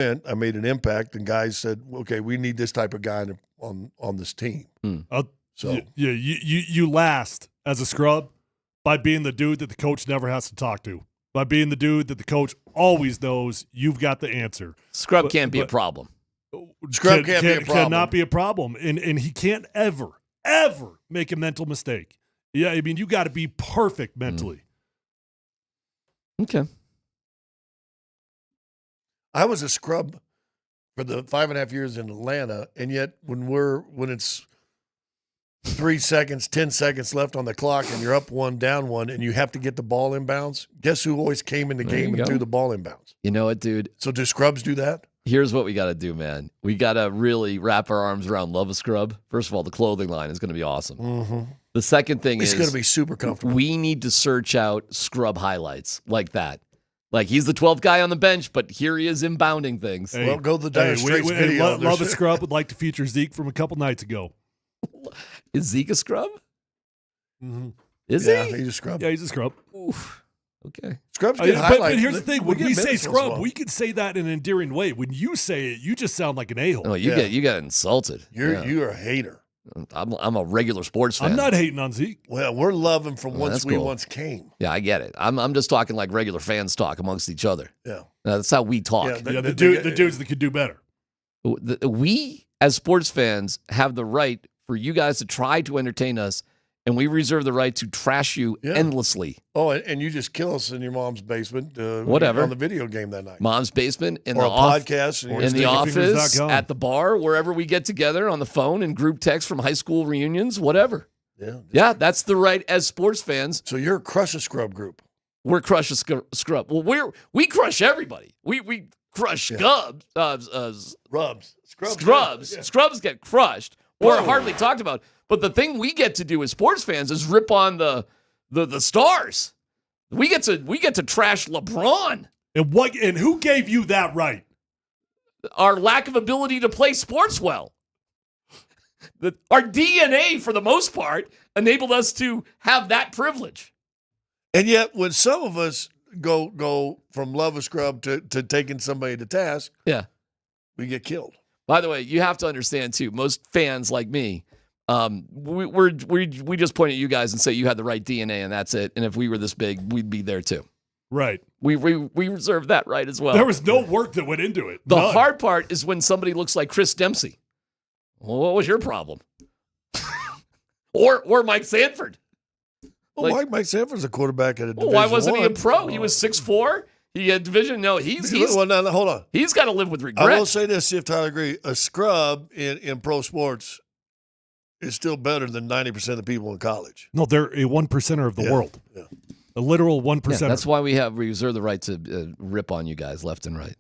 And I made an impact, and guys said, okay, we need this type of guy on this team. So you last as a scrub by being the dude that the coach never has to talk to, by being the dude that the coach always knows you've got the answer. Scrub can't be a problem. Scrub can't be a problem. Cannot be a problem, and he can't ever make a mental mistake. Yeah, I mean, you got to be perfect mentally. Okay. I was a scrub for the 5.5 years in Atlanta, and yet when it's 3 seconds, 10 seconds left on the clock, and you're up one, down one, and you have to get the ball inbounds, guess who always came in the game and threw the ball inbounds? You know what, dude? So do scrubs do that? Here's what we got to do, man. We got to really wrap our arms around Love a Scrub. First of all, the clothing line is going to be awesome. Mm-hmm. The second thing it's going to be super comfortable. We need to search out scrub highlights like that. Like, he's the 12th guy on the bench, but here he is inbounding things. Hey, well, go to the Dire Straits video. Love a Scrub would like to feature Zeke from a couple nights ago. Is Zeke a scrub? Mm-hmm. Is he? He's a scrub. Yeah, he's a scrub. Oof. Okay. Scrubs get highlights. But here's the thing. When we say scrub, we can say that in an endearing way. When you say it, you just sound like an a-hole. Oh, you got insulted. You're a hater. I'm a regular sports fan. I'm not hating on Zeke. Well, we're loving from once we once came. Yeah, I get it. I'm just talking like regular fans talk amongst each other. Yeah. That's how we talk. Yeah, the dudes that could do better. We, as sports fans, have the right for you guys to try to entertain us, and we reserve the right to trash you endlessly. Oh, and you just kill us in your mom's basement. Whatever. On the video game that night. Mom's basement, in or the podcast. In the office, at the bar, wherever we get together, on the phone, in group text from high school reunions, whatever. Yeah, that's the right as sports fans. So you're a Crush a Scrub group. We're Crush a Scrub. Well, we crush everybody. We crush scrubs. Scrubs. Yeah. Scrubs get crushed or hardly talked about. But the thing we get to do as sports fans is rip on the stars. We get to trash LeBron. And who gave you that right? Our lack of ability to play sports well. Our DNA, for the most part, enabled us to have that privilege. And yet, when some of us go from love a scrub to taking somebody to task, we get killed. By the way, you have to understand too. Most fans like me, we just point at you guys and say you had the right DNA and that's it. And if we were this big, we'd be there too. Right. We reserve that right as well. There was no work that went into it. The hard part is when somebody looks like Chris Dempsey. Well, what was your problem? or Mike Sanford. Well, Mike Sanford's a quarterback at a Division why wasn't he a I. pro? He was 6'4". He had division. No, he's well, now, hold on. He's got to live with regret. I will say this, see if Tyler agree. A scrub in pro sports is still better than 90% of the people in college. No, they're a 1%er of the world. Yeah. A literal 1%er. That's why we reserve the right to rip on you guys left and right.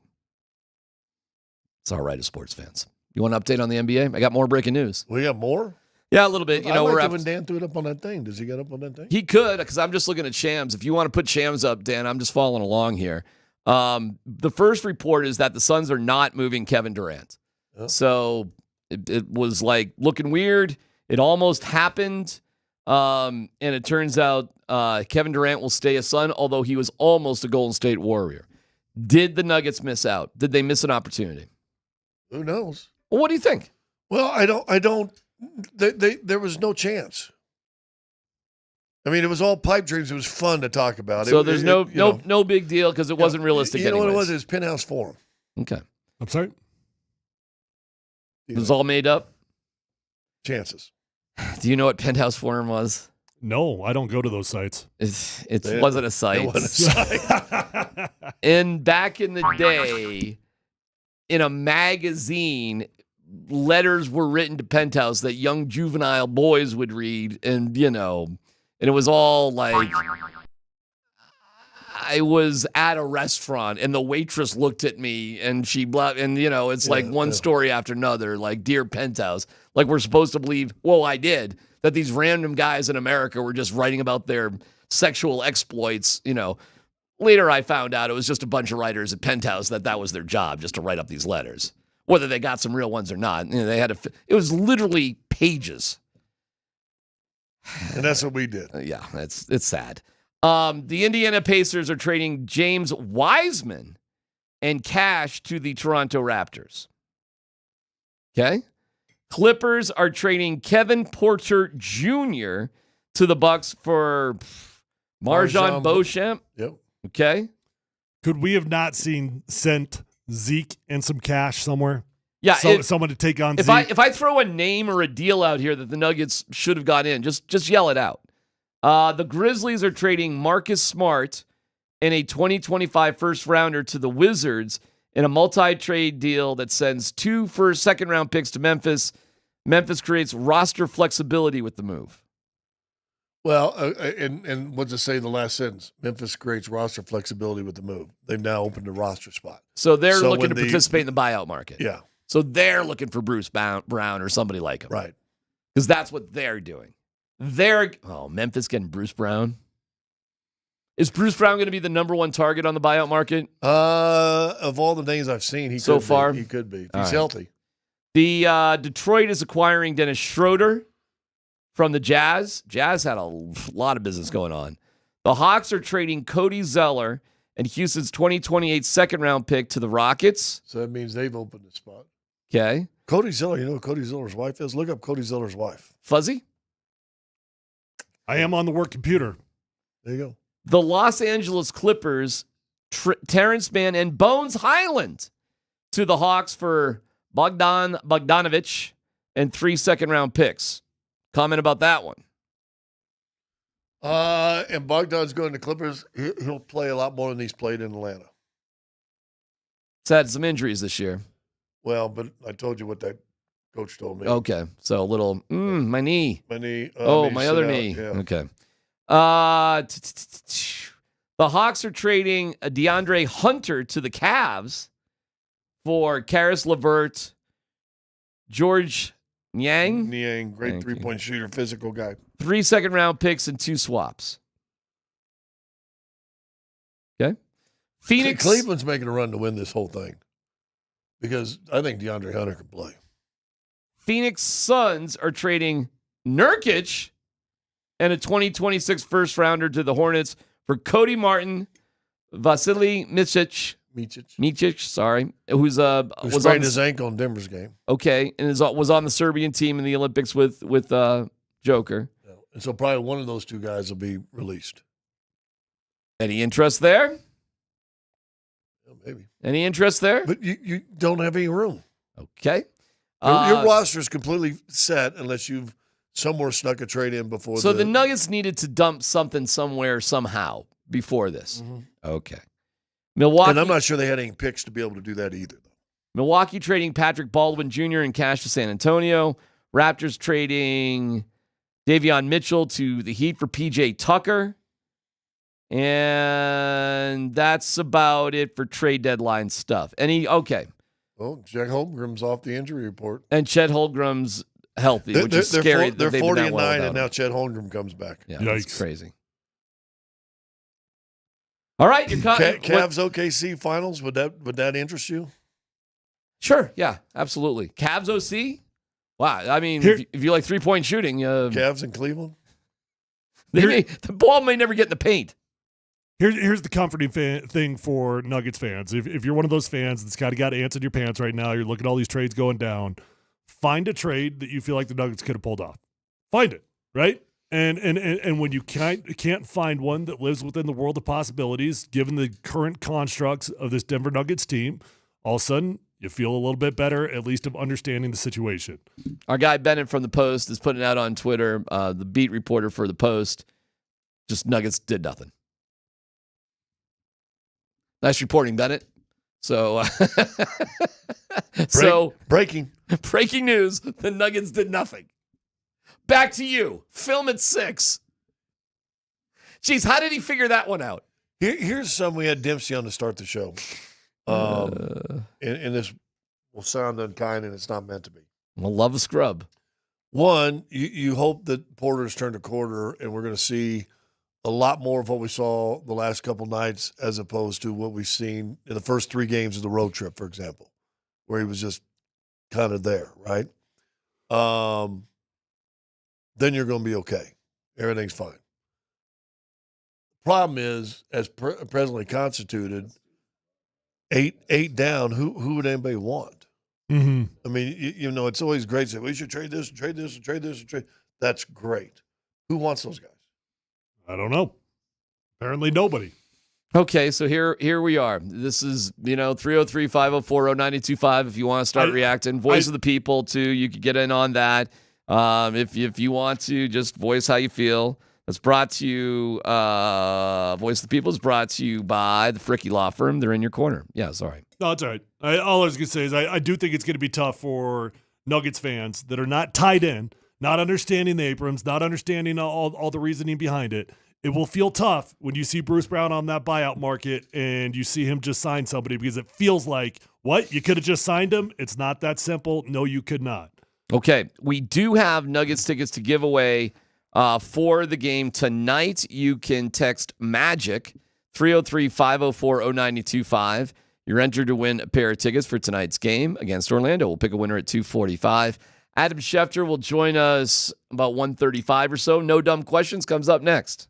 It's our right as sports fans. You want an update on the NBA? I got more breaking news. We got more? Yeah, a little bit. You know, I liked it when Dan threw it up on that thing. Does he get up on that thing? He could, because I'm just looking at Shams. If you want to put Shams up, Dan, I'm just following along here. The first report is that the Suns are not moving Kevin Durant. Oh. So it was like looking weird. It almost happened. And it turns out Kevin Durant will stay a Sun, although he was almost a Golden State Warrior. Did the Nuggets miss out? Did they miss an opportunity? Who knows? Well, what do you think? Well, I don't. There was no chance. I mean, it was all pipe dreams. It was fun to talk about. So there's no big deal because it wasn't realistic. You know what it was? It was Penthouse Forum. Okay. I'm sorry? It was all made up? Chances. Do you know what Penthouse Forum was? No, I don't go to those sites. It wasn't a site. It wasn't a site. And back in the day, in a magazine, letters were written to Penthouse that young juvenile boys would read, and and it was all like, I was at a restaurant and the waitress looked at me and she it's like one story after another, like Dear Penthouse, like we're supposed to believe, well, I did, that these random guys in America were just writing about their sexual exploits. Later I found out it was just a bunch of writers at Penthouse that was their job, just to write up these letters. Whether they got some real ones or not, they had it was literally pages. And that's what we did. Yeah, it's sad. The Indiana Pacers are trading James Wiseman and cash to the Toronto Raptors. Okay? Clippers are trading Kevin Porter Jr. to the Bucks for Marjon Beauchamp. Yep. Okay? Could we have not sent Zeke and some cash somewhere? Yeah, someone to take on if Zeke. If I throw a name or a deal out here that the Nuggets should have got in, just yell it out. The Grizzlies are trading Marcus Smart and a 2025 first rounder to the Wizards in a multi-trade deal that sends 2 second-round picks to Memphis. Memphis creates roster flexibility with the move. Well, and what's it say in the last sentence? Memphis creates roster flexibility with the move. They've now opened a roster spot. So they're looking to participate in the buyout market. Yeah. So they're looking for Bruce Brown or somebody like him. Right. Because that's what they're doing. Memphis getting Bruce Brown. Is Bruce Brown going to be the number one target on the buyout market? Of all the names I've seen, he could be. If he's healthy. The Detroit is acquiring Dennis Schroeder from the Jazz. Jazz had a lot of business going on. The Hawks are trading Cody Zeller and Houston's 2028 second-round pick to the Rockets. So that means they've opened the spot. Okay. Cody Zeller, you know who Cody Zeller's wife is? Look up Cody Zeller's wife. Fuzzy? I am on the work computer. There you go. The Los Angeles Clippers, Terrence Mann and Bones Highland to the Hawks for Bogdan Bogdanovic and 3 second-round picks. Comment about that one. And Bogdan's going to Clippers. He'll play a lot more than he's played in Atlanta. He's had some injuries this year. Well, but I told you what that coach told me. Okay. So a little, my knee. My knee. My other knee. Yeah. Okay. The Hawks are trading a DeAndre Hunter to the Cavs for Karis LeVert, George Niang. Great three-point shooter, physical guy. 3 second-round picks and 2 swaps. Okay. Phoenix. Cleveland's making a run to win this whole thing because I think DeAndre Hunter can play. Phoenix Suns are trading Nurkic and a 2026 first rounder to the Hornets for Cody Martin, Vasily Micic, who's was sprained his ankle in Denver's game. Okay, and was on the Serbian team in the Olympics with Joker. Yeah. And so probably one of those two guys will be released. Any interest there? Yeah, maybe. Any interest there? But you don't have any room. Okay. Your roster is completely set unless you've somewhere snuck a trade in before. So the Nuggets needed to dump something somewhere somehow before this. Mm-hmm. Okay. Milwaukee. And I'm not sure they had any picks to be able to do that either. Milwaukee trading Patrick Baldwin Jr. in cash to San Antonio. Raptors trading Davion Mitchell to the Heat for PJ Tucker. And that's about it for trade deadline stuff. Okay. Well, Chet Holmgren's off the injury report. And Chet Holmgren's healthy, which is scary. They're 40-9, and now Chet Holmgren comes back. Yeah, that's crazy. All right, Cavs OKC finals. Would that interest you? Sure. Yeah, absolutely. Cavs OC. Wow. I mean, if you like 3-point shooting, Cavs in Cleveland. The ball may never get in the paint. Here's the comforting thing for Nuggets fans. If you're one of those fans that's got ants in your pants right now, you're looking at all these trades going down, find a trade that you feel like the Nuggets could have pulled off. Find it, right? And when you can't find one that lives within the world of possibilities, given the current constructs of this Denver Nuggets team, all of a sudden you feel a little bit better, at least of understanding the situation. Our guy Bennett from the Post is putting it out on Twitter, the beat reporter for the Post, just Nuggets did nothing. Nice reporting, Bennett. So, breaking news: the Nuggets did nothing. Back to you. Film at 6. Jeez, how did he figure that one out? Here's some. We had Dempsey on to start the show. And this will sound unkind, and it's not meant to be. Well, love a scrub. One, you hope that Porter's turned a quarter, and we're going to see a lot more of what we saw the last couple nights as opposed to what we've seen in the first 3 games of the road trip, for example, where he was just kind of there, right? Then you're going to be okay. Everything's fine. Problem is, as presently constituted, eight down, who would anybody want? Mm-hmm. I mean, it's always great to say, we should trade this and trade this and trade this and trade. That's great. Who wants those guys? I don't know. Apparently nobody. Okay, so here we are. This is, 303-504-0925 if you want to start reacting. Voice of the people, too. You could get in on that. If you want to, just voice how you feel. That's brought to you, Voice of the People is brought to you by the Fricky Law Firm. They're in your corner. Yeah, sorry. No, it's all right. All I was going to say is I do think it's going to be tough for Nuggets fans that are not tied in, not understanding the Abrams, not understanding all the reasoning behind it. It will feel tough when you see Bruce Brown on that buyout market and you see him just sign somebody because it feels like, what? You could have just signed him? It's not that simple. No, you could not. Okay, we do have Nuggets tickets to give away for the game tonight. You can text MAGIC 303-504-0925. You're entered to win a pair of tickets for tonight's game against Orlando. We'll pick a winner at 2:45. Adam Schefter will join us about 1:35 or so. No Dumb Questions comes up next.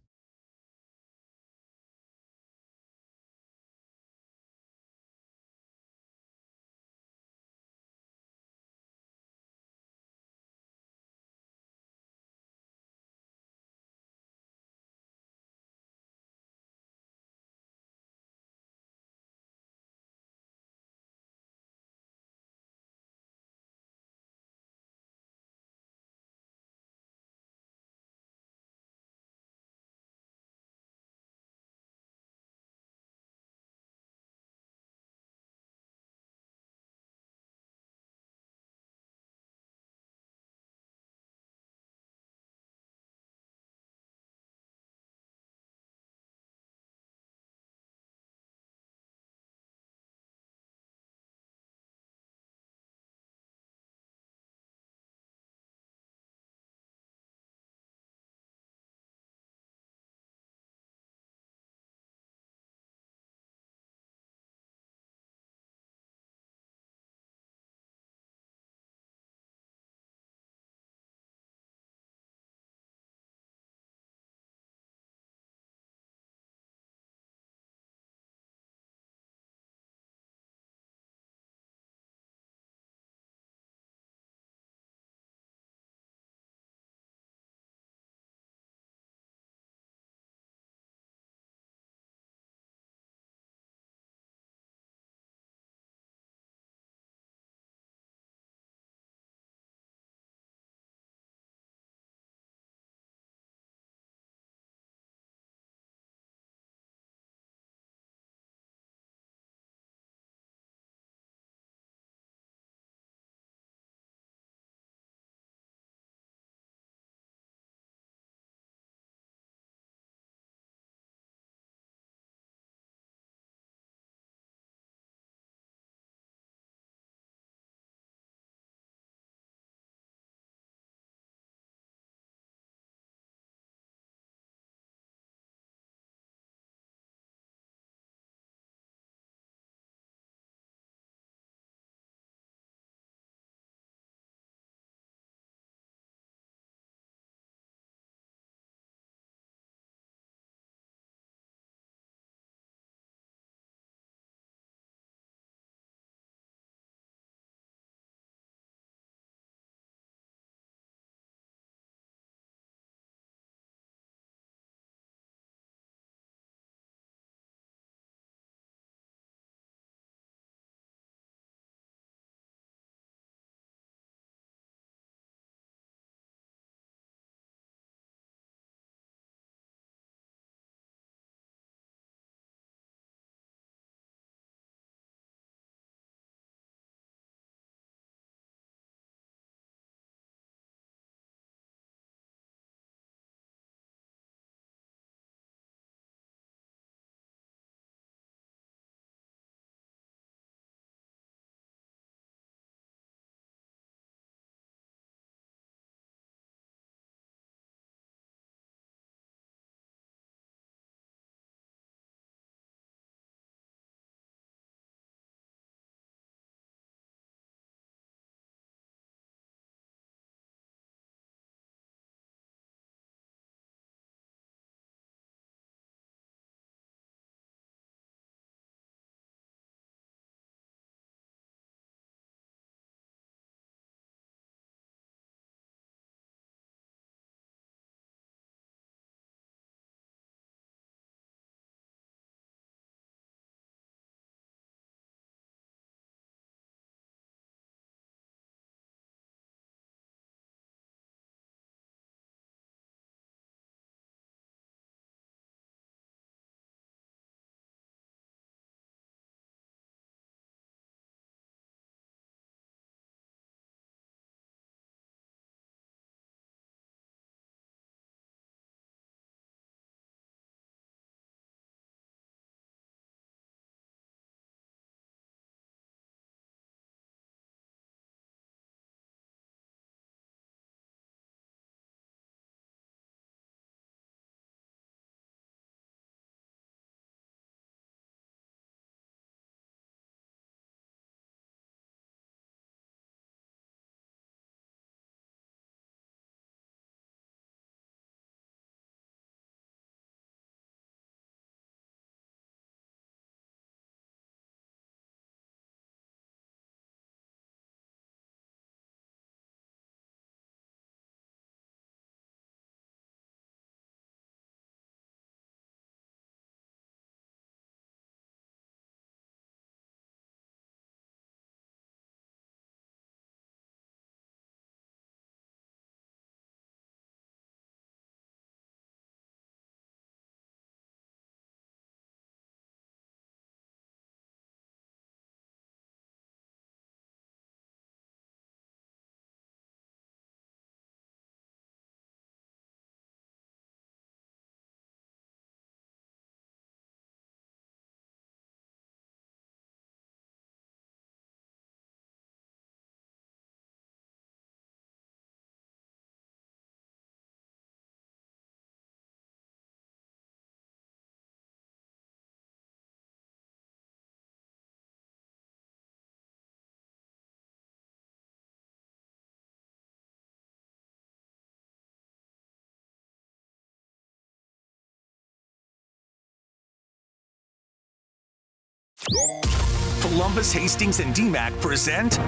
Polumbus, Hastings, and DMac present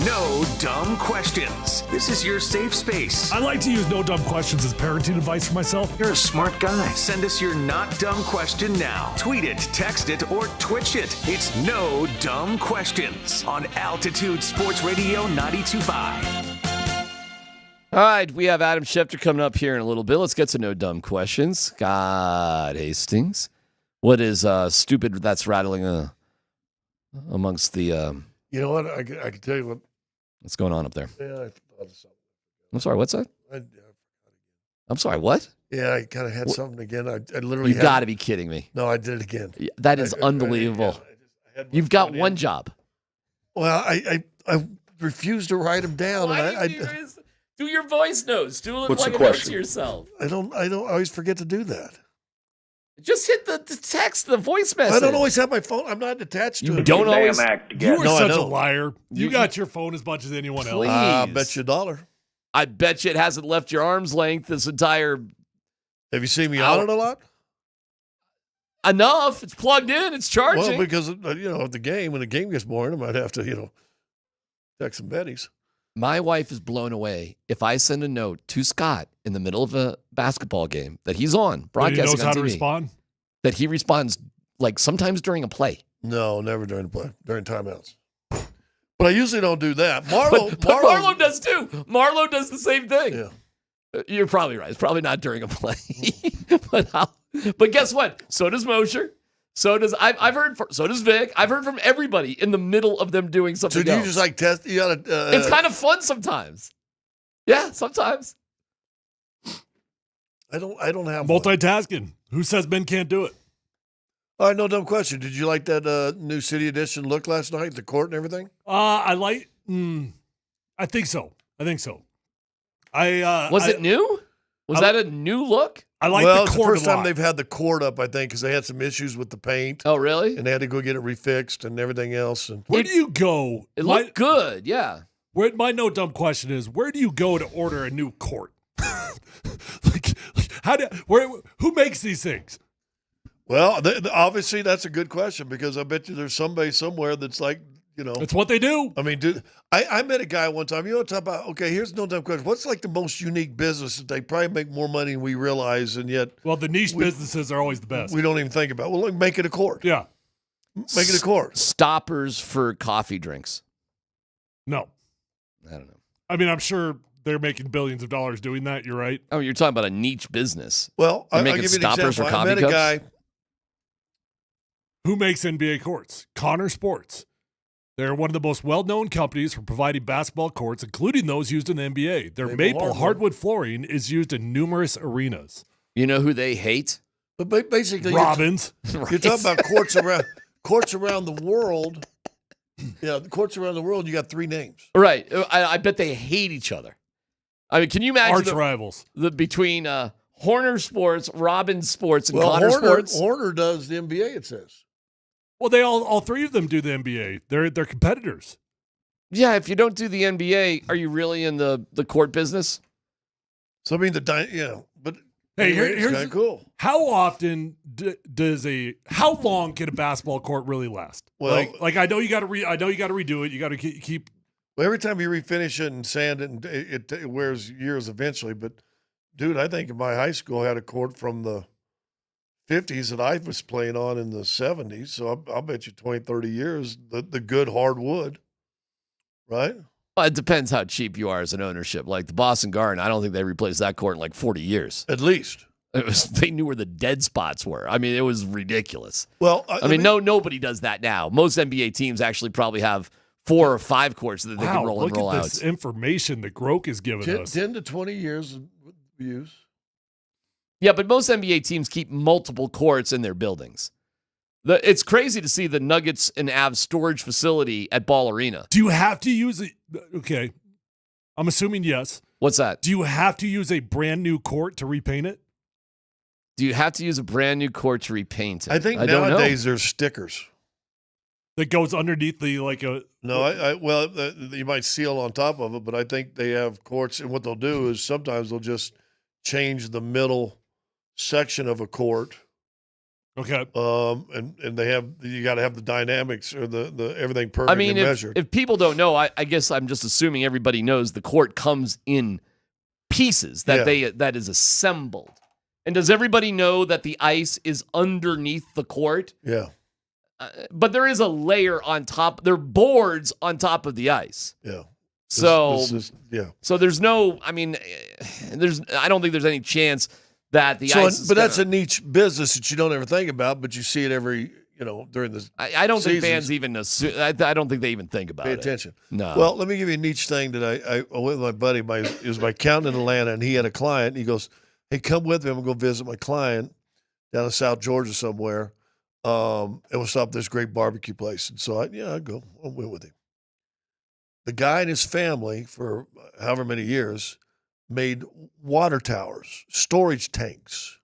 No Dumb Questions. This is your safe space. I like to use no dumb questions as parenting advice for myself. You're a smart guy. Send us your not dumb question now. Tweet it, text it, or Twitch it. It's No Dumb Questions on Altitude Sports Radio 92.5. All right, we have Adam Schefter coming up here in a little bit. Let's get to No Dumb Questions. God, Hastings. What is stupid that's rattling amongst the... You know what? I can tell you what. What's going on up there? Yeah, I thought of something. I'm sorry, what's that? I'm sorry, what? Yeah, I kind of had something again. I literally You got to be kidding me. No, I did it again. That is unbelievable. You've got one job. Well, I refuse to write them down. Do your voice notes. Do it like a note to yourself. I always forget to do that. Just hit the text, the voice message. I don't always have my phone. I'm not attached to it. You don't always. You are such a liar. You got your phone as much as anyone else. I bet you $1. I bet you it hasn't left your arm's length this entire. Have you seen me on it a lot? Enough. It's plugged in. It's charging. Well, because of the game, when the game gets boring, I might have to text some Betty's. My wife is blown away if I send a note to Scott in the middle of a basketball game that he's on, broadcasting he knows on how TV, to respond? that he responds like sometimes during a play. No, never during the play, during timeouts. But I usually don't do that. But Marlo does too. Marlo does the same thing. Yeah. You're probably right. It's probably not during a play. But guess what? So does Moser. So does so does Vic. I've heard from everybody in the middle of them doing something So do you else. just like test? You gotta. It's kind of fun sometimes. Yeah, sometimes. I don't have one. Multitasking. Who says men can't do it? All right, no dumb question. Did you like that new City Edition look last night, the court and everything? I think so. Was it new? Was that a new look? I like the the court. court. It's the first time they've had the court up, I think, because they had some issues with the paint. Oh, really? And they had to go get it refixed and everything else. And Where do you go? It looked good, yeah. My no dumb question is, where do you go to order a new court? Who makes these things? Well, obviously that's a good question because I bet you there's somebody somewhere that's like, It's what they do. I mean, dude, I met a guy one time. You want to talk about, okay, here's no dumb question. What's like the most unique business that they probably make more money than we realize, and yet. Well, the niche businesses are always the best. We don't even think about. Well, make it a court. Yeah. Make it a court. Stoppers for coffee drinks. No. I don't know. I mean, I'm sure they're making billions of dollars doing that. You're right. Oh, you're talking about a niche business. Well, I'll making give you an stoppers example. for coffee I met cups? a guy. Who makes NBA courts? Connor Sports. They're one of the most well-known companies for providing basketball courts, including those used in the NBA. Their maple hardwood flooring is used in numerous arenas. You know who they hate? But basically, Robbins. You're talking about courts around the world. Yeah, the courts around the world. You got 3 names. Right. I bet they hate each other. I mean, can you imagine Arch rivals between Horner Sports, Robbins Sports, and Connor Sports? Horner does the NBA. It says. Well, they all 3 of them do the NBA. They're competitors. Yeah, if you don't do the NBA, are you really in the court business? So I mean but hey, here's kind of cool. How often how long can a basketball court really last? Well, like I know you got to redo it. You got to keep. Well, every time you refinish it and sand it, and it wears years eventually. But dude, I think my high school had a court from the 50s that I was playing on in the 70s. So I'll bet you 20, 30 years, the good hardwood, right? Well, it depends how cheap you are as an ownership. Like the Boston Garden, I don't think they replaced that court in like 40 years. At least. They knew where the dead spots were. I mean, it was ridiculous. Well, nobody does that now. Most NBA teams actually probably have 4 or 5 courts that they can roll and roll out. Look at this information that Groke is giving us. 10 to 20 years of use. Yeah, but most NBA teams keep multiple courts in their buildings. It's crazy to see the Nuggets and Avs storage facility at Ball Arena. Do you have to use it? Okay. I'm assuming yes. What's that? Do you have to use a brand new court to repaint it? Do you have to use a brand new court to repaint it? I think nowadays there's stickers. That goes underneath the No, you might seal on top of it, but I think they have courts, and what they'll do is sometimes they'll just change the middle section of a court Okay. And you got to have the dynamics or the everything perfect I mean, and measured. if people don't know, I guess I'm just assuming everybody knows the court comes in pieces that is assembled. And does everybody know that the ice is underneath the court? Yeah. But there is a layer on top. There are boards on top of the ice. Yeah. So there's no. I mean, I don't think there's any chance that the ice. Is that's a niche business that you don't ever think about, but you see it every during the. I don't think fans even assume. I don't think they even think about it. Pay attention. No. Well, let me give you a niche thing that I went with my buddy. It was my accountant in Atlanta, and he had a client. And he goes, "Hey, come with me. I'm gonna go visit my client down in South Georgia somewhere." And we'll stop at this great barbecue place. And so I go. I went with him. The guy and his family, for however many years, made water towers, storage tanks.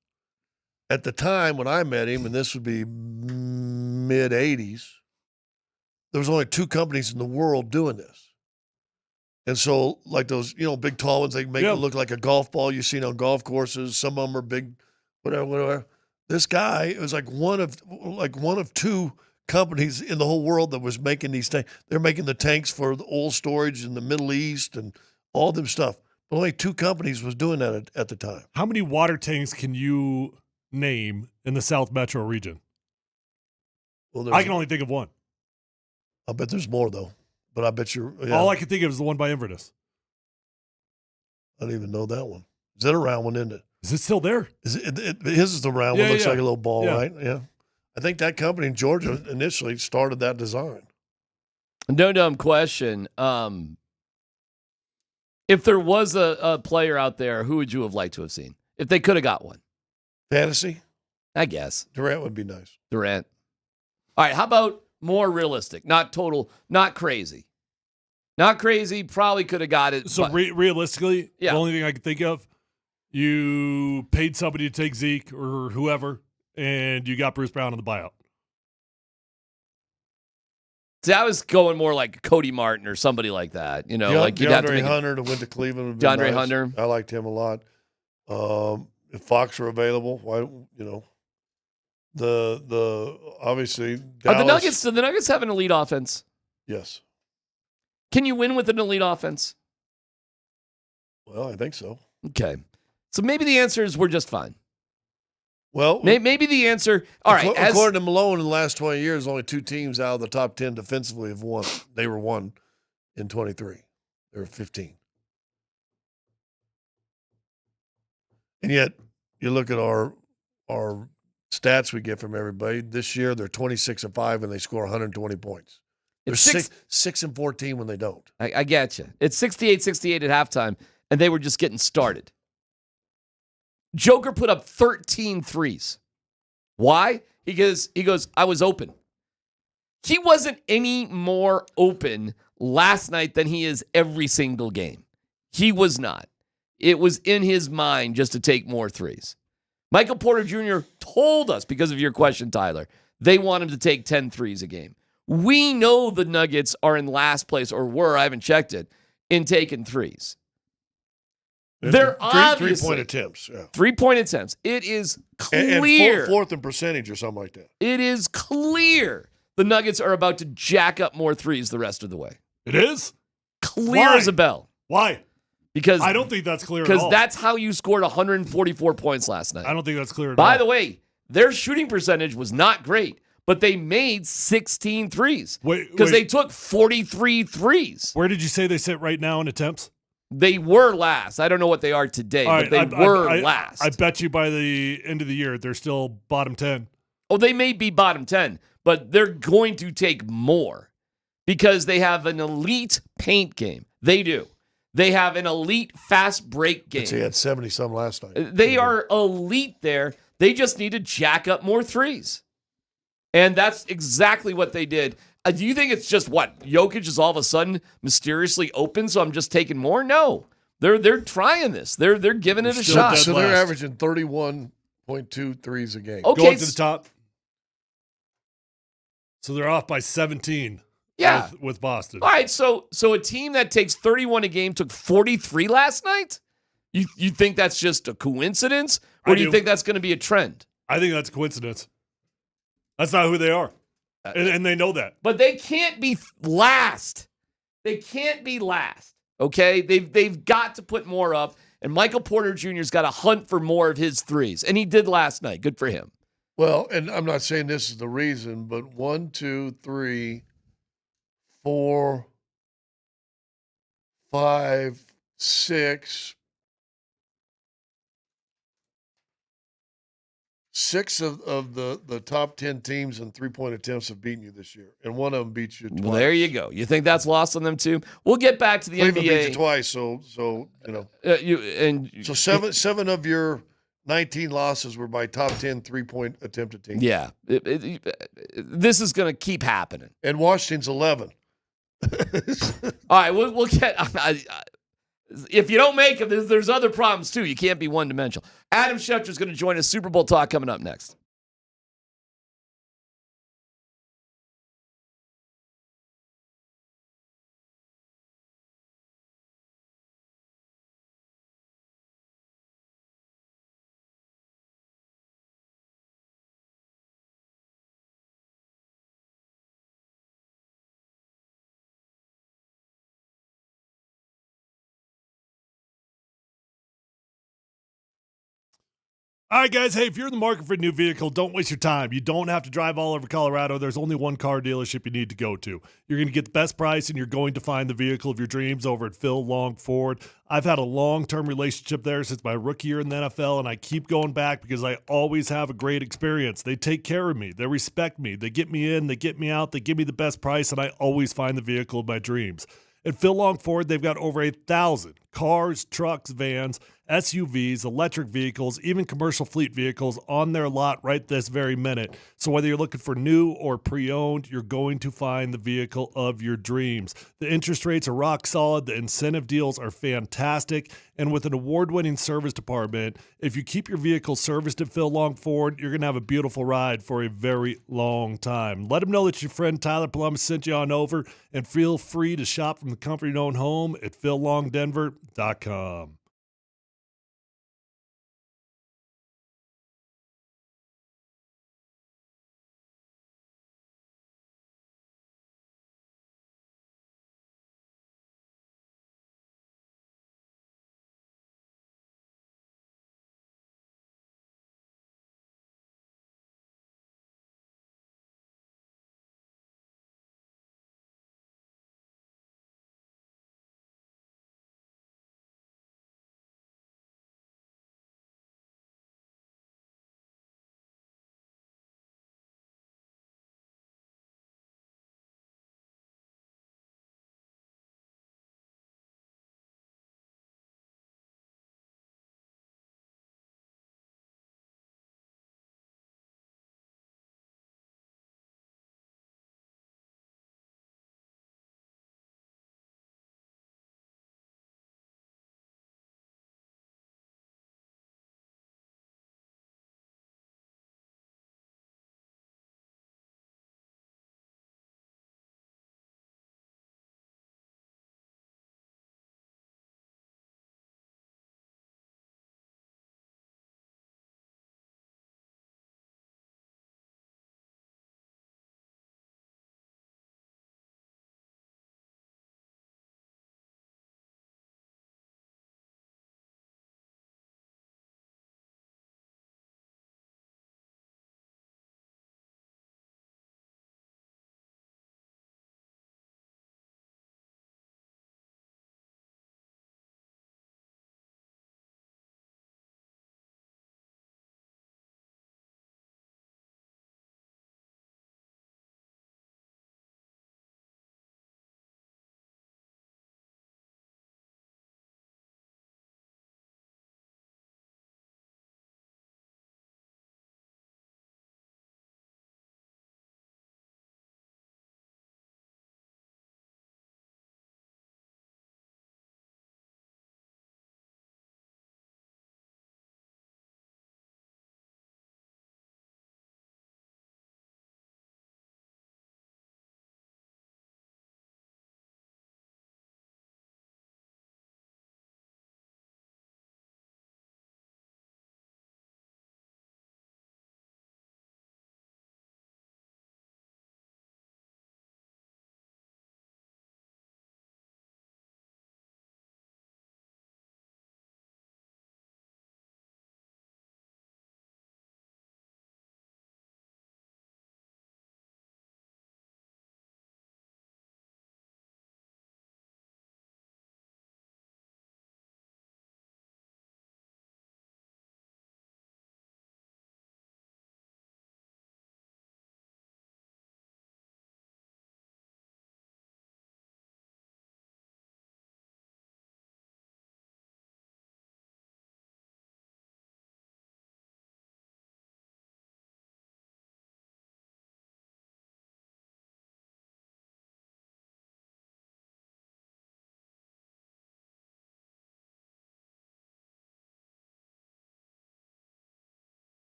At the time when I met him, and this would be mid-'80s, there was only 2 companies in the world doing this. And so, like those, big tall ones, they make it look like a golf ball you've seen on golf courses. Some of them are big, whatever. This guy, it was like one of 2 companies in the whole world that was making these tanks. They're making the tanks for the oil storage in the Middle East and all them stuff. But only 2 companies was doing that at the time. How many water tanks can you name in the South Metro region? Well, I can only think of one. I bet there's more, though. But I bet you're... Yeah. All I can think of is the one by Inverness. I don't even know that one. Is that a round one, isn't it? Is it still there? His is the round one. Looks like a little ball, right? Yeah. I think that company in Georgia initially started that design. No dumb question. If there was a player out there, who would you have liked to have seen? If they could have got one. Fantasy? I guess. Durant would be nice. Durant. All right, how about more realistic? Not total, not crazy. Not crazy, probably could have got it. So realistically, the only thing I could think of, you paid somebody to take Zeke or whoever, and you got Bruce Brown on the buyout. See, I was going more like Cody Martin or somebody like that. Like you'd have to make Hunter that went to Cleveland. Would be DeAndre nice. Hunter. I liked him a lot. If Fox were available, why? The obviously Dallas, the Nuggets. Do the Nuggets have an elite offense? Yes. Can you win with an elite offense? Well, I think so. Okay, so maybe the answer is we're just fine. Well, maybe the answer. All right. According to Malone, in the last 20 years, only 2 teams out of the top 10 defensively have won. They were 1 in 23. They were 15. And yet, you look at our stats we get from everybody. This year, they're 26-5, and they score 120 points. They're 6-14 when they don't. I get you. It's 68-68 at halftime, and they were just getting started. Joker put up 13 threes. Why? He goes, I was open. He wasn't any more open last night than he is every single game. He was not. It was in his mind just to take more threes. Michael Porter Jr. told us, because of your question, Tyler, they want him to take 10 threes a game. We know the Nuggets are in last place, or were, I haven't checked it, in taking threes. They're obviously 3-point attempts. Yeah. 3-point attempts. It is clear. And fourth in percentage or something like that. It is clear the Nuggets are about to jack up more threes the rest of the way. It is? Clear as a bell. Why? Because I don't think that's clear at all. Because that's how you scored 144 points last night. I don't think that's clear at all. By the way, their shooting percentage was not great, but they made 16 threes. Because they took 43 threes. Where did you say they sit right now in attempts? They were last. I don't know what they are today, but they were last. I bet you by the end of the year, they're still bottom 10. Oh, they may be bottom 10, but they're going to take more because they have an elite paint game. They do. They have an elite fast break game. He had 70-some last night. They are elite there. They just need to jack up more threes. And that's exactly what they did. Do you think it's just Jokic is all of a sudden mysteriously open, so I'm just taking more? No. They're trying this. They're giving it a shot. So they're averaging 31.2 threes a game. Okay. Going to the top. So they're off by 17. Yeah. With Boston. All right, so a team that takes 31 a game took 43 last night? You think that's just a coincidence? Or do you think that's going to be a trend? I think that's a coincidence. That's not who they are. And they know that. But they can't be last. They can't be last. Okay? They've got to put more up. And Michael Porter Jr.'s got to hunt for more of his threes. And he did last night. Good for him. Well, and I'm not saying this is the reason, but 1, 2, 3, 4, 5, 6. 6 of the top 10 teams in three-point attempts have beaten you this year, and one of them beat you twice. Well, there you go. You think that's lost on them too? We'll get back to the Cleveland NBA. beat you twice, so you know. So seven of your 19 losses were by top 10 three-point attempted teams. Yeah, this is going to keep happening. And Washington's 11. All right, we'll get. If you don't make them, there's other problems too. You can't be one-dimensional. Adam Schefter is going to join us. Super Bowl talk coming up next. All right, guys. Hey, if you're in the market for a new vehicle, don't waste your time. You don't have to drive all over Colorado. There's only one car dealership you need to go to. You're going to get the best price, and you're going to find the vehicle of your dreams over at Phil Long Ford. I've had a long-term relationship there since my rookie year in the NFL, and I keep going back because I always have a great experience. They take care of me. They respect me. They get me in. They get me out. They give me the best price, and I always find the vehicle of my dreams. At Phil Long Ford, they've got over 1,000 cars, trucks, vans, SUVs, electric vehicles, even commercial fleet vehicles on their lot right this very minute. So whether you're looking for new or pre-owned, you're going to find the vehicle of your dreams. The interest rates are rock solid. The incentive deals are fantastic. And with an award-winning service department, if you keep your vehicle serviced at Phil Long Ford, you're going to have a beautiful ride for a very long time. Let them know that your friend Tyler Polumbus sent you on over, and feel free to shop from the comfort of your own home at phillongdenver.com.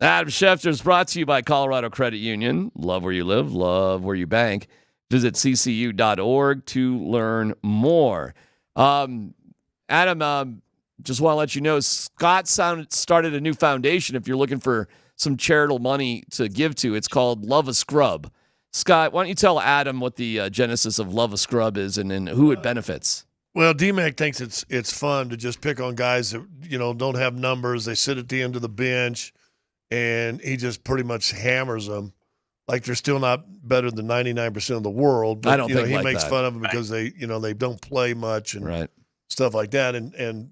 Adam Schefter is brought to you by Colorado Credit Union. Love where you live, love where you bank. Visit ccu.org to learn more. Adam, just want to let you know, Scott started a new foundation if you're looking for some charitable money to give to. It's called Love a Scrub. Scott, why don't you tell Adam what the genesis of Love a Scrub is and who it benefits? Well, DMac thinks it's fun to just pick on guys that, don't have numbers. They sit at the end of the bench, and he just pretty much hammers them like they're still not better than 99% of the world. But, I don't think he like makes that. fun of them because they don't play much and Right. stuff like that. And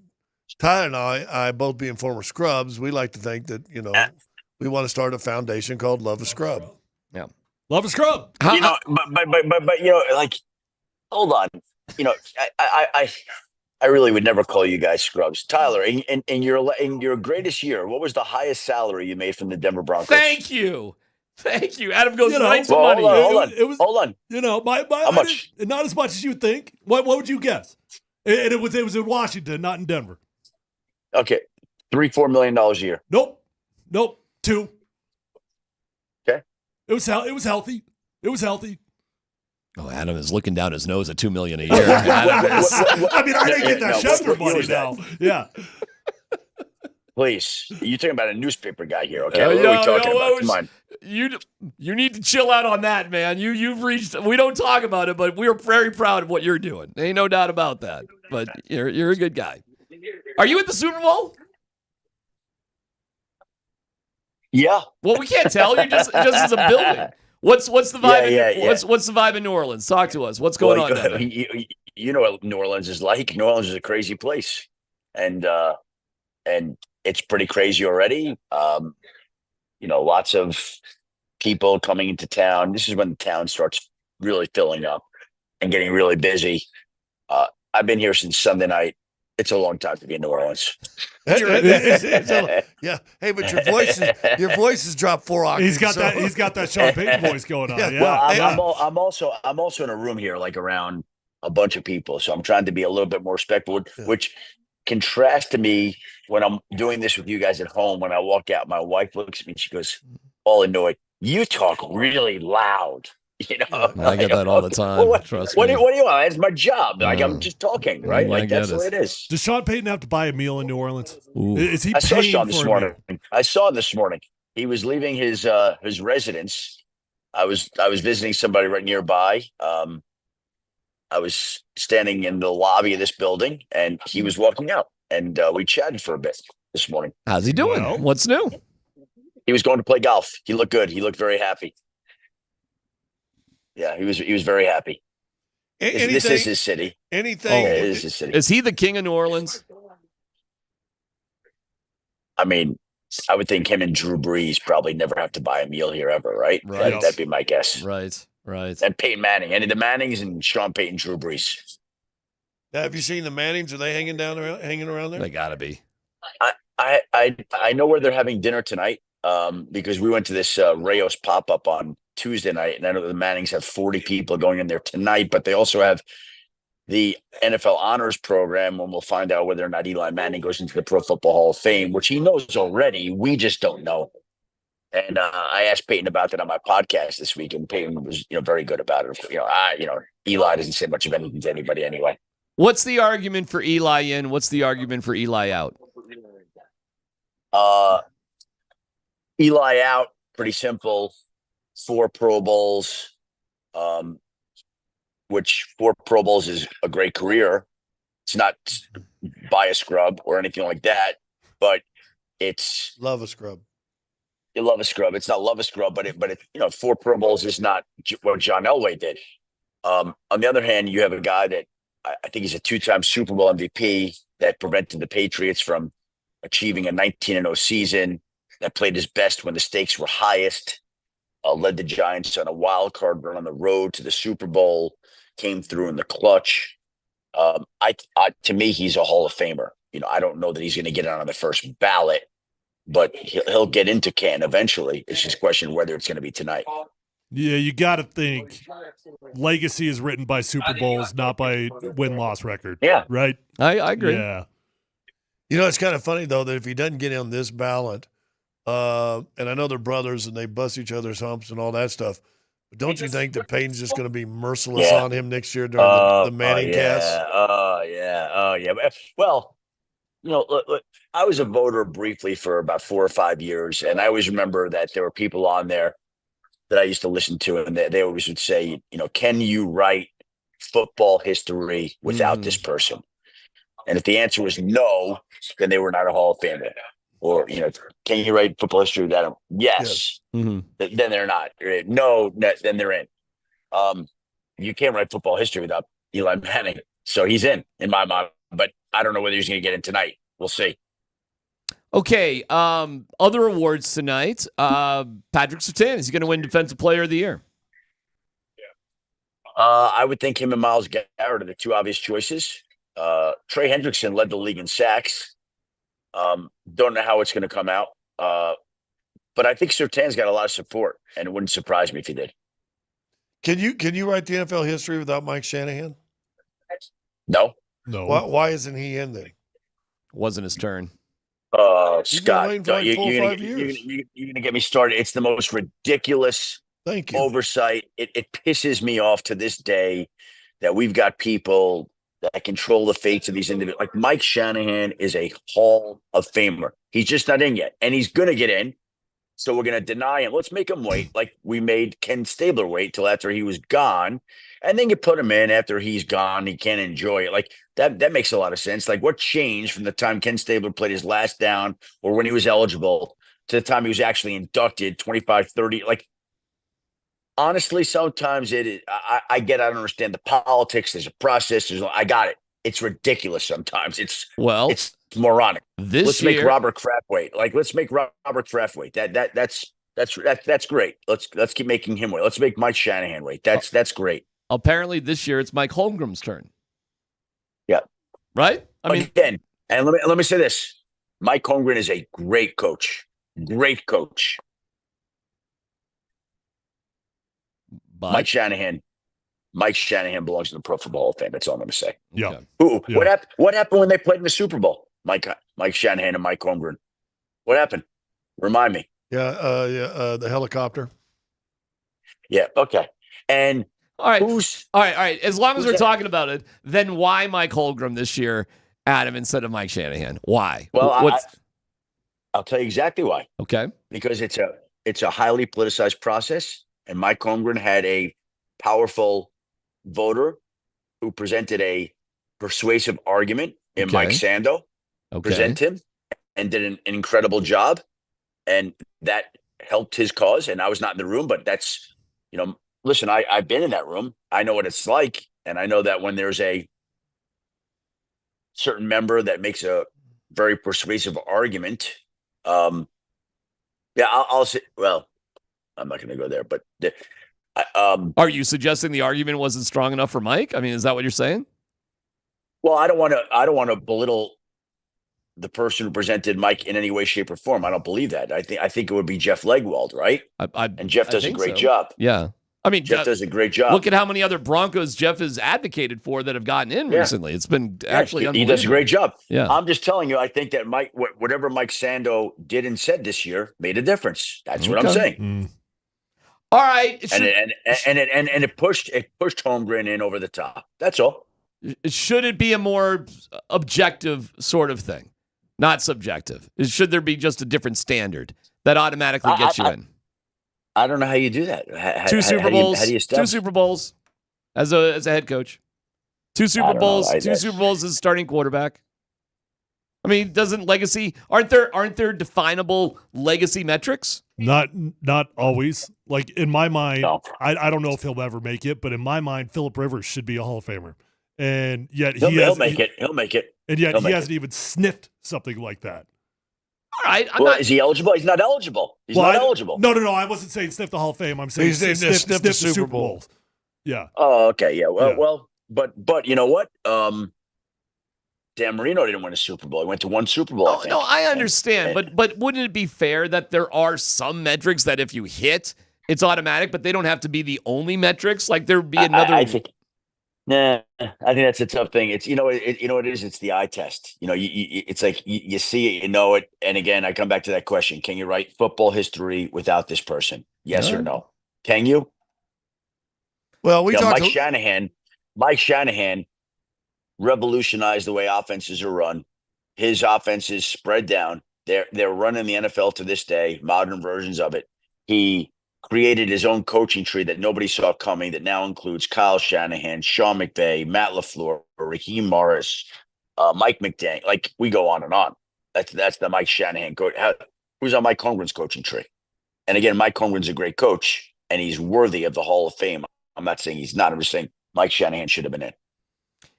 Ty and I both being former scrubs, we like to think that, we want to start a foundation called Love a Scrub. Yeah. Love a scrub. But like, hold on. I really would never call you guys scrubs. Tyler, in your greatest year, what was the highest salary you made from the Denver Broncos? Thank you. Adam goes right to well, money. Hold on. How much? Not as much as you think. What would you guess? And it was in Washington, not in Denver. Okay, $3-4 million a year. Nope. 2. Okay. It was healthy. Oh, Adam is looking down his nose at $2 million a year. I didn't get that Schefter money now. Yeah. Please, you're talking about a newspaper guy here, okay? What What are we talking about? Come on. You need to chill out on that, man. You've reached. We don't talk about it, but we're very proud of what you're doing. Ain't no doubt about that. But you're a good guy. Are you at the Super Bowl? Yeah. Well, we can't tell. You're just as a building. What's the vibe? Yeah. What's the vibe in New Orleans? Talk to us. What's going on down there? You know what New Orleans is like. New Orleans is a crazy place, and it's pretty crazy already. Lots of people coming into town. This is when the town starts really filling up and getting really busy. I've been here since Sunday night. It's a long time to be in New Orleans. Yeah. Hey, but your voice has dropped 4 octaves. He's got that Sean Payton voice going on. Yeah. Well, I'm also in a room here, like around a bunch of people. So I'm trying to be a little bit more respectful, which contrasts to me when I'm doing this with you guys at home. When I walk out, my wife looks at me and she goes, all annoyed, you talk really loud. I get that all the time. Trust me. What do you want? It's my job. Like I'm just talking, right? Like that's what it is. Does Sean Payton have to buy a meal in New Orleans? Ooh. Is he? I saw paying Sean for this a morning. meal? I saw him this morning. He was leaving his residence. I was visiting somebody right nearby. I was standing in the lobby of this building, and he was walking out, and we chatted for a bit this morning. How's he doing? Well, What's new? He was going to play golf. He looked good. He looked very happy. Yeah, he was very happy. This is his city. Anything? Yeah, it is his city. Is he the king of New Orleans? I mean, I would think him and Drew Brees probably never have to buy a meal here ever, right? Right. That'd be my guess. Right. And Peyton Manning, any of the Mannings and Sean Payton, Drew Brees. Now, have you seen the Mannings? Are they hanging around there? They gotta be. I know where they're having dinner tonight because we went to this Rayos pop-up on Tuesday night, and I know the Mannings have 40 people going in there tonight, but they also have the NFL Honors Program, and we'll find out whether or not Eli Manning goes into the Pro Football Hall of Fame, which he knows already. We just don't know. And I asked Peyton about that on my podcast this week, and Peyton was, very good about it. Eli doesn't say much of anything to anybody anyway. What's the argument for Eli in? What's the argument for Eli out? Eli out, pretty simple. 4 Pro Bowls, which 4 Pro Bowls is a great career. It's not buy a scrub or anything like that, but it's Love a Scrub. You love a scrub. It's not love a scrub, but 4 Pro Bowls is not what John Elway did. On the other hand, you have a guy that I think he's a 2-time Super Bowl MVP that prevented the Patriots from achieving a 19-0 season, that played his best when the stakes were highest, led the Giants on a wild card run on the road to the Super Bowl, came through in the clutch. To me, he's a Hall of Famer. I don't know that he's going to get on the first ballot, but he'll get into Canton eventually. It's just a question whether it's going to be tonight. Yeah, you got to think legacy is written by Super Bowls, not by win-loss record. Yeah. Right? I agree. Yeah. It's kind of funny, though, that if he doesn't get on this ballot, And I know they're brothers and they bust each other's humps and all that stuff. But don't you think that Payton's just going to be merciless on him next year during the Manning cast? Yeah. Well, look, I was a voter briefly for about 4 or 5 years, and I always remember that there were people on there that I used to listen to, and they always would say, can you write football history without this person? And if the answer was no, then they were not a Hall of Famer. Or, can you write football history without him? Yes. Then they're not. No, then they're in. You can't write football history without Eli Manning. So he's in my mind. But I don't know whether he's going to get in tonight. We'll see. Okay. Other awards tonight. Patrick Surtain, is he going to win Defensive Player of the Year? I would think him and Myles Garrett are the two obvious choices. Trey Hendrickson led the league in sacks. Don't know how it's going to come out. But I think Surtain's got a lot of support, and it wouldn't surprise me if he did. Can you write the NFL history without Mike Shanahan? No. Why isn't he in there? Wasn't his turn. You're Scott, going to get me started. It's the most ridiculous Thank you. oversight. It pisses me off to this day that we've got people that control the fates of these individuals. Like Mike Shanahan is a Hall of Famer. He's just not in yet, and he's going to get in. So we're going to deny him. Let's make him wait like we made Ken Stabler wait till after he was gone. And then you put him in after he's gone. He can't enjoy it. Like that makes a lot of sense. Like what changed from the time Ken Stabler played his last down or when he was eligible to the time he was actually inducted 25, 30. Like, honestly, sometimes I don't understand the politics. There's a process. I got it. It's ridiculous sometimes. It's moronic. Let's make Robert Kraft wait. Like, let's make Robert Kraft wait. That's great. Let's keep making him wait. Let's make Mike Shanahan wait. That's great. Apparently this year it's Mike Holmgren's turn. Yeah. Right? Again, and let me say this. Mike Holmgren is a great coach. Great coach. But Mike Shanahan belongs in the Pro Football Hall of Fame. That's all I'm going to say. Yeah. Yeah. What happened when they played in the Super Bowl? Mike Shanahan and Mike Holmgren. What happened? Remind me. The helicopter. Yeah. Okay. And all right. All right. As long as we're talking about it, then why Mike Holmgren this year, Adam, instead of Mike Shanahan? Why? Well, I'll tell you exactly why. Okay. Because it's a highly politicized process, and Mike Holmgren had a powerful voter who presented a persuasive argument in Mike Sando. Present him and did an incredible job, and that helped his cause. And I was not in the room, but that's, listen, I've been in that room. I know what it's like, and I know that when there's a certain member that makes a very persuasive argument, I'll say, well, I'm not going to go there, but are you suggesting the argument wasn't strong enough for Mike? I mean, is that what you're saying? Well, I don't want to belittle the person who presented Mike in any way, shape, or form. I don't believe that. I think it would be Jeff Legwold, right? And Jeff does a great job. Yeah. I mean, Jeff does a great job. Look at how many other Broncos Jeff has advocated for that have gotten in recently. It's been actually unbelievable. He does a great job. Yeah. I'm just telling you, I think that whatever Mike Sando did and said this year made a difference. That's what I'm saying. All right. It pushed Holmgren in over the top. That's all. Should it be a more objective sort of thing, not subjective? Should there be just a different standard that automatically gets you in? I don't know how you do that. Two Super Bowls. How do you Two Super Bowls as a head coach. Two Super Bowls. Two Super Bowls as starting quarterback. I mean, aren't there definable legacy metrics? Not always. Like in my mind, I don't know if he'll ever make it, but in my mind, Phillip Rivers should be a Hall of Famer. And yet he'll make it. And yet he hasn't even sniffed something like that. All right. Is he eligible? He's not eligible. Not eligible. No. I wasn't saying sniff the Hall of Fame. I'm saying sniff the Super Bowl. Yeah. Oh, okay. Yeah. Well, but you know what? Dan Marino didn't win a Super Bowl. He went to one Super Bowl. I understand. But wouldn't it be fair that there are some metrics that if you hit, it's automatic, but they don't have to be the only metrics? Like there would be another. Nah, I think that's a tough thing. It's you know what it is. It's the eye test. It's like you see it, you know it. And again, I come back to that question: can you write football history without this person? Yes or no? Can you? Well, we talked. Mike Shanahan revolutionized the way offenses are run. His offense is spread down. They're running the NFL to this day, modern versions of it. He created his own coaching tree that nobody saw coming that now includes Kyle Shanahan, Sean McVay, Matt LaFleur, Raheem Morris, Mike McDaniel. Like, we go on and on. That's the Mike Shanahan coach. Who's on Mike Holmgren's coaching tree? And again, Mike Holmgren's a great coach, and he's worthy of the Hall of Fame. I'm not saying he's not. I'm just saying Mike Shanahan should have been in.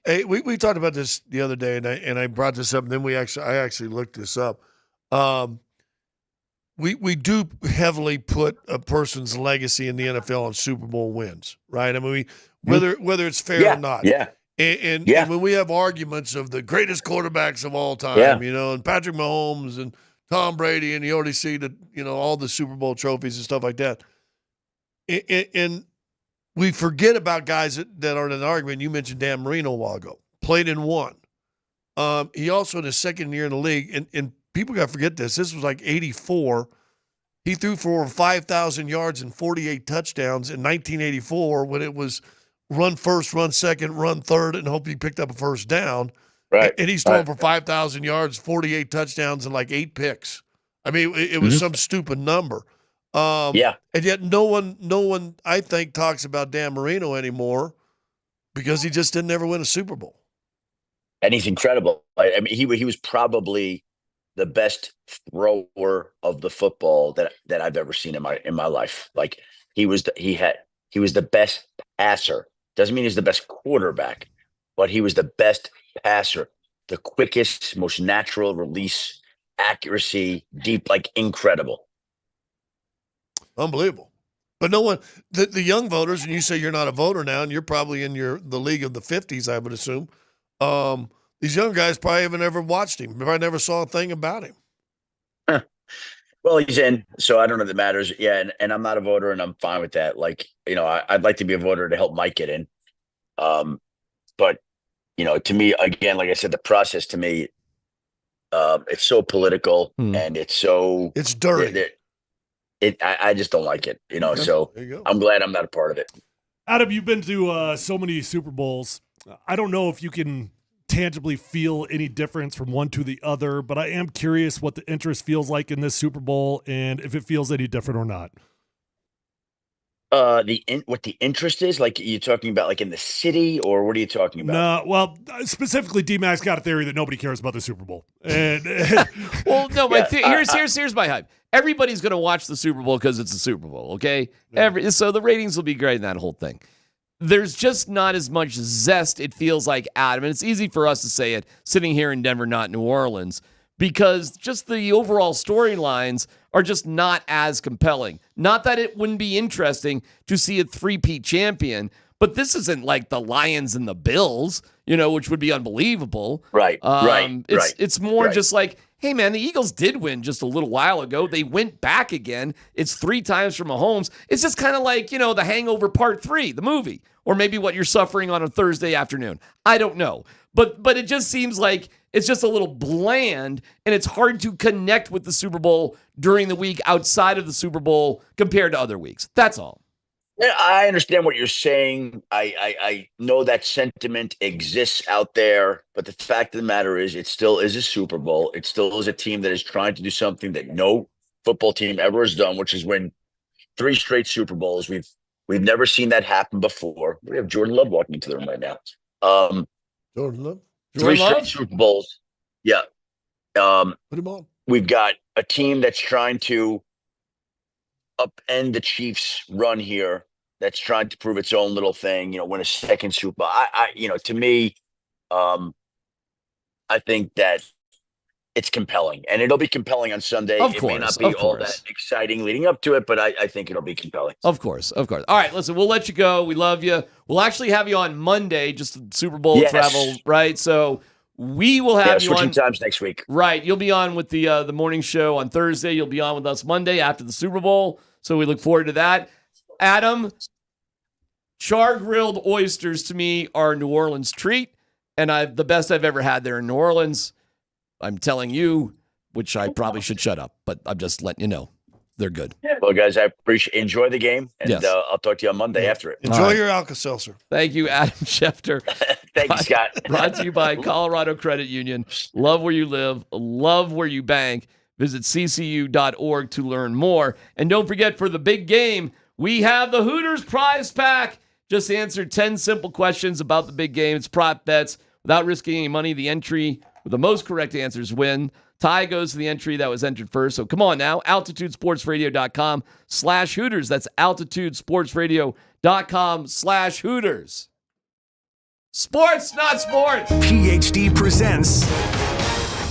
Hey, we talked about this the other day, and I brought this up, and then I actually looked this up. We do heavily put a person's legacy in the NFL on Super Bowl wins, right? I mean, whether it's fair or not. Yeah. And when we have arguments of the greatest quarterbacks of all time, and Patrick Mahomes and Tom Brady, and you already see all the Super Bowl trophies and stuff like that. And we forget about guys that are in an argument. You mentioned Dan Marino a while ago. Played and won. He also in his second year in the league, and people got to forget this. This was like 84. He threw for over 5,000 yards and 48 touchdowns in 1984 when it was run first, run second, run third, and hope he picked up a first down. Right. And he's throwing for 5,000 yards, 48 touchdowns, and like 8 picks. I mean, it was some stupid number. And yet no one, I think, talks about Dan Marino anymore because he just didn't ever win a Super Bowl. And he's incredible. I mean, he was probably the best thrower of the football that I've ever seen in my life. Like, he was the best passer. Doesn't mean he's the best quarterback, but he was the best passer. The quickest, most natural release, accuracy, deep, like, incredible. Unbelievable. But no one, the young voters, and you say you're not a voter now, and you're probably in the league of the 50s, I would assume. These young guys probably haven't ever watched him. Probably never saw a thing about him. Well, he's in, so I don't know if it matters. Yeah, and I'm not a voter, and I'm fine with that. Like, I'd like to be a voter to help Mike get in. But, to me, again, like I said, the process to me, it's so political and it's dirty. I just don't like it, so I'm glad I'm not a part of it. Adam, you've been to so many Super Bowls. I don't know if you can tangibly feel any difference from one to the other, but I am curious what the interest feels like in this Super Bowl and if it feels any different or not. What the interest is, like, you talking about like in the city, or what are you talking about? No, well, specifically, DMac's got a theory that nobody cares about the Super Bowl. And well, no, but here's my hype. Everybody's going to watch the Super Bowl because it's the Super Bowl, okay? So the ratings will be great in that whole thing. There's just not as much zest, it feels like, Adam, and it's easy for us to say it sitting here in Denver, not New Orleans, because just the overall storylines are just not as compelling. Not that it wouldn't be interesting to see a three-peat champion, but this isn't like the Lions and the Bills, which would be unbelievable. Right. It's more just like, hey, man, the Eagles did win just a little while ago. They went back again. It's 3 times from Mahomes. It's just kind of like, The Hangover Part 3, the movie, or maybe what you're suffering on a Thursday afternoon. I don't know. But it just seems like it's just a little bland, and it's hard to connect with the Super Bowl during the week outside of the Super Bowl compared to other weeks. That's all. Yeah, I understand what you're saying. I know that sentiment exists out there, but the fact of the matter is it still is a Super Bowl. It still is a team that is trying to do something that no football team ever has done, which is win 3 straight Super Bowls. We've never seen that happen before. We have Jordan Love walking into the room right now. Jordan Love? 3 straight Super Bowls. Yeah. Put him on. We've got a team that's trying to upend the Chiefs' run here, that's trying to prove its own little thing, win a second Super Bowl. To me, I think that it's compelling, and it'll be compelling on Sunday. It may not be all that exciting leading up to it, but I think it'll be compelling. Of course. All right, listen, we'll let you go. We love you. We'll actually have you on Monday, just Super Bowl travel, right? So we will have you on. Switching times next week. Right. You'll be on with the morning show on Thursday. You'll be on with us Monday after the Super Bowl. So we look forward to that. Adam, Char-grilled oysters to me are a New Orleans treat, and the best I've ever had there in New Orleans. I'm telling you, which I probably should shut up, but I'm just letting you know. They're good. Well, guys, I enjoy the game, and Yes. I'll talk to you on Monday after it. Enjoy your Alka-Seltzer. Thank you, Adam Schefter. Thank you, Scott. Brought to you by Colorado Credit Union. Love where you live. Love where you bank. Visit ccu.org to learn more. And don't forget, for the big game, we have the Hooters prize pack. Just answer 10 simple questions about the big game. It's prop bets without risking any money. The entry with the most correct answers win. Tie goes to the entry that was entered first. So come on now, altitudesportsradio.com/Hooters. That's altitudesportsradio.com/Hooters. Sports, not sports. PhD presents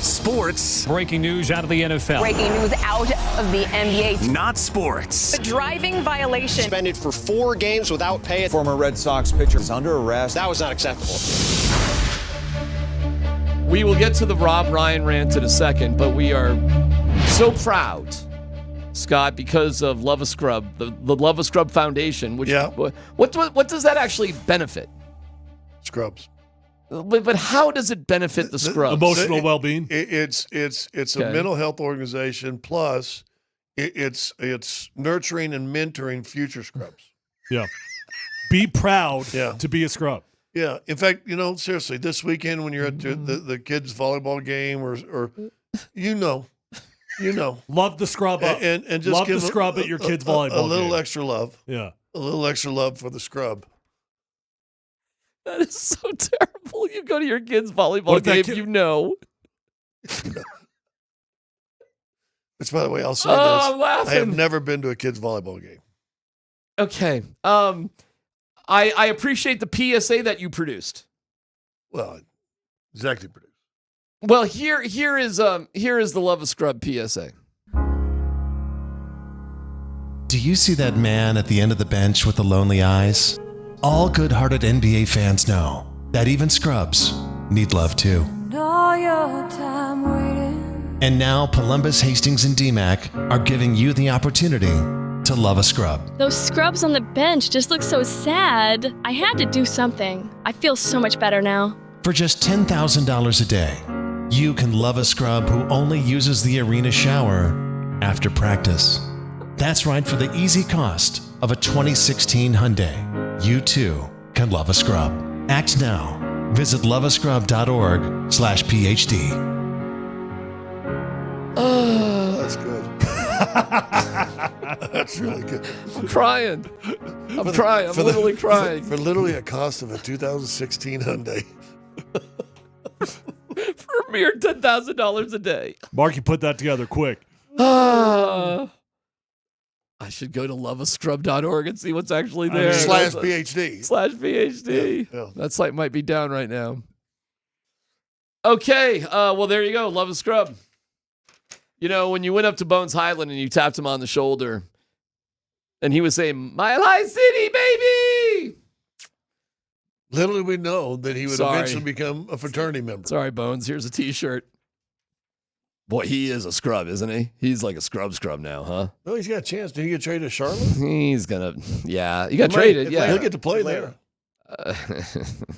Sports, Breaking news out of the NFL. Breaking news out of the NBA. not sports. Driving violation. Suspended for 4 games without pay. Former Red Sox pitcher is under arrest. That was not acceptable. We will get to the Rob Ryan rant in a second, but we are so proud, Scott, because of Love a Scrub, the Love a Scrub Foundation. Which, Yeah. What does that actually benefit? Scrubs. But how does it benefit the Scrubs? Emotional well-being. It's Okay. a mental health organization. Plus, it's nurturing and mentoring future scrubs. Yeah. Be proud Yeah. to be a scrub. Yeah. In fact, seriously, this weekend when you're at the kids' volleyball game or Love the scrub up. and just Love give the scrub at your kids' a volleyball little game. extra love. Yeah. A little extra love for the scrub. That is so terrible. You go to your kids' What volleyball if that game, kid- you know. Which, by the way, I'll say Oh, this: I'm laughing. I have never been to a kids' volleyball game. Okay. I appreciate the PSA that you produced. Well, executive producer. Well, here is the Love a Scrub PSA. Do you see that man at the end of the bench with the lonely eyes? All good-hearted NBA fans know that even scrubs need love too. And now Polumbus, Hastings, and DMac are giving you the opportunity to love a scrub. Those scrubs on the bench just look so sad. I had to do something. I feel so much better now. For just $10,000 a day, you can love a scrub who only uses the arena shower after practice. That's right, for the easy cost of a 2016 Hyundai, you too can love a scrub. Act now. Visit loveascrub.org/PhD. That's good. That's really good. I'm crying. I'm crying. I'm literally crying. For literally a cost of a 2016 Hyundai. For a mere $10,000 a day. Mark, you put that together quick. I should go to loveascrub.org and see what's actually there. Slash PhD. /PhD. Yeah. That site might be down right now. Okay. Well, there you go. Love a Scrub. When you went up to Bones Highland and you tapped him on the shoulder and he was saying, Mile High City, baby. Little did we know that he would Sorry. eventually become a fraternity member. Sorry, Bones. Here's a T-shirt. Boy, he is a scrub, isn't he? He's like a scrub now, huh? No, he's got a chance. Did he get traded to Charlotte? He's gonna, yeah. He got traded, yeah. He'll get to play there.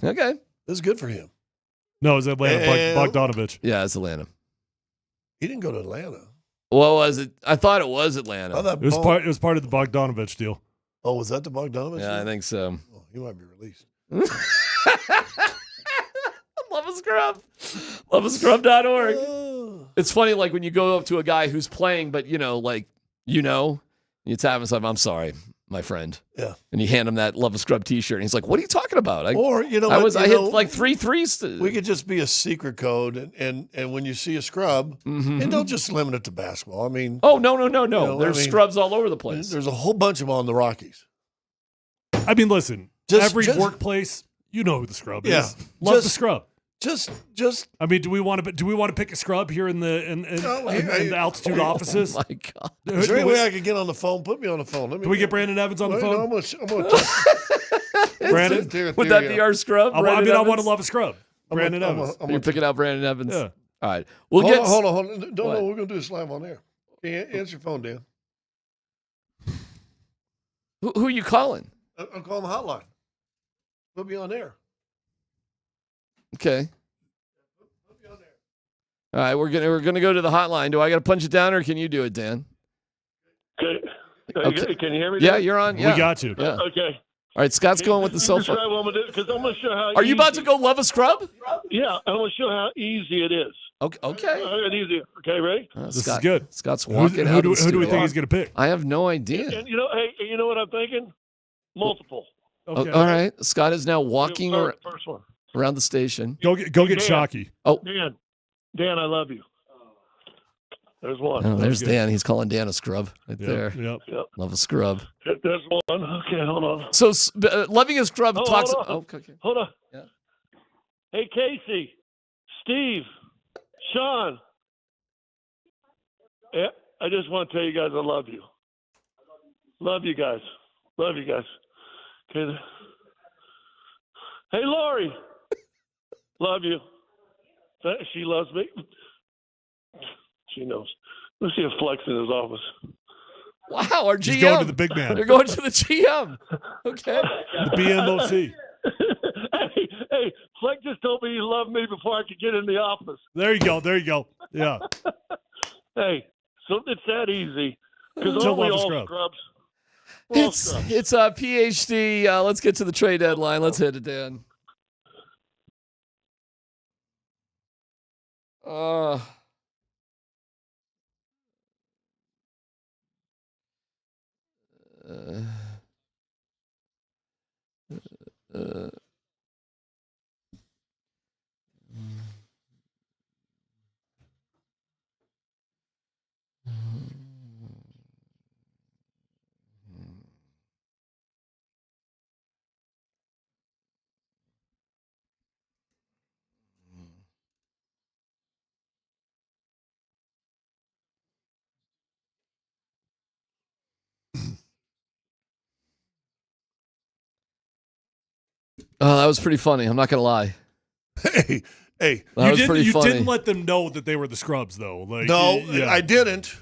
Okay. This is good for him. No, it was Atlanta. Bogdanovich. Yeah, it's Atlanta. He didn't go to Atlanta. What was it? I thought it was Atlanta. I thought It was part of the Bogdanovich deal. Oh, was that the Bogdanovich? Yeah, I think so. Oh, he might be released. Love a Scrub. Loveascrub.org. It's funny, like when you go up to a guy who's playing, but you tap him and say, I'm sorry, my friend. Yeah. And you hand him that Love a Scrub T-shirt, and he's like, "What are you talking about?" I hit like 3 threes. We could just be a secret code, and when you see a scrub, and don't just limit it to basketball. I mean, oh no. There's scrubs all over the place. There's a whole bunch of them on the Rockies. I mean, listen, every just- workplace, you know who the scrub Yeah. is. Love the scrub. Just. I mean, do we want to pick a scrub here in the altitude offices? Oh my God. Is there any way I could get on the phone? Put me on the phone. Can we get Brandon Evans on the phone? No, I'm gonna talk. Brandon, Would that be our scrub? I want to love a scrub. Brandon I'm Evans. You're picking out Brandon Evans. Yeah. All right. Hold on. Don't What? know. We're gonna do this live on air. Answer your phone, Dan. Who are you calling? I'm calling the hotline. We'll be on there. Okay. All right, we're gonna go to the hotline. Do I got to punch it down, or can you do it, Dan? Okay. Okay. Can you hear me? Yeah, Dan? you're on. Yeah. We got you. Yeah. Okay. All right, Scott's going with the cell phone. Because I'm going to show how. Are you about to go love a scrub? Yeah, I'm going to show how easy it is. Okay. Easy. Okay, ready? This is good. Scott's walking who out. do we studio. think he's going to pick? I have no idea. And you know what I'm thinking? Multiple. Okay. All right, Scott is now walking First one. around the station. Go get Dan. Shockey. Oh, Dan, I love you. There's one. oh there's Dan. He's calling Dan a scrub right there. Yep. Love a scrub. There's one. Okay, hold on. So loving a scrub talks. Hold on. Okay. Hold on. Yeah. Hey, Casey, Steve, Sean. Yeah, I just want to tell you guys I love you. Love you guys. Love you guys. Okay. Hey, Lori. Love you. She loves me. She knows. Let's see a flex in his office. Wow, our GM. He's going to the big man. They're going to the GM. Okay. The BMOC. hey, Fleck just told me he loved me before I could get in the office. There you go. Yeah. Hey, so it's that easy. Because Don't we love a all scrub. scrubs. We're all scrubs. It's a PhD. Let's get to the trade deadline. Let's hit it, Dan. Oh, that was pretty funny. I'm not gonna lie. Hey, That was pretty funny. You didn't let them know that they were the scrubs, though. Like, no, yeah. I didn't.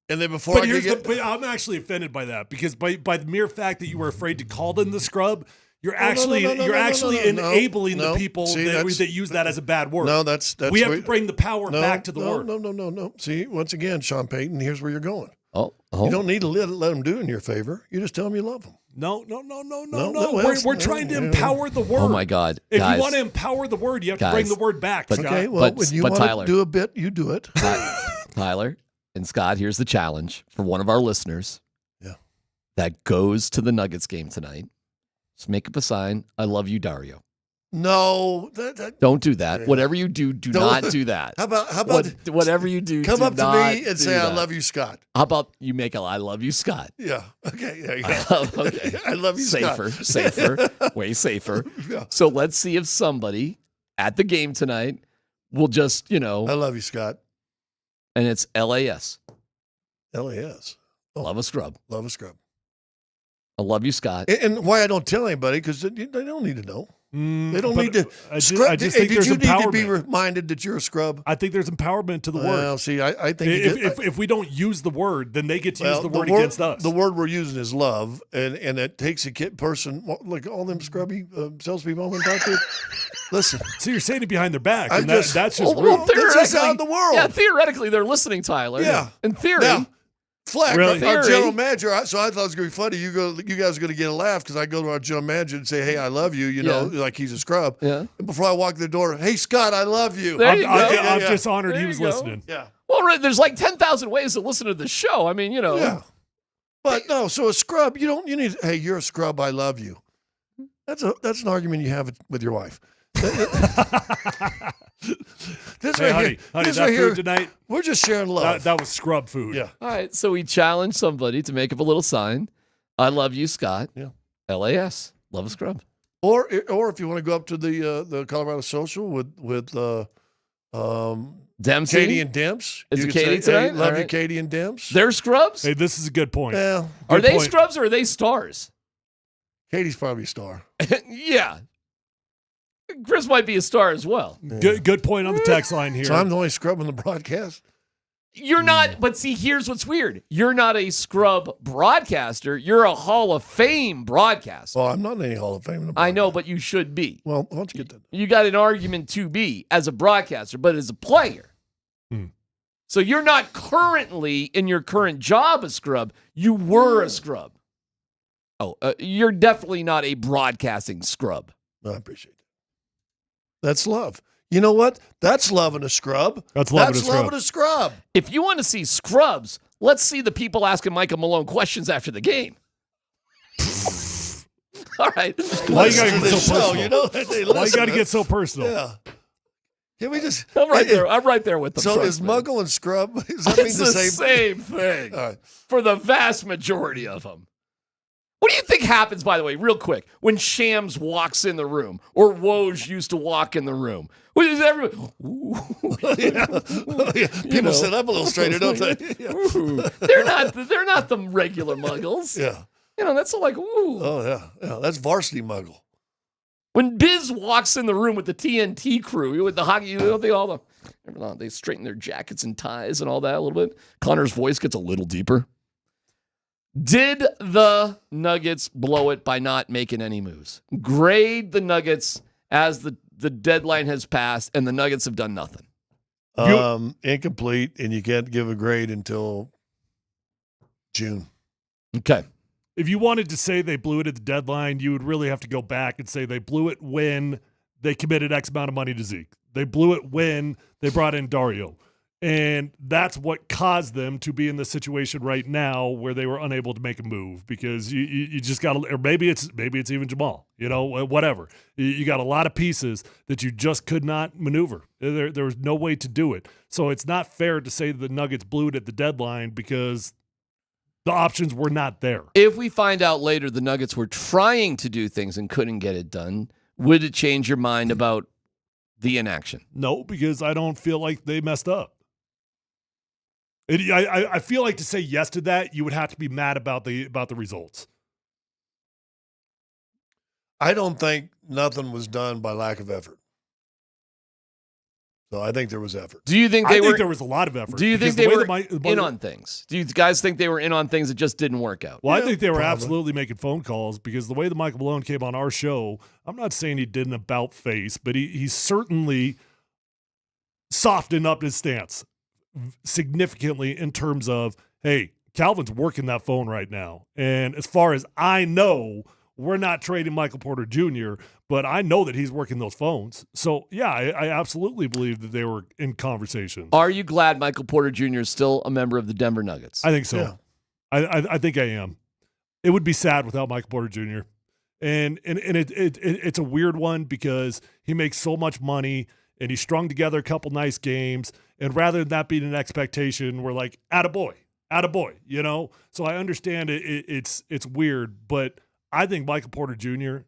And then before But I could get, but I'm actually offended by that because by the mere fact that you were afraid to call them the scrub, you're No, actually no, enabling no. the people See, that use that as a bad word. No, that's we have to bring the power back to the word. No. See, once again, Sean Payton, here's where you're going. Oh. You don't need to let them do in your favor. You just tell them you love them. No. well, We're trying to empower the word. Oh my God, If guys. you want to empower the word, you have to bring the word back. But- Scott. Okay, well, when you want Tyler. to do a bit, you do it. Tyler and Scott, here's the challenge for one of our listeners. Yeah. That goes to the Nuggets game tonight. Just make up a sign. I love you, Dario. No, Don't do that. Yeah. Whatever you do, do Don't- not do that. How about Whatever you do, come do up to not me and do say I that. love you, Scott? How about you make a I love you, Scott? Yeah. Okay. There you go. Okay. I love you, Safer, Scott. safer, way safer. Yeah. So let's see if somebody at the game tonight will just, I love you, Scott. and it's LAS. LAS. Oh, Love a scrub. love a scrub. I love you, Scott. And why I don't tell anybody, because they don't need to know. They don't but need to. I Scrub. just think Did there's you need to be empowerment. reminded that you're a scrub? I think there's empowerment to the word. Well, see, I think you get- If we don't use the word, then they get to use well, the word against us. The word we're using is love, and it takes a person like all them scrubby salespeople I'm going to talk to. Listen, So you're saying it behind their back, I'm and just- that's just Well, rude. that's just theoretically- out in the world. Yeah, theoretically, they're listening, Tyler. Yeah. In theory. Now, Fleck, Really? our Theory. general manager. So I thought it was going to be funny. You guys are going to get a laugh because I go to our general manager and say, "Hey, I love you." You know, like he's a scrub. Yeah. And before I walk the door, "Hey, Scott, I love you." There you go. I'm Yeah. just honored There he was you go. listening. Yeah. Well, right, there's like 10,000 ways to listen to the show. I mean, Yeah. But no, so a scrub, you need. Hey, you're a scrub. I love you. That's an argument you have with your wife. This Hey, right honey, here, honey, this that right food here, tonight, we're just sharing love. that was scrub food. Yeah. All right. So we challenged somebody to make up a little sign. I love you, Scott. Yeah. LAS. Love a scrub. Or if you want to go up to the Colorado Social with Dempsey. Katie and Demps. Is you it could Katie say, tonight? Hey, love All you, right. Katie and Demps. They're scrubs? Hey, this is a good point. Well, Are Good they point. scrubs or are they stars? Katie's probably a star. Yeah. Chris might be a star as well. Good point on the text line here. So I'm the only scrub on the broadcast. You're not, but see, here's what's weird. You're not a scrub broadcaster. You're a Hall of Fame broadcaster. Well, I'm not in any Hall of Fame. I know, but you should be. Well, why don't you get that? You got an argument to be as a broadcaster, but as a player. So you're not currently in your current job a scrub. You were a scrub. You're definitely not a broadcasting scrub. I appreciate it. That's love. You know what? That's loving a scrub. That's loving a scrub. If you want to see scrubs, let's see the people asking Michael Malone questions after the game. All right. Why you gotta get so personal? You know, why you gotta get so personal? Yeah. Can we just? I'm right there. I'm right there with them. So is Muggle and scrub? Does that mean the same thing? All right. For the vast majority of them. What do you think happens, by the way, real quick, when Shams walks in the room or Woj used to walk in the room? What is everybody? People sit up a little straighter, don't they? They're not the regular Muggles. Yeah. That's like, ooh. Oh, yeah. That's varsity Muggle. When Biz walks in the room with the TNT crew, with the hockey, they straighten their jackets and ties and all that a little bit. Connor's voice gets a little deeper. Did the Nuggets blow it by not making any moves? Grade the Nuggets as the deadline has passed and the Nuggets have done nothing. Incomplete, and you can't give a grade until June. Okay. If you wanted to say they blew it at the deadline, you would really have to go back and say they blew it when they committed X amount of money to Zeke. They blew it when they brought in Dario. And that's what caused them to be in the situation right now where they were unable to make a move because you just got to, or maybe it's even Jamal, whatever. You got a lot of pieces that you just could not maneuver. There was no way to do it. So it's not fair to say that the Nuggets blew it at the deadline because the options were not there. If we find out later the Nuggets were trying to do things and couldn't get it done, would it change your mind about the inaction? No, because I don't feel like they messed up. I feel like to say yes to that, you would have to be mad about the results. I don't think nothing was done by lack of effort. So I think there was effort. Do you think I think there was a lot of effort? Do you think they were in on things? Do you guys think they were in on things that just didn't work out? Well, I think they were absolutely making phone calls because the way that Michael Malone came on our show, I'm not saying he did an about face, but he certainly softened up his stance significantly in terms of, hey, Calvin's working that phone right now. And as far as I know, we're not trading Michael Porter Jr., but I know that he's working those phones. So, yeah, I absolutely believe that they were in conversation. Are you glad Michael Porter Jr. is still a member of the Denver Nuggets? I think so. Yeah. I think I am. It would be sad without Michael Porter Jr. And it's a weird one because he makes so much money and he strung together a couple nice games. And rather than that being an expectation, we're like, attaboy, So I understand it's weird, but I think Michael Porter Jr.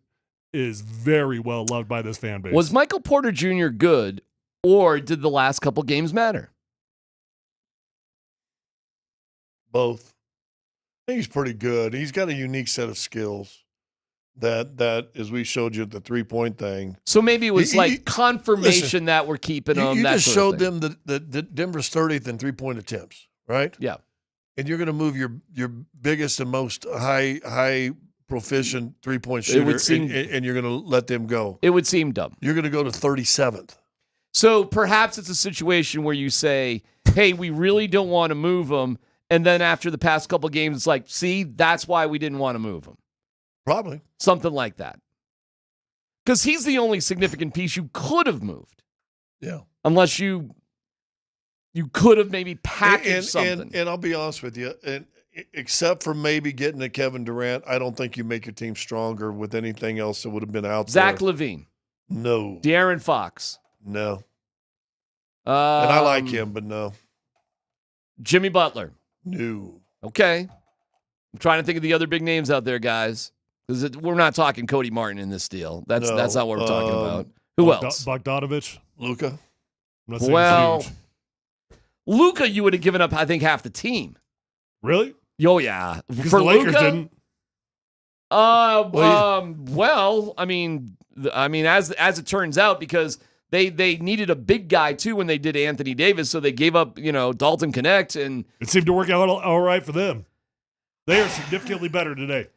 is very well loved by this fan base. Was Michael Porter Jr. good, or did the last couple games matter? Both. I think he's pretty good. He's got a unique set of skills that as we showed you at the 3-point thing. So maybe it was confirmation that we're keeping him. You that just showed them that Denver's 30th in 3-point attempts, right? Yeah. And you're going to move your biggest and most high proficient 3-point shooter, and you're going to let them go. It would seem dumb. You're going to go to 37th. So perhaps it's a situation where you say, hey, we really don't want to move him. And then after the past couple games, it's like, see, that's why we didn't want to move him. Probably. Something like that. Because he's the only significant piece you could have moved. Yeah. Unless you could have maybe packaged something. And I'll be honest with you, and except for maybe getting a Kevin Durant, I don't think you make your team stronger with anything else that would have been out there. Zach LaVine. No. De'Aaron Fox. No. And I like him, but no. Jimmy Butler. No. Okay. I'm trying to think of the other big names out there, guys. Because we're not talking Cody Martin in this deal. That's not what we're talking about. Who else? Bogdanovich. Luka. Well, Luka, you would have given up, I think, half the team. Really? Oh, yeah. Because for the Lakers Luka, didn't. Well, I mean, as it turns out, because They needed a big guy too when they did Anthony Davis, so they gave up, Dalton Connect, and it seemed to work out all right for them. They are significantly better today.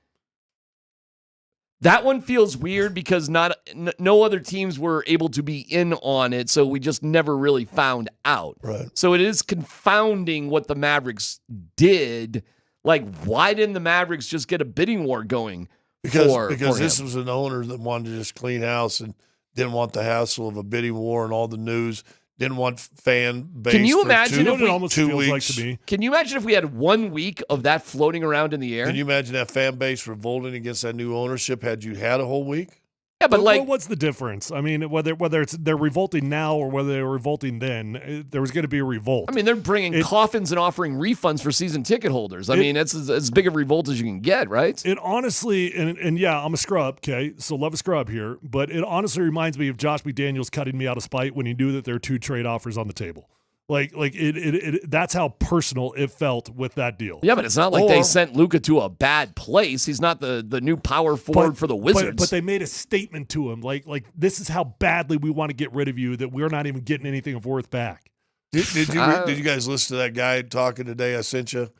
That one feels weird because no other teams were able to be in on it, so we just never really found out. Right. So it is confounding what the Mavericks did. Like, why didn't the Mavericks just get a bidding war going? Because this was an owner that wanted to just clean house and didn't want the hassle of a bidding war and all the news. Didn't want fan base. Can you imagine if it almost 2 feels weeks? like to me? Can you imagine if we had 1 week of that floating around in the air? Can you imagine that fan base revolting against that new ownership had you had a whole week? Yeah, but what's the difference? I mean, whether it's they're revolting now or whether they were revolting then, there was going to be a revolt. I mean, they're bringing coffins and offering refunds for season ticket holders. I mean, it's as big a revolt as you can get, right? It honestly, and yeah, I'm a scrub, okay? So love a scrub here. But it honestly reminds me of Josh McDaniels cutting me out of spite when he knew that there were 2 trade offers on the table. Like that's how personal it felt with that deal. Yeah, but it's not like they sent Luka to a bad place. He's not the new power forward for the Wizards. But they made a statement to him, like this is how badly we want to get rid of you that we're not even getting anything of worth back. Did you guys listen to that guy talking today? I sent you.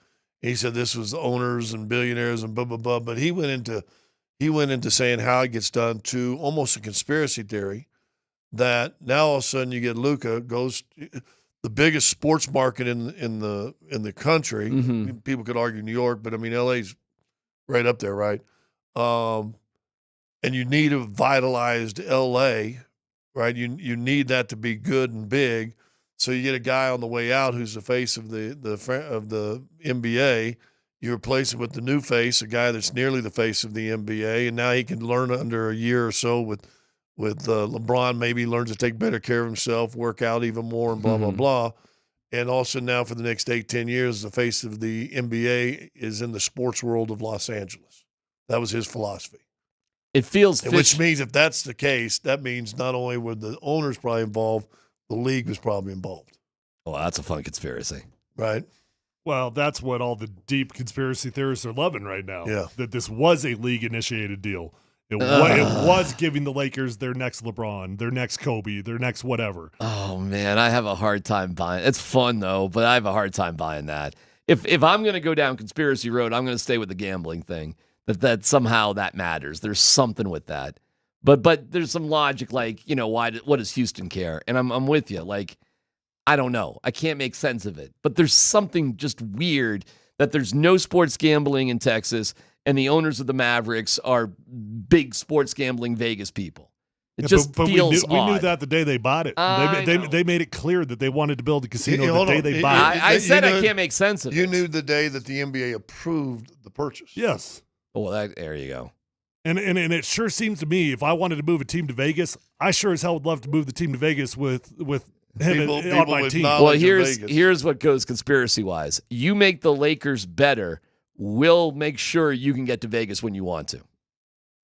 He said this was owners and billionaires and blah blah blah. But he went into saying how it gets done to almost a conspiracy theory that now all of a sudden you get Luka goes. The biggest sports market in the country. Mm-hmm. People could argue New York, but I mean LA's right up there, right? And you need a vitalized LA, right? You need that to be good and big. So you get a guy on the way out who's the face of the NBA. You replace it with the new face, a guy that's nearly the face of the NBA, and now he can learn under a year or so with LeBron, maybe learns to take better care of himself, work out even more, and blah, blah, blah. And also now for the next 8-10 years, the face of the NBA is in the sports world of Los Angeles. That was his philosophy. It feels which means if that's the case, that means not only were the owners probably involved, the league was probably involved. Oh, that's a fun conspiracy. Right? Well, that's what all the deep conspiracy theorists are loving right now. Yeah. That this was a league-initiated deal. It was giving the Lakers their next LeBron, their next Kobe, their next whatever. Oh, man, I have a hard time buying it. It's fun, though, but I have a hard time buying that. If I'm going to go down conspiracy road, I'm going to stay with the gambling thing, that somehow that matters. There's something with that. But there's some logic, like, what does Houston care? And I'm with you. Like, I don't know. I can't make sense of it. But there's something just weird that there's no sports gambling in Texas, and the owners of the Mavericks are big sports gambling Vegas people. It just feels odd. We knew that the day they bought it. They made it clear that they wanted to build a casino the day they bought it. I said I can't make sense of it. You knew the day that the NBA approved the purchase. Yes. Oh, well, there you go. And it sure seems to me, if I wanted to move a team to Vegas, I sure as hell would love to move the team to Vegas with him on my team. Well, here's what goes conspiracy-wise. You make the Lakers better, we'll make sure you can get to Vegas when you want to.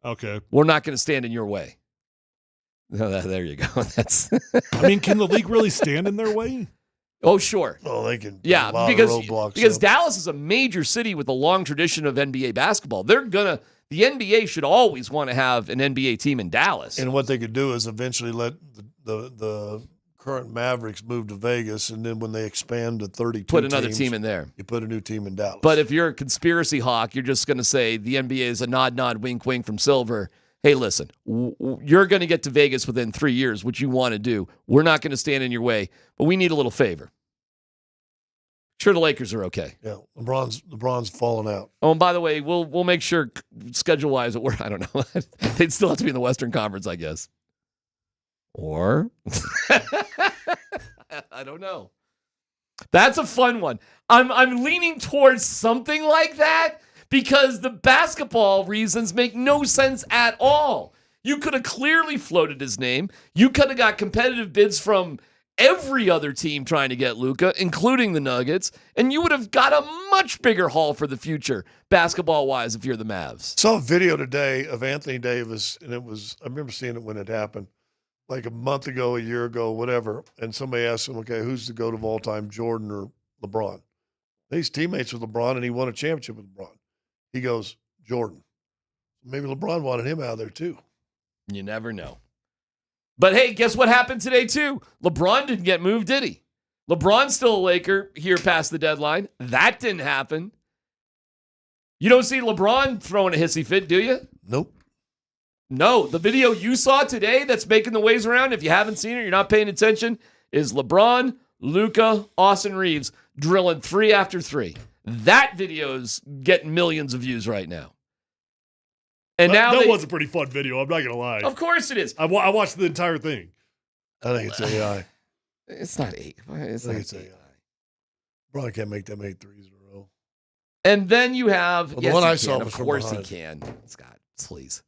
Okay. We're not going to stand in your way. There you go. That's. I mean, can the league really stand in their way? Oh, sure. Oh, they can. Yeah, because Dallas is a major city with a long tradition of NBA basketball. The NBA should always want to have an NBA team in Dallas. And what they could do is eventually let the current Mavericks move to Vegas, and then when they expand to 32 put another team in there. You put a new team in Dallas. But if you're a conspiracy hawk, you're just going to say the NBA is a nod, wink, wink from Silver. Hey, listen, you're going to get to Vegas within 3 years, which you want to do. We're not going to stand in your way, but we need a little favor. Sure, the Lakers are okay. Yeah, LeBron's falling out. Oh, and by the way, we'll make sure schedule-wise I don't know. They'd still have to be in the Western Conference, I guess. Or I don't know. That's a fun one. I'm leaning towards something like that because the basketball reasons make no sense at all. You could have clearly floated his name. You could have got competitive bids from every other team trying to get Luka, including the Nuggets, and you would have got a much bigger haul for the future, basketball-wise, if you're the Mavs. Saw a video today of Anthony Davis, and I remember seeing it when it happened, like a month ago, a year ago, whatever, and somebody asked him, okay, who's the GOAT of all time, Jordan or LeBron? He's teammates with LeBron, and he won a championship with LeBron. He goes, Jordan. Maybe LeBron wanted him out of there, too. You never know. But hey, guess what happened today too? LeBron didn't get moved, did he? LeBron's still a Laker here past the deadline. That didn't happen. You don't see LeBron throwing a hissy fit, do you? Nope. No. The video you saw today that's making the waves around, if you haven't seen it, you're not paying attention, is LeBron, Luka, Austin Reeves drilling 3 after 3. That video's getting millions of views right now. And now that was a pretty fun video. I'm not going to lie. Of course it is. I watched the entire thing. I think it's AI. It's not AI. It's I not think it's AI. Probably can't make that many threes in a row. And then you have Well, the one I saw was of from course behind. he can. Scott, please.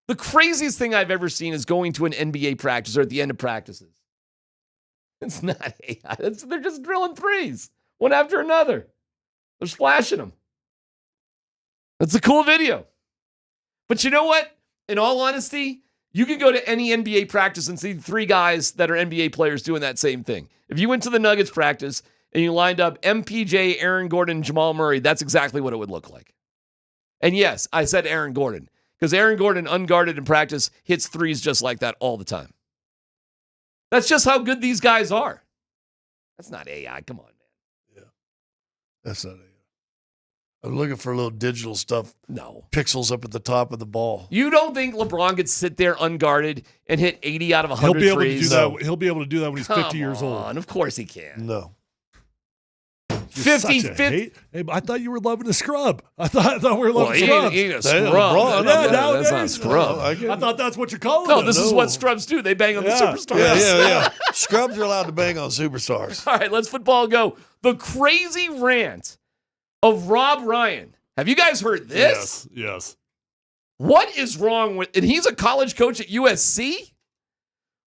The craziest thing I've ever seen is going to an NBA practice or at the end of practices. It's not AI. They're just drilling threes, one after another. They're splashing them. That's a cool video. But you know what? In all honesty, you can go to any NBA practice and see 3 guys that are NBA players doing that same thing. If you went to the Nuggets practice and you lined up MPJ, Aaron Gordon, Jamal Murray, that's exactly what it would look like. And yes, I said Aaron Gordon because Aaron Gordon, unguarded in practice, hits threes just like that all the time. That's just how good these guys are. That's not AI. Come on, man. Yeah. That's not AI. I'm looking for a little digital stuff. No. Pixels up at the top of the ball. You don't think LeBron could sit there unguarded and hit 80 out of 100 He'll be able threes? to do that. He'll be able to do that when he's 50 years Come old. on, of course he can. No. 50, Such a 50. hate. Hey, I thought you were loving the scrub. I thought we were Well, loving he scrubs. ain't a Damn, scrub. LeBron, That's yeah, not nowadays, scrub. I thought that's what you're calling No, it. this is what scrubs do. They bang on the superstars. Yeah. Scrubs are allowed to bang on superstars. All right, let's football go. The crazy rant of Rob Ryan. Have you guys heard this? Yes. What is wrong with, and he's a college coach at USC?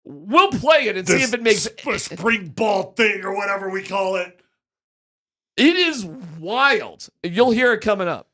We'll play it and see if it makes spring ball thing or whatever we call it. It is wild. You'll hear it coming up.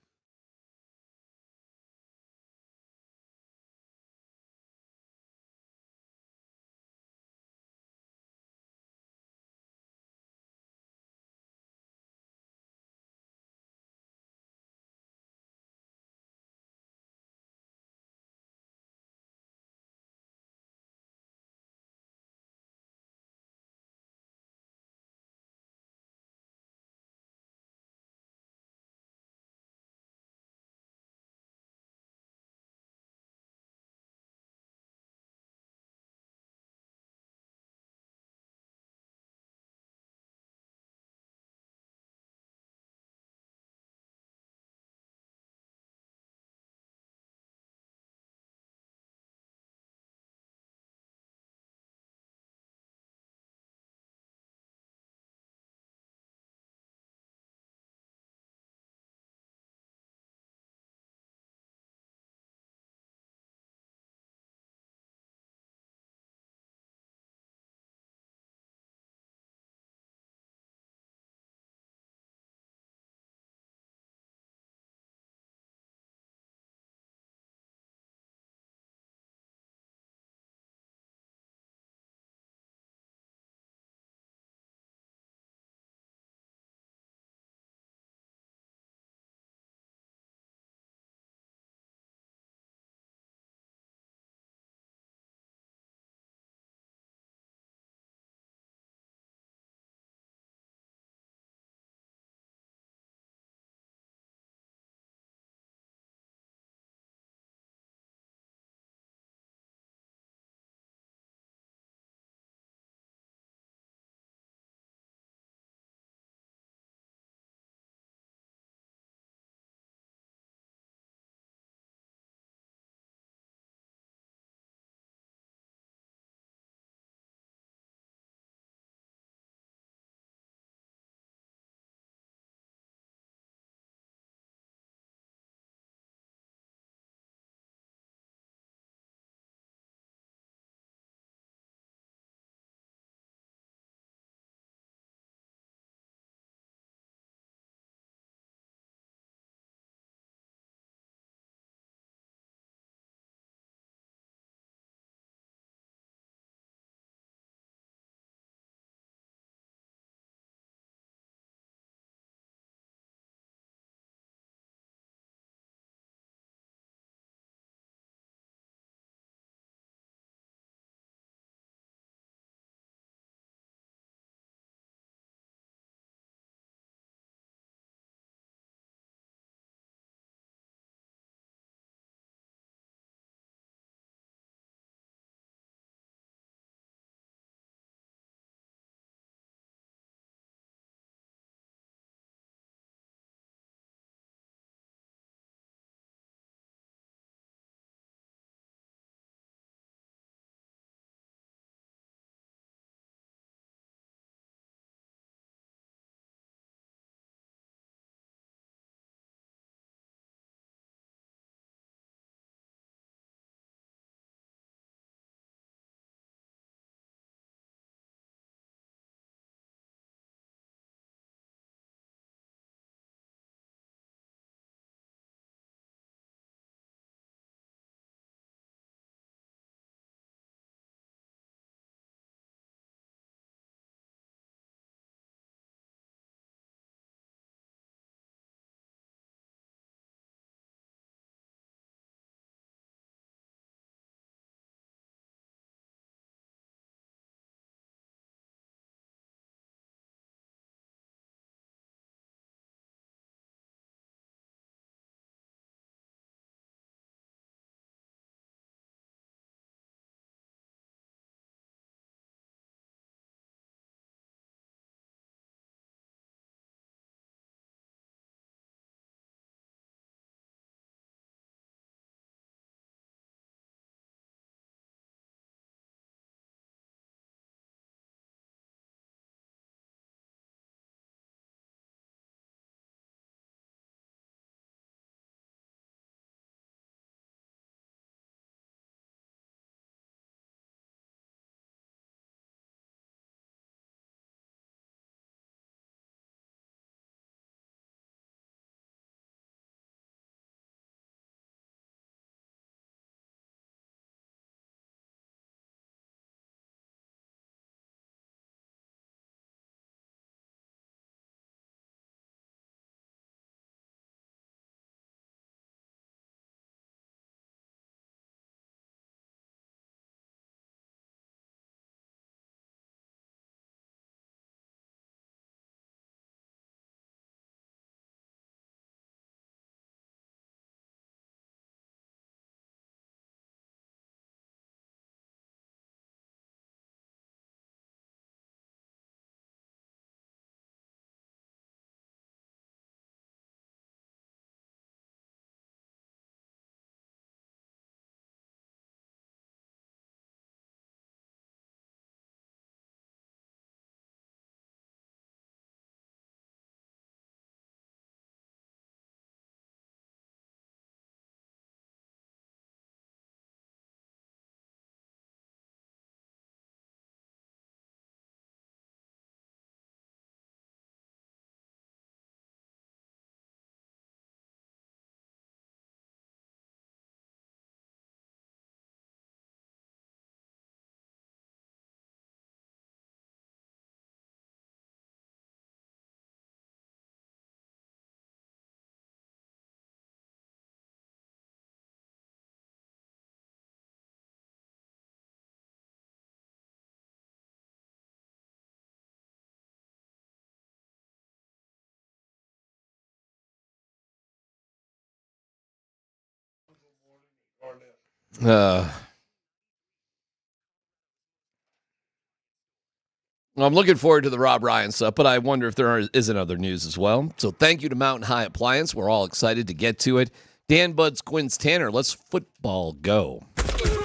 I'm looking forward to the Rob Ryan stuff, but I wonder if there isn't other news as well. So thank you to Mountain High Appliance. We're all excited to get to it. Dan Buds, Quince Tanner, let's football go.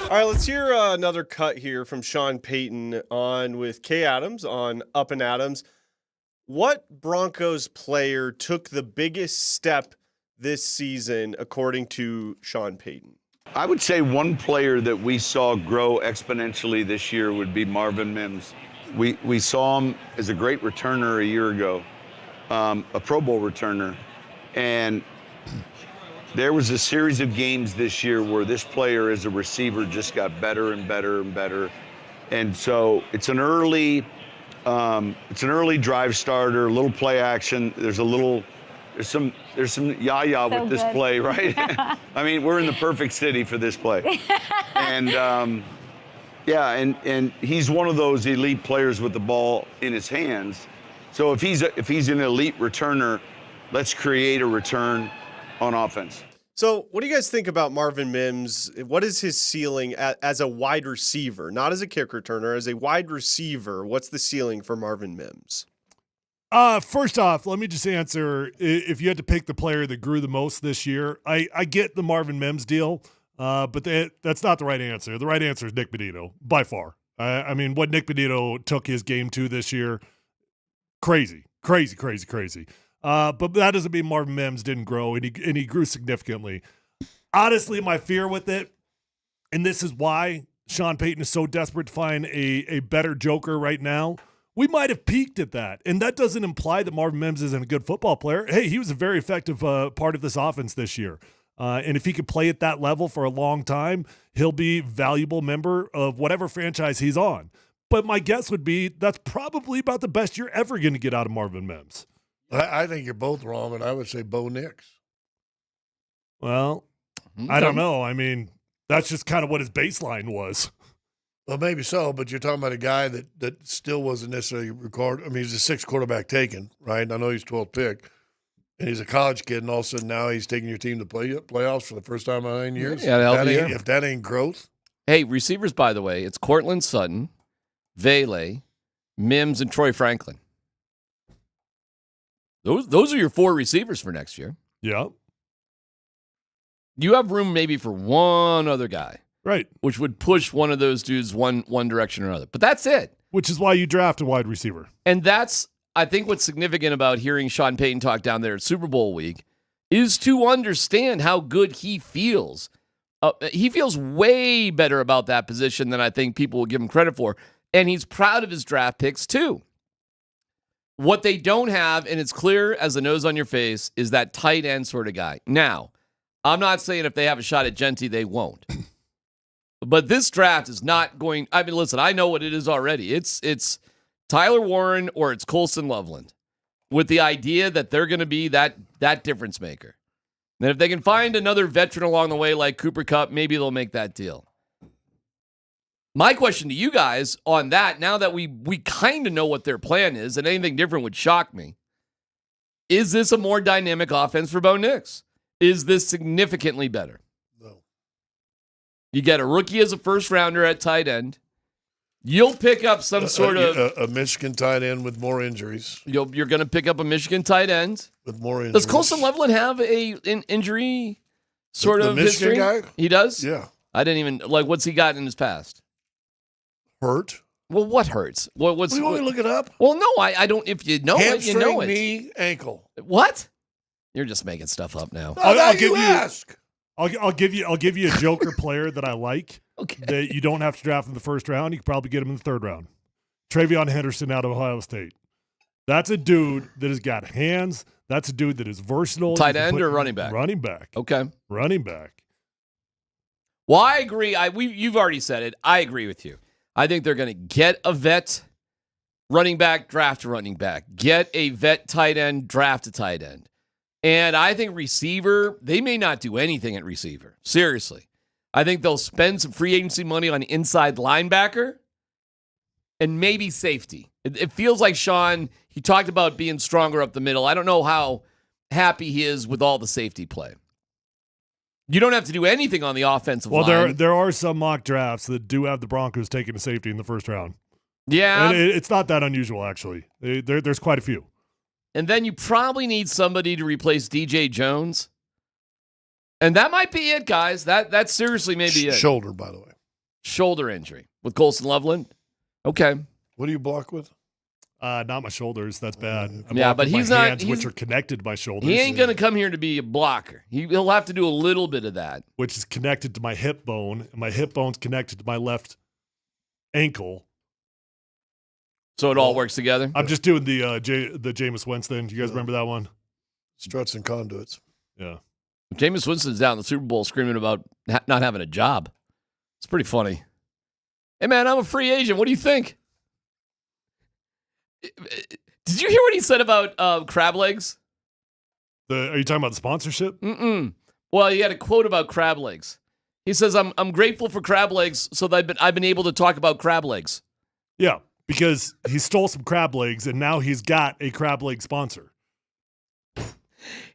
All right, let's hear another cut here from Sean Payton on with Kay Adams on Up and Adams. What Broncos player took the biggest step this season, according to Sean Payton? I would say one player that we saw grow exponentially this year would be Marvin Mims. We saw him as a great returner a year ago, a Pro Bowl returner. And there was a series of games this year where this player as a receiver just got better and better and better. And so it's an early drive starter, a little play action. There's some yah-yah with this play, right? I mean, we're in the perfect city for this play. And and he's one of those elite players with the ball in his hands. So if he's an elite returner, let's create a return on offense. So what do you guys think about Marvin Mims? What is his ceiling as a wide receiver, not as a kick returner, as a wide receiver? What's the ceiling for Marvin Mims? First off, let me just answer, if you had to pick the player that grew the most this year, I get the Marvin Mims deal, but that's not the right answer. The right answer is Nick Benito, by far. I mean, what Nick Benito took his game to this year, crazy. But that doesn't mean Marvin Mims didn't grow, and he grew significantly. Honestly, my fear with it, and this is why Sean Payton is so desperate to find a better joker right now, we might have peaked at that. And that doesn't imply that Marvin Mims isn't a good football player. Hey, he was a very effective part of this offense this year. And if he could play at that level for a long time, he'll be a valuable member of whatever franchise he's on. But my guess would be that's probably about the best you're ever going to get out of Marvin Mims. I think you're both wrong, and I would say Bo Nix. Well, I don't know. I mean, that's just kind of what his baseline was. Well, maybe so, but you're talking about a guy that still wasn't necessarily recorded. I mean, he's a sixth quarterback taken, right? I know he's 12th pick, and he's a college kid, and all of a sudden now he's taking your team to playoffs for the first time in 9 years. Yeah, if that ain't growth. Hey, receivers, by the way, it's Cortland Sutton, Vele, Mims, and Troy Franklin. Those are your 4 receivers for next year. Yeah. You have room maybe for one other guy. Right. Which would push one of those dudes one direction or another. But that's it. Which is why you draft a wide receiver. And that's, I think, what's significant about hearing Sean Payton talk down there at Super Bowl week is to understand how good he feels. He feels way better about that position than I think people will give him credit for. And he's proud of his draft picks, too. What they don't have, and it's clear as the nose on your face, is that tight end sort of guy. Now, I'm not saying if they have a shot at Genty, they won't. But this draft is not going. I mean, listen, I know what it is already. It's Tyler Warren or it's Colson Loveland, with the idea that they're going to be that difference maker. And if they can find another veteran along the way like Cooper Kupp, maybe they'll make that deal. My question to you guys on that, now that we kind of know what their plan is, and anything different would shock me, is this a more dynamic offense for Bo Nix? Is this significantly better? You get a rookie as a first rounder at tight end. You'll pick up some sort of a Michigan tight end with more injuries. You're going to pick up a Michigan tight end with more injuries. Does Colson Loveland have an injury sort of Michigan history? Guy? He does? Yeah. I didn't even what's he got in his past? Hurt. Well, what hurts? Do you want me to look it up? Well, no, I don't. If you know Hamstring, it, you know it. knee, ankle. What? You're just making stuff up now. I'll give you a joker player that I like. Okay. That you don't have to draft in the first round. You can probably get him in the third round. Travion Henderson out of Ohio State. That's a dude that has got hands. That's a dude that is versatile. Tight end or running back? Running back. Okay. Running back. Well, I agree. You've already said it. I agree with you. I think they're going to get a vet running back, draft a running back. Get a vet tight end, draft a tight end. And I think receiver, they may not do anything at receiver. Seriously. I think they'll spend some free agency money on inside linebacker and maybe safety. It feels like Sean, he talked about being stronger up the middle. I don't know how happy he is with all the safety play. You don't have to do anything on the offensive line. Well, there are some mock drafts that do have the Broncos taking a safety in the first round. Yeah. And it's not that unusual, actually. There's quite a few. And then you probably need somebody to replace DJ Jones. And that might be it, guys. That seriously may be it. Shoulder, by the way. Shoulder injury with Colson Loveland. Okay. What do you block with? Not my shoulders. That's bad. But he's my not. hands, which are connected to my shoulders. He ain't going to come here to be a blocker. He'll have to do a little bit of that. Which is connected to my hip bone, and my hip bone's connected to my left ankle. So it all works together? I'm just doing the Jameis Winston. You guys remember that one? Struts and conduits. Yeah. Jameis Winston's down in the Super Bowl screaming about not having a job. It's pretty funny. Hey, man, I'm a free agent. What do you think? Did you hear what he said about crab legs? Are you talking about the sponsorship? Mm-mm. Well, he had a quote about crab legs. He says, I'm grateful for crab legs so that I've been able to talk about crab legs. Yeah, because he stole some crab legs, and now he's got a crab leg sponsor.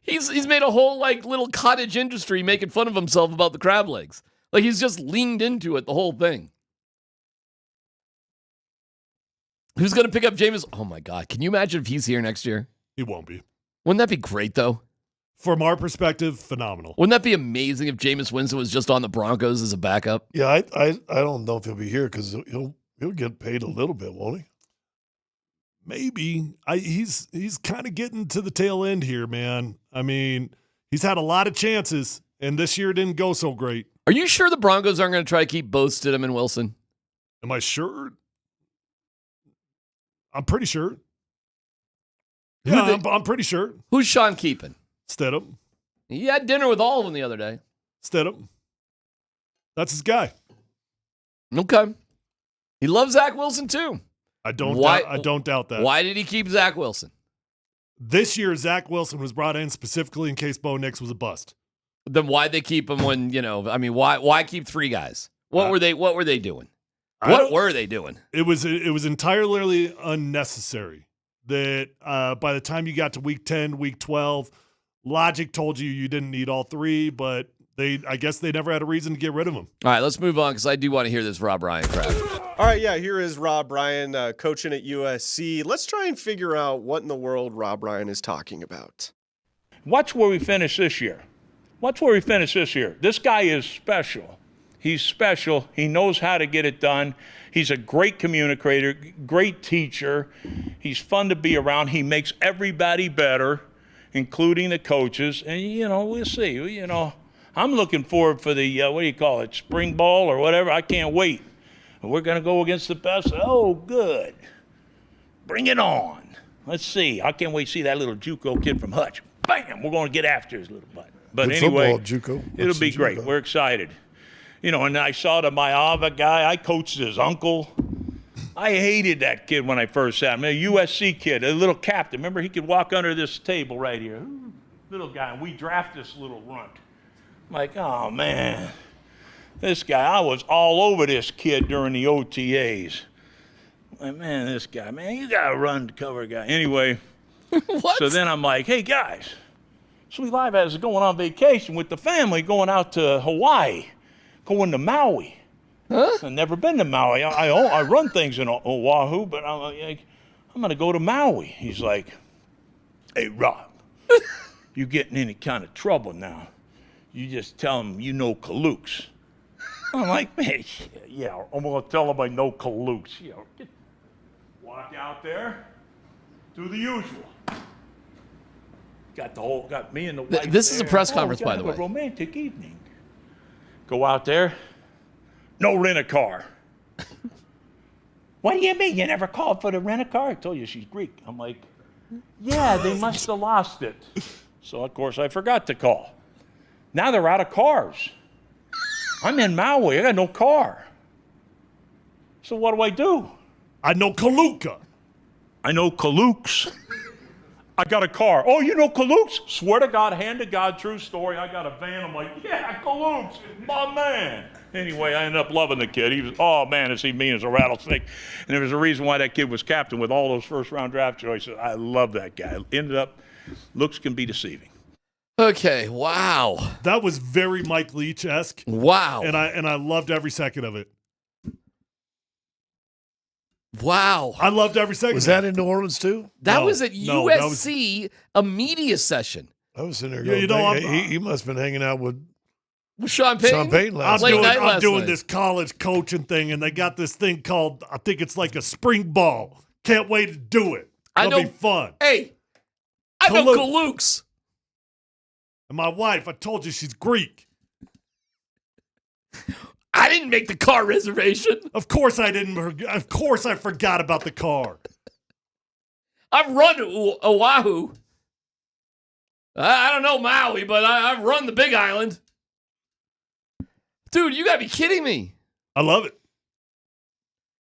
He's made a whole little cottage industry making fun of himself about the crab legs. Like he's just leaned into it, the whole thing. Who's going to pick up Jameis? Oh, my God. Can you imagine if he's here next year? He won't be. Wouldn't that be great, though? From our perspective, phenomenal. Wouldn't that be amazing if Jameis Winston was just on the Broncos as a backup? Yeah, I don't know if he'll be here because he'll get paid a little bit, won't he? Maybe. He's kind of getting to the tail end here, man. I mean, he's had a lot of chances, and this year didn't go so great. Are you sure the Broncos aren't going to try to keep both Stidham and Wilson? Am I sure? I'm pretty sure. Yeah, I'm pretty sure. Who's Sean keeping? Stidham. He had dinner with all of them the other day. Stidham. That's his guy. Okay. He loves Zach Wilson, too. I don't doubt that. Why did he keep Zach Wilson? This year, Zach Wilson was brought in specifically in case Bo Nix was a bust. Then why'd they keep him when, why keep three guys? What were they doing? What were they doing? It was entirely unnecessary. That by the time you got to week 10, week 12, logic told you didn't need all three, but I guess they never had a reason to get rid of him. All right, let's move on because I do want to hear this Rob Ryan crap. All right, yeah, here is Rob Ryan coaching at USC. Let's try and figure out what in the world Rob Ryan is talking about. Watch where we finish this year. This guy is special. He's special. He knows how to get it done. He's a great communicator, great teacher. He's fun to be around. He makes everybody better, including the coaches. And, we'll see. I'm looking forward for the, spring ball or whatever. I can't wait. We're going to go against the best. Oh, good. Bring it on. Let's see. I can't wait to see that little JUCO kid from Hutch. Bam! We're going to get after his little butt. But good anyway, football, JUCO. It'll be great. JUCO. We're excited. And I saw the Mayava guy. I coached his uncle. I hated that kid when I first saw him. A USC kid, a little captain. Remember, he could walk under this table right here. Little guy. And we draft this little runt. I'm like, oh, man. This guy, I was all over this kid during the OTAs. Like, man, this guy, man, you got to run to cover guy. Anyway, what? So then I'm like, hey, guys, Sweet Life is going on vacation with the family, going out to Hawaii, going to Maui. Huh? I've never been to Maui. I run things in Oahu, but I'm like, I'm going to go to Maui. He's like, hey, Rob, you get in any kind of trouble now, you just tell him you know Kalooks. I'm like, man, yeah, I'm going to tell him I know Kalooks. Walk out there, do the usual. Got me and the wife. This is there. a press conference, by the way. A romantic evening. Go out there, no rent-a-car. What do you mean? You never called for the rent-a-car? I told you she's Greek. I'm like, yeah, they must have lost it. So, of course, I forgot to call. Now they're out of cars. I'm in Maui. I got no car. So what do? I know Kaluka. I know Kalooks. I got a car. Oh, you know Kalooks? Swear to God, hand to God, true story. I got a van. I'm like, yeah, Kalooks, my man. Anyway, I ended up loving the kid. He was, oh man, is he mean as a rattlesnake. And there was a reason why that kid was captain with all those first round draft choices. I love that guy. Ended up, looks can be deceiving. Okay, wow. That was very Mike Leach-esque. Wow. And I loved every second of it. Wow. I loved every second. Was that in New Orleans too? That was at USC, a media session. I was sitting there Yeah, going, you know, he must have been hanging out with Sean Payton? Sean Payton last Late night I'm last doing night. this college coaching thing, and they got this thing called, I think it's like a spring ball. Can't wait to do it. It'll be fun. Hey, I know Kalooks. And my wife, I told you she's Greek. I didn't make the car reservation. Of course I didn't. Of course I forgot about the car. I've run Oahu. I don't know Maui, but I've run the Big Island. Dude, you got to be kidding me. I love it.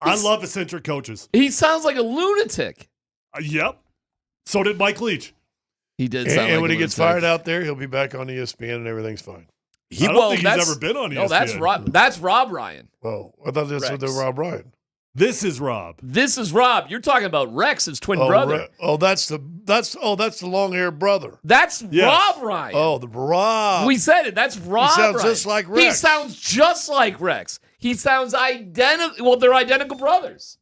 I love eccentric coaches. He sounds like a lunatic. Yep. So did Mike Leach. He did and, sound like and when a he gets lunatic. fired out there, he'll be back on ESPN and everything's fine. I don't think he's ever been on ESPN. No, that's Rob Ryan. Oh, I thought this was the Rob Ryan. This is Rob. This is Rob. You're talking about Rex's twin brother. That's the long-haired brother. That's Rob Ryan. Oh, the Rob. We said it. That's Rob. He sounds Ryan. just like Rex. He sounds just like Rex. He sounds identical. Well, they're identical brothers.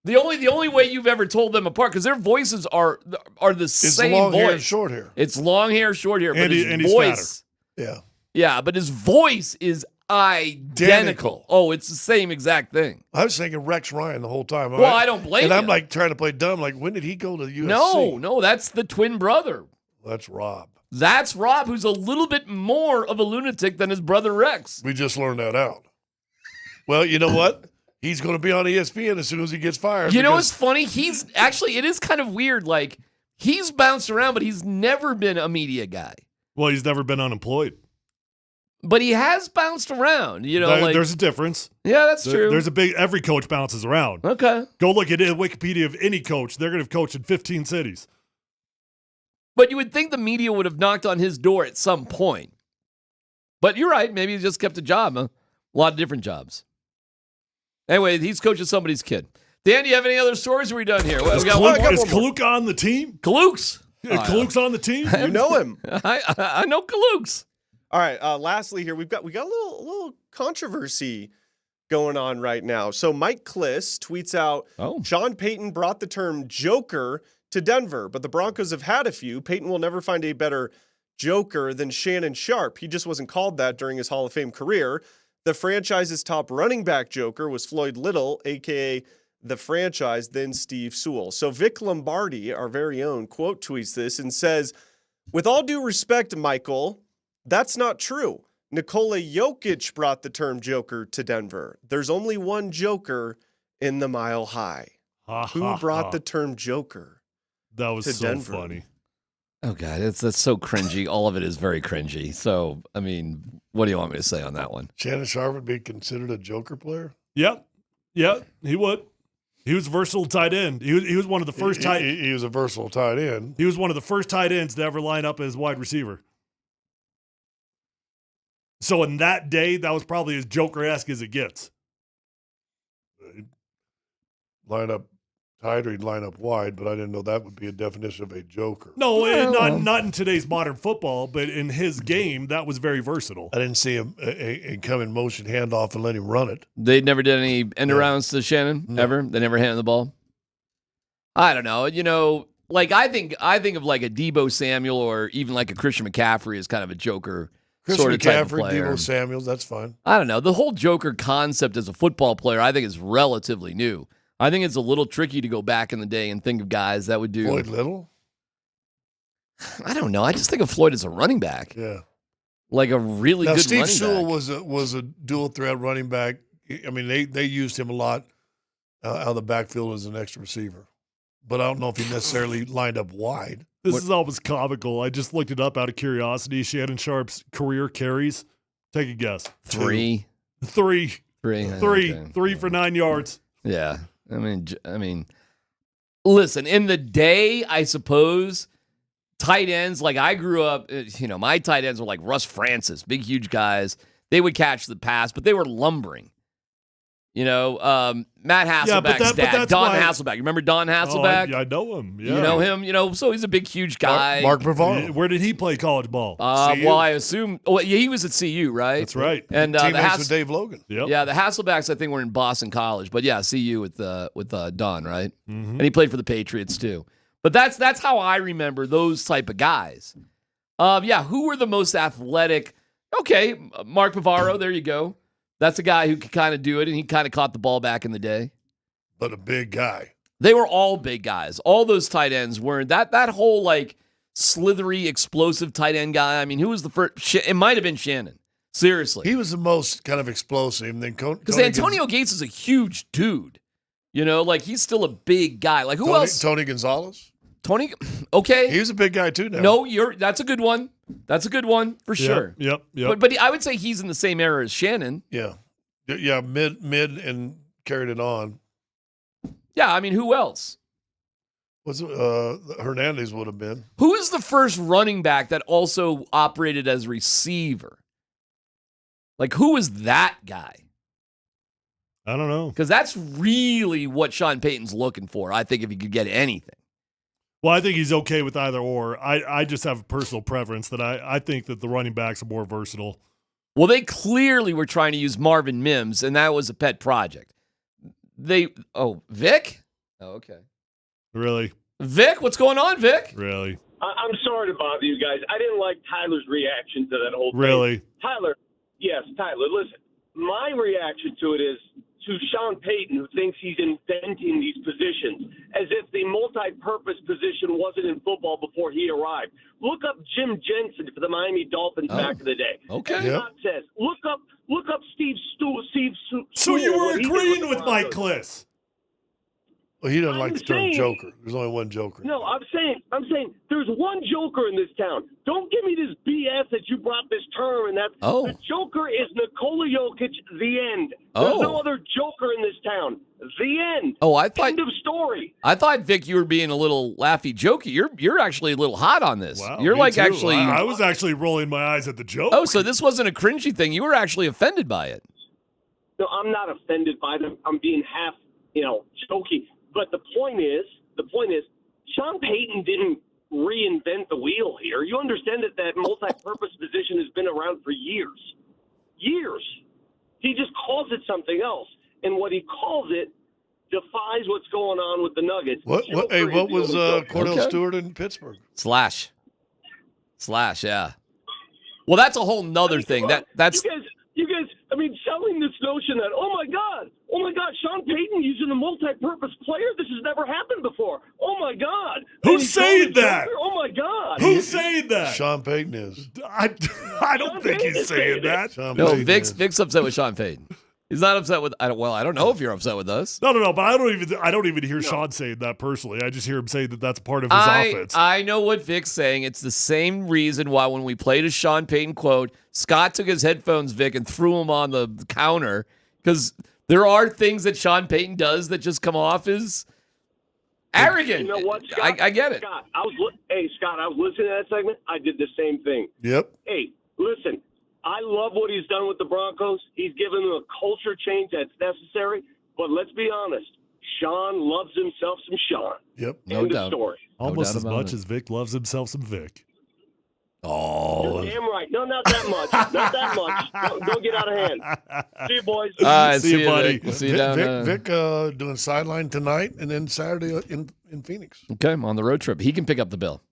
The only way you've ever told them apart, because their voices are the same long voice. hair and short hair. It's long hair, short hair, but and his he's voice. Yeah. Yeah, but his voice is identical. Oh, it's the same exact thing. I was thinking Rex Ryan the whole time. Well, I don't blame And I'm you. like trying to play dumb. Like, when did he go to the USC? No, that's the twin brother. That's Rob. That's Rob, who's a little bit more of a lunatic than his brother Rex. We just learned that out. Well, you know what? He's going to be on ESPN as soon as he gets fired. You know what's funny? It is kind of weird. Like, he's bounced around, but he's never been a media guy. Well, he's never been unemployed. But he has bounced around, There's a difference. Yeah, that's true. There's every coach bounces around. Okay. Go look at Wikipedia of any coach. They're going to have coached in 15 cities. But you would think the media would have knocked on his door at some point. But you're right. Maybe he just kept a job. Huh? A lot of different jobs. Anyway, he's coaching somebody's kid. Dan, do you have any other stories? Are we done here? Is Kaluk on the team? Kaluk's. Kaluk's on the team? You know him. I know Kaluk's. All right. Lastly, here we got a little controversy going on right now. So Mike Kliss tweets out, Sean Payton brought the term joker to Denver, but the Broncos have had a few. Payton will never find a better joker than Shannon Sharpe. He just wasn't called that during his Hall of Fame career. The franchise's top running back joker was Floyd Little, a.k.a. the franchise, then Steve Sewell. So Vic Lombardi, our very own, quote tweets this and says, with all due respect, Michael, that's not true. Nikola Jokic brought the term joker to Denver. There's only one joker in the Mile High. Who brought the term joker That was to so Denver? funny. Oh, God, that's so cringy. All of it is very cringy. So, I mean, what do you want me to say on that one? Shannon Sharpe would be considered a joker player? Yep, he would. He was a versatile tight end. He was one of the first tight. He was a versatile tight end. He was one of the first tight ends to ever line up as wide receiver. So in that day, that was probably as Joker-esque as it gets. Line up tight or he'd line up wide, but I didn't know that would be a definition of a joker. No, not in today's modern football, but in his game, that was very versatile. I didn't see him come in motion handoff and let him run it. They never did any end arounds to Shannon ever. They never handed the ball. I don't know. Like I think of like a Deebo Samuel or even like a Christian McCaffrey as kind of a joker sort of type of McCaffrey, player. Deebo Samuels, that's fine. I don't know. The whole joker concept as a football player, I think, is relatively new. I think it's a little tricky to go back in the day and think of guys that would do. Floyd Little? I don't know. I just think of Floyd as a running back. Yeah. Like a really good Steve running Sewell back. was a dual threat running back. I mean, they used him a lot out of the backfield as an extra receiver. But I don't know if he necessarily lined up wide. This is always comical. I just looked it up out of curiosity. Shannon Sharpe's career carries. Take a guess. Three. Three Okay. for 9 yards. Yeah. I mean, listen, in the day, I suppose, tight ends, like I grew up, my tight ends were like Russ Francis, big, huge guys. They would catch the pass, but they were lumbering. Matt Hasselbeck's dad, Don why... Hasselbeck. You remember Don Hasselbeck? I know him. Yeah. You know him? So he's a big, huge guy. Mark Bavaro. Where did he play college ball? Well, I assume. Oh, yeah, he was at CU, right? That's right. And teammates with Dave Logan. Yep. Yeah, the Hasselbecks, I think, were in Boston College, but yeah, CU with Don, right? Mm-hmm. And he played for the Patriots too. But that's how I remember those type of guys. Who were the most athletic? Okay, Mark Bavaro. There you go. That's a guy who could kind of do it, and he kind of caught the ball back in the day. But a big guy. They were all big guys. All those tight ends were that whole like slithery, explosive tight end guy. I mean, who was the first? It might have been Shannon. Seriously, he was the most kind of explosive. And then because Antonio Gates is a huge dude. Like he's still a big guy. Like who else? Tony Gonzalez. Tony, okay. He was a big guy too now. No, that's a good one. That's a good one for sure. Yep. But I would say he's in the same era as Shannon. Yeah. Mid and carried it on. Yeah, I mean, who else? Hernandez would have been. Who is the first running back that also operated as receiver? Like, who is that guy? I don't know. Because that's really what Sean Payton's looking for, I think, if he could get anything. Well, I think he's okay with either or. I just have a personal preference that I think that the running backs are more versatile. Well, they clearly were trying to use Marvin Mims, and that was a pet project. Vic? Oh, okay. Really? Vic, what's going on, Vic? Really? I'm sorry to bother you guys. I didn't like Tyler's reaction to that whole thing. Really? Tyler, listen. My reaction to it is to Sean Payton, who thinks he's inventing these positions, as if the multi-purpose position wasn't in football before he arrived. Look up Jim Jensen for the Miami Dolphins back in the day. Okay. Scott says, look up Steve Stewart. So you were agreeing with Mike Kliss. Well, he doesn't like the term joker. There's only one joker. No, I'm saying there's one joker in this town. Don't give me this BS that you brought this term and that the joker is Nikola Jokic, the end. There's no other joker in this town. The end. End of story. I thought, Vic, you were being a little laughy jokey. You're actually a little hot on this. Wow, you're me like too. actually I was actually rolling my eyes at the joke. Oh, so this wasn't a cringy thing. You were actually offended by it. No, I'm not offended by them. I'm being half, jokey. But the point is, Sean Payton didn't reinvent the wheel here. You understand that multi-purpose position has been around for years. Years. He just calls it something else. And what he calls it defies what's going on with the Nuggets. What was Cordell Stewart in Pittsburgh? Slash, yeah. Well, that's a whole nother thing. That's You guys, selling this notion that, oh my God, Sean Payton using a multi-purpose player? This has never happened before. Oh my God. Who's saying that? Oh my God. Who's saying that? Sean Payton is. I don't think he's saying that. No, Vic's upset with Sean Payton. He's not upset with. I don't know if you're upset with us. No. But I don't even hear Sean saying that personally. I just hear him saying that that's part of his offense. I know what Vic's saying. It's the same reason why when we played a Sean Payton quote, Scott took his headphones, Vic, and threw them on the counter because there are things that Sean Payton does that just come off as arrogant. You know what, Scott? I get it. Scott, I was listening to that segment. I did the same thing. Yep. Hey, listen. I love what he's done with the Broncos. He's given them a culture change that's necessary. But let's be honest, Sean loves himself some Sean. Yep. No doubt. Story. Almost as much as Vic loves himself some Vic. Oh. You're damn right. No, not that much. Not that much. Don't get out of hand. See you, boys. All right, see you, buddy. Vic. We'll see you down. Vic doing sideline tonight and then Saturday in Phoenix. Okay, I'm on the road trip. He can pick up the bill,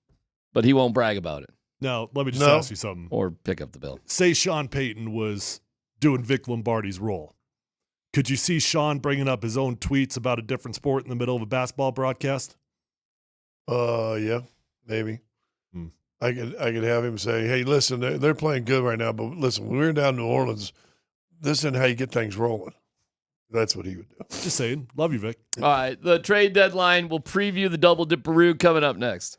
but he won't brag about it. Now, let me just ask you something. Or pick up the bill. Say Sean Payton was doing Vic Lombardi's role. Could you see Sean bringing up his own tweets about a different sport in the middle of a basketball broadcast? Yeah, maybe. I could have him say, hey, listen, they're playing good right now, but listen, when we're down in New Orleans, this isn't how you get things rolling. That's what he would do. Just saying. Love you, Vic. All right, the trade deadline. We'll preview the double Dipperroo coming up next.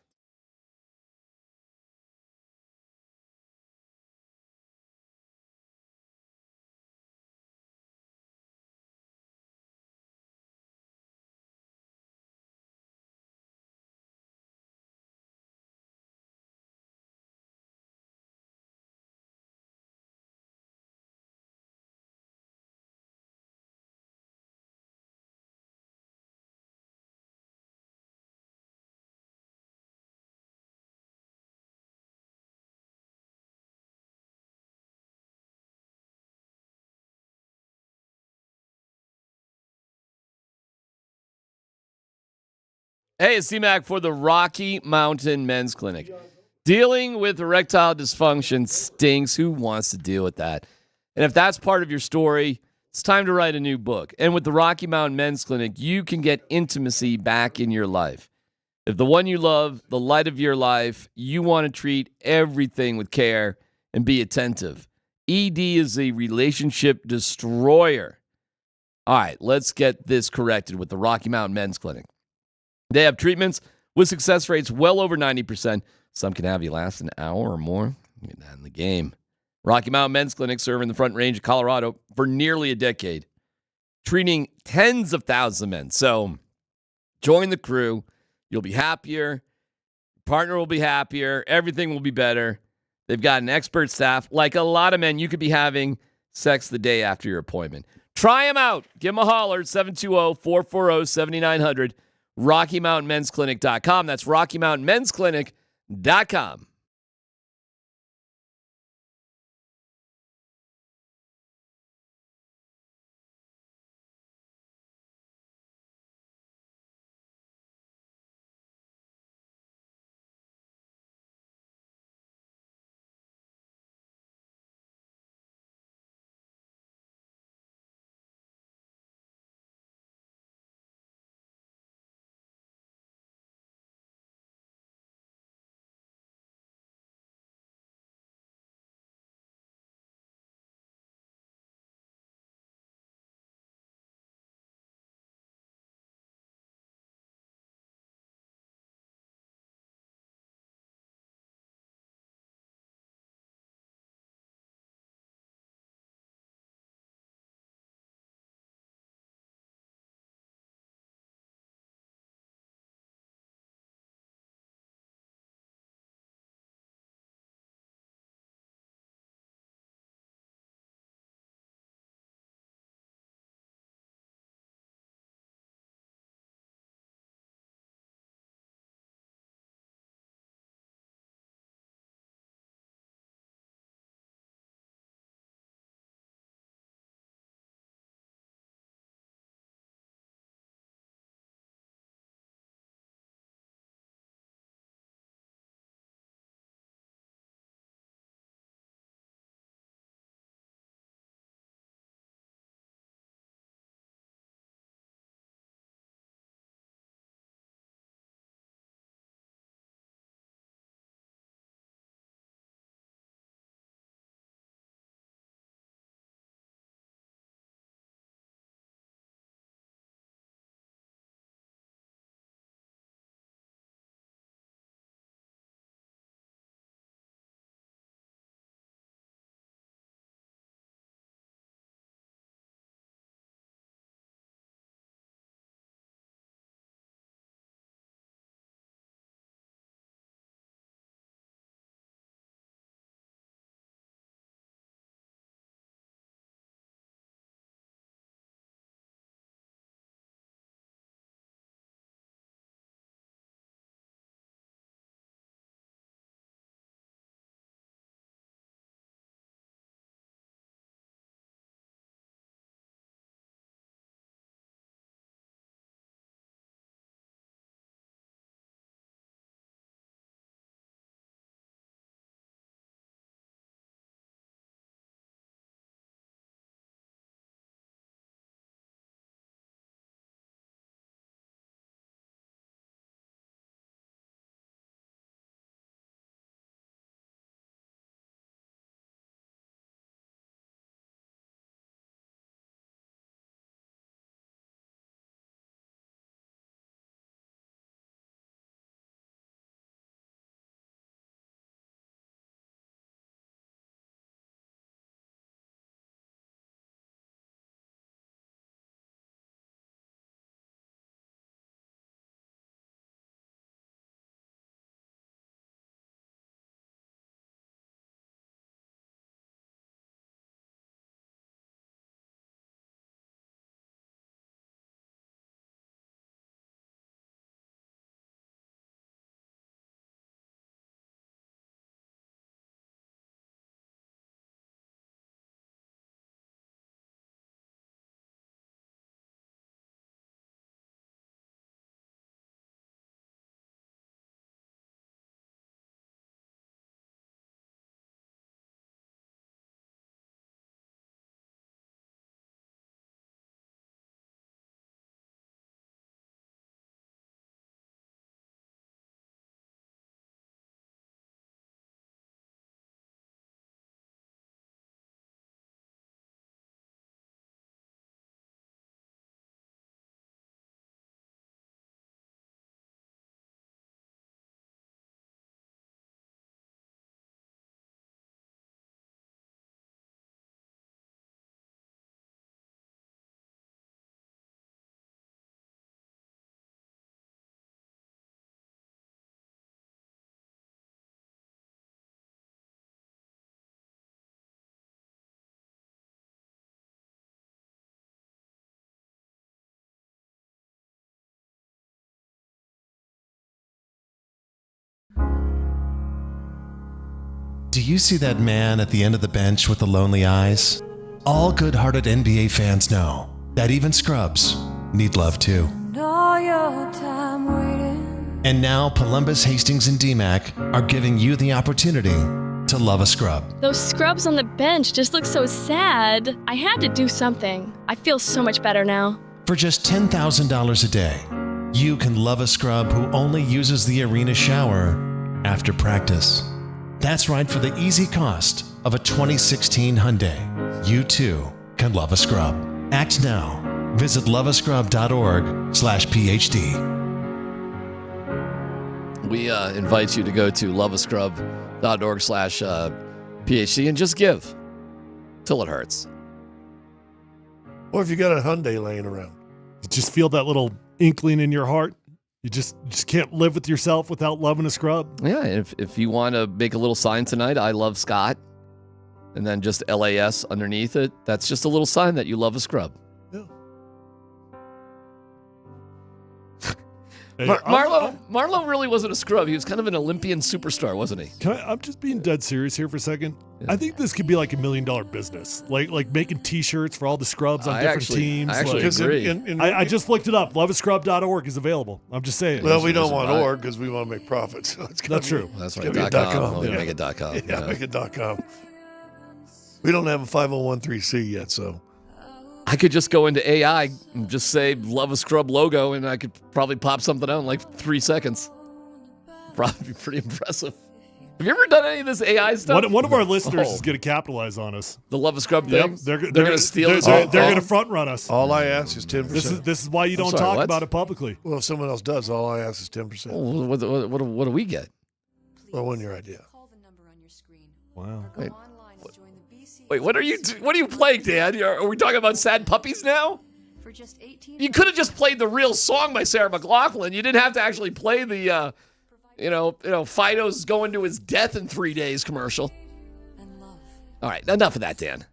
Hey, it's DMac for the Rocky Mountain Men's Clinic. Dealing with erectile dysfunction stinks. Who wants to deal with that? And if that's part of your story, it's time to write a new book. And with the Rocky Mountain Men's Clinic, you can get intimacy back in your life. If the one you love, the light of your life, you want to treat everything with care and be attentive. ED is a relationship destroyer. All right, let's get this corrected with the Rocky Mountain Men's Clinic. They have treatments with success rates well over 90%. Some can have you last an hour or more. Get that in the game. Rocky Mountain Men's Clinic serving the Front Range of Colorado for nearly a decade, treating tens of thousands of men. So join the crew. You'll be happier. Your partner will be happier. Everything will be better. They've got an expert staff. Like a lot of men, you could be having sex the day after your appointment. Try them out. Give them a holler, 720-440-7900. RockyMountainMen'sClinic.com. That's RockyMountainMen'sClinic.com. Do you see that man at the end of the bench with the lonely eyes? All good-hearted NBA fans know that even scrubs need love too. And now Polumbus, Hastings, and DMac are giving you the opportunity to love a scrub. Those scrubs on the bench just look so sad. I had to do something. I feel so much better now. For just $10,000 a day, you can love a scrub who only uses the arena shower after practice. That's right, for the easy cost of a 2016 Hyundai, you too can love a scrub. Act now. Visit loveascrub.org/PhD. We invite you to go to loveascrub.org/PhD and just give till it hurts. Or if you got a Hyundai laying around. You just feel that little inkling in your heart. You just can't live with yourself without loving a scrub. Yeah, if you want to make a little sign tonight, I love Scott, and then just LAS underneath it, that's just a little sign that you love a scrub. Yeah. Hey, Marlo really wasn't a scrub. He was kind of an Olympian superstar, wasn't he? I'm just being dead serious here for a second. Yeah. I think this could be like $1 million business, like making T-shirts for all the scrubs on different teams. I actually agree. I just looked it up. Loveascrub.org is available. I'm just saying. Well, we don't want org because we want to make profits. So that's true. That's right. .com. We'll make it .com. Yeah, make it .com. We don't have a 5013C yet, so. I could just go into AI and just say "Love a Scrub" logo, and I could probably pop something out in like 3 seconds. Probably be pretty impressive. Have you ever done any of this AI stuff? One of our listeners is going to capitalize on us. The Love a Scrub thing. Yep. They're going to steal it. They're going to front run us. All I ask is 10%. This is why you don't talk about it publicly. Well, if someone else does, all I ask is 10%. Oh, what do we get? Well, when your idea. Wow. Wait, what are you playing, Dan? Are we talking about sad puppies now? For just 18. You could have just played the real song by Sarah McLachlan. You didn't have to actually play the, Fido's going to his death in 3 days commercial. All right, enough of that, Dan.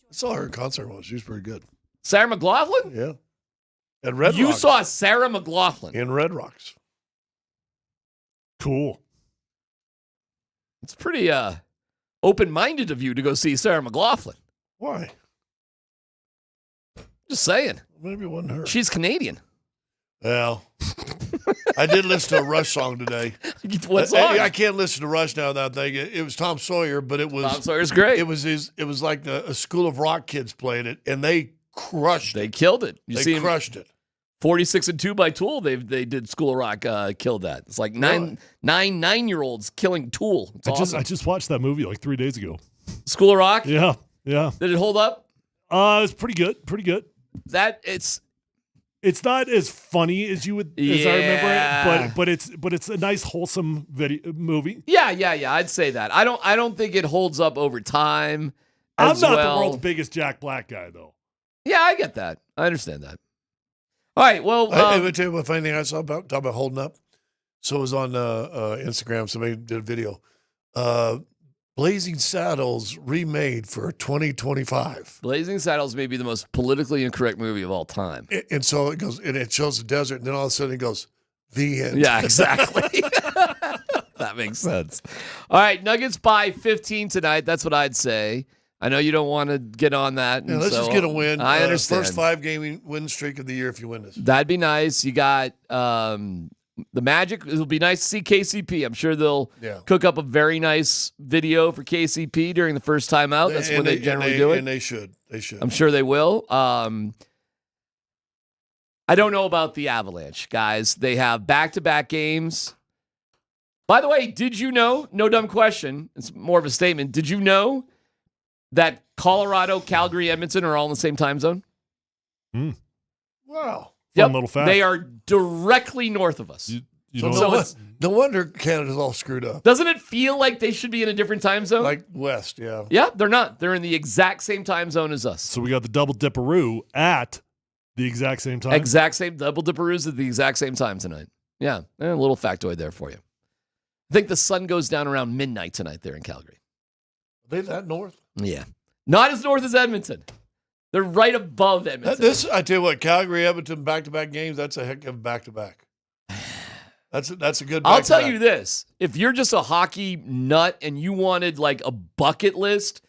I saw her in concert once. She was pretty good. Sarah McLachlan? Yeah. At Red Rocks. You saw Sarah McLachlan in Red Rocks. Cool. It's pretty open-minded of you to go see Sarah McLachlan. Why? Just saying. Maybe it wasn't her. She's Canadian. Well, I did listen to a Rush song today. What song? I can't listen to Rush now without thinking. It was Tom Sawyer, but it was Tom Sawyer's great. It was like a School of Rock kids playing it, and they crushed it. They killed it. They crushed it. 46-2 by Tool. They did School of Rock killed that. It's like nine-year-olds killing Tool. It's awesome. I just watched that movie like 3 days ago. School of Rock? Yeah. Did it hold up? It's pretty good. It's not as funny as you would as I remember it, but it's a nice wholesome movie. Yeah. I'd say that. I don't think it holds up over time. I'm not the world's biggest Jack Black guy though. Yeah, I get that. I understand that. All right. Well, I will tell you what funny thing I saw about talking about holding up. So it was on Instagram. Somebody did a video. Blazing Saddles remade for 2025. Blazing Saddles may be the most politically incorrect movie of all time. And so it goes, and it shows the desert, and then all of a sudden it goes, the end. Yeah, exactly. That makes sense. All right, Nuggets by 15 tonight. That's what I'd say. I know you don't want to get on that. Yeah, let's just get a win. I understand. First 5-game win streak of the year if you win this. That'd be nice. You got the Magic. It'll be nice to see KCP. I'm sure they'll cook up a very nice video for KCP during the first time out. That's when they generally do it. And they should. I'm sure they will. I don't know about the Avalanche, guys. They have back-to-back games. By the way, did you know, no dumb question, it's more of a statement, did you know that Colorado, Calgary, Edmonton are all in the same time zone? Wow. Fun little fact. They are directly north of us. No wonder Canada's all screwed up. Doesn't it feel like they should be in a different time zone? Like West, yeah. Yeah, they're not. They're in the exact same time zone as us. So we got the double Dipperroo at the exact same time? Exact same. Double Dipperoos at the exact same time tonight. Yeah, a little factoid there for you. I think the sun goes down around midnight tonight there in Calgary. Are they that north? Yeah. Not as north as Edmonton. They're right above Edmonton. I tell you what, Calgary, Edmonton, back-to-back games, that's a heck of a back-to-back. That's a good. I'll tell back-to-back. you this: if you're just a hockey nut and you wanted like a bucket list,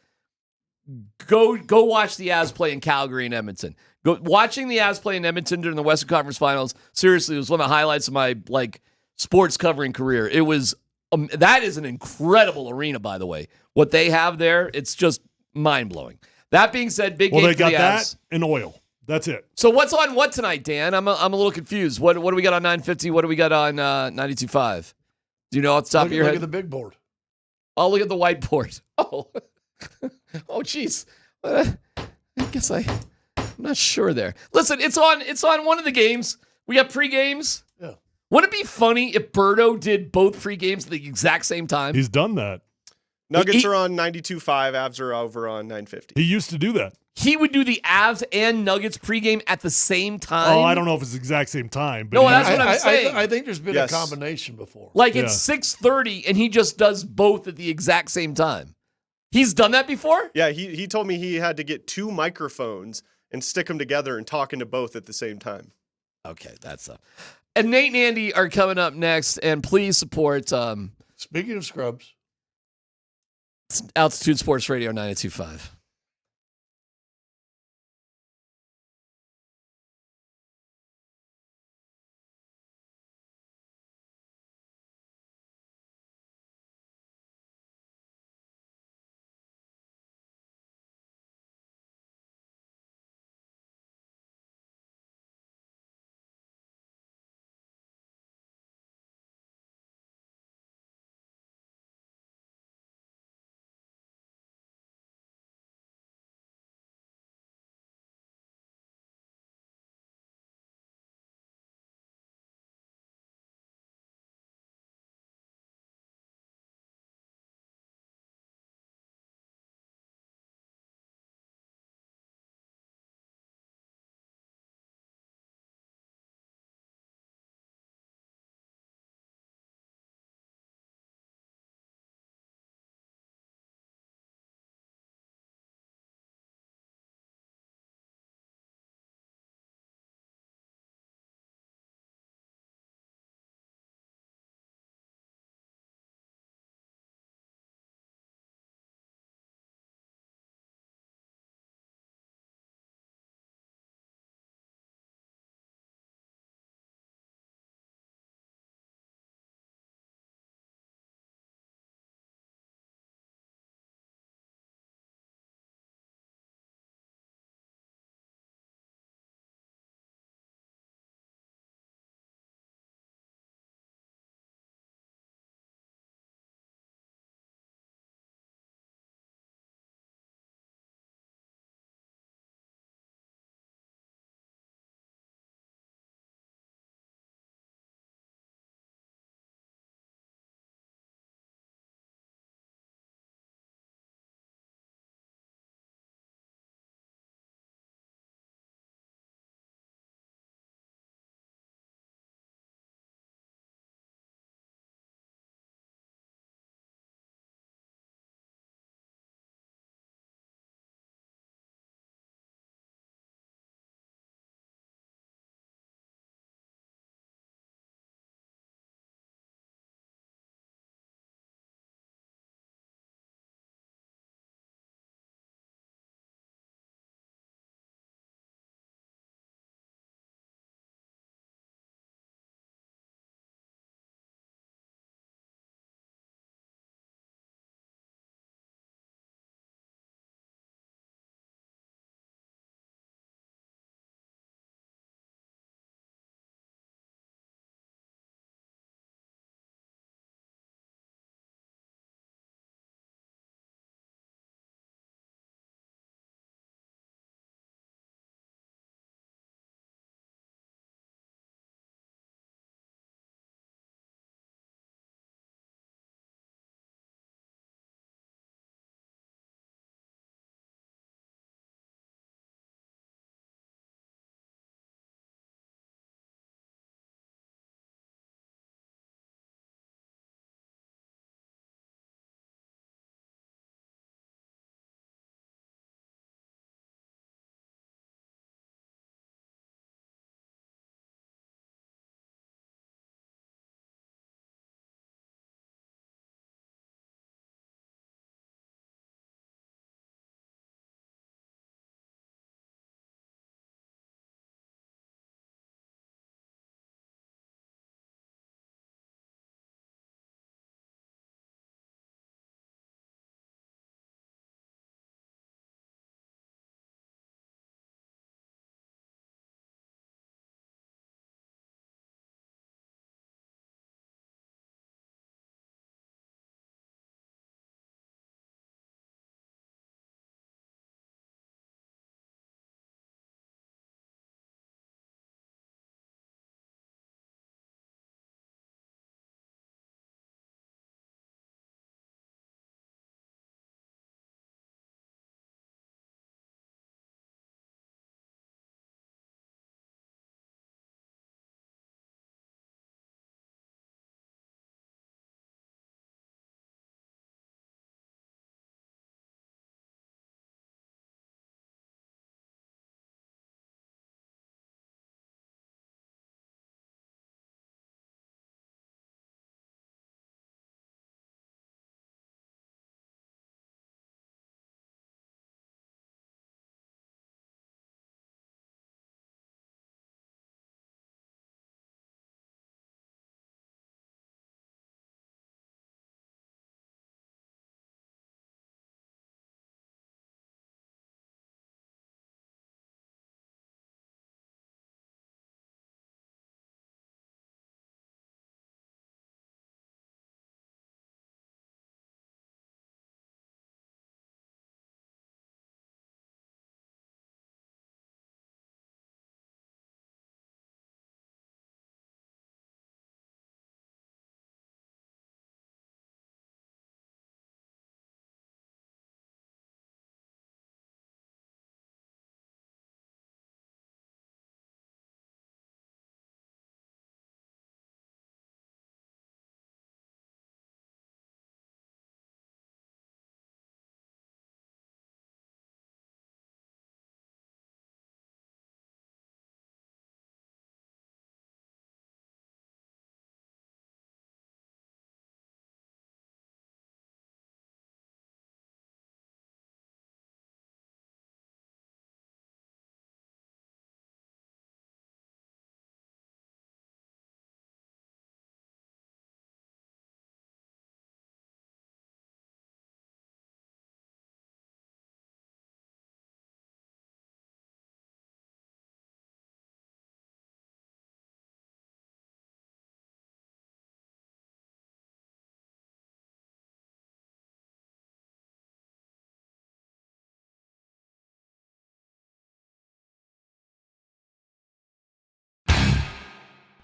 go watch the Avs play in Calgary and Edmonton. Watching the Avs play in Edmonton during the Western Conference Finals. Seriously, it was one of the highlights of my sports covering career. It was that is an incredible arena, by the way. What they have there, it's just mind blowing. That being said, big game they for got the Avs. that and oil. That's it. So what's on what tonight, Dan? I'm a little confused. What do we got on 950? What do we got on 92.5? Do you know off the top of your head? Look at the big board. I'll look at the whiteboard. Oh, oh, geez. I guess I'm not sure there. Listen, it's on one of the games. We got pre-games. Yeah. Wouldn't it be funny if Birdo did both pre-games at the exact same time? He's done that. Nuggets are on 92.5. Avs are over on 950. He used to do that. He would do the Avs and Nuggets pregame at the same time. Oh, I don't know if it's the exact same time. But No, that's what I'm saying. I think there's been a combination before. Like it's 6:30 and he just does both at the exact same time. He's done that before? Yeah, he told me he had to get 2 microphones and stick them together and talk into both at the same time. Okay, that's And Nate and Andy are coming up next, and please support Speaking of scrubs, Altitude Sports Radio 92.5.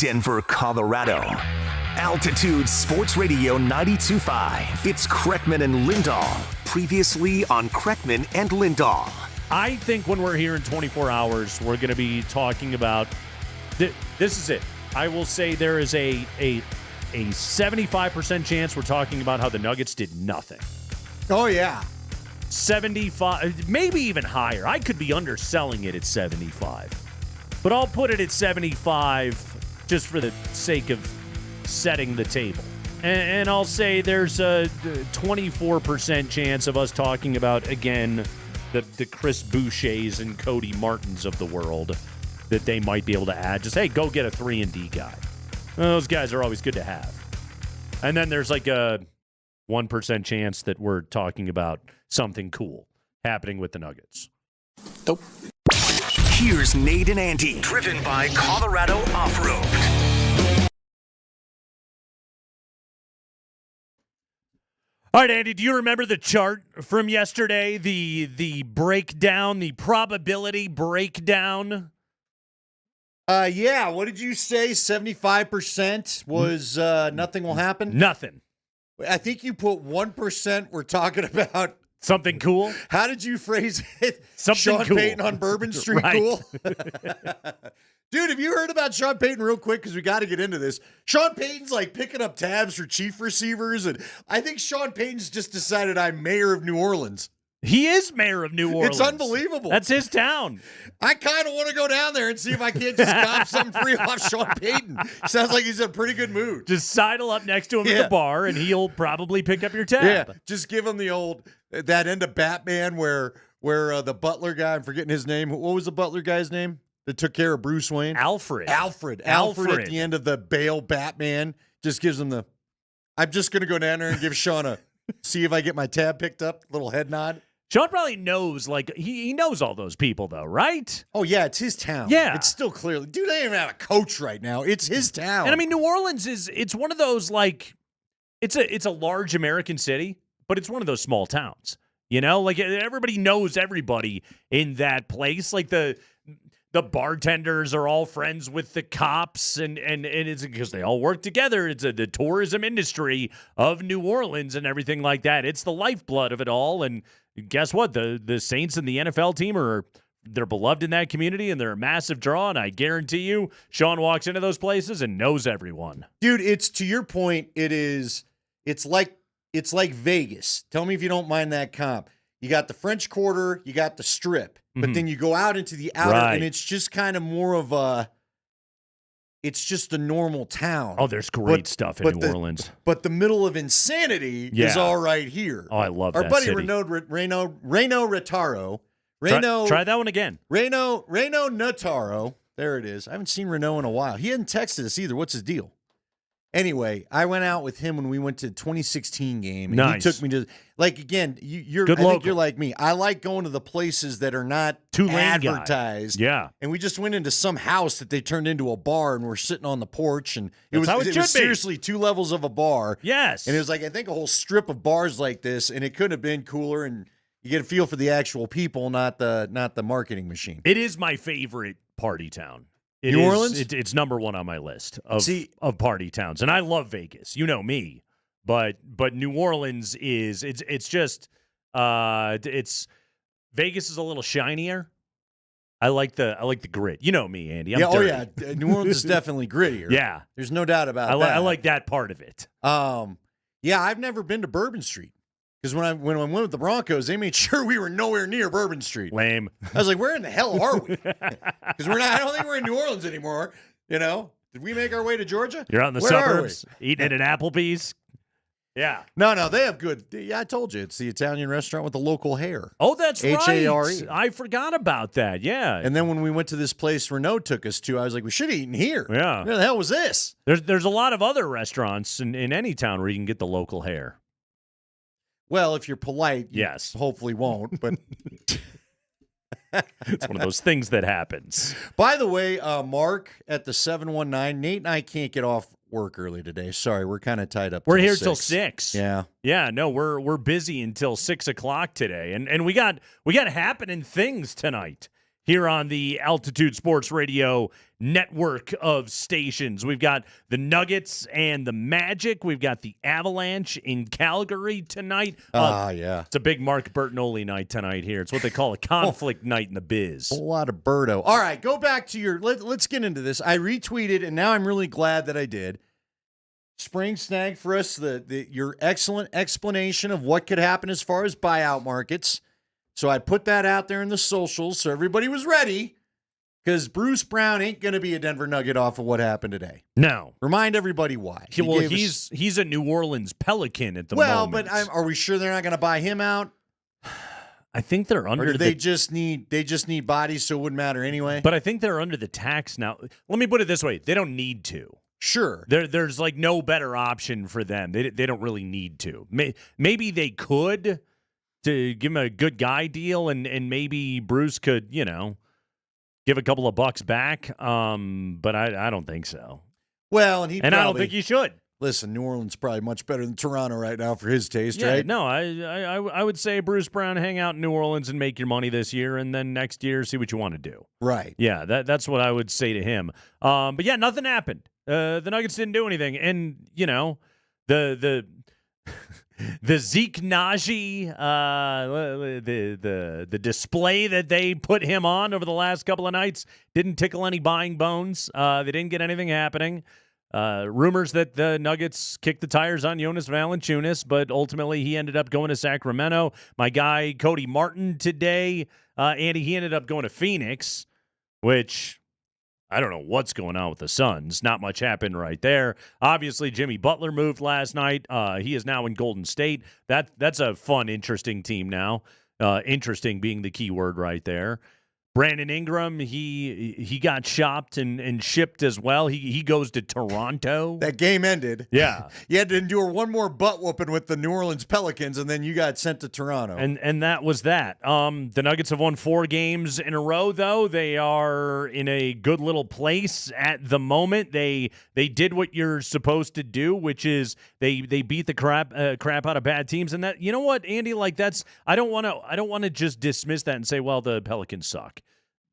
Denver, Colorado. Altitude Sports Radio 92.5. It's Kreckman and Lindahl. Previously on Kreckman and Lindahl. I think when we're here in 24 hours, we're going to be talking about this is it. I will say there is a 75% chance we're talking about how the Nuggets did nothing. Oh, yeah. 75, maybe even higher. I could be underselling it at 75. But I'll put it at 75 just for the sake of setting the table. And I'll say there's a 24% chance of us talking about, again, the Chris Bouchers and Cody Martins of the world that they might be able to add. Just, hey, go get a 3-and-D guy. Those guys are always good to have. And then there's like a 1% chance that we're talking about something cool happening with the Nuggets. Nope. Here's Nate and Andy, driven by Colorado Off-Road. All right, Andy, do you remember the chart from yesterday? The breakdown, the probability breakdown? Yeah. What did you say? 75% was nothing will happen? Nothing. I think you put 1% we're talking about. Something cool? How did you phrase it? Something Sean cool. Payton on Bourbon Street Right. cool? Dude, have you heard about Sean Payton real quick? Because we got to get into this. Sean Payton's like picking up tabs for chief receivers. And I think Sean Payton's just decided I'm mayor of New Orleans. He is mayor of New Orleans. It's unbelievable. That's his town. I kind of want to go down there and see if I can't just cop something free off Sean Payton. Sounds like he's in a pretty good mood. Just sidle up next to him at the bar, and he'll probably pick up your tab. Yeah, just give him the old, that end of Batman where the butler guy, I'm forgetting his name. What was the butler guy's name that took care of Bruce Wayne? Alfred at the end of the Bale Batman just gives him the, I'm just going to go down there and give Sean a, see if I get my tab picked up, little head nod. Sean probably knows, like, he knows all those people, though, right? Oh, yeah, it's his town. Yeah. It's still clearly. Dude, they don't even have a coach right now. It's his town. And, I mean, New Orleans it's one of those, like, it's a large American city, but it's one of those small towns. You know? Like, everybody knows everybody in that place. Like, the bartenders are all friends with the cops, and it's because they all work together. It's the tourism industry of New Orleans and everything like that. It's the lifeblood of it all, and guess what? The Saints and the NFL team they're beloved in that community, and they're a massive draw, and I guarantee you Sean walks into those places and knows everyone. Dude, it's to your point, it's like Vegas. Tell me if you don't mind that comp. You got the French Quarter, you got the Strip, but then you go out into the outer, and it's just kind of more of it's just a normal town. Oh, there's great stuff in New Orleans. But the middle of insanity is all right here. Oh, I love our that buddy city. Reno Retaro. Try that one again. Reno Nataro. There it is. I haven't seen Reno in a while. He hadn't texted us either. What's his deal? Anyway, I went out with him when we went to the 2016 game. And nice. He took me to, like, again, I think you're like me. I like going to the places that are not advertised. Guy. Yeah. And we just went into some house that they turned into a bar, and we're sitting on the porch. And it was seriously 2 levels of a bar. Yes. And it was like, I think a whole strip of bars like this, and it couldn't have been cooler. And you get a feel for the actual people, not the marketing machine. It is my favorite party town. New Orleans? It's number one on my list of party towns, and I love Vegas. You know me, but New Orleans is it's just Vegas is a little shinier. I like the grit. You know me, Andy. I'm dirty. New Orleans is definitely grittier. Yeah, there's no doubt about that. I like that part of it. Yeah, I've never been to Bourbon Street. Because when I went with the Broncos, they made sure we were nowhere near Bourbon Street. Lame. I was like, where in the hell are we? Because I don't think we're in New Orleans anymore. You know? Did we make our way to Georgia? You're out in the suburbs, eating at an Applebee's. Yeah. No, they have good. Yeah, I told you. It's the Italian restaurant with the local hair. Oh, that's right. H-A-R-E. I forgot about that. Yeah. And then when we went to this place Renault took us to, I was like, we should have eaten here. Yeah. Where the hell was this? There's a lot of other restaurants in any town where you can get the local hair. Well, if you're polite, you yes, hopefully won't. But it's one of those things that happens. By the way, Mark at the 719, Nate and I can't get off work early today. Sorry, we're kind of tied up. We're here till 6. Yeah, yeah. No, we're busy until 6 o'clock today, and we got happening things tonight here on the Altitude Sports Radio network of stations. We've got the Nuggets and the Magic. We've got the Avalanche in Calgary tonight. Yeah. It's a big Mark Bertinoli night tonight here. It's what they call a conflict night in the biz. A lot of Birdo. All right, go back to your let's get into this. I retweeted, and now I'm really glad that I did. Spring snag for us, your excellent explanation of what could happen as far as buyout markets. So I put that out there in the socials so everybody was ready, because Bruce Brown ain't going to be a Denver Nugget off of what happened today. No. Remind everybody why. He's a New Orleans Pelican at the moment. Well, but are we sure they're not going to buy him out? I think they're under. Or do they just need bodies, so it wouldn't matter anyway? But I think they're under the tax now. Let me put it this way: they don't need to. Sure. There's like no better option for them. They don't really need to. Maybe they could to give him a good guy deal, and maybe Bruce could, give a couple of bucks back. But I don't think so. Well, and I don't think he should. Listen, New Orleans is probably much better than Toronto right now for his taste, yeah, right? No, I would say, Bruce Brown, hang out in New Orleans and make your money this year, and then next year see what you want to do. Right. Yeah, that's what I would say to him. But yeah, nothing happened. The Nuggets didn't do anything, and the Zeke Najee, the display that they put him on over the last couple of nights didn't tickle any buying bones. They didn't get anything happening. Rumors that the Nuggets kicked the tires on Jonas Valanciunas, but ultimately he ended up going to Sacramento. My guy Cody Martin today, Andy, he ended up going to Phoenix, which I don't know what's going on with the Suns. Not much happened right there. Obviously, Jimmy Butler moved last night. He is now in Golden State. That's a fun, interesting team now. Interesting being the key word right there. Brandon Ingram, he got shopped and shipped as well. He goes to Toronto. That game ended. Yeah. You had to endure one more butt whooping with the New Orleans Pelicans, and then you got sent to Toronto. And that was that. The Nuggets have won 4 games in a row, though. They are in a good little place at the moment. They did what you're supposed to do, which is they beat the crap out of bad teams. And that, you know what, Andy, like I don't want to just dismiss that and say, well, the Pelicans suck.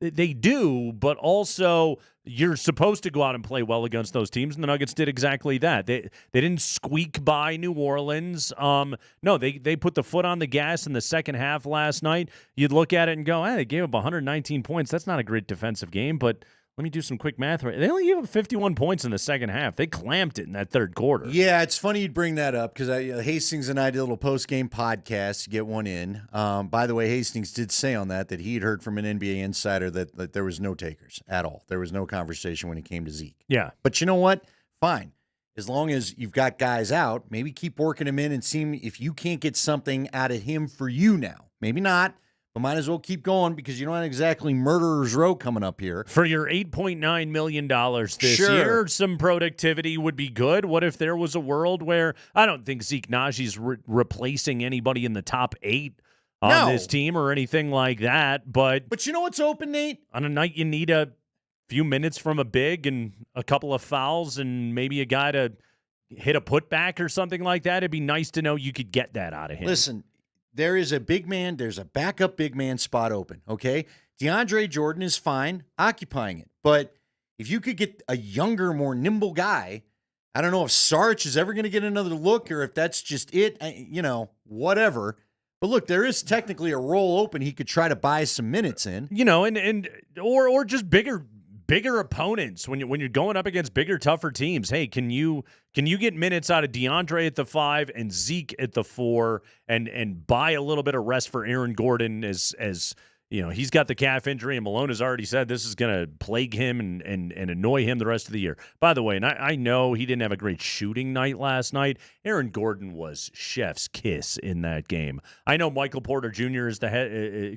They do, but also you're supposed to go out and play well against those teams, and the Nuggets did exactly that. They didn't squeak by New Orleans. No, they put the foot on the gas in the second half last night. You'd look at it and go, they gave up 119 points. That's not a great defensive game, but let me do some quick math. They only gave up 51 points in the second half. They clamped it in that third quarter. Yeah, it's funny you'd bring that up because Hastings and I did a little post-game podcast to get one in. By the way, Hastings did say on that he had heard from an NBA insider that there was no takers at all. There was no conversation when it came to Zeke. Yeah. But you know what? Fine. As long as you've got guys out, maybe keep working him in and see if you can't get something out of him for you now. Maybe not. But might as well keep going because you don't have exactly murderer's row coming up here. For your $8.9 million this year, some productivity would be good. What if there was a world where I don't think Zeke Najee's replacing anybody in the top 8 on this team or anything like that. But you know what's open, Nate? On a night you need a few minutes from a big and a couple of fouls and maybe a guy to hit a putback or something like that. It'd be nice to know you could get that out of him. Listen. There is a big man, there's a backup big man spot open, okay? DeAndre Jordan is fine occupying it. But if you could get a younger, more nimble guy, I don't know if Sarge is ever going to get another look or if that's just it, whatever. But look, there is technically a role open he could try to buy some minutes in. Or just bigger opponents when you're going up against bigger, tougher teams. Hey, can you get minutes out of DeAndre at the 5 and Zeke at the 4 and buy a little bit of rest for Aaron Gordon as he's got the calf injury and Malone has already said this is going to plague him and annoy him the rest of the year. By the way, and I know he didn't have a great shooting night last night. Aaron Gordon was chef's kiss in that game. I know Michael Porter Jr.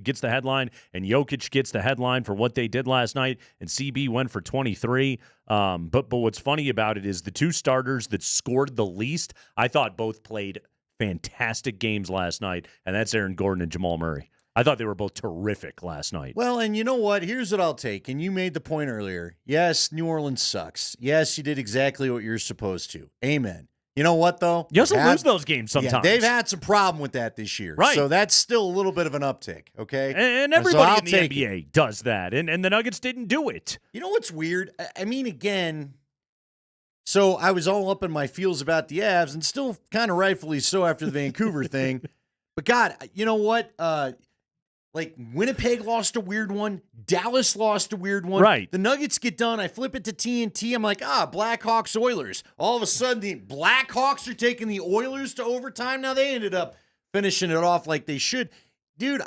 gets the headline and Jokic gets the headline for what they did last night, and CB went for 23. But what's funny about it is the 2 starters that scored the least, I thought both played fantastic games last night, and that's Aaron Gordon and Jamal Murray. I thought they were both terrific last night. Well, and you know what? Here's what I'll take. And you made the point earlier. Yes, New Orleans sucks. Yes, you did exactly what you're supposed to. Amen. You know what, though? You also lose those games sometimes. Yeah, they've had some problem with that this year. Right. So that's still a little bit of an uptick, okay? And So everybody I'll in the take NBA does that, and the Nuggets didn't do it. You know what's weird? I mean, again, so I was all up in my feels about the Avs, and still kind of rightfully so after the Vancouver thing. But God, you know what? Like Winnipeg lost a weird one. Dallas lost a weird one. Right. The Nuggets get done. I flip it to TNT. I'm like, Blackhawks Oilers. All of a sudden, the Blackhawks are taking the Oilers to overtime. Now they ended up finishing it off like they should. Dude,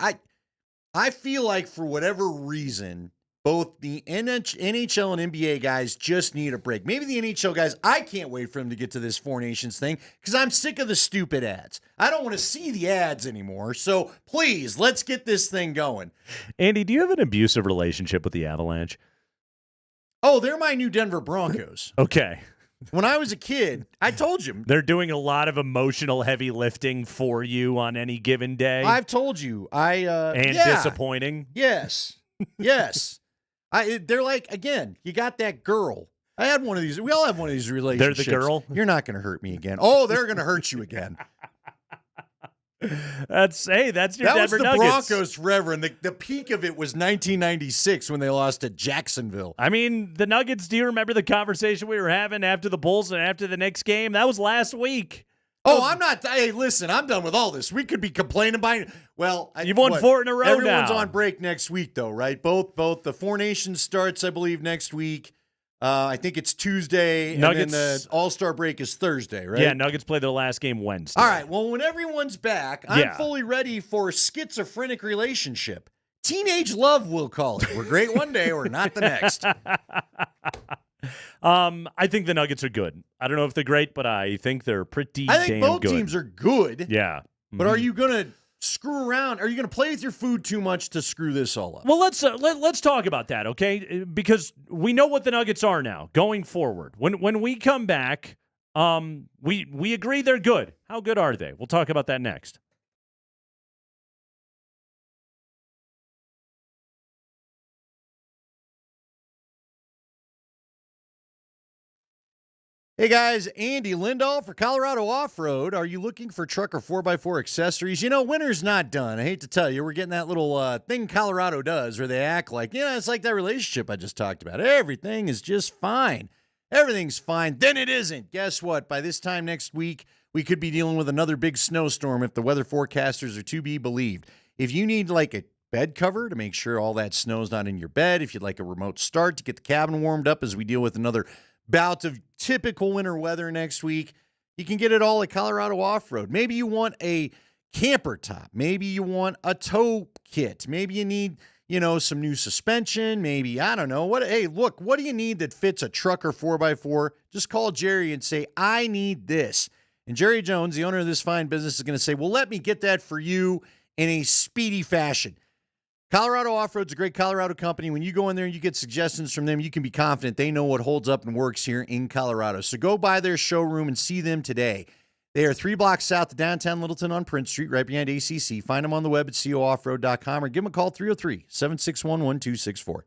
I feel like for whatever reason, both the NHL and NBA guys just need a break. Maybe the NHL guys, I can't wait for them to get to this Four Nations thing because I'm sick of the stupid ads. I don't want to see the ads anymore. So please, let's get this thing going. Andy, do you have an abusive relationship with the Avalanche? Oh, they're my new Denver Broncos. Okay. When I was a kid, I told you. They're doing a lot of emotional heavy lifting for you on any given day. I've told you. Disappointing. Yes. Yes. They're like, again, you got that girl. I had one of these. We all have one of these relationships. They're the girl? You're not going to hurt me again. Oh, they're going to hurt you again. That's your that Denver was the Nuggets. Broncos forever, and the peak of it was 1996 when they lost to Jacksonville. I mean, the Nuggets, do you remember the conversation we were having after the Bulls and after the next game? That was last week. Oh, I'm not. Hey, listen, I'm done with all this. We could be complaining by. Well, you've won 4 in a row. Everyone's now. on break next week, though, right? Both the Four Nations starts, I believe, next week. I think it's Tuesday, Nuggets, and then the All-Star break is Thursday, right? Yeah, Nuggets play their last game Wednesday. All right. Well, when everyone's back, I'm fully ready for schizophrenic relationship. Teenage love, we'll call it. We're great one day, we're not the next. I think the Nuggets are good. I don't know if they're great, but I think they're pretty damn good. I think both teams are good. Yeah. But are you going to screw around? Are you going to play with your food too much to screw this all up? Well, let's talk about that, okay? Because we know what the Nuggets are now going forward. When we come back, we agree they're good. How good are they? We'll talk about that next. Hey guys, Andy Lindahl for Colorado Off-Road. Are you looking for truck or 4x4 accessories? You know, winter's not done. I hate to tell you, we're getting that little thing Colorado does where they act like, it's like that relationship I just talked about. Everything is just fine. Everything's fine. Then it isn't. Guess what? By this time next week, we could be dealing with another big snowstorm if the weather forecasters are to be believed. If you need like a bed cover to make sure all that snow's not in your bed, if you'd like a remote start to get the cabin warmed up as we deal with another bout of typical winter weather next week, you can get it all at Colorado Off-Road. Maybe you want a camper top. Maybe you want a tow kit. Maybe you need, some new suspension. Maybe, I don't know. Hey, look, what do you need that fits a truck or 4x4? Just call Jerry and say, I need this. And Jerry Jones, the owner of this fine business, is going to say, well, let me get that for you in a speedy fashion. Colorado Off-Road's a great Colorado company. When you go in there and you get suggestions from them, you can be confident they know what holds up and works here in Colorado. So go by their showroom and see them today. They are 3 blocks south of downtown Littleton on Prince Street, right behind ACC. Find them on the web at cooffroad.com or give them a call 303-761-1264.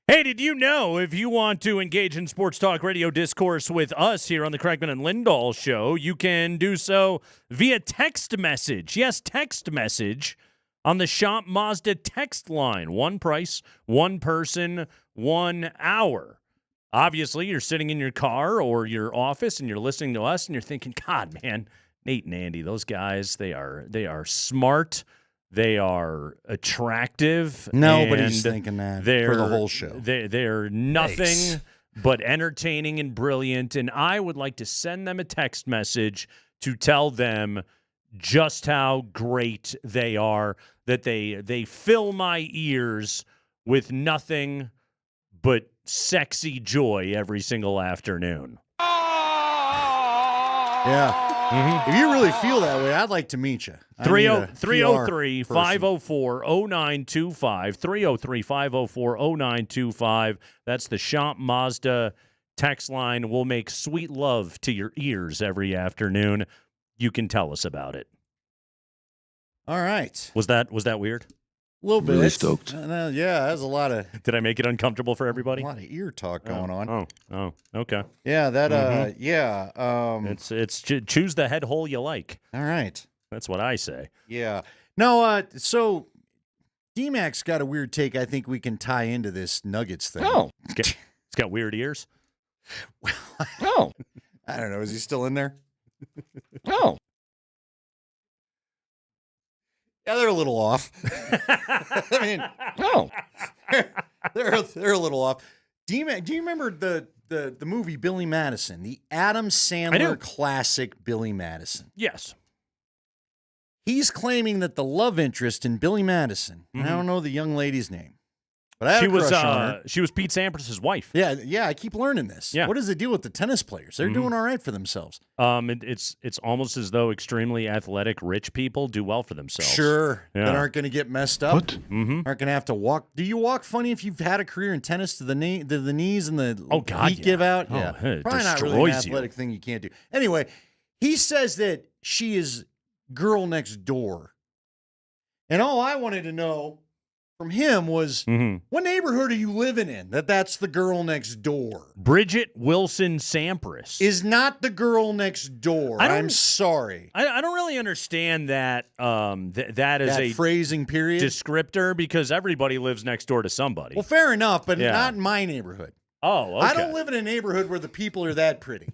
Hey, did you know if you want to engage in sports talk radio discourse with us here on the Kreckman and Lindahl show, you can do so via text message. Yes, text message on the Shop Mazda text line. One price, one person, 1 hour. Obviously, you're sitting in your car or your office and you're listening to us and you're thinking, God, man, Nate and Andy, those guys, they are smart. They are attractive. Nobody's thinking that for the whole show. They're nothing but entertaining and brilliant. And I would like to send them a text message to tell them just how great they are, that they fill my ears with nothing but sexy joy every single afternoon. Yeah. Mm-hmm. If you really feel that way, I'd like to meet you. 303-504-0925. 303-504-0925. That's the Shop Mazda text line. We'll make sweet love to your ears every afternoon. You can tell us about it. All right. Was that weird? A little bit. Really stoked. Yeah, there's a lot of... Did I make it uncomfortable for everybody? A lot of ear talk going on. Oh, okay. Yeah, that, yeah. It's choose the head hole you like. All right. That's what I say. Yeah. No, so DMac's got a weird take I think we can tie into this Nuggets thing. Oh. It's got weird ears? Oh. I don't know. Is he still in there? Oh. Yeah, they're a little off. I mean, they're a little off. D-Mac, do you remember the movie Billy Madison, the Adam Sandler classic Billy Madison? Yes. He's claiming that the love interest in Billy Madison, I don't know the young lady's name, but I had a crush on her. She was Pete Sampras' wife. Yeah, I keep learning this. Yeah. What is the deal with the tennis players? They're doing all right for themselves. It's almost as though extremely athletic rich people do well for themselves. Sure. Yeah. That aren't going to get messed up. What? Mm-hmm. Aren't going to have to walk. Do you walk funny if you've had a career in tennis to the knees and the feet give out? Oh, Yeah. it Probably not really an destroys you. athletic thing you can't do. Anyway, he says that she is girl next door. And all I wanted to know from him was, what neighborhood are you living in that's the girl next door? Bridget Wilson Sampras is not the girl next door. I'm sorry. I don't really understand that that is a phrasing period descriptor because everybody lives next door to somebody. Well, fair enough, but not in my neighborhood. Oh, okay. I don't live in a neighborhood where the people are that pretty.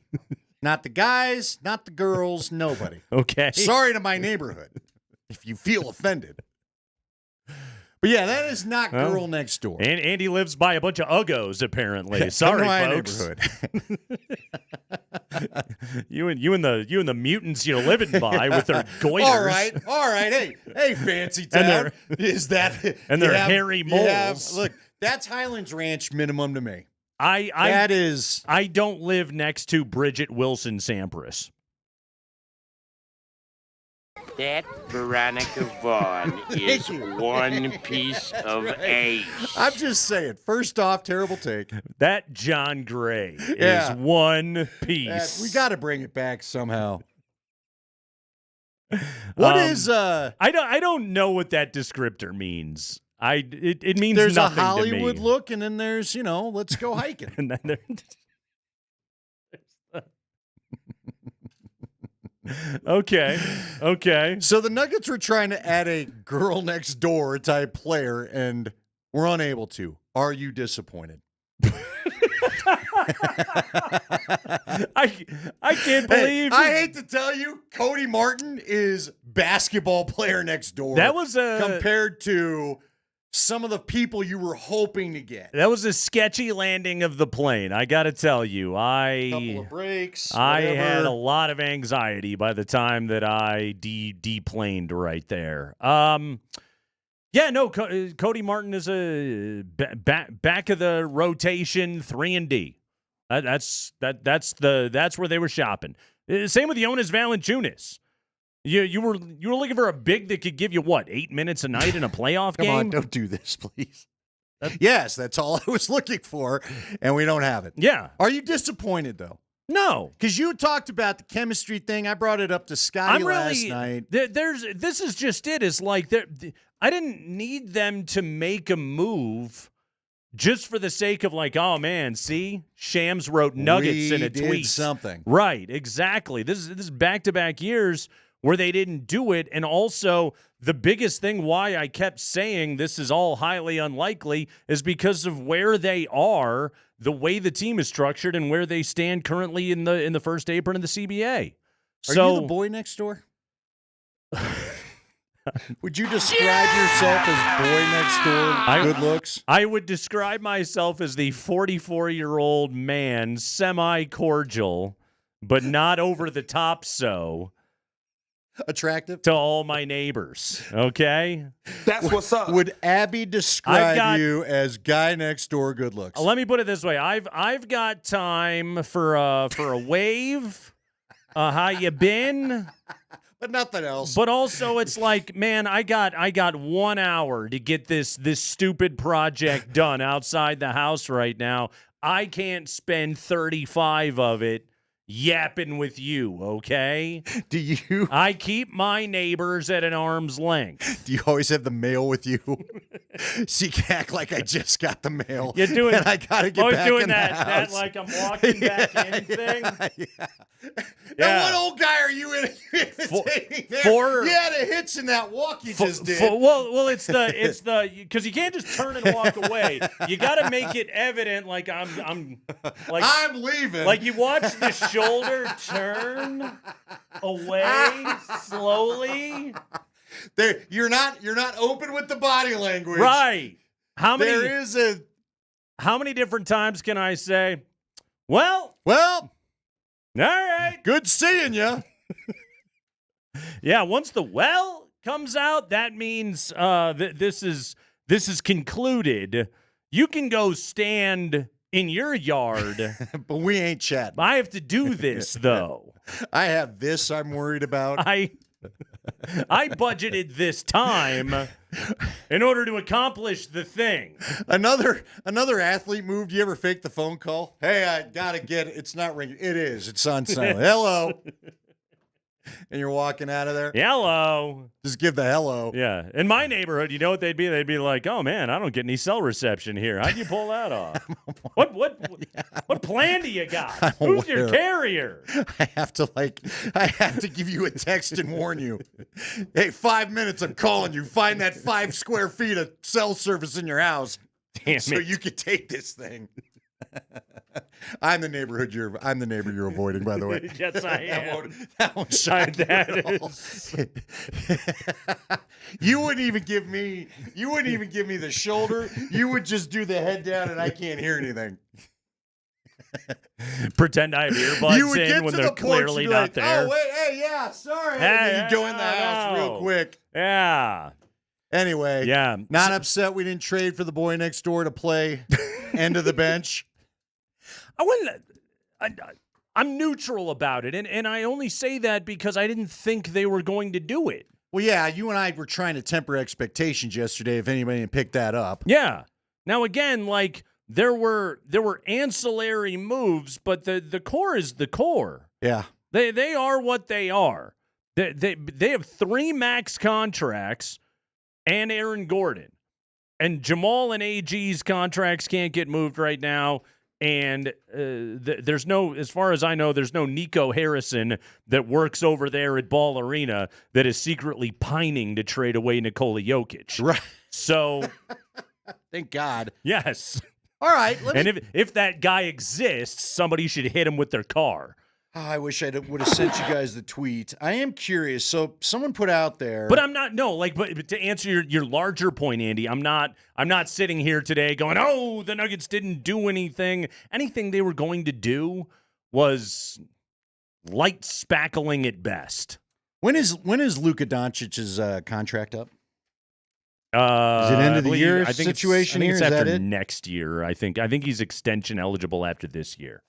Not the guys, not the girls, nobody. Okay. Sorry to my neighborhood if you feel offended. But yeah, that is not girl next door. And Andy lives by a bunch of uggos, apparently. Sorry, folks. you and the mutants you're living by with their goiters. All right. Hey, fancy town. Is that and their hairy moles? Look, that's Highlands Ranch minimum to me. I don't live next to Bridget Wilson Sampras. That Veronica Vaughn is one piece of ace. I'm just saying. First off, terrible take. That John Gray is one piece. We got to bring it back somehow. What is I don't know what that descriptor means. It means there's nothing a Hollywood to me. look, and then there's let's go hiking. And then there's Okay. So the Nuggets were trying to add a girl next door type player, and we're unable to. Are you disappointed? I can't believe. I hate to tell you, Cody Martin is basketball player next door. That was compared to some of the people you were hoping to get. That was a sketchy landing of the plane. I got to tell you, couple of breaks. I whatever. had a lot of anxiety by the time that I deplaned right there. Cody Martin is a back of the rotation 3-and-D. That's where they were shopping. Same with Jonas Valanciunas. You were looking for a big that could give you 8 minutes a night in a playoff game? Come on, don't do this, please. Yes, that's all I was looking for, and we don't have it. Yeah. Are you disappointed though? No, because you talked about the chemistry thing. I brought it up to Scotty last night. This is just it. It's like I didn't need them to make a move just for the sake of like, oh man, see, Shams wrote Nuggets in a tweet. Something. Right, exactly. This is back-to-back years where they didn't do it. And also, the biggest thing why I kept saying this is all highly unlikely is because of where they are, the way the team is structured, and where they stand currently in the first apron of the CBA. Are you the boy next door? Would you describe yourself as boy next door, good looks? I would describe myself as the 44-year-old man, semi-cordial, but not over the top so. Attractive? To all my neighbors, okay? That's what's up. Would Abby describe you as guy next door, good looks? Let me put it this way. I've got time for a wave. How you been? But nothing else. But also, it's like, man, I got 1 hour to get this stupid project done outside the house right now. I can't spend 35 of it yapping with you, okay? Do you? I keep my neighbors at an arm's length. Do you always have the mail with you? So you can act like I just got the mail. You're doing, and I gotta get back doing in that, the house. that like I'm walking back in thing. Yeah. Now, what old guy are you imitating there? You had a hitch in that walk you just did. Well, it's the because you can't just turn and walk away. You got to make it evident, like I'm leaving. Like you watch the shoulder turn away slowly. There, you're not open with the body language, right? How many different times can I say, well, all right, good seeing you. Yeah, once the well comes out, that means this is concluded. You can go stand in your yard, but we ain't chatting. I have to do this though. I have this I'm worried about. I budgeted this time in order to accomplish the thing. Another athlete move. Do you ever fake the phone call? Hey, I gotta get it. It's not ringing. It is. It's on silent. Hello. And you're walking out of there. Hello. Just give the hello. Yeah. In my neighborhood, you know what they'd be? They'd be like, "Oh man, I don't get any cell reception here. How'd you pull that off? What plan do you got? Who's your carrier?" I have to give you a text and warn you. Hey, 5 minutes. I'm calling you. Find that 5 square feet of cell service in your house. Damn so it. you can take this thing. I'm the neighbor you're avoiding, by the way. Yes, I am. That won't shock you at all. You wouldn't even give me the shoulder. You would just do the head down, and I can't hear anything. Pretend I have earbuds in when they're clearly not like, there. Oh wait, hey, yeah, sorry. Hey, and then you go in the house real quick. Yeah. Anyway, yeah. Not upset we didn't trade for the boy next door to play end of the bench. I'm neutral about it, and I only say that because I didn't think they were going to do it. Well, yeah, you and I were trying to temper expectations yesterday, if anybody didn't pick that up. Yeah. Now, again, like, there were ancillary moves, but the core is the core. Yeah. They are what they are. They have 3 max contracts and Aaron Gordon. And Jamal and AG's contracts can't get moved right now. And there's no, as far as I know, there's no Nico Harrison that works over there at Ball Arena that is secretly pining to trade away Nikola Jokic. Right. So, thank God. Yes. All right. If that guy exists, somebody should hit him with their car. Oh, I wish I would have sent you guys the tweet. I am curious. So someone put out there, but I'm not. No, like, but to answer your larger point, Andy, I'm not sitting here today going, "Oh, the Nuggets didn't do anything. Anything they were going to do was light spackling at best." When is Luka Doncic's contract up? Is it end of the year I think situation? It's here? Is after that it? next year. I think he's extension eligible after this year.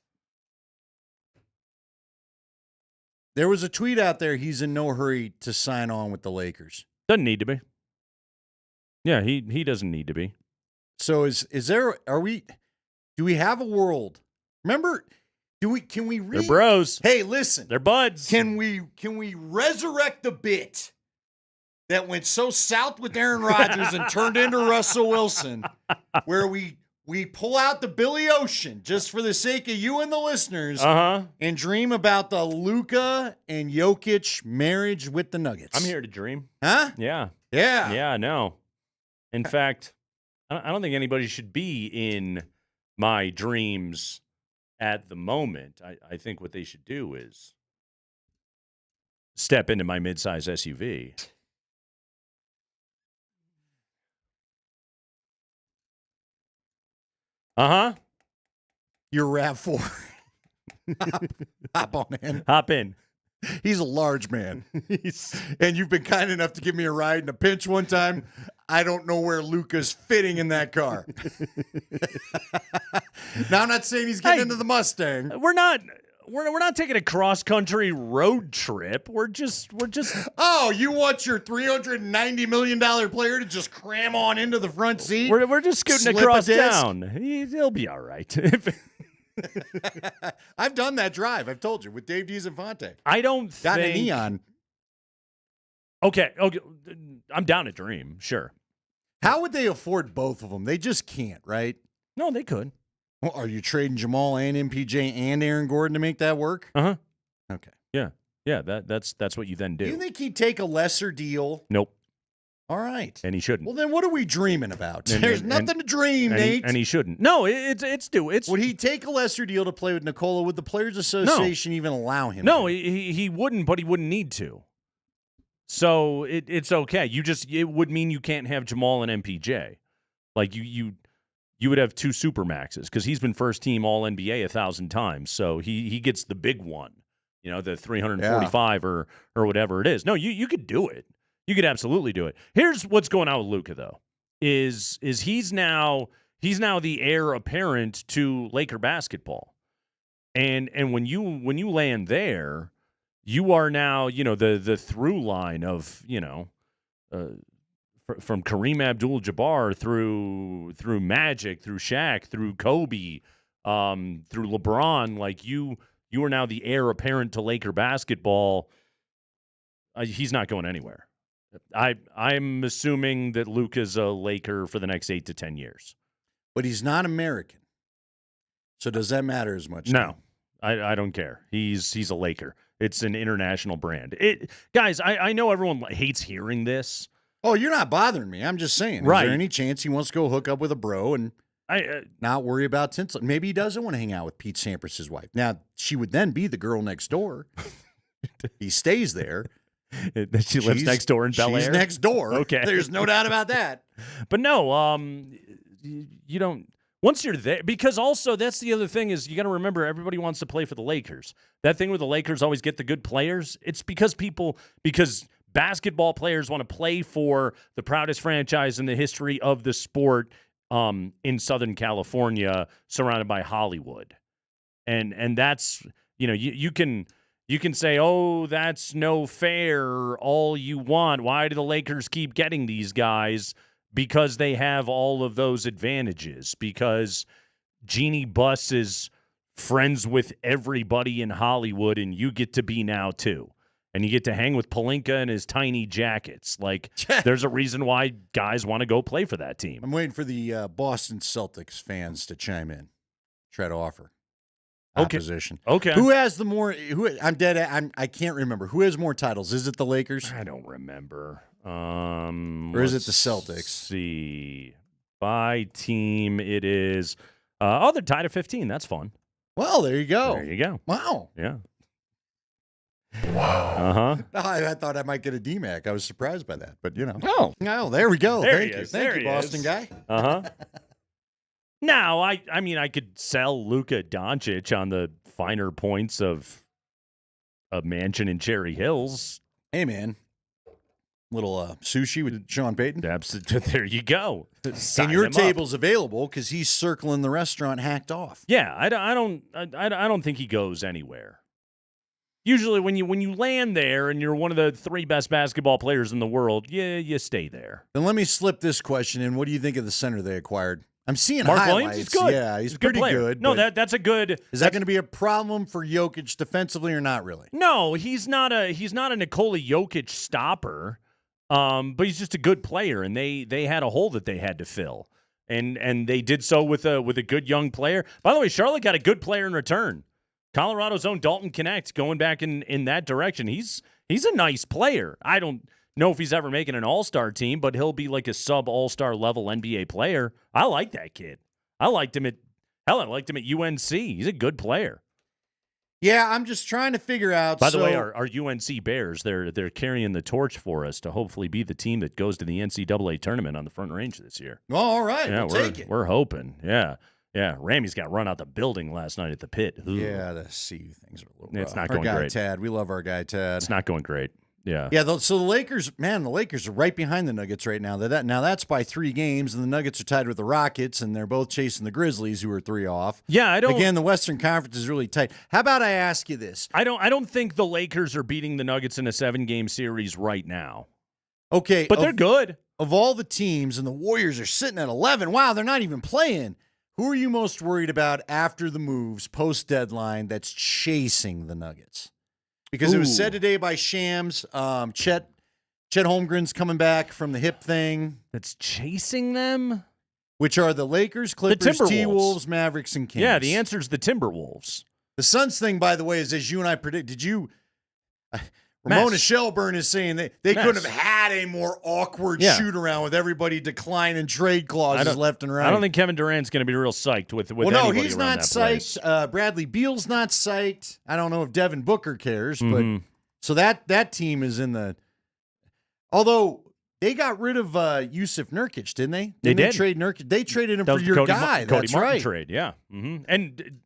There was a tweet out there. He's in no hurry to sign on with the Lakers. Doesn't need to be. Yeah, he doesn't need to be. So do we have a world? Remember, can we read? They're bros. Hey, listen. They're buds. Can we resurrect the bit that went so south with Aaron Rodgers and turned into Russell Wilson, where we we pull out the Billy Ocean just for the sake of you and the listeners and dream about the Luka and Jokic marriage with the Nuggets. I'm here to dream. Huh? Yeah. Yeah. Yeah, no. In fact, I don't think anybody should be in my dreams at the moment. I think what they should do is step into my midsize SUV. Your RAV4. Hop on in. Hop in. He's a large man. And you've been kind enough to give me a ride in a pinch one time. I don't know where Luka's fitting in that car. Now, I'm not saying he's getting into the Mustang. We're not taking a cross-country road trip. We're just Oh, you want your $390 million player to just cram on into the front seat? We're just scooting across town. He'll be all right. I've done that drive. I've told you with Dave Dizinfante. I don't got think... a neon. Okay. I'm down to dream. Sure. How would they afford both of them? They just can't, right? No, they could. Well, are you trading Jamal and MPJ and Aaron Gordon to make that work? Uh-huh. Okay. Yeah. That's what you then do. Do you think he'd take a lesser deal? Nope. All right. And he shouldn't. Well, then what are we dreaming about? There's nothing to dream, Nate. And he shouldn't. No, it's due. Would he take a lesser deal to play with Nikola? Would the Players Association even allow him? No, he wouldn't, but he wouldn't need to. So it's okay. It would mean you can't have Jamal and MPJ. Like you would have two Supermaxes because he's been first team All NBA 1,000 times. So he gets the big one, the 345 or whatever it is. No, you could do it. You could absolutely do it. Here's what's going on with Luka though. Is he's now the heir apparent to Laker basketball. And when you land there, you are now, the through line of, from Kareem Abdul-Jabbar through Magic, through Shaq, through Kobe, through LeBron. Like you are now the heir apparent to Laker basketball. He's not going anywhere. I'm assuming that Luka's a Laker for the next 8 to 10 years. But he's not American. So does that matter as much? No, I don't care. He's a Laker. It's an international brand. Guys, I know everyone hates hearing this. Oh, you're not bothering me. I'm just saying. Right. Is there any chance he wants to go hook up with a bro and not worry about tinsel? Maybe he doesn't want to hang out with Pete Sampras' wife. Now, she would then be the girl next door. He stays there. She lives next door in Bel Air? She's next door. Okay. There's no doubt about that. But no, you don't. Once you're there, because also that's the other thing is you got to remember everybody wants to play for the Lakers. That thing where the Lakers always get the good players, it's because basketball players want to play for the proudest franchise in the history of the sport in Southern California, surrounded by Hollywood. And that's, you can say, oh, that's no fair, all you want. Why do the Lakers keep getting these guys? Because they have all of those advantages. Because Jeannie Buss is friends with everybody in Hollywood, and you get to be now too. And you get to hang with Pelinka in his tiny jackets. Like, there's a reason why guys want to go play for that team. I'm waiting for the Boston Celtics fans to chime in, try to offer opposition. Okay. Who has the more? I can't remember. Who has more titles? Is it the Lakers? I don't remember. Or is it the Celtics? Let's see. By team, it is. They're tied at 15. That's fun. Well, there you go. There you go. Wow. Yeah. Wow. I thought I might get a DMac. I was surprised by that, but Oh, no, there we go. There Thank he you. is. Thank There you, he Boston is. guy. Now, I mean, I could sell Luka Doncic on the finer points of a mansion in Cherry Hills. Hey, man. Little sushi with Sean Payton. There you go. Sign And your him up. table's available because he's circling the restaurant hacked off. Yeah, I don't think he goes anywhere. Usually, when you land there and you're one of the 3 best basketball players in the world, you stay there. Then let me slip this question in. What do you think of the center they acquired? I'm seeing Mark highlights. Williams, he's good. Yeah, he's a good pretty player. good. No, but that's a good. Is that going to be a problem for Jokic defensively or not really? No, he's not a Nikola Jokic stopper. But he's just a good player, and they had a hole that they had to fill. And they did so with a good young player. By the way, Charlotte got a good player in return. Colorado's own Dalton Connect going back in that direction. He's a nice player. I don't know if he's ever making an all-star team, but he'll be like a sub-all-star level NBA player. I like that kid. I liked him at UNC. He's a good player. Yeah, I'm just trying to figure out. By the way, our UNC Bears, they're carrying the torch for us to hopefully be the team that goes to the NCAA tournament on the Front Range this year. Oh, all right, yeah, we'll take it. We're hoping. Yeah. Rammies got run out the building last night at the pit. Ooh. Yeah, the CU things are a little rough. It's not going our guy great. Tad, we love our guy Tad. It's not going great. Yeah. Yeah, so the Lakers are right behind the Nuggets right now. Now that's by 3 games, and the Nuggets are tied with the Rockets, and they're both chasing the Grizzlies, who are 3 off. Yeah, Again, the Western Conference is really tight. How about I ask you this? I don't think the Lakers are beating the Nuggets in a 7-game series right now. Okay. But they're good. Of all the teams, and the Warriors are sitting at 11. Wow, they're not even playing. Who are you most worried about after the moves, post-deadline, that's chasing the Nuggets? Because it was said today by Shams, Chet Holmgren's coming back from the hip thing. That's chasing them? Which are the Lakers, Clippers, T-Wolves, Mavericks, and Kings. Yeah, the answer is the Timberwolves. The Suns thing, by the way, is as you and I predicted. Ramona Shelburne is saying they couldn't have had a more awkward shoot-around with everybody declining trade clauses left and right. I don't think Kevin Durant's going to be real psyched with anybody he's around not that psyched. place. Bradley Beal's not psyched. I don't know if Devin Booker cares, but so that team is in the. Although they got rid of Yusuf Nurkic, didn't they? They did trade Nurkic. They traded him that for was your Cody guy. Cody That's Martin right. trade, yeah. And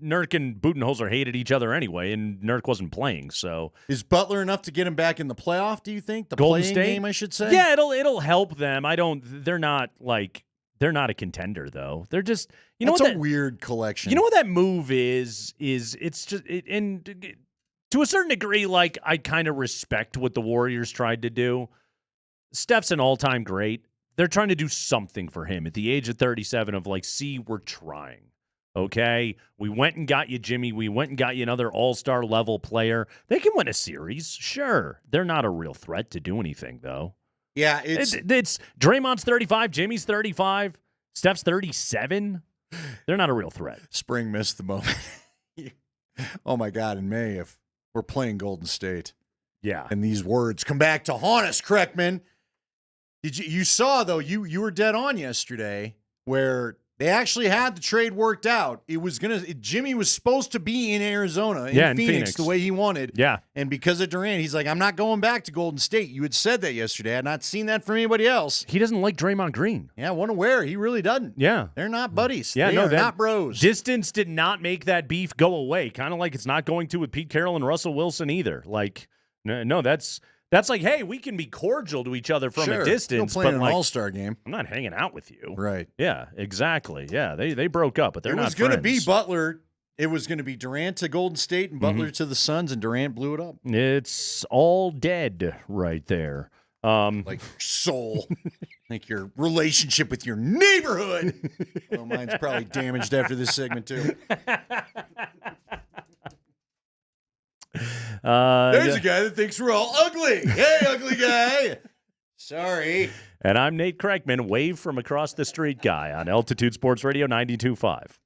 Nurk and Budenholzer hated each other anyway, and Nurk wasn't playing. So is Butler enough to get him back in the playoff? Do you think the Golden playing State game? I should say. Yeah, it'll help them. They're not a contender though. They're just That's what a weird collection. You know what that move is it's just and to a certain degree, like I kind of respect what the Warriors tried to do. Steph's an all-time great. They're trying to do something for him at the age of 37 of see, we're trying. Okay, we went and got you Jimmy. We went and got you another all-star level player. They can win a series, sure. They're not a real threat to do anything, though. Yeah, it's Draymond's 35, Jimmy's 35, Steph's 37. They're not a real threat. Spring missed the moment. Oh my God! In May, if we're playing Golden State, yeah, and these words come back to haunt us, Kreckman. You saw though? You were dead on yesterday where. They actually had the trade worked out. Jimmy was supposed to be in Arizona, in Phoenix, the way he wanted. Yeah. And because of Durant, he's like, I'm not going back to Golden State. You had said that yesterday. I had not seen that from anybody else. He doesn't like Draymond Green. Yeah, one aware. He really doesn't. Yeah. They're not buddies. Yeah, they're not bros. Distance did not make that beef go away. Kind of like it's not going to with Pete Carroll and Russell Wilson either. No, that's like, hey, we can be cordial to each other from a distance. Still playing but an all-star game. I'm not hanging out with you. Right. Yeah, exactly. Yeah, they broke up, but they're not friends. It was going to be Butler. It was going to be Durant to Golden State and Butler to the Suns, and Durant blew it up. It's all dead right there. Like your soul. Like your relationship with your neighborhood. Well, mine's probably damaged after this segment, too. There's a guy that thinks we're all ugly. Hey, ugly guy. Sorry. And I'm Nate Kreckman, wave from across the street guy on Altitude Sports Radio 92.5.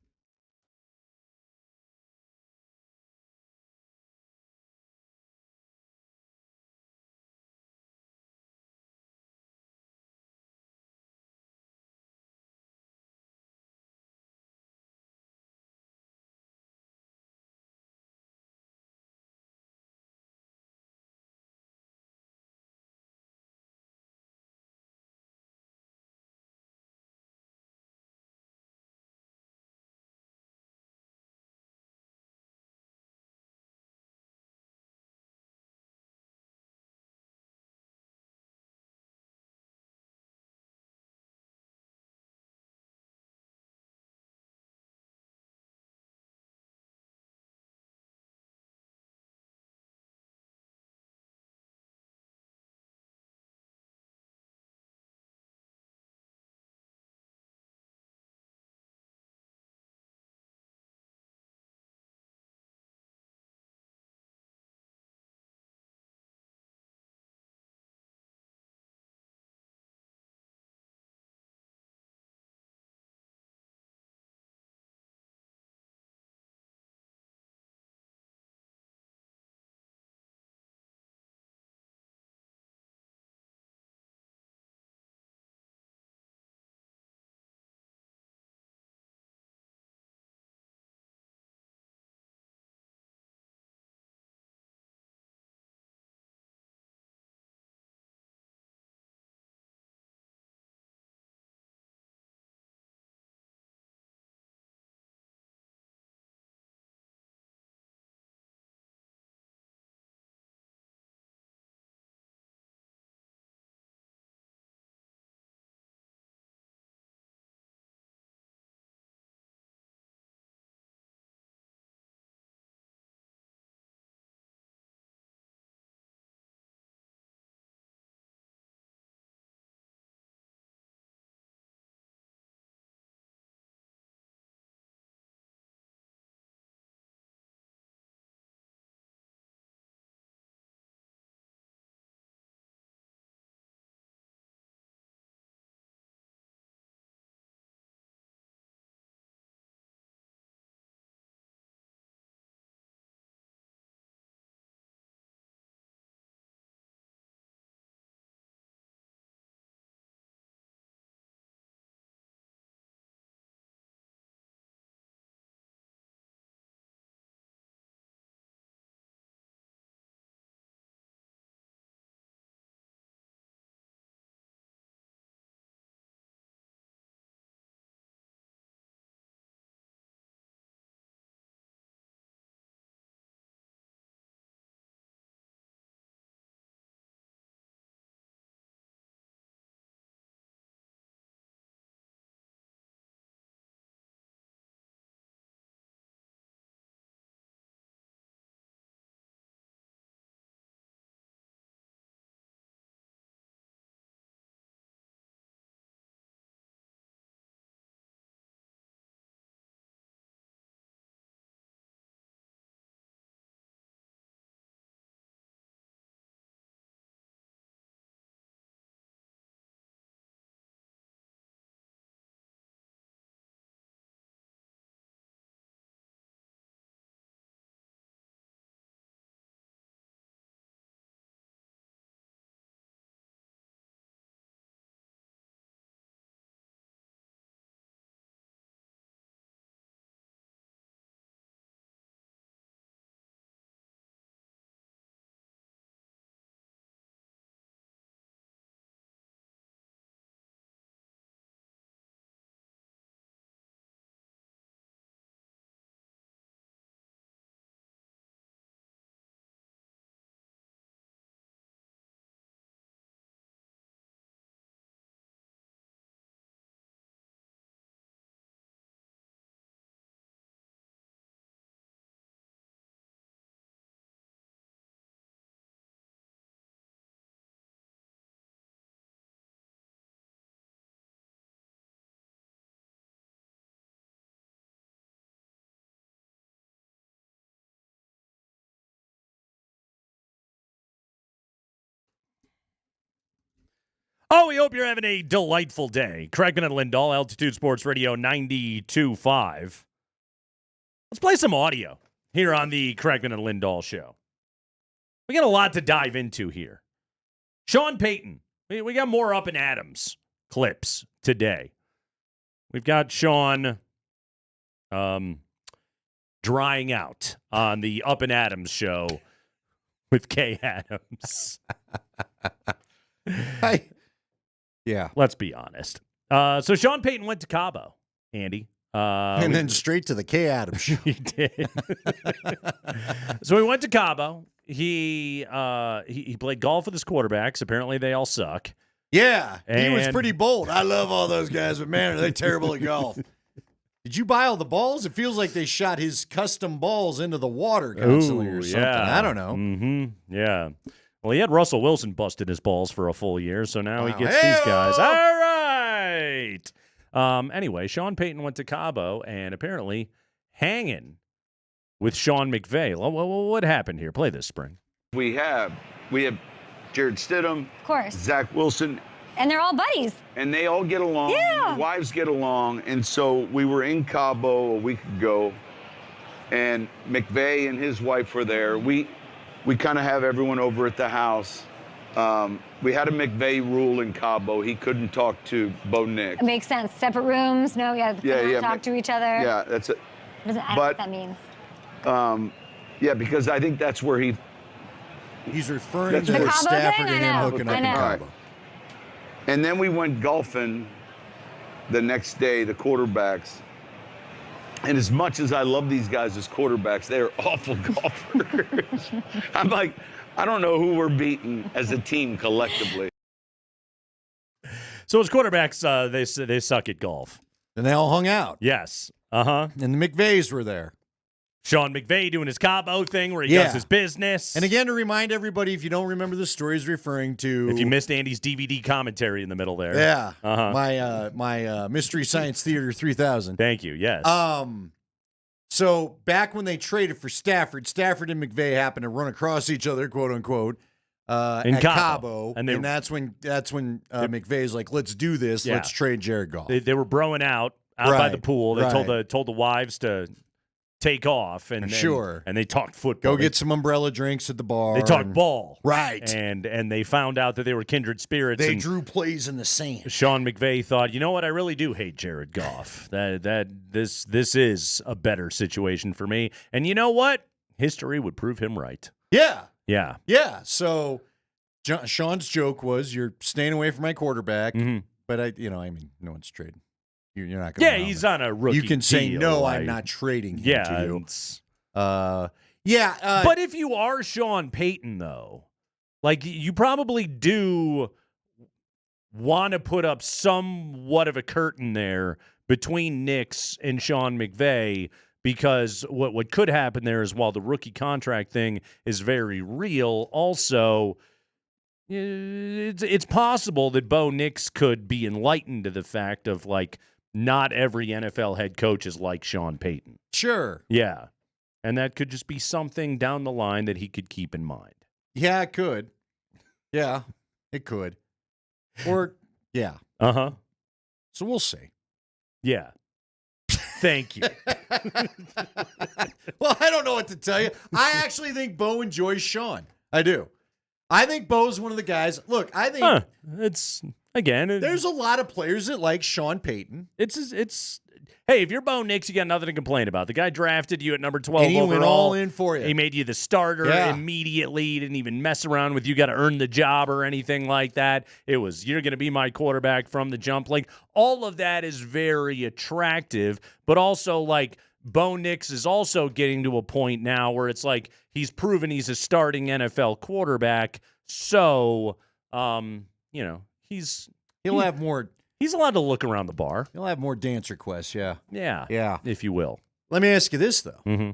Oh, we hope you're having a delightful day. Kreckman and Lindahl, Altitude Sports Radio 92.5. Let's play some audio here on the Kreckman and Lindahl show. We got a lot to dive into here. Sean Payton. We got more Up and Adams clips today. We've got Sean drying out on the Up and Adams show with Kay Adams. Yeah. Let's be honest. So Sean Payton went to Cabo, Andy. And then straight to the Kay Adams show. He did. So he went to Cabo. He played golf with his quarterbacks. Apparently they all suck. Yeah. He was pretty bold. I love all those guys, but man, are they terrible at golf. Did you buy all the balls? It feels like they shot his custom balls into the water constantly or something. Yeah. I don't know. Mm-hmm. Yeah. Well, he had Russell Wilson busted his balls for a full year, so now he gets these guys. All right. Anyway, Sean Payton went to Cabo and apparently hanging with Sean McVay. What happened here? Play this, Spring. We have Jared Stidham, of course, Zach Wilson. And they're all buddies. And they all get along. Yeah. The wives get along. And so we were in Cabo a week ago, and McVay and his wife were there. We kind of have everyone over at the house. We had a McVay rule in Cabo. He couldn't talk to Bo Nix. It makes sense. Separate rooms. No, cannot talk to each other. Yeah, that's it. I don't know what that means. Yeah, because I think that's where he's referring to Stafford and him hooking up in Cabo. And then we went golfing the next day, the quarterbacks. And as much as I love these guys as quarterbacks, they're awful golfers. I'm like, I don't know who we're beating as a team collectively. So as quarterbacks, they suck at golf. And they all hung out. Yes. Uh-huh. And the McVays were there. Sean McVay doing his Cabo thing where he does his business. And again, to remind everybody, if you don't remember the story he's referring to. If you missed Andy's DVD commentary in the middle there. Yeah. Uh-huh. My Mystery Science Theater 3000. Thank you. Yes. So back when they traded for Stafford and McVay happened to run across each other, quote unquote, in at Cabo. And that's when McVay's like, let's do this. Yeah. Let's trade Jared Goff. They were broing out by the pool. They told the wives to take off and they talked football. Go get some umbrella drinks at the bar. They talked ball. Right. And they found out that they were kindred spirits. They drew plays in the sand. Sean McVay thought, you know what, I really do hate Jared Goff. This is a better situation for me. And you know what? History would prove him right. Yeah. Yeah. Yeah. So Sean's joke was, you're staying away from my quarterback, but no one's trading. You're not going to. Yeah, he's on a rookie You can say, deal, no, I'm not trading him to you. But if you are Sean Payton, though, like you probably do want to put up somewhat of a curtain there between Nix and Sean McVay, because what could happen there is, while the rookie contract thing is very real, also it's possible that Bo Nix could be enlightened to the fact of, like, not every NFL head coach is like Sean Payton. Sure. Yeah. And that could just be something down the line that he could keep in mind. Yeah, it could. Yeah, it could. Or, yeah. Uh-huh. So we'll see. Yeah. Thank you. Well, I don't know what to tell you. I actually think Bo enjoys Sean. I do. I think Bo's one of the guys. Look, I think there's a lot of players that like Sean Payton. It's hey, if you're Bo Nix, you got nothing to complain about. The guy drafted you at number 12 and he overall. went all in for you. He made you the starter immediately. He didn't even mess around with you. Got to earn the job or anything like that. It was, you're going to be my quarterback from the jump. Like, all of that is very attractive, but also, like, Bo Nix is also getting to a point now where it's like he's proven he's a starting NFL quarterback. So, he'll have more. He's allowed to look around the bar. He'll have more dance requests. Yeah. Yeah. If you will. Let me ask you this though: mm-hmm.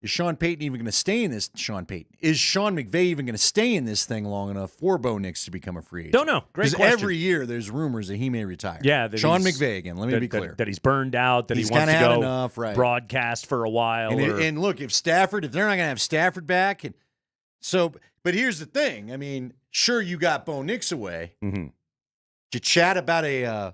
Is Sean Payton even going to stay in this? Is Sean McVay even going to stay in this thing long enough for Bo Nix to become a free agent? Don't know. Great question. Every year there's rumors that he may retire. Yeah, Sean McVay again. Let me be clear. That he's burned out. That he's he wants to go enough, right. broadcast for a while. And look, if they're not going to have Stafford back, but here's the thing. I mean, sure, you got Bo Nix away, mm-hmm. Did you chat about a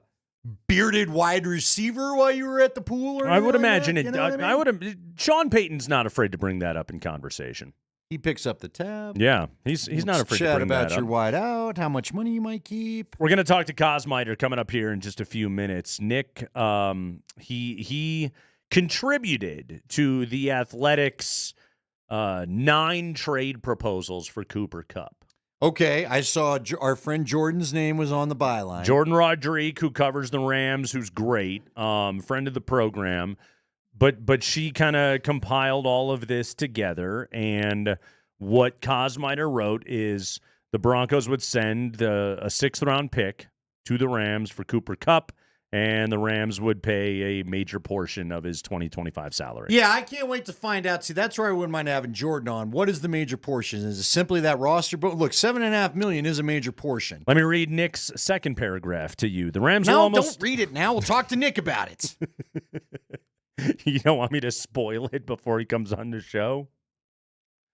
bearded wide receiver while you were at the pool? Or I would imagine that? it. You know what I mean? Sean Payton's not afraid to bring that up in conversation. He picks up the tab. Yeah, he's not afraid to chat bring about that your up. wide out, how much money you might keep. We're going to talk to Cosmiter coming up here in just a few minutes. Nick, he contributed to the Athletics' 9 trade proposals for Cooper Kupp. Okay, I saw our friend Jordan's name was on the byline. Jordan Rodrigue, who covers the Rams, who's great, friend of the program. But she kind of compiled all of this together, and what Cosmiter wrote is the Broncos would send a 6th-round pick to the Rams for Cooper Kupp, and the Rams would pay a major portion of his 2025 salary. Yeah, I can't wait to find out. See, that's where I wouldn't mind having Jordan on. What is the major portion? Is it simply that roster? But look, $7.5 million is a major portion. Let me read Nick's second paragraph to you. The Rams will No, almost... don't read it now. We'll talk to Nick about it. You don't want me to spoil it before he comes on the show?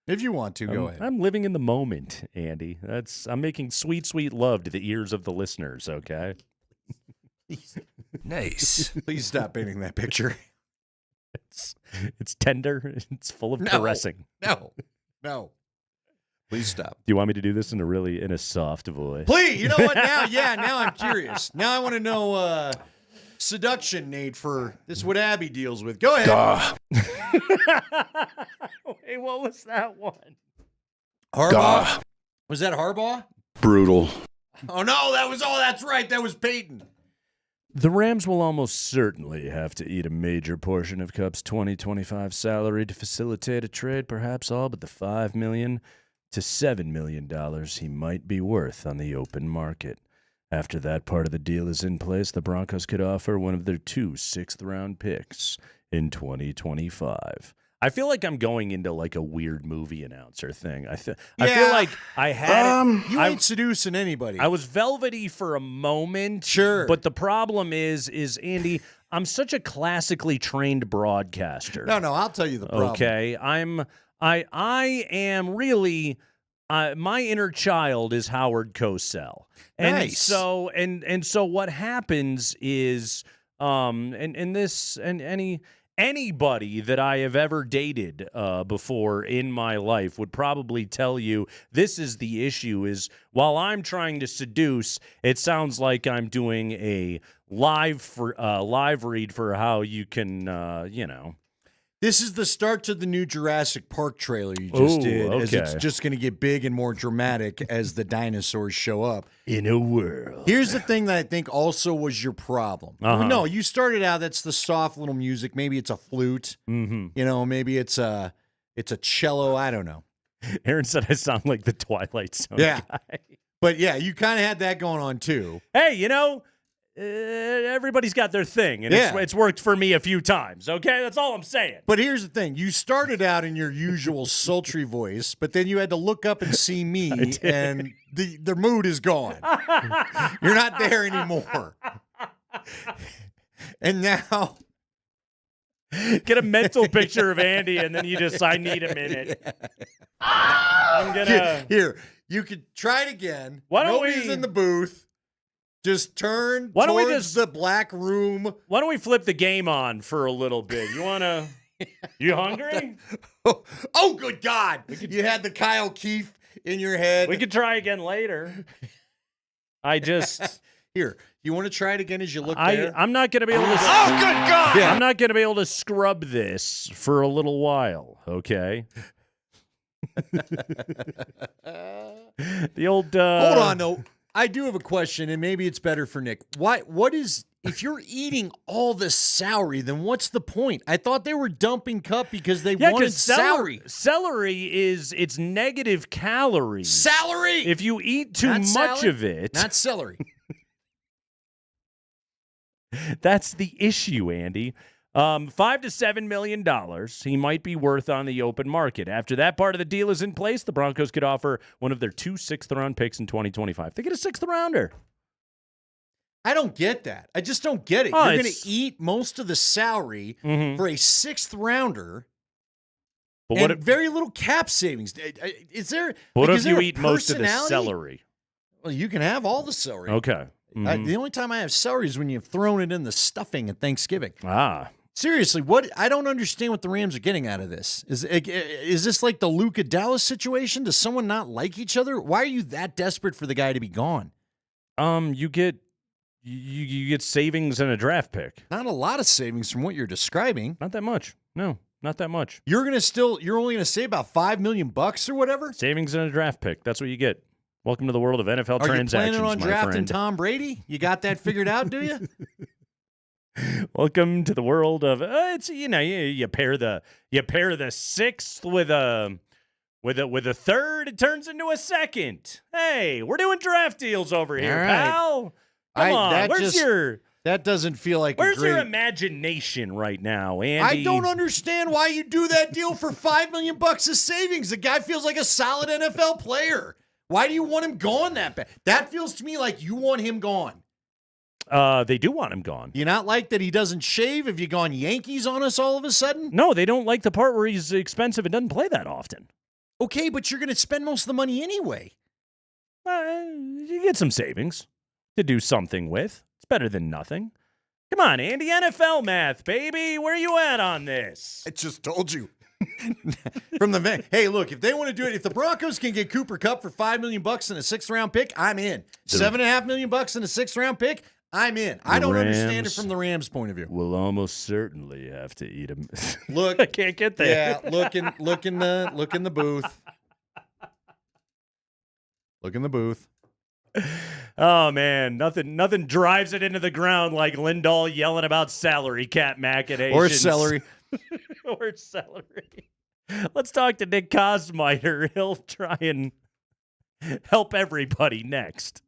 If you want to, go ahead. I'm living in the moment, Andy. I'm making sweet, sweet love to the ears of the listeners, okay? Nice. Please stop painting that picture. It's tender. It's full of caressing. No. Please stop. Do you want me to do this in a soft voice? Please. You know what? Now I'm curious. Now I want to know seduction, Nate, for this is what Abby deals with. Go ahead. Wait, what was that one? Harbaugh? Was that Harbaugh? Brutal. Oh, no, that's right. That was Peyton. The Rams will almost certainly have to eat a major portion of Kupp's 2025 salary to facilitate a trade, perhaps all but the $5 million to $7 million he might be worth on the open market. After that part of the deal is in place, the Broncos could offer one of their 2 6th-round picks in 2025. I feel like I'm going into like a weird movie announcer thing. I feel like I had it. You ain't seducing anybody. I was velvety for a moment. Sure. But the problem is Andy, I'm such a classically trained broadcaster. No, I'll tell you the problem. Okay. I am really my inner child is Howard Cosell. And nice. So what happens is anybody that I have ever dated before in my life would probably tell you this is the issue is while I'm trying to seduce, it sounds like I'm doing a live read for how you can, This is the start to the new Jurassic Park trailer you just did. As okay. it's just going to get big and more dramatic as the dinosaurs show up. In a world. Here's the thing that I think also was your problem. No, you started out, that's the soft little music. Maybe it's a flute. Mm-hmm. Maybe it's a cello. I don't know. Aaron said I sound like the Twilight Zone guy. But yeah, you kind of had that going on too. Hey, everybody's got their thing, and it's worked for me a few times, okay? That's all I'm saying. But here's the thing. You started out in your usual sultry voice, but then you had to look up and see me, and the mood is gone. You're not there anymore. And now... Get a mental picture of Andy, and then you decide, I need a minute. I'm going to... Here, you could try it again. Why don't Nobody's we... in the booth. Just turn towards the black room. Why don't we flip the game on for a little bit? You want to... You hungry? Oh, good God. You had the Kyle Keefe in your head. We could try again later. Here, you want to try it again as you look there? I'm not going to be able to... Oh, good God! I'm not going to be able to scrub this for a little while, okay? The old... Hold on, though. I do have a question, and maybe it's better for Nick. What is, if you're eating all the celery, then what's the point? I thought they were dumping Kupp because they wanted celery. Celery it's negative calories. Celery! If you eat too much of it. Not celery. That's the issue, Andy. $5 to $7 million he might be worth on the open market. After that part of the deal is in place, the Broncos could offer one of their 2 6th-round picks in 2025. They get a 6th-rounder. I don't get that. I just don't get it. Oh, You're going to eat most of the salary for a 6th-rounder and very little cap savings. Is there? What if you eat most of the celery? Well, you can have all the celery. Okay. The only time I have celery is when you've thrown it in the stuffing at Thanksgiving. Ah. Seriously, I don't understand what the Rams are getting out of this. Is this like the Luka Dallas situation? Does someone not like each other? Why are you that desperate for the guy to be gone? You get savings and a draft pick. Not a lot of savings from what you're describing. Not that much. No, not that much. You're only gonna save about $5 million or whatever. Savings and a draft pick. That's what you get. Welcome to the world of NFL transactions. Are you planning on my drafting friend. Tom Brady? You got that figured out, do you? Welcome to the world of it's you pair the sixth with a third, it turns into a second. Hey, we're doing draft deals over here, pal. Come on, that doesn't feel like where's your imagination right now, Andy? I don't understand why you do that deal for $5 million of savings. The guy feels like a solid NFL player. Why do you want him gone that bad? That feels to me like you want him gone. They do want him gone. You not like that he doesn't shave? Have you gone Yankees on us all of a sudden? No, they don't like the part where he's expensive and doesn't play that often. Okay, but you're going to spend most of the money anyway. You get some savings to do something with. It's better than nothing. Come on, Andy, NFL math, baby. Where you at on this? I just told you. From the van. Hey, look, if they want to do it, if the Broncos can get Cooper Kupp for $5 million and a 6th round pick, I'm in. $7.5 million and a 6th round pick, I'm in. I don't understand it from the Rams' point of view. We'll almost certainly have to eat him. Look, I can't get there. Yeah, look in the booth. Look in the booth. Oh man, nothing drives it into the ground like Lindahl yelling about salary cap machinations. Or celery. Or celery. Let's talk to Nick Kosmider. He'll try and help everybody next.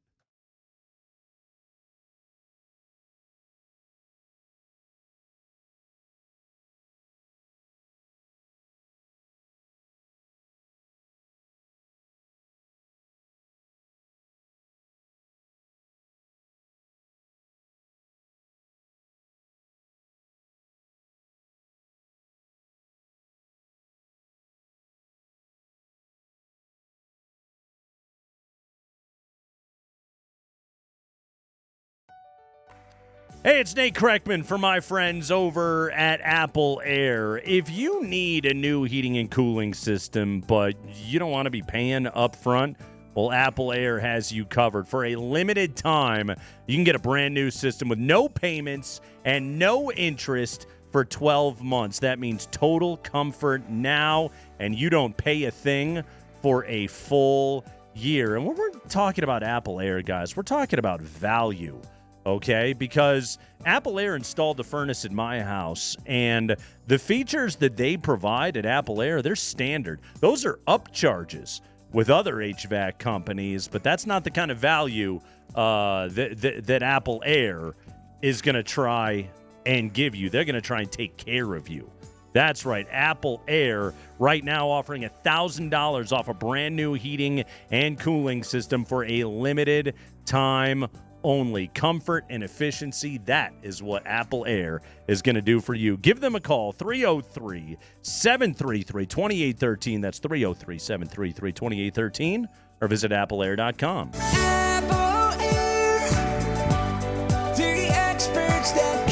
Hey, it's Nate Kreckman for my friends over at Apple Air. If you need a new heating and cooling system, but you don't want to be paying up front, well, Apple Air has you covered. For a limited time, you can get a brand new system with no payments and no interest for 12 months. That means total comfort now, and you don't pay a thing for a full year. And when we're talking about Apple Air, guys, we're talking about value. Okay, because Apple Air installed the furnace in my house, and the features that they provide at Apple Air, they're standard. Those are upcharges with other HVAC companies, but that's not the kind of value that Apple Air is going to try and give you. They're going to try and take care of you. That's right, Apple Air right now offering $1,000 off a brand new heating and cooling system for a limited time only. Comfort and efficiency, that is what Apple Air is going to do for you. Give them a call, 303-733-2813. That's 303-733-2813. Or visit appleair.com. Apple Air, the experts that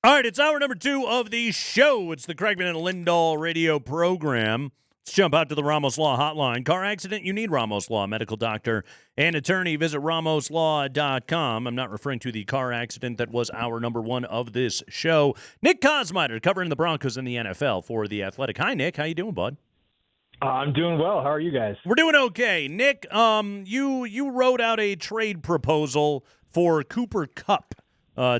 All right, it's hour number 2 of the show. It's the Kreckman and Lindahl radio program. Let's jump out to the Ramos Law hotline. Car accident, you need Ramos Law, medical doctor and attorney. Visit ramoslaw.com. I'm not referring to the car accident that was hour number 1 of this show. Nick Kosmider covering the Broncos and the NFL for The Athletic. Hi, Nick. How you doing, bud? I'm doing well. How are you guys? We're doing okay. Nick, you wrote out a trade proposal for Cooper Kupp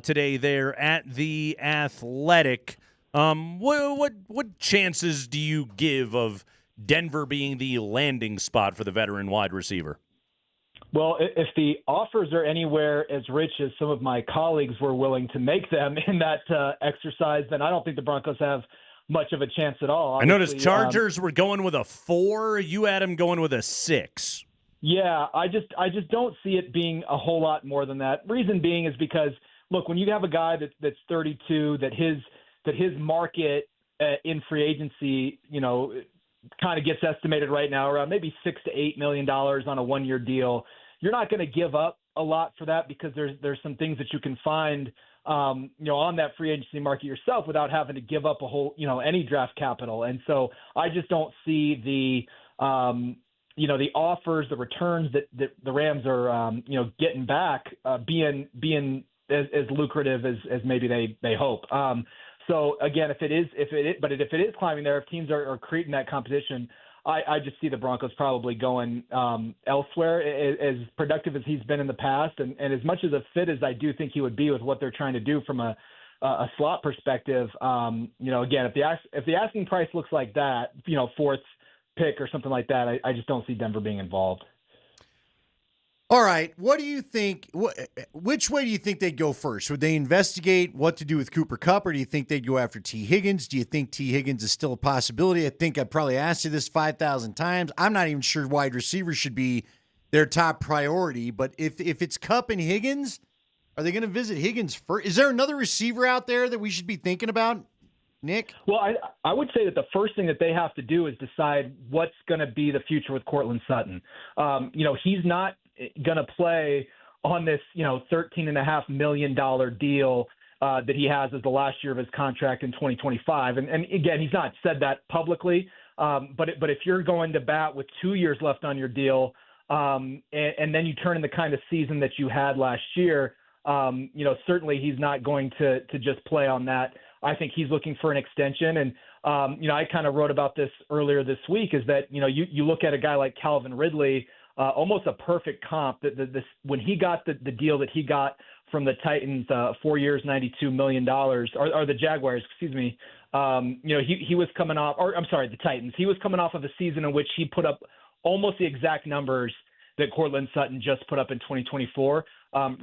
today there at The Athletic. What chances do you give of Denver being the landing spot for the veteran wide receiver? Well, if the offers are anywhere as rich as some of my colleagues were willing to make them in that exercise, then I don't think the Broncos have much of a chance at all. Obviously, I noticed Chargers were going with a 4. You had them going with a 6. Yeah, I just don't see it being a whole lot more than that. Reason being is because, look, when you have a guy that's 32, that his market in free agency, kind of gets estimated right now around maybe $6 to $8 million on a 1-year deal. You're not going to give up a lot for that because there's some things that you can find, on that free agency market yourself without having to give up a whole, any draft capital. And so I just don't see the offers, the returns that the Rams are, getting back being as lucrative as maybe they hope. So again, if it is climbing there, if teams are creating that competition, I just see the Broncos probably going elsewhere. As productive as he's been in the past, and as much as a fit as I do think he would be with what they're trying to do from a slot perspective, again, if the asking price looks like that, 4th pick or something like that, I just don't see Denver being involved. All right, what do you think? Which way do you think they'd go first? Would they investigate what to do with Cooper Kupp, or do you think they'd go after T. Higgins? Do you think T. Higgins is still a possibility? I think I've probably asked you this 5,000 times. I'm not even sure wide receivers should be their top priority, but if it's Kupp and Higgins, are they going to visit Higgins first? Is there another receiver out there that we should be thinking about, Nick? Well, I would say that the first thing that they have to do is decide what's going to be the future with Courtland Sutton. He's not going to play on this, $13.5 million deal that he has as the last year of his contract in 2025. And again, he's not said that publicly, but if you're going to bat with 2 years left on your deal, and then you turn in the kind of season that you had last year, certainly he's not going to just play on that. I think he's looking for an extension. And, I kind of wrote about this earlier this week, is that, you look at a guy like Calvin Ridley, almost a perfect comp. When he got the deal that he got from the Titans, 4 years, $92 million, or the Jaguars, excuse me. He was coming off, or I'm sorry, the Titans. He was coming off of a season in which he put up almost the exact numbers that Courtland Sutton just put up in 2024.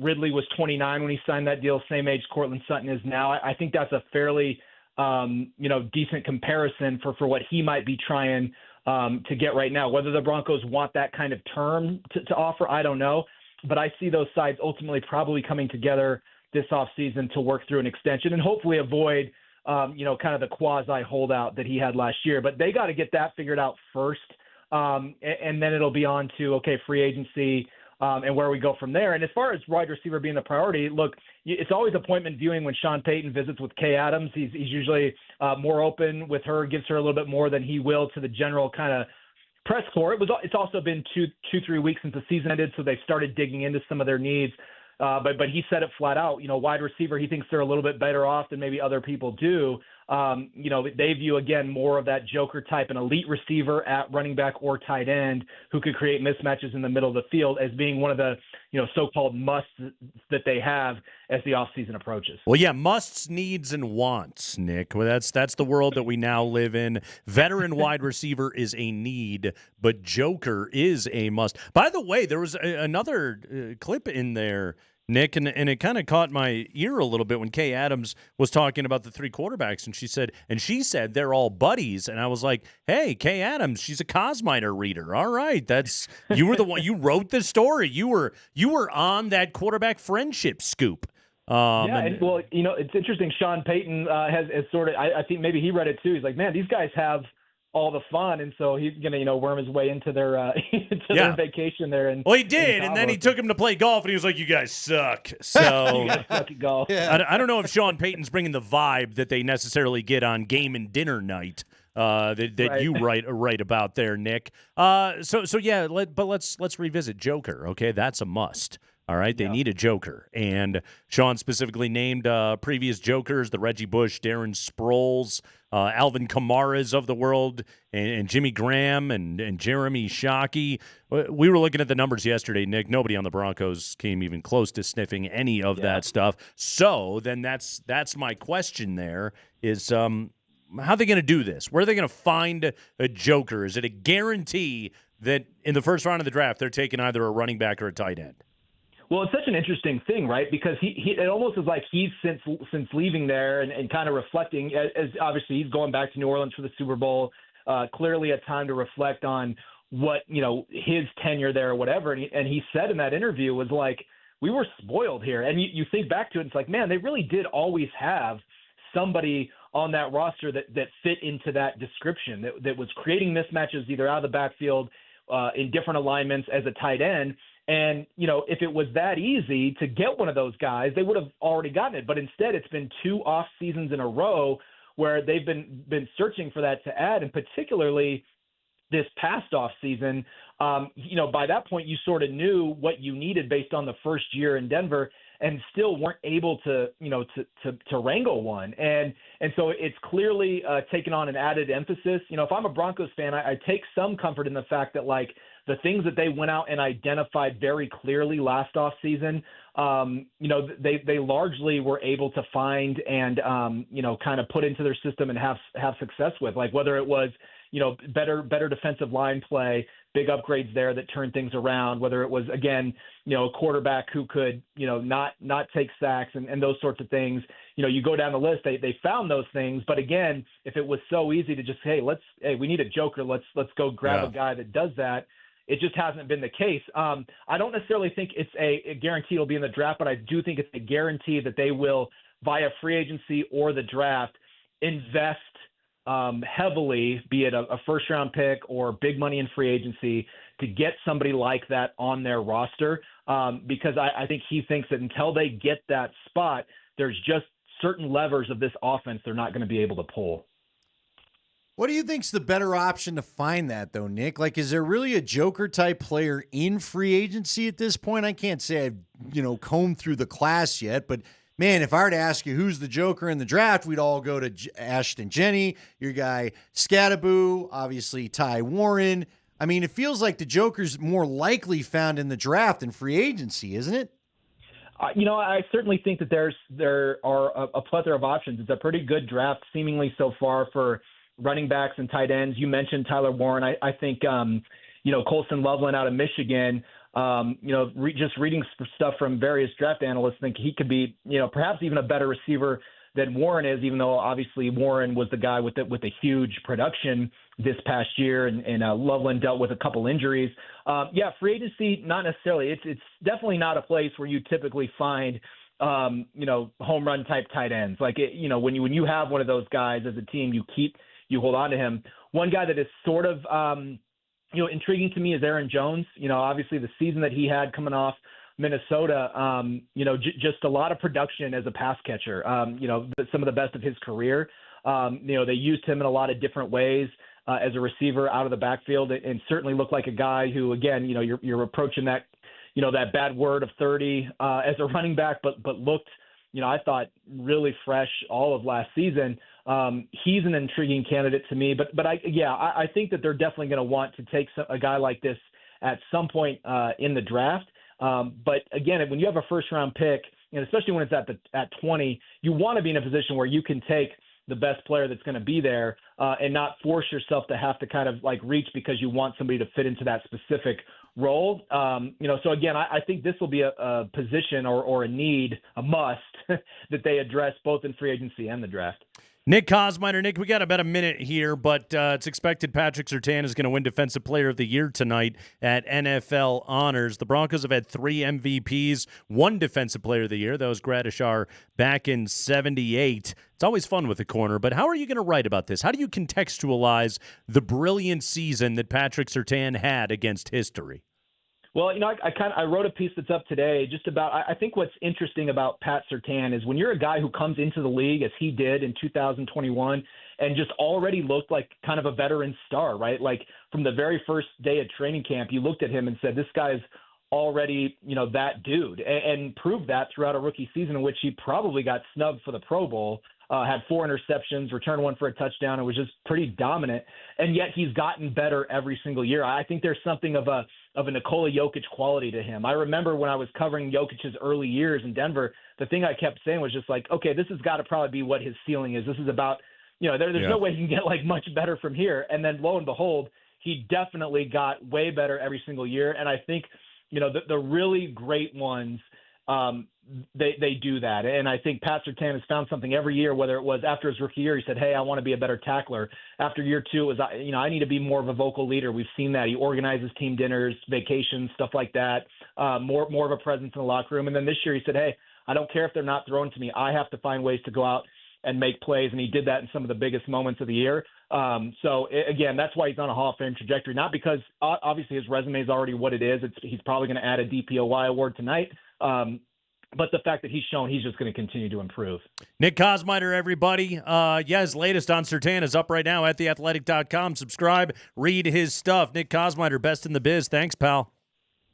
Ridley was 29 when he signed that deal, same age Courtland Sutton is now. I think that's a fairly, decent comparison for what he might be trying to get right now. Whether the Broncos want that kind of term to offer, I don't know. But I see those sides ultimately probably coming together this offseason to work through an extension and hopefully avoid, kind of the quasi holdout that he had last year. But they got to get that figured out first. And then it'll be on to, free agency and where we go from there. And as far as wide receiver being the priority, look, it's always appointment viewing when Sean Payton visits with Kay Adams. He's usually more open with her, gives her a little bit more than he will to the general kind of press corps. It's also been 2-3 weeks since the season ended, so they started digging into some of their needs. But he said it flat out, wide receiver, he thinks they're a little bit better off than maybe other people do. They view, again, more of that joker type, an elite receiver at running back or tight end who could create mismatches in the middle of the field as being one of the, so-called musts that they have as the offseason approaches. Well, yeah, musts, needs, and wants, Nick. Well, that's the world that we now live in. Veteran wide receiver is a need, but joker is a must. By the way, there was another clip in there, Nick, and it kind of caught my ear a little bit when Kay Adams was talking about the 3 quarterbacks, and she said they're all buddies, and I was like, hey, Kay Adams, she's a Kosmider reader. All right, you were the one, you wrote the story. You were on that quarterback friendship scoop. It's interesting. Sean Payton has sort of, I think maybe he read it too. He's like, man, these guys have all the fun, and so he's gonna worm his way into their their vacation there. And well, he did, and then he took him to play golf, and he was like, "You guys suck." So you guys suck at golf. I don't know if Sean Payton's bringing the vibe that they necessarily get on game and dinner night. That Right. you write about there, Nick. Let's revisit Joker. Okay, that's a must. All right, they need a Joker, and Sean specifically named previous Jokers: the Reggie Bush, Darren Sproles, Alvin Kamara's of the world, and Jimmy Graham and Jeremy Shockey. We were looking at the numbers yesterday, Nick. Nobody on the Broncos came even close to sniffing any of that stuff. So then that's my question. There is how are they going to do this? Where are they going to find a Joker? Is it a guarantee that in the first round of the draft they're taking either a running back or a tight end? Well, it's such an interesting thing, right? Because he it almost is like he's since leaving there and kind of reflecting, as obviously he's going back to New Orleans for the Super Bowl, clearly a time to reflect on what, his tenure there or whatever. And he said in that interview was like, we were spoiled here. And you think back to it, it's like, man, they really did always have somebody on that roster that fit into that description, that was creating mismatches either out of the backfield in different alignments as a tight end. And, if it was that easy to get one of those guys, they would have already gotten it. But instead, it's been 2 off seasons in a row where they've been searching for that to add, and particularly this past off season. By that point, you sort of knew what you needed based on the first year in Denver, and still weren't able to wrangle one. And so it's clearly taken on an added emphasis. If I'm a Broncos fan, I take some comfort in the fact that, like, the things that they went out and identified very clearly last offseason, they largely were able to find and, kind of put into their system and have success with, like whether it was, better defensive line play, big upgrades there that turned things around, whether it was, again, a quarterback who could, not take sacks and those sorts of things. You go down the list, they found those things. But again, if it was so easy to just, hey, we need a Joker. Let's go grab a guy that does that. It just hasn't been the case. I don't necessarily think it's a guarantee it'll be in the draft, but I do think it's a guarantee that they will, via free agency or the draft, invest heavily, be it a first-round pick or big money in free agency, to get somebody like that on their roster, because I think he thinks that until they get that spot, there's just certain levers of this offense they're not going to be able to pull. What do you think's the better option to find that, though, Nick? Like, is there really a Joker-type player in free agency at this point? I can't say I've, combed through the class yet, but, man, if I were to ask you who's the Joker in the draft, we'd all go to Ashton Jenney, your guy Scattaboo, obviously Ty Warren. I mean, it feels like the Joker's more likely found in the draft than free agency, isn't it? I certainly think that there are a plethora of options. It's a pretty good draft, seemingly so far, for running backs and tight ends. You mentioned Tyler Warren. I think, Colson Loveland out of Michigan, just reading stuff from various draft analysts, think he could be, perhaps even a better receiver than Warren is, even though obviously Warren was the guy with a huge production this past year, and Loveland dealt with a couple injuries. Free agency, not necessarily. It's definitely not a place where you typically find home run type tight ends. Like, when you have one of those guys as a team, you hold on to him. One guy that is sort of, intriguing to me is Aaron Jones. Obviously the season that he had coming off Minnesota, just a lot of production as a pass catcher, some of the best of his career. They used him in a lot of different ways as a receiver out of the backfield, and certainly looked like a guy who, again, you're approaching that, that bad word of 30 as a running back, but looked, I thought really fresh all of last season. He's an intriguing candidate to me, but I think that they're definitely going to want to take a guy like this at some point in the draft. But again, when you have a first round pick, and especially when it's at 20, you want to be in a position where you can take the best player that's going to be there and not force yourself to have to kind of like reach because you want somebody to fit into that specific role. So again, I think this will be a position or a need, a must that they address both in free agency and the draft. Nick Kosmider. Nick, we got about a minute here, but it's expected Patrick Surtain is going to win Defensive Player of the Year tonight at NFL Honors. The Broncos have had 3 MVPs, 1 Defensive Player of the Year. That was Gradishar back in 78. It's always fun with a corner, but how are you going to write about this? How do you contextualize the brilliant season that Patrick Surtain had against history? Well, I wrote a piece that's up today just about, I think what's interesting about Pat Surtain is when you're a guy who comes into the league as he did in 2021 and just already looked like kind of a veteran star, right? Like from the very first day of training camp, you looked at him and said, this guy's already, that dude, and proved that throughout a rookie season in which he probably got snubbed for the Pro Bowl. Had 4 interceptions, returned 1 for a touchdown, and was just pretty dominant. And yet he's gotten better every single year. I think there's something of a Nikola Jokic quality to him. I remember when I was covering Jokic's early years in Denver, the thing I kept saying was just like, okay, this has got to probably be what his ceiling is. This is about, there's no way he can get like much better from here. And then lo and behold, he definitely got way better every single year. And I think, the really great ones, they do that. And I think Pat Surtain has found something every year, whether it was after his rookie year, he said, hey, I want to be a better tackler. After year 2, it was, I need to be more of a vocal leader. We've seen that. He organizes team dinners, vacations, stuff like that, more of a presence in the locker room. And then this year he said, hey, I don't care if they're not throwing to me. I have to find ways to go out and make plays. And he did that in some of the biggest moments of the year. Again, that's why he's on a Hall of Fame trajectory, not because obviously his resume is already what it is. He's probably going to add a DPOY award tonight. But the fact that he's shown he's just going to continue to improve. Nick Kosmider, everybody. His latest on Surtain is up right now at theathletic.com. Subscribe, read his stuff. Nick Kosmider, best in the biz. Thanks, pal.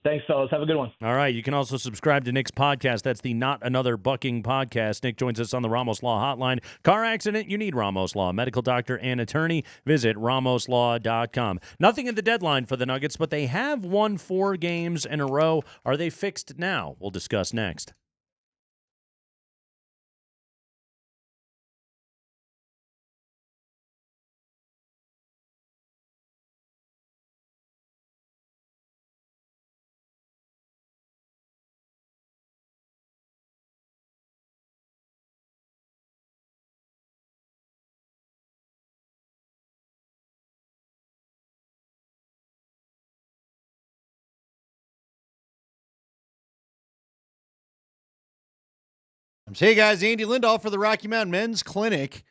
Thanks, fellas. Have a good one. All right. You can also subscribe to Nick's podcast. That's the Not Another Bucking podcast. Nick joins us on the Ramos Law Hotline. Car accident, you need Ramos Law. Medical doctor and attorney. Visit ramoslaw.com. Nothing in the deadline for the Nuggets, but they have won 4 games in a row. Are they fixed now? We'll discuss next. Hey guys, Andy Lindahl for the Rocky Mountain Men's Clinic.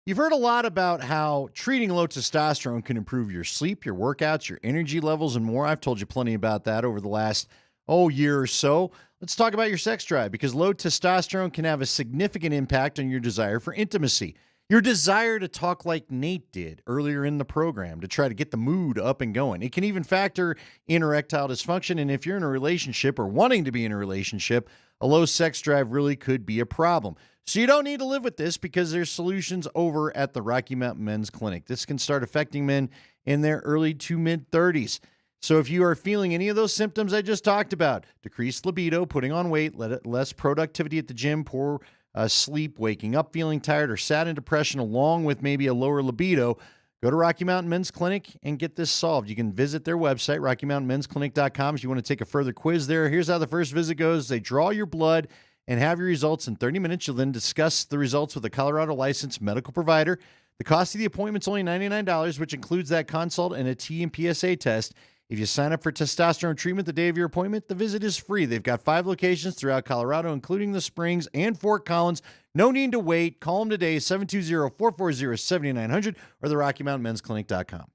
You've heard a lot about how treating low testosterone can improve your sleep, your workouts, your energy levels, and more. I've told you plenty about that over the last year or so. Let's talk about your sex drive, because low testosterone can have a significant impact on your desire for intimacy. Your desire to talk like Nate did earlier in the program, to try to get the mood up and going. It can even factor in erectile dysfunction, and if you're in a relationship or wanting to be in a relationship, a low sex drive really could be a problem. So you don't need to live with this, because there's solutions over at the Rocky Mountain Men's Clinic. This can start affecting men in their early to mid-30s. So if you are feeling any of those symptoms I just talked about, decreased libido, putting on weight, less productivity at the gym, poor sleep, waking up feeling tired, or sad and depression, along with maybe a lower libido, go to Rocky Mountain Men's Clinic and get this solved. You can visit their website, RockyMountainMen'sClinic.com. If you want to take a further quiz there, here's how the first visit goes. They draw your blood and have your results in 30 minutes. You'll then discuss the results with a Colorado licensed medical provider. The cost of the appointment's only $99, which includes that consult and a T and PSA test. If you sign up for testosterone treatment the day of your appointment, the visit is free. They've got 5 locations throughout Colorado, including the Springs and Fort Collins. No need to wait. Call them today, 720-440-7900 or the RockyMountainMen'sClinic.com.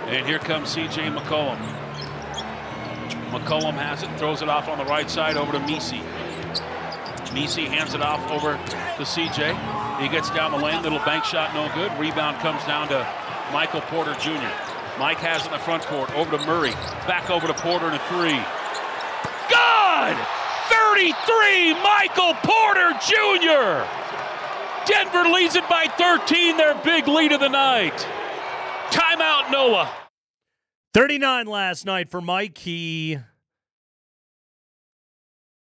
And here comes C.J. McCollum. McCollum has it, throws it off on the right side over to Messi. Messi hands it off over to C.J. He gets down the lane, little bank shot, no good. Rebound comes down to Michael Porter Jr. Mike has it in the front court, over to Murray. Back over to Porter and a three. Good! 33, Michael Porter Jr. Denver leads it by 13, their big lead of the night. Timeout, Noah. 39 last night for Mike. He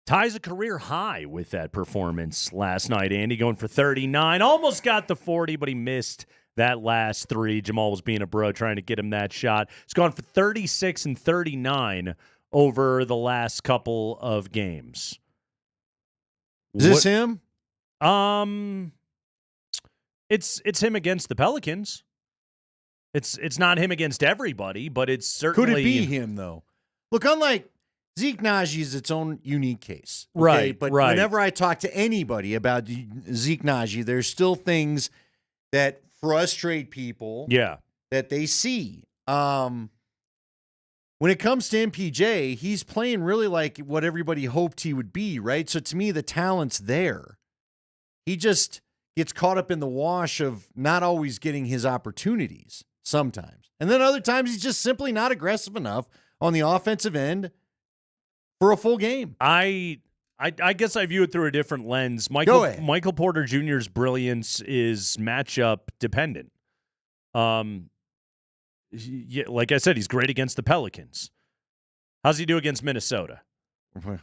ties a career high with that performance last night. Andy going for 39. Almost got the 40, but he missed that last three. Jamal was being a bro trying to get him that shot. He's gone for 36 and 39 over the last couple of games. Is this him? It's him against the Pelicans. It's not him against everybody, but it's certainly... Could it be him, though? Look, unlike Zeke Naji is its own unique case. Okay? Right, But right. whenever I talk to anybody about Zeke Naji, there's still things that frustrate people that they see. When it comes to MPJ, he's playing really like what everybody hoped he would be, right? So to me, the talent's there. He just gets caught up in the wash of not always getting his opportunities sometimes. And then other times he's just simply not aggressive enough on the offensive end for a full game. I guess I view it through a different lens. Michael Porter Jr.'s brilliance is matchup dependent. Like I said, he's great against the Pelicans. How's he do against Minnesota?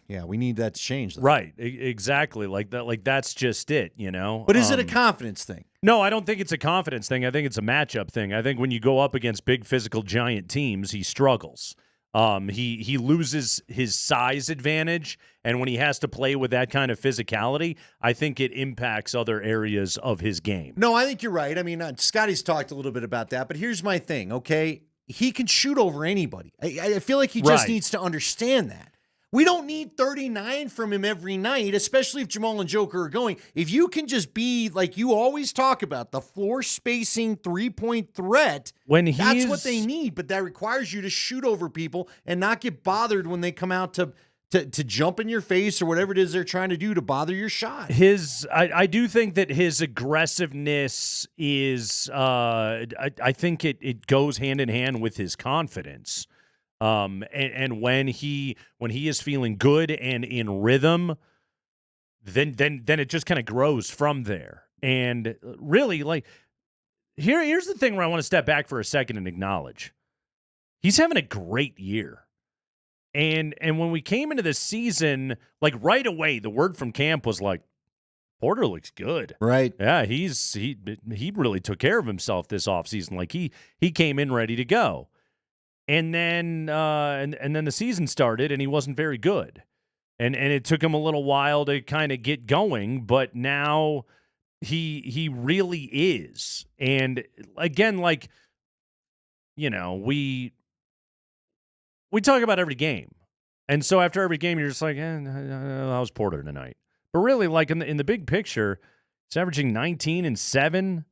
Yeah, we need that to change. Though. Right, exactly. Like that. Like that's just it, you know. But is it a confidence thing? No, I don't think it's a confidence thing. I think it's a matchup thing. I think when you go up against big physical giant teams, he struggles. He loses his size advantage, and when he has to play with that kind of physicality, I think it impacts other areas of his game. No, I think you're right. I mean, Scotty's talked a little bit about that, but here's my thing, okay? He can shoot over anybody. I feel like he just needs to understand that. We don't need 39 from him every night, especially if Jamal and Joker are going. If you can just be, like you always talk about, the floor spacing three-point threat, that's what they need. But that requires you to shoot over people and not get bothered when they come out to jump in your face or whatever it is they're trying to do to bother your shot. I do think that his aggressiveness is, I think it goes hand in hand with his confidence. And when he is feeling good and in rhythm, then it just kind of grows from there. And really, like here's the thing where I want to step back for a second and acknowledge he's having a great year. And when we came into this season, like right away, the word from camp was like, Porter looks good. Right. Yeah, he really took care of himself this offseason. Like he came in ready to go. And then and then the season started, and he wasn't very good. And it took him a little while to kind of get going, but now he really is. And again, like, you know, we talk about every game. And so after every game, you're just like, how's Porter tonight? But really, like in the big picture, he's averaging 19 and 7.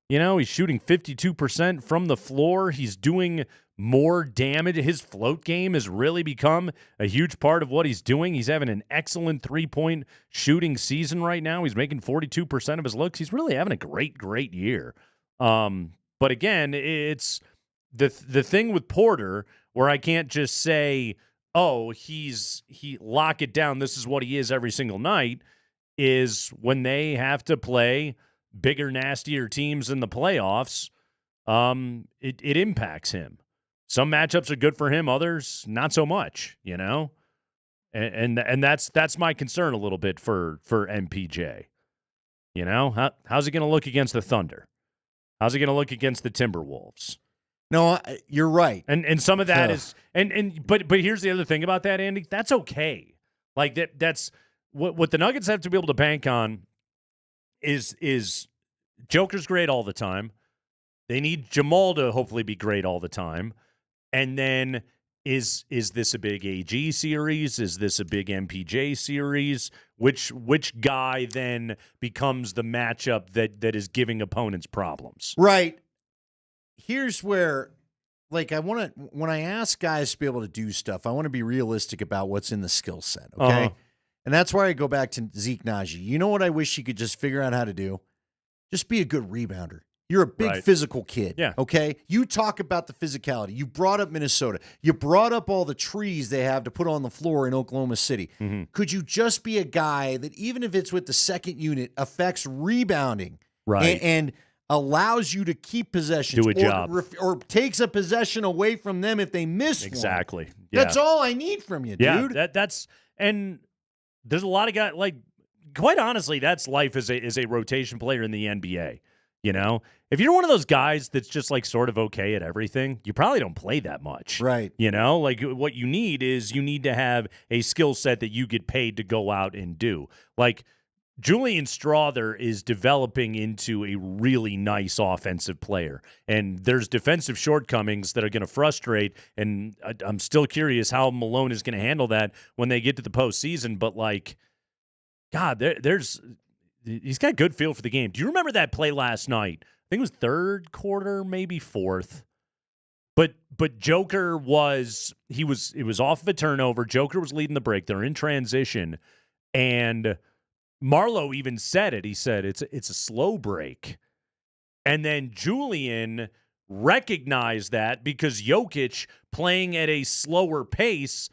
You know, he's shooting 52% from the floor. He's doing more damage. His float game has really become a huge part of what he's doing. He's having an excellent three-point shooting season right now. He's making 42% of his looks. He's really having a great year. But again, it's the thing with Porter where I can't just say, oh, he lock it down, this is what he is every single night, is when they have to play bigger, nastier teams in the playoffs, it impacts him. Some matchups are good for him, others not so much, you know? And that's my concern a little bit for MPJ. You know, how's he going to look against the Thunder? How's he going to look against the Timberwolves? No, you're right. And some of that is but here's the other thing about that, Andy. That's okay. Like that's what the Nuggets have to be able to bank on is Joker's great all the time. They need Jamal to hopefully be great all the time. And then is this a big AG series? Is this a big MPJ series? Which guy then becomes the matchup that is giving opponents problems? Right. Here's where like I want to when I ask guys to be able to do stuff, I want to be realistic about what's in the skill set. Okay. And that's where I go back to Zeke Najee. You know what I wish he could just figure out how to do? Just be a good rebounder. You're a big physical kid. Yeah. Okay. You talk about the physicality. You brought up Minnesota. You brought up all the trees they have to put on the floor in Oklahoma City. Mm-hmm. Could you just be a guy that, even if it's with the second unit, affects rebounding and allows you to keep possession, do a job, or takes a possession away from them if they miss exactly. one? Yeah. That's all I need from you, dude. Yeah, that's and there's a lot of guys like. Quite honestly, that's life as a rotation player in the NBA. You know, if you're one of those guys that's just like sort of okay at everything, you probably don't play that much. Right. You know, like what you need is you need to have a skill set that you get paid to go out and do. Like Julian Strawther is developing into a really nice offensive player, and there's defensive shortcomings that are going to frustrate, and I'm still curious how Malone is going to handle that when they get to the postseason, but like, God, he's got good feel for the game. Do you remember that play last night? I think it was third quarter, maybe fourth. But Joker it was off of a turnover. Joker was leading the break. They're in transition, and Marlowe even said it. He said it's a slow break, and then Julian recognized that because Jokic playing at a slower pace.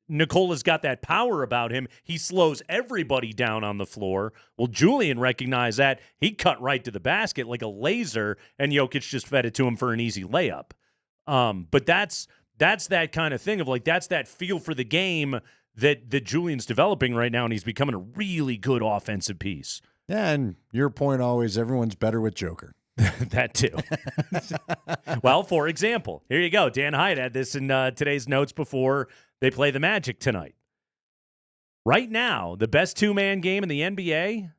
Nikola's got that power about him. He slows everybody down on the floor. Well, Julian recognized that. He cut right to the basket like a laser, and Jokic just fed it to him for an easy layup. But that's that kind of thing of like that's that feel for the game that Julian's developing right now, and he's becoming a really good offensive piece. Yeah, and your point always, everyone's better with Joker. That too. Well, for example, here you go. Dan Hyde had this in today's notes before they play the Magic tonight. Right now, the best two-man game in the NBA,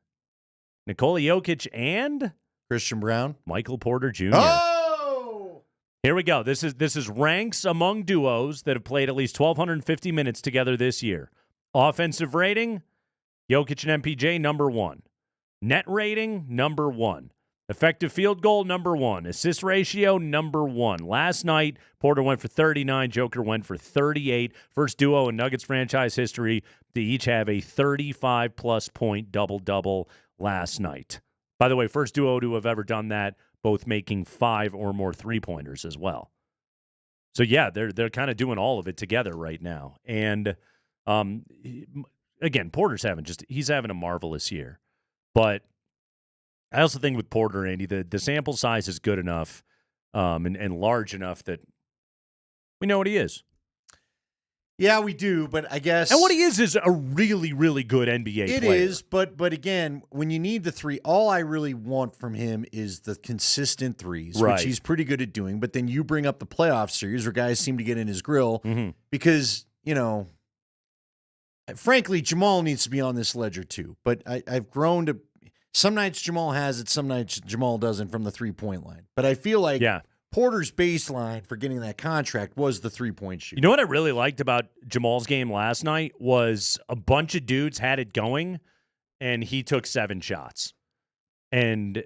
Nikola Jokic and Christian Brown, Michael Porter Jr. Oh! Here we go. This is ranks among duos that have played at least 1,250 minutes together this year. Offensive rating, Jokic and MPJ, number 1. Net rating, number 1. Effective field goal, number 1. Assist ratio, number 1. Last night, Porter went for 39. Joker went for 38. First duo in Nuggets franchise history to each have a 35-plus point double-double last night. By the way, first duo to have ever done that, both making 5 or more three-pointers as well. So, yeah, they're kind of doing all of it together right now. And, again, Porter's he's having a marvelous year. But I also think with Porter, Andy, the sample size is good enough and large enough that we know what he is. Yeah, we do, but I guess... And what he is a really, really good NBA player. It is, but again, when you need the three, all I really want from him is the consistent threes, which he's pretty good at doing. But then you bring up the playoff series where guys seem to get in his grill because, you know, frankly, Jamal needs to be on this ledger too. But I've grown to... Some nights Jamal has it, some nights Jamal doesn't from the three-point line. But I feel like Porter's baseline for getting that contract was the three-point shoot. You know what I really liked about Jamal's game last night was a bunch of dudes had it going, and he took 7 shots. And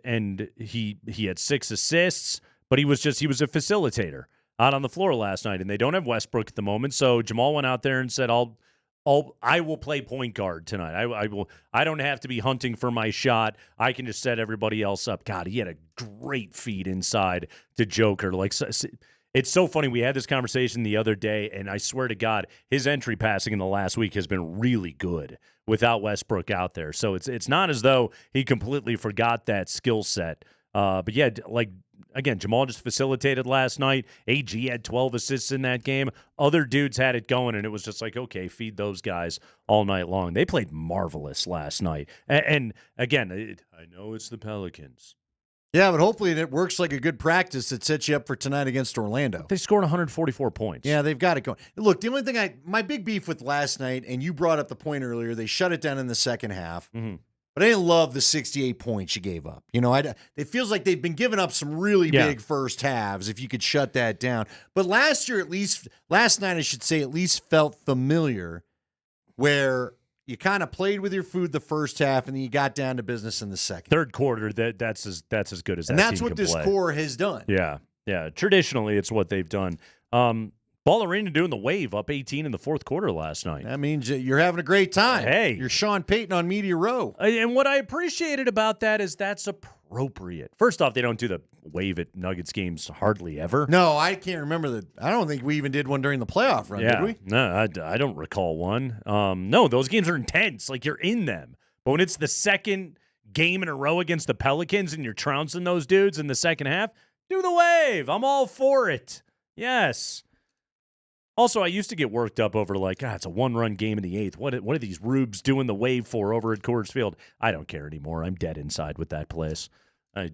he had 6 assists, but he was a facilitator out on the floor last night, and they don't have Westbrook at the moment. So Jamal went out there and said, I will play point guard tonight. I don't have to be hunting for my shot. I can just set everybody else up. God, he had a great feed inside to Joker. Like, it's so funny. We had this conversation the other day, and I swear to God, his entry passing in the last week has been really good without Westbrook out there. So it's not as though he completely forgot that skill set. But yeah, like, again, Jamal just facilitated last night. AG had 12 assists in that game. Other dudes had it going, and it was just like, okay, feed those guys all night long. They played marvelous last night. And again, I know it's the Pelicans. Yeah, but hopefully it works like a good practice that sets you up for tonight against Orlando. They scored 144 points. Yeah, they've got it going. Look, the only thing my big beef with last night, and you brought up the point earlier, they shut it down in the second half. But I didn't love the 68 points you gave up. You know, it feels like they've been giving up some really big first halves if you could shut that down. But last night, I should say, at least felt familiar where you kind of played with your food the first half and then you got down to business in the second. Third quarter, that's as good as that team can play. And that's what this core has done. Yeah. Yeah, traditionally it's what they've done. Ball Arena doing the wave up 18 in the fourth quarter last night. That means you're having a great time. Hey. You're Sean Payton on Media Row. And what I appreciated about that is that's appropriate. First off, they don't do the wave at Nuggets games hardly ever. No, I can't remember I don't think we even did one during the playoff run, did we? No, I don't recall one. No, those games are intense. Like, you're in them. But when it's the second game in a row against the Pelicans and you're trouncing those dudes in the second half, do the wave. I'm all for it. Yes. Also, I used to get worked up over it's a one-run game in the eighth. What are these rubes doing the wave for over at Coors Field? I don't care anymore. I'm dead inside with that place.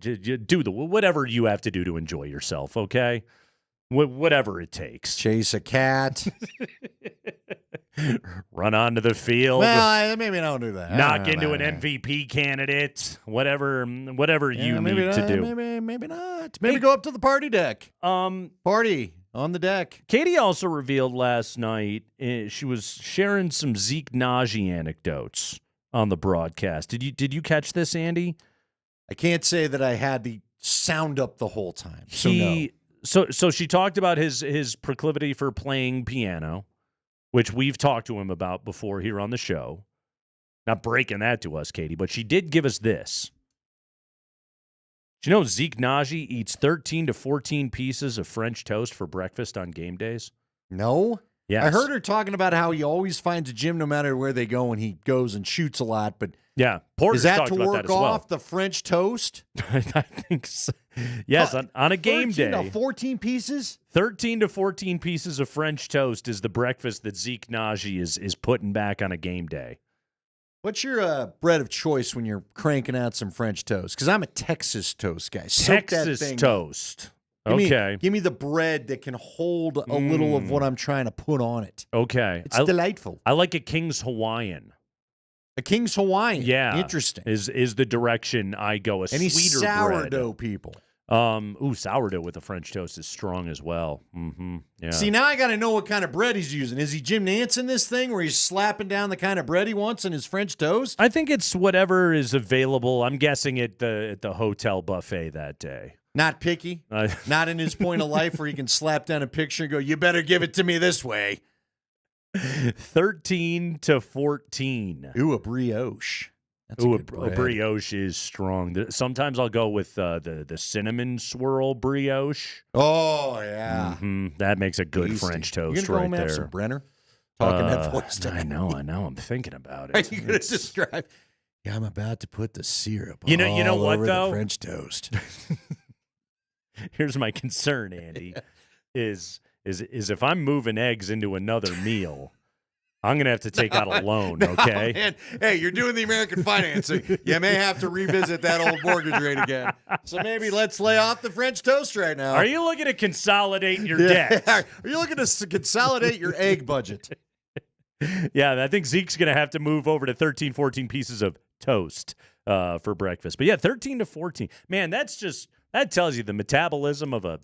Do whatever you have to do to enjoy yourself, okay? Whatever it takes. Chase a cat. Run onto the field. Well, maybe don't do that. Knock into an MVP candidate. Whatever you need to do. Maybe not. Maybe go up to the party deck. Party on the deck. Katie also revealed last night she was sharing some Zeke Najee anecdotes on the broadcast. Did you catch this, Andy? I can't say that I had the sound up the whole time. So no. So she talked about his proclivity for playing piano, which we've talked to him about before here on the show. Not breaking that to us, Katie, but she did give us this. Do you know Zeke Najee eats 13 to 14 pieces of French toast for breakfast on game days? No. Yes. I heard her talking about how he always finds a gym no matter where they go, and he goes and shoots a lot. But yeah, Porter's is that talked to about work that as well. off the French toast? I think so. Yes, on a game 13 day. to 14 pieces? 13 to 14 pieces of French toast is the breakfast that Zeke Najee is putting back on a game day. What's your bread of choice when you're cranking out some French toast? Because I'm a Texas toast guy. Soak that Texas thing toast. up. Okay. Give me the bread that can hold a little of what I'm trying to put on it. Okay. It's delightful. I like a King's Hawaiian. A King's Hawaiian. Yeah. Interesting. Is the direction I go. Any sweeter sourdough bread. people? Sourdough with the French toast is strong as well. Mm-hmm. Yeah. See, now I got to know what kind of bread he's using. Is he Jim Nantzing this thing where he's slapping down the kind of bread he wants in his French toast? I think it's whatever is available. I'm guessing at the hotel buffet that day. Not picky? Not in his point of life where he can slap down a picture and go, you better give it to me this way. 13 to 14. Ooh, a brioche. That's Ooh, a good bread. a brioche is strong. Sometimes I'll go with the cinnamon swirl brioche. Oh, yeah. Mm-hmm. That makes a good Tasty. French You toast gonna go right home and there. have some Brenner? Talking that voice I down. know. I'm thinking about Are it. you going to describe? Yeah, I'm about to put the syrup You know all what, over though? the French toast. Here's my concern, Andy, is if I'm moving eggs into another meal, I'm going to have to take out a loan, okay? Man. Hey, you're doing the American financing. You may have to revisit that old mortgage rate again. So maybe let's lay off the French toast right now. Are you looking to consolidate your debt? Are you looking to consolidate your egg budget? Yeah, I think Zeke's going to have to move over to 13, 14 pieces of toast for breakfast. But yeah, 13 to 14. Man, that tells you the metabolism of a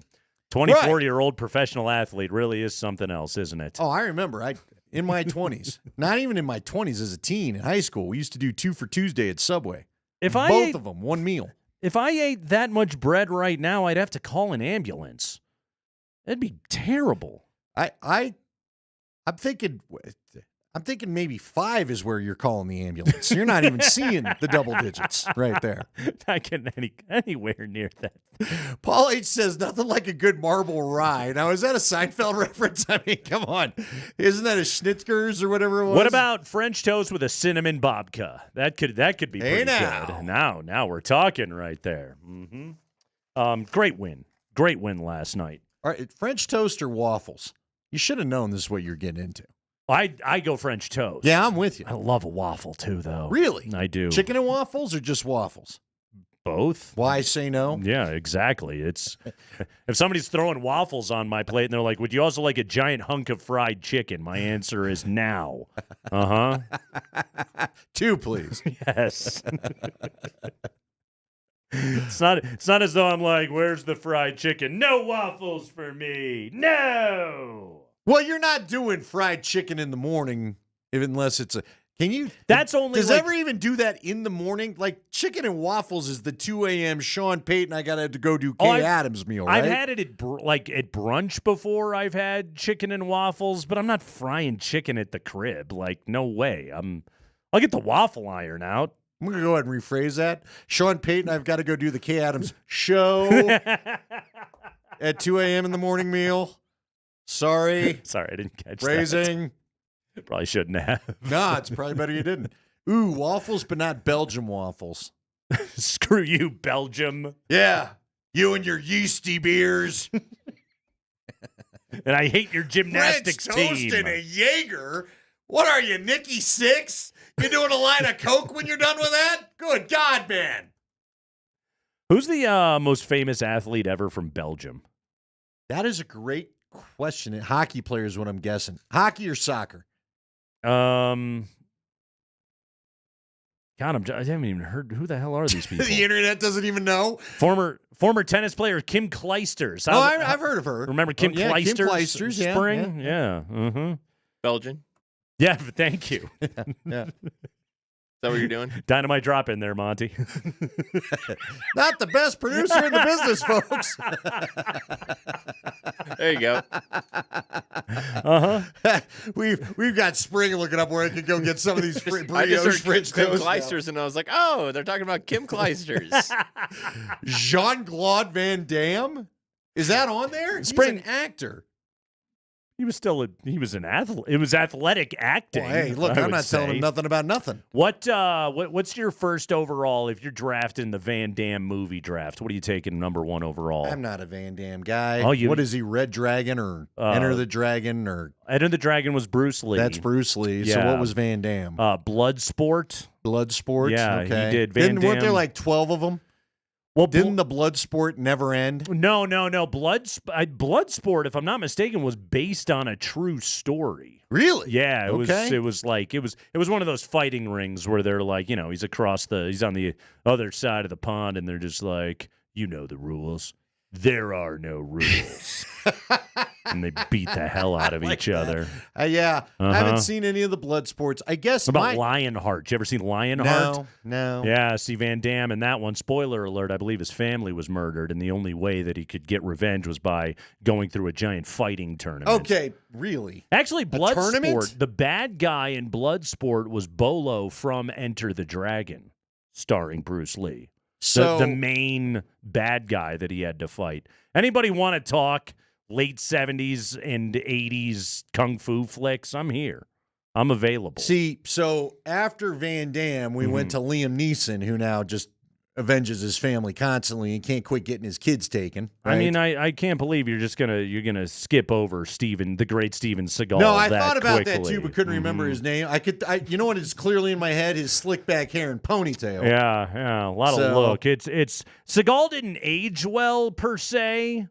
24-year-old professional athlete really is something else, isn't it? Oh, I remember. In my 20s, not even in my 20s as a teen in high school, we used to do 2 for Tuesday at Subway. Both of them, one meal. If I ate that much bread right now, I'd have to call an ambulance. That'd be terrible. I'm thinking maybe 5 is where you're calling the ambulance. You're not even seeing the double digits right there. Not getting anywhere near that. Paul H. says nothing like a good marble rye. Now, is that a Seinfeld reference? I mean, come on. Isn't that a Schnitzger's or whatever it was? What about French toast with a cinnamon babka? That could be pretty now. good. Now we're talking right there. Mm-hmm. Great win last night. All right, French toast or waffles? You should have known this is what you're getting into. I go French toast. Yeah, I'm with you. I love a waffle too, though. Really? I do. Chicken and waffles or just waffles? Both. Why say no? Yeah, exactly. It's if somebody's throwing waffles on my plate and they're like, "Would you also like a giant hunk of fried chicken?" My answer is now. 2, please. Yes. It's not as though I'm like, "Where's the fried chicken?" No waffles for me. No. Well, you're not doing fried chicken in the morning unless it's Can you? That's only. Does like, ever even do that in the morning? Like chicken and waffles is the 2 a.m. Sean Payton. I gotta go do Kay Adams meal. Right? I've had it at at brunch before. I've had chicken and waffles, but I'm not frying chicken at the crib. Like no way. I'll get the waffle iron out. I'm gonna go ahead and rephrase that. Sean Payton, I've got to go do the Kay Adams show at 2 a.m. in the morning meal. Sorry, I didn't catch phrasing. That. Probably shouldn't have. Nah, it's probably better you didn't. Ooh, waffles, but not Belgium waffles. Screw you, Belgium. Yeah, you and your yeasty beers. And I hate your gymnastics French toast team. and a Jaeger. What are you, Nikki Sixx? You doing a line of Coke when you're done with that? Good God, man. Who's the most famous athlete ever from Belgium? That is a great question. Hockey player is what I'm guessing. Hockey or soccer? God, I haven't even heard. Who the hell are these people? The internet doesn't even know. Former tennis player Kim Cleisters. I've heard of her. Remember Kim Cleisters? Kim Cleisters, yeah. Spring? Yeah. Mm-hmm. Belgian. Yeah, thank you. Yeah. Is that what you're doing? Dynamite drop in there, Monty. Not the best producer in the business, folks. There you go. We've got Spring looking up where I could go get some of these I just heard French Kim toast Cleisters, and I was like, oh, they're talking about Kim Cleisters. Jean-Claude Van Damme? Is that on there? Spring. He's an actor. He was an athlete. It was athletic acting. Well, hey, look, I'm not telling him nothing about nothing. What's your first overall if you're drafting the Van Damme movie draft? What are you taking number one overall? I'm not a Van Damme guy. Oh, what is he, Red Dragon or Enter the Dragon? Or Enter the Dragon was Bruce Lee. That's Bruce Lee. Yeah. So what was Van Damme? Bloodsport. Bloodsport? Yeah, okay. he did. Van Damme. Weren't there like 12 of them? Well, didn't the Bloodsport never end? No. Bloodsport, if I'm not mistaken, was based on a true story. Really? Yeah. It Okay. was one of those fighting rings where they're like, he's on the other side of the pond, and they're just like, you know the rules. There are no rules. And they beat the hell out of each other. Yeah. I haven't seen any of the Bloodsports. I guess What about Lionheart? You ever seen Lionheart? No. Yeah, see Van Damme in that one. Spoiler alert, I believe his family was murdered, and the only way that he could get revenge was by going through a giant fighting tournament. Okay, really? Actually, tournament? Bloodsport, the bad guy in Bloodsport was Bolo from Enter the Dragon, starring Bruce Lee. So the main bad guy that he had to fight. Anybody want to talk late 70s and 80s kung fu flicks? I'm here. I'm available. See, so after Van Damme, we went to Liam Neeson, who now just avenges his family constantly and can't quit getting his kids taken. Right? I mean, I can't believe you're gonna skip over the great Steven Seagal. No, I that thought about that quickly. too, but couldn't remember his name. You know what is clearly in my head? His slick back hair and ponytail. Yeah, a lot of look. It's Seagal didn't age well per se.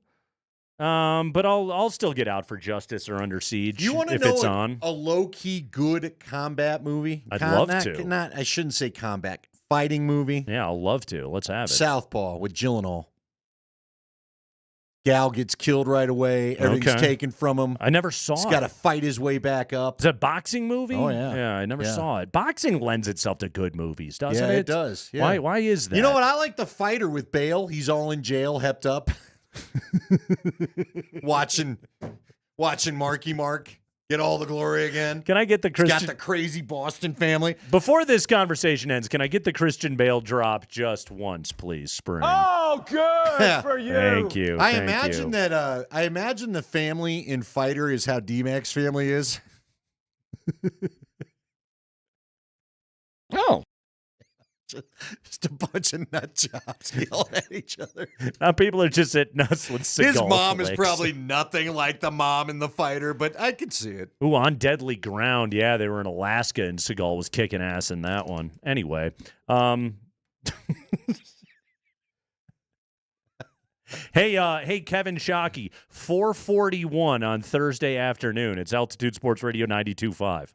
But I'll still get out for Justice or Under Siege You want to if know it's on. a low-key good combat movie? I'd love to. I shouldn't say combat. Fighting movie. Yeah, I'll love to. Let's have it. Southpaw with Gyllenhaal. Gal gets killed right away. Everything's taken from him. I never saw He's it. got to fight his way back up. Is that a boxing movie? Oh, yeah. Yeah, I never saw it. Boxing lends itself to good movies, doesn't it? Yeah, it does. Yeah. Why is that? You know what? I like The Fighter with Bale. He's all in jail, hepped up. watching Marky Mark get all the glory again. Can I get the Christian? He's got the crazy Boston family. Before this conversation ends, can I get the Christian Bale drop just once, please, Spring? Oh, good for you. Thank you. I imagine the family in Fighter is how DMac's family is. Oh. Just a bunch of nut jobs yelling at each other. Now people are just at nuts with Seagal His mom flicks. is probably nothing like the mom in The Fighter, but I could see it. Ooh, On Deadly Ground. Yeah, they were in Alaska, and Seagal was kicking ass in that one. Anyway, Hey, Kevin Shockey, 4:41 on Thursday afternoon. It's Altitude Sports Radio 92.5.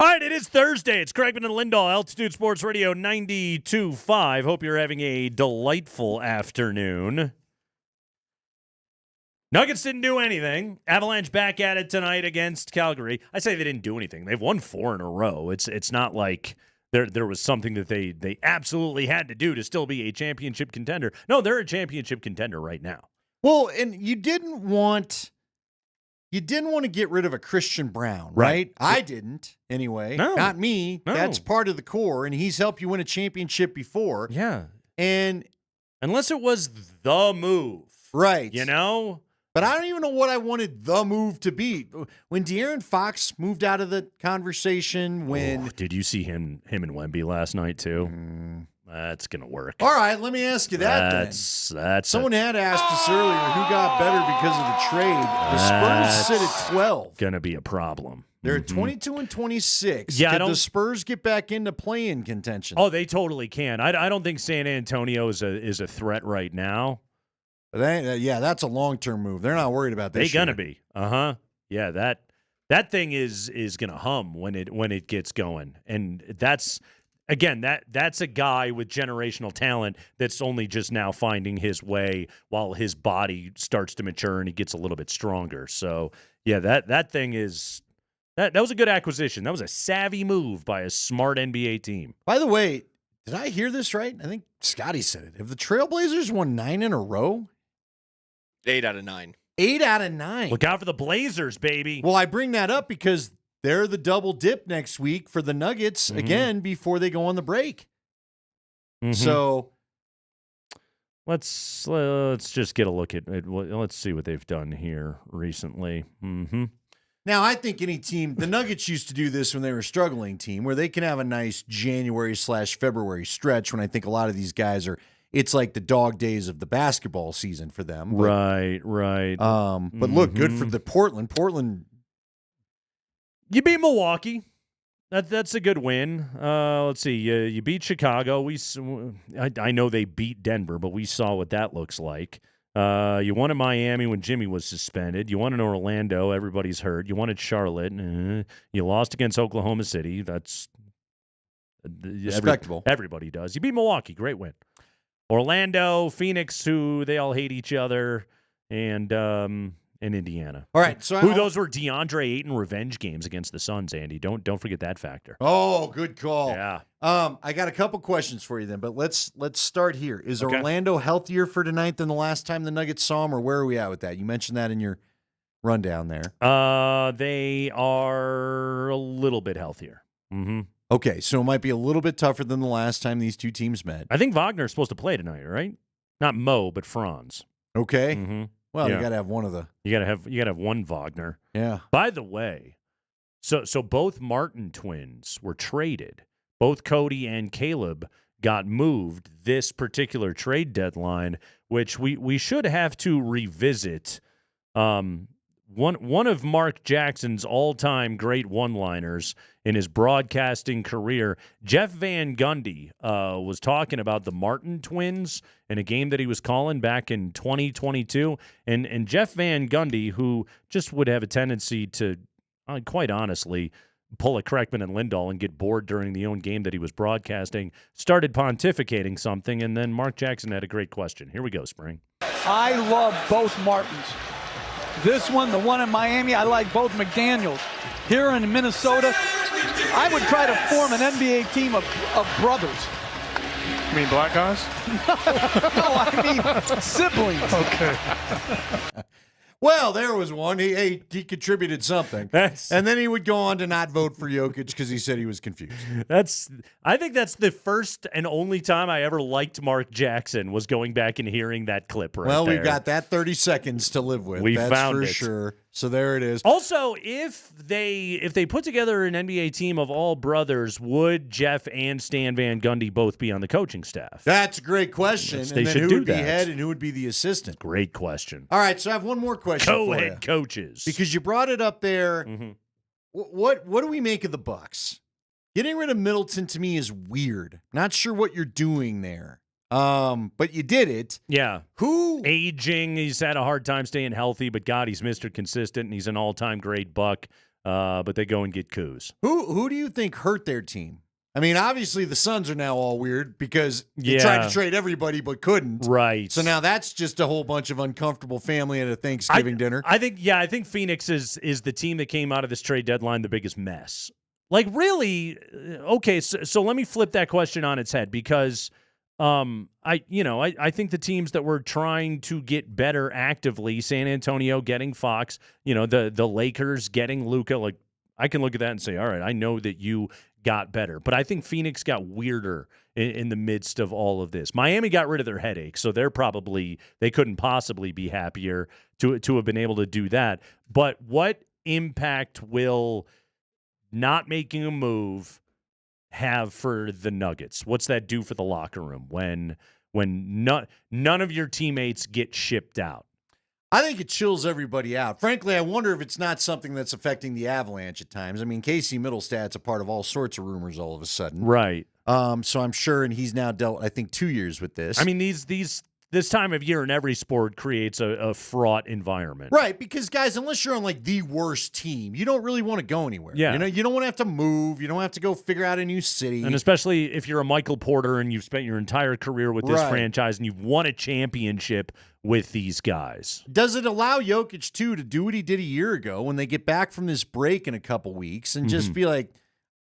All right, it is Thursday. It's Kreckman and Lindahl, Altitude Sports Radio 92.5. Hope you're having a delightful afternoon. Nuggets didn't do anything. Avalanche back at it tonight against Calgary. I say they didn't do anything. They've won 4 in a row. It's not like there was something that they absolutely had to do to still be a championship contender. No, they're a championship contender right now. Well, and you didn't want to get rid of a Christian Brown, right? I didn't, anyway. No. Not me. No. That's part of the core, and he's helped you win a championship before. Yeah. And unless it was the move. Right. You know? But I don't even know what I wanted the move to be. When De'Aaron Fox moved out of the conversation, Did you see him and Wemby last night, too? That's going to work. All right, let me ask you that then. Someone had asked us earlier who got better because of the trade. The Spurs sit at 12. Going to be a problem. They're at 22 and 26. Yeah, Could the Spurs get back into play-in contention? Oh, they totally can. I don't think San Antonio is a threat right now. But that's a long-term move. They're not worried about this. They're gonna be. Yeah, that thing is gonna hum when it gets going, and that's a guy with generational talent that's only just now finding his way while his body starts to mature and he gets a little bit stronger. So yeah, that thing is that was a good acquisition. That was a savvy move by a smart NBA team. By the way, did I hear this right? I think Scotty said it. Have the Trailblazers won 9 in a row? 8 out of 9. 8 out of 9. Look out for the Blazers, baby. Well, I bring that up because they're the double dip next week for the Nuggets again before they go on the break. So let's just get a look at it. Let's see what they've done here recently. Now, I think any team, the Nuggets used to do this when they were a struggling team, where they can have a nice January/February stretch when I think a lot of these guys it's like the dog days of the basketball season for them. But, Right. But look, good for the Portland. Portland. You beat Milwaukee. That's a good win. Let's see. You beat Chicago. I know they beat Denver, but we saw what that looks like. You won at Miami when Jimmy was suspended. You won in Orlando. Everybody's hurt. You won at Charlotte. You lost against Oklahoma City. That's respectable. Everybody does. You beat Milwaukee. Great win. Orlando, Phoenix, who they all hate each other, and Indiana. All right, those were DeAndre Ayton revenge games against the Suns, Andy. Don't forget that factor. Oh, good call. Yeah. I got a couple questions for you then, but let's start here. Is Orlando healthier for tonight than the last time the Nuggets saw him, or where are we at with that? You mentioned that in your rundown there. They are a little bit healthier. Okay, so it might be a little bit tougher than the last time these two teams met. I think Wagner's supposed to play tonight, right? Not Mo, but Franz. Okay. Well, you got to have one of the. You got to have one Wagner. Yeah. By the way, so both Martin twins were traded. Both Cody and Caleb got moved this particular trade deadline, which we should have to revisit. One of Mark Jackson's all-time great one-liners in his broadcasting career, Jeff Van Gundy, was talking about the Martin twins in a game that he was calling back in 2022. And Jeff Van Gundy, who just would have a tendency to, quite honestly, pull a Kreckman and Lindahl and get bored during the own game that he was broadcasting, started pontificating something, and then Mark Jackson had a great question. Here we go, Spring. I love both Martins. This one, the one in Miami, I like both McDaniels. Here in Minnesota, I would try to form an NBA team of brothers. You mean black guys? No, I mean siblings. Okay. Well, there was one. He contributed something. And then he would go on to not vote for Jokic because he said he was confused. I think that's the first and only time I ever liked Mark Jackson was going back and hearing that clip right Well, there. we've got that 30 seconds to live with. That's found for it. sure. So there it is. Also, if they put together an NBA team of all brothers, would Jeff and Stan Van Gundy both be on the coaching staff? That's a great question. Yes, and then who would be head and who would be the assistant? Great question. All right, so I have one more question for you. Co-head coaches. Because you brought it up there. What do we make of the Bucks? Getting rid of Middleton to me is weird. Not sure what you're doing there. But you did it. Yeah. Who? Aging. He's had a hard time staying healthy, but God, he's Mr. Consistent, and he's an all-time great Buck. but they go and get Kuz. Who do you think hurt their team? I mean, obviously the Suns are now all weird because they tried to trade everybody but couldn't. Right. So now that's just a whole bunch of uncomfortable family at a Thanksgiving dinner. I think Phoenix is the team that came out of this trade deadline the biggest mess. Like, really, okay, so let me flip that question on its head because I think the teams that were trying to get better actively, San Antonio getting Fox, the Lakers getting Luka, like I can look at that and say, all right, I know that you got better. But I think Phoenix got weirder in the midst of all of this. Miami got rid of their headache, so they couldn't possibly be happier to have been able to do that. But what impact will not making a move have for the Nuggets? What's that do for the locker room when none of your teammates get shipped out? I think it chills everybody out. Frankly, I wonder if it's not something that's affecting the Avalanche at times. I mean, Casey Middlestad's a part of all sorts of rumors all of a sudden. Right. So I'm sure, and he's now dealt, I think, 2 years with this. I mean, this time of year in every sport creates a fraught environment. Right, because, guys, unless you're on, like, the worst team, you don't really want to go anywhere. Yeah. You don't want to have to move. You don't have to go figure out a new city. And especially if you're a Michael Porter and you've spent your entire career with this franchise and you've won a championship with these guys. Does it allow Jokic, too, to do what he did a year ago when they get back from this break in a couple weeks and just be like,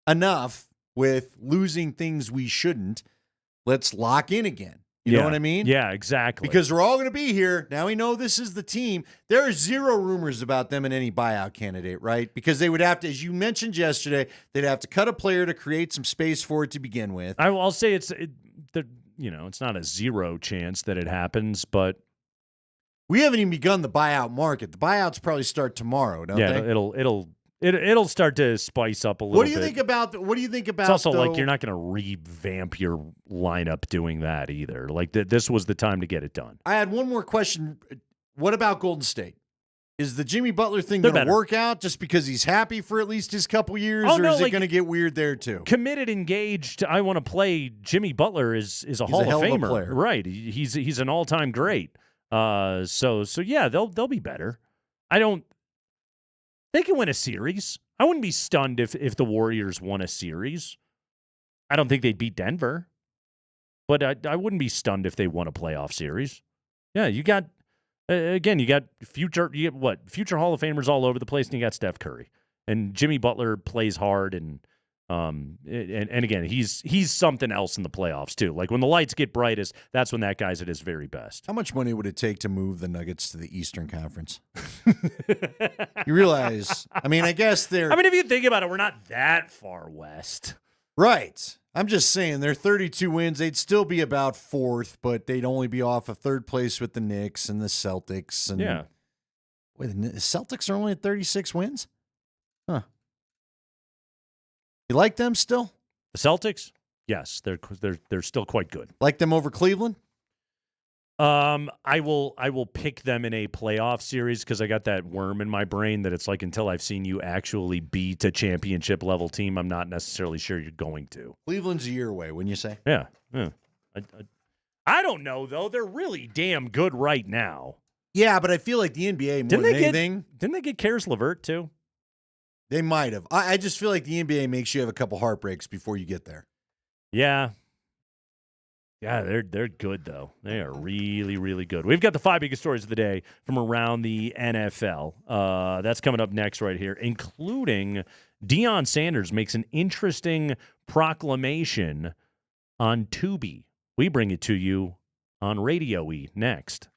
enough with losing things we shouldn't. Let's lock in again. You know what I mean? Yeah, exactly. Because we're all going to be here. Now we know this is the team. There are zero rumors about them in any buyout candidate, right? Because they would have to, as you mentioned yesterday, they'd have to cut a player to create some space for it to begin with. I'll say it's not a zero chance that it happens, but we haven't even begun the buyout market. The buyouts probably start tomorrow, don't they? It'll start to spice up a little bit. What do you think about? It's also like you're not going to revamp your lineup doing that either. Like this was the time to get it done. I had one more question. What about Golden State? Is the Jimmy Butler thing going to work out just because he's happy for at least his couple years, or is it going to get weird there too? Committed, engaged. I want to play. Jimmy Butler is a Hall of Famer, player. Right? He's an all-time great. So yeah, they'll be better. They can win a series. I wouldn't be stunned if the Warriors won a series. I don't think they'd beat Denver, but I wouldn't be stunned if they won a playoff series. Yeah, you got future Hall of Famers all over the place, and you got Steph Curry and Jimmy Butler plays hard, and again he's something else in the playoffs too. Like when the lights get brightest, that's when that guy's at his very best. How much money would it take to move the Nuggets to the Eastern Conference? You realize, I guess they're... if you think about it, we're not that far west. Right. I'm just saying, they're 32 wins. They'd still be about fourth, but they'd only be off of third place with the Knicks and the Celtics. And yeah. Wait, the Celtics are only at 36 wins? Huh. You like them still? The Celtics? Yes, they're still quite good. Like them over Cleveland? I will pick them in a playoff series because I got that worm in my brain that it's like until I've seen you actually beat a championship level team, I'm not necessarily sure you're going to. Cleveland's a year away, wouldn't you say? Yeah. I don't know though. They're really damn good right now. Yeah, but I feel like the NBA more than anything. Didn't they get Karis LeVert too? They might have. I just feel like the NBA makes you have a couple heartbreaks before you get there. Yeah. Yeah, they're good, though. They are really, really good. We've got the 5 biggest stories of the day from around the NFL. That's coming up next right here, including Deion Sanders makes an interesting proclamation on Tubi. We bring it to you on Radio E next.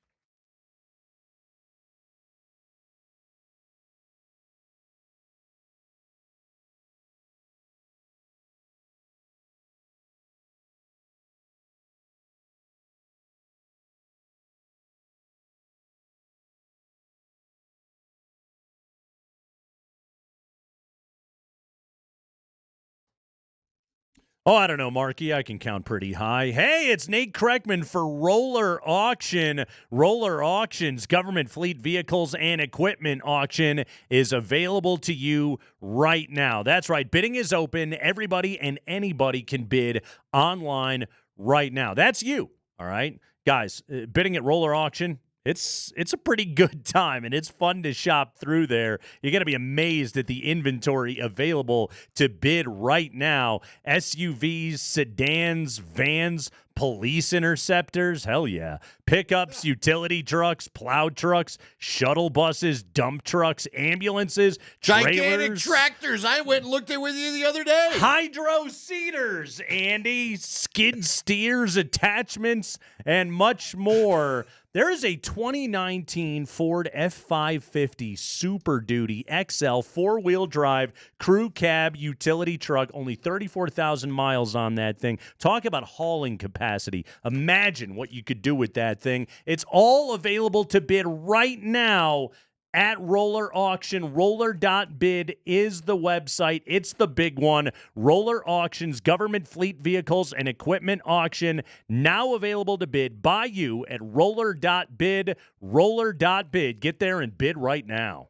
Oh, I don't know, Marky. I can count pretty high. Hey, it's Nate Kreckman for Roller Auction. Roller Auction's government fleet vehicles and equipment auction is available to you right now. That's right. Bidding is open. Everybody and anybody can bid online right now. That's you, all right? Guys, bidding at Roller Auction, It's a pretty good time, and it's fun to shop through there. You're going to be amazed at the inventory available to bid right now. SUVs, sedans, vans, police interceptors, hell yeah. Pickups, utility trucks, plow trucks, shuttle buses, dump trucks, ambulances, Gigantic trailers. tractors. I went and looked at with you the other day. Hydro seeders, Andy, skid steers, attachments, and much more. There is a 2019 Ford F550 Super Duty XL four-wheel drive crew cab utility truck, only 34,000 miles on that thing. Talk about hauling capacity. Imagine what you could do with that thing. It's all available to bid right now at Roller Auction. Roller.bid is the website. It's the big one. Roller Auctions, government fleet vehicles and equipment auction, now available to bid by you at Roller.bid. Roller.bid. Get there and bid right now.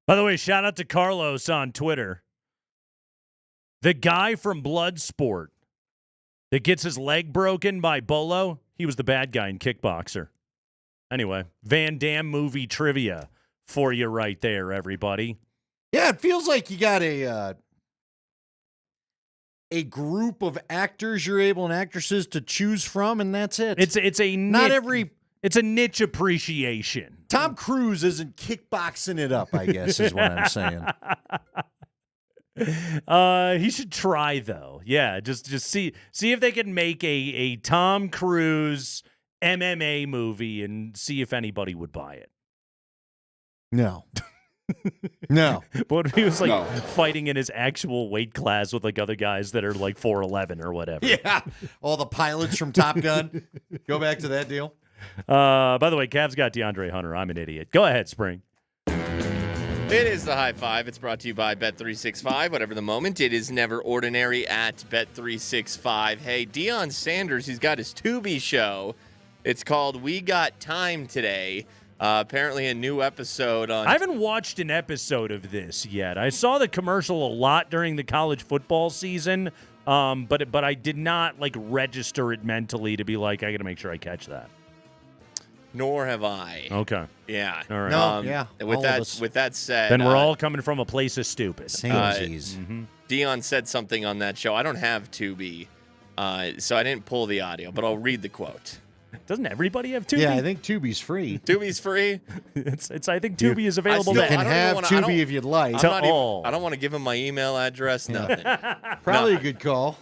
By the way, shout out to Carlos on Twitter. The guy from Bloodsport that gets his leg broken by Bolo, he was the bad guy in Kickboxer. Anyway, Van Damme movie trivia for you right there, everybody. Yeah, it feels like you got a group of actors you're able and actresses to choose from, and that's it. It's a niche appreciation. Tom Cruise isn't kickboxing it up, I guess, is what I'm saying. He should try though. Yeah, just see if they can make a Tom Cruise MMA movie and see if anybody would buy it. No. No. But if he was fighting in his actual weight class with like other guys that are like 4'11" or whatever. Yeah. All the pilots from Top Gun. Go back to that deal. By the way, Cavs got DeAndre Hunter. I'm an idiot. Go ahead, Spring. It is the High Five. It's brought to you by Bet365. Whatever the moment, it is never ordinary at Bet365. Hey, Deion Sanders, he's got his Tubi show. It's called We Got Time Today. Apparently a new episode on... I haven't watched an episode of this yet. I saw the commercial a lot during the college football season, but I did not register it mentally to be like, I got to make sure I catch that. Nor have I. Okay. Yeah. All right. No, yeah. With that said... Then we're all coming from a place of stupid. Deion said something on that show. I don't have Tubi, so I didn't pull the audio, but I'll read the quote. Doesn't everybody have Tubi? Yeah, I think Tubi's free. Tubi's free? I think Tubi is available. You can have Tubi if you'd like. I don't want to give him my email address, nothing. Probably a good call.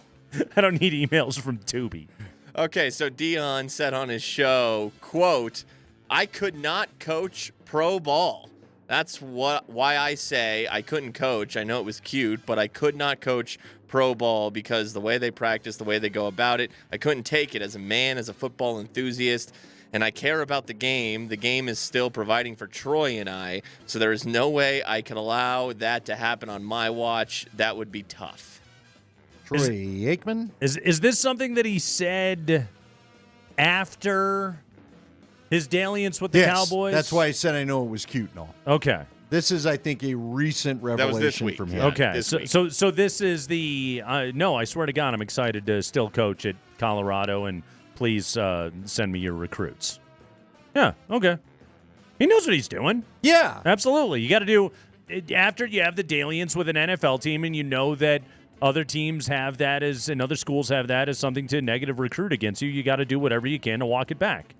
I don't need emails from Tubi. Okay, so Deion said on his show, quote, I could not coach pro ball. That's why I say I couldn't coach. I know it was cute, but I could not coach pro ball because the way they practice, the way they go about it, I couldn't take it as a man, as a football enthusiast, and I care about the game. The game is still providing for Troy and I, so there is no way I could allow that to happen on my watch. That would be tough. Troy Aikman? Is this something that he said after his dalliance with the Cowboys? That's why I said I know it was cute and all. Okay. This is, I think, a recent revelation from him. Yeah, okay. So this is the no, I swear to God, I'm excited to still coach at Colorado, and please send me your recruits. Yeah, okay. He knows what he's doing. Yeah. Absolutely. You got to do, after you have the dalliance with an NFL team and you know that other teams have that and other schools have that as something to negative recruit against you, you got to do whatever you can to walk it back.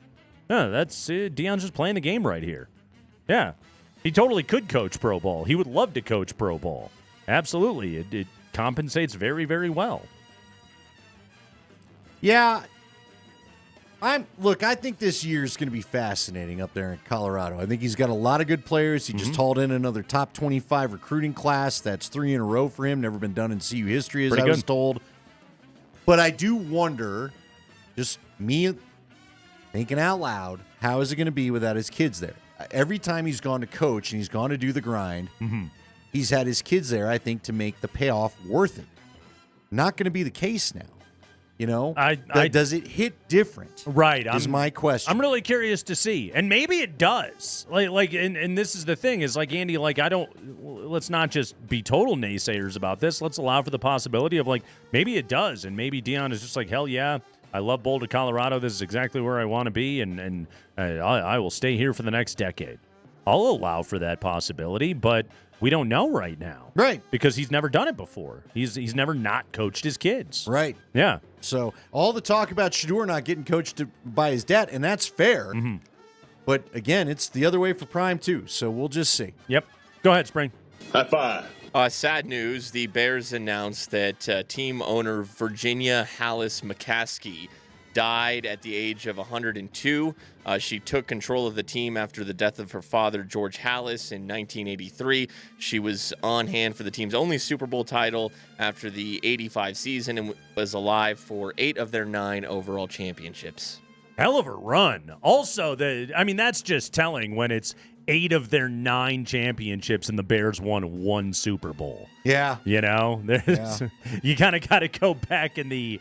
Yeah, that's Deion's just playing the game right here. Yeah. He totally could coach pro ball. He would love to coach pro ball. Absolutely. It compensates very, very well. Yeah. I think this year is going to be fascinating up there in Colorado. I think he's got a lot of good players. He just hauled in another top 25 recruiting class. That's 3 in a row for him. Never been done in CU history, as I was told. But I do wonder, just me thinking out loud, how is it going to be without his kids there? Every time he's gone to coach and he's gone to do the grind, he's had his kids there, I think, to make the payoff worth it. Not going to be the case now. You know, does it hit different? Right, is my question. I'm really curious to see, and maybe it does. And this is the thing is Andy. Let's not just be total naysayers about this. Let's allow for the possibility of maybe it does, and maybe Deion is just hell yeah, I love Boulder, Colorado. This is exactly where I want to be, and I will stay here for the next decade. I'll allow for that possibility, but we don't know right now. Right. Because he's never done it before. He's never not coached his kids. Right. Yeah. So all the talk about Shedeur not getting coached by his dad, and that's fair. But again, it's the other way for Prime too. So we'll just see. Yep. Go ahead, Spring. High five. Sad news. The Bears announced that team owner Virginia Hallis McCaskey died at the age of 102. She took control of the team after the death of her father, George Hallis, in 1983. She was on hand for the team's only Super Bowl title after the 85 season and was alive for 8 of their 9 overall championships. Hell of a run. Also, that's just telling when it's 8 of their 9 championships and the Bears won 1 Super Bowl. Yeah. You know, you kind of got to go back in the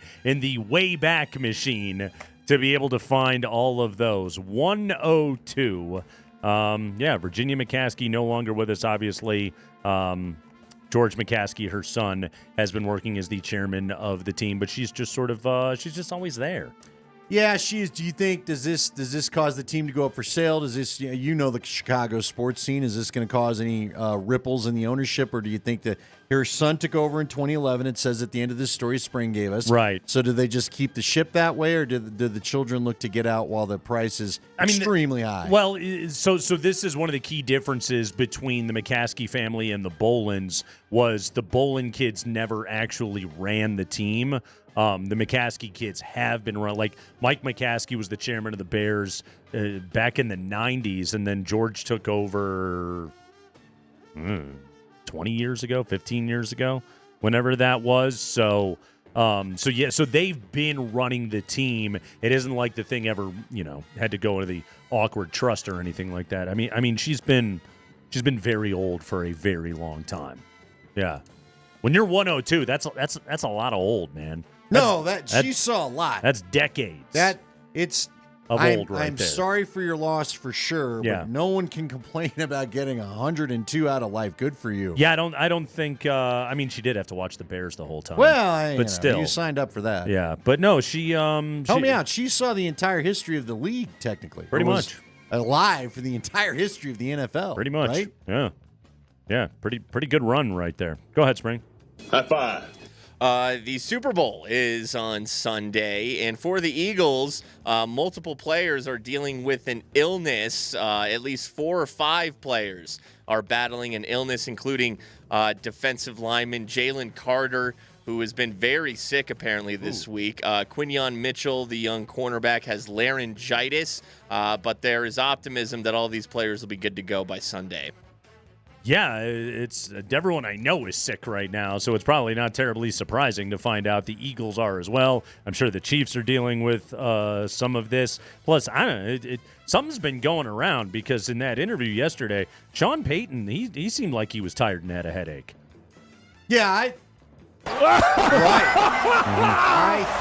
way back machine to be able to find all of those. 102 Virginia McCaskey no longer with us, obviously. George McCaskey, her son, has been working as the chairman of the team, but she's just sort of she's just always there. Yeah, she is. Do you think does this cause the team to go up for sale? Does this the Chicago sports scene? Is this going to cause any ripples in the ownership, or do you think that her son took over in 2011? It says at the end of this story, Spring gave us right. So do they just keep the ship that way, or do the children look to get out while the price is extremely high? Well, so this is one of the key differences between the McCaskey family and the Bolins was the Bolin kids never actually ran the team. The McCaskey kids have been run. Like Mike McCaskey was the chairman of the Bears back in the 90s, and then George took over 20 years ago, 15 years ago, whenever that was. So they've been running the team. It isn't like the thing ever, had to go to the awkward trust or anything like that. I mean, she's been very old for a very long time. Yeah. When you're 102, that's a lot of old, man. She saw a lot. That's decades. I'm there. sorry for your loss for sure, but no one can complain about getting 102 out of life. Good for you. Yeah, I don't think. She did have to watch the Bears the whole time. Well, still, you signed up for that. Yeah, but no, she. Help me out. She saw the entire history of the league, technically. Pretty much alive for the entire history of the NFL. Pretty much, right? Yeah. Pretty good run right there. Go ahead, Spring. High five. The Super Bowl is on Sunday, and for the Eagles, multiple players are dealing with an illness. At least 4 or 5 players are battling an illness, including defensive lineman Jalen Carter, who has been very sick apparently this week. Quinyon Mitchell, the young cornerback, has laryngitis, but there is optimism that all these players will be good to go by Sunday. Yeah, it's everyone I know is sick right now, so it's probably not terribly surprising to find out the Eagles are as well. I'm sure the Chiefs are dealing with some of this. Plus, I don't know, something's been going around because in that interview yesterday, Sean Payton, he seemed like he was tired and had a headache. Yeah, I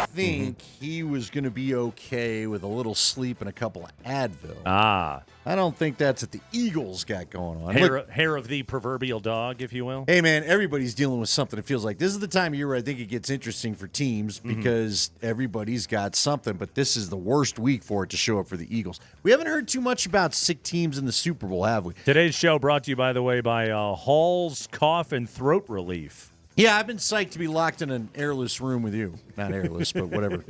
think he was going to be okay with a little sleep and a couple of Advil. I don't think that's what the Eagles got going on. Hair of the proverbial dog, if you will. Hey, man, everybody's dealing with something. It feels like this is the time of year where I think it gets interesting for teams because everybody's got something, but this is the worst week for it to show up for the Eagles. We haven't heard too much about sick teams in the Super Bowl, have we? Today's show brought to you, by the way, by Hall's Cough and Throat Relief. Yeah, I've been psyched to be locked in an airless room with you. Not airless, but whatever.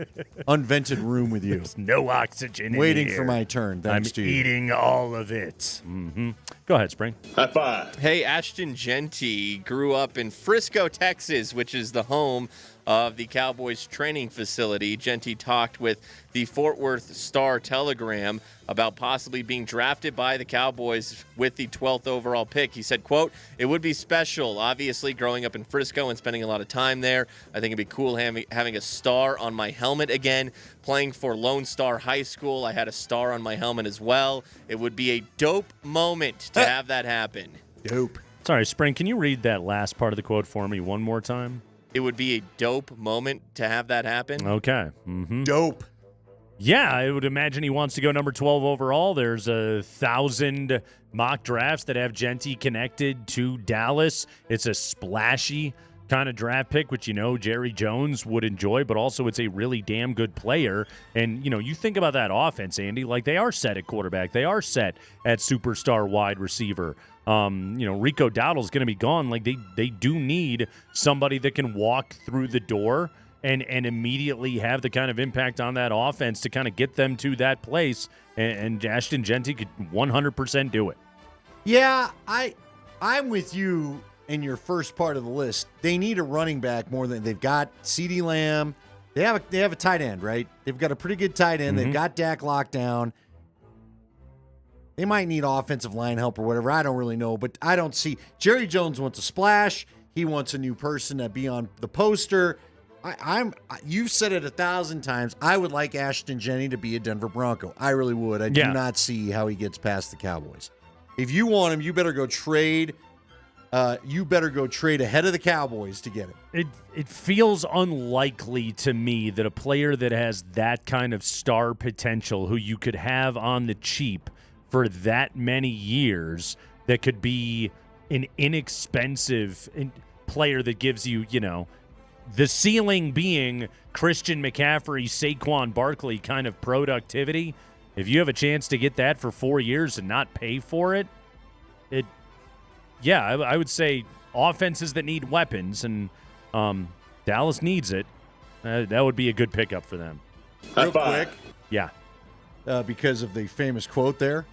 Unvented room with you. There's no oxygen Waiting in for my turn, thanks to you. I'm eating all of it. Go ahead, Spring. High five. Hey, Ashton Genty grew up in Frisco, Texas, which is the home of the Cowboys training facility. Genty talked with the Fort Worth Star-Telegram about possibly being drafted by the Cowboys with the 12th overall pick. He said, quote, "It would be special, obviously, growing up in Frisco and spending a lot of time there. I think it'd be cool having a star on my helmet again. Playing for Lone Star High School, I had a star on my helmet as well. It would be a dope moment to have that happen." Dope. Sorry, Spring, can you read that last part of the quote for me one more time? It would be a dope moment to have that happen. Okay. Dope. Yeah, I would imagine he wants to go number 12 overall. There's 1,000 mock drafts that have Genty connected to Dallas. It's a splashy kind of draft pick, which, Jerry Jones would enjoy, but also it's a really damn good player. And, you think about that offense, Andy, like they are set at quarterback. They are set at superstar wide receiver. Rico Dowdle's going to be gone. Like they do need somebody that can walk through the door and immediately have the kind of impact on that offense to kind of get them to that place. And Ashton Genty could 100% do it. Yeah, I'm with you in your first part of the list. They need a running back more than they've got CeeDee Lamb. They have a tight end, right? They've got a pretty good tight end. They've got Dak locked down. They might need offensive line help or whatever. I don't really know, but I don't see. Jerry Jones wants a splash. He wants a new person to be on the poster. You've said it 1,000 times. I would like Ashton Genty to be a Denver Bronco. I really would. I do not see how he gets past the Cowboys. If you want him, you better go trade. You better go trade ahead of the Cowboys to get him. It feels unlikely to me that a player that has that kind of star potential, who you could have on the cheap for that many years that could be an inexpensive player that gives you, the ceiling being Christian McCaffrey, Saquon Barkley kind of productivity. If you have a chance to get that for 4 years and not pay for it, I would say offenses that need weapons, and Dallas needs it. That would be a good pickup for them. Real quick. Yeah. Because of the famous quote there,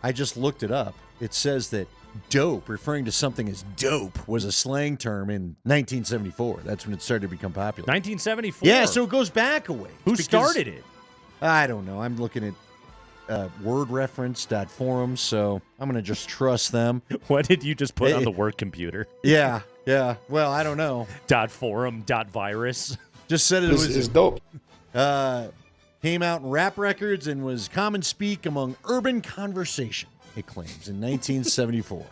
I just looked it up. It says that dope, referring to something as dope, was a slang term in 1974. That's when it started to become popular. 1974? Yeah, so it goes back a ways. Who started it? I don't know. I'm looking at wordreference.forums, so I'm going to just trust them. What did you just put on the work computer? Yeah. Well, I don't know. .forum, .virus. Just said This is dope. Came out in rap records and was common speak among urban conversation, it claims, in 1974.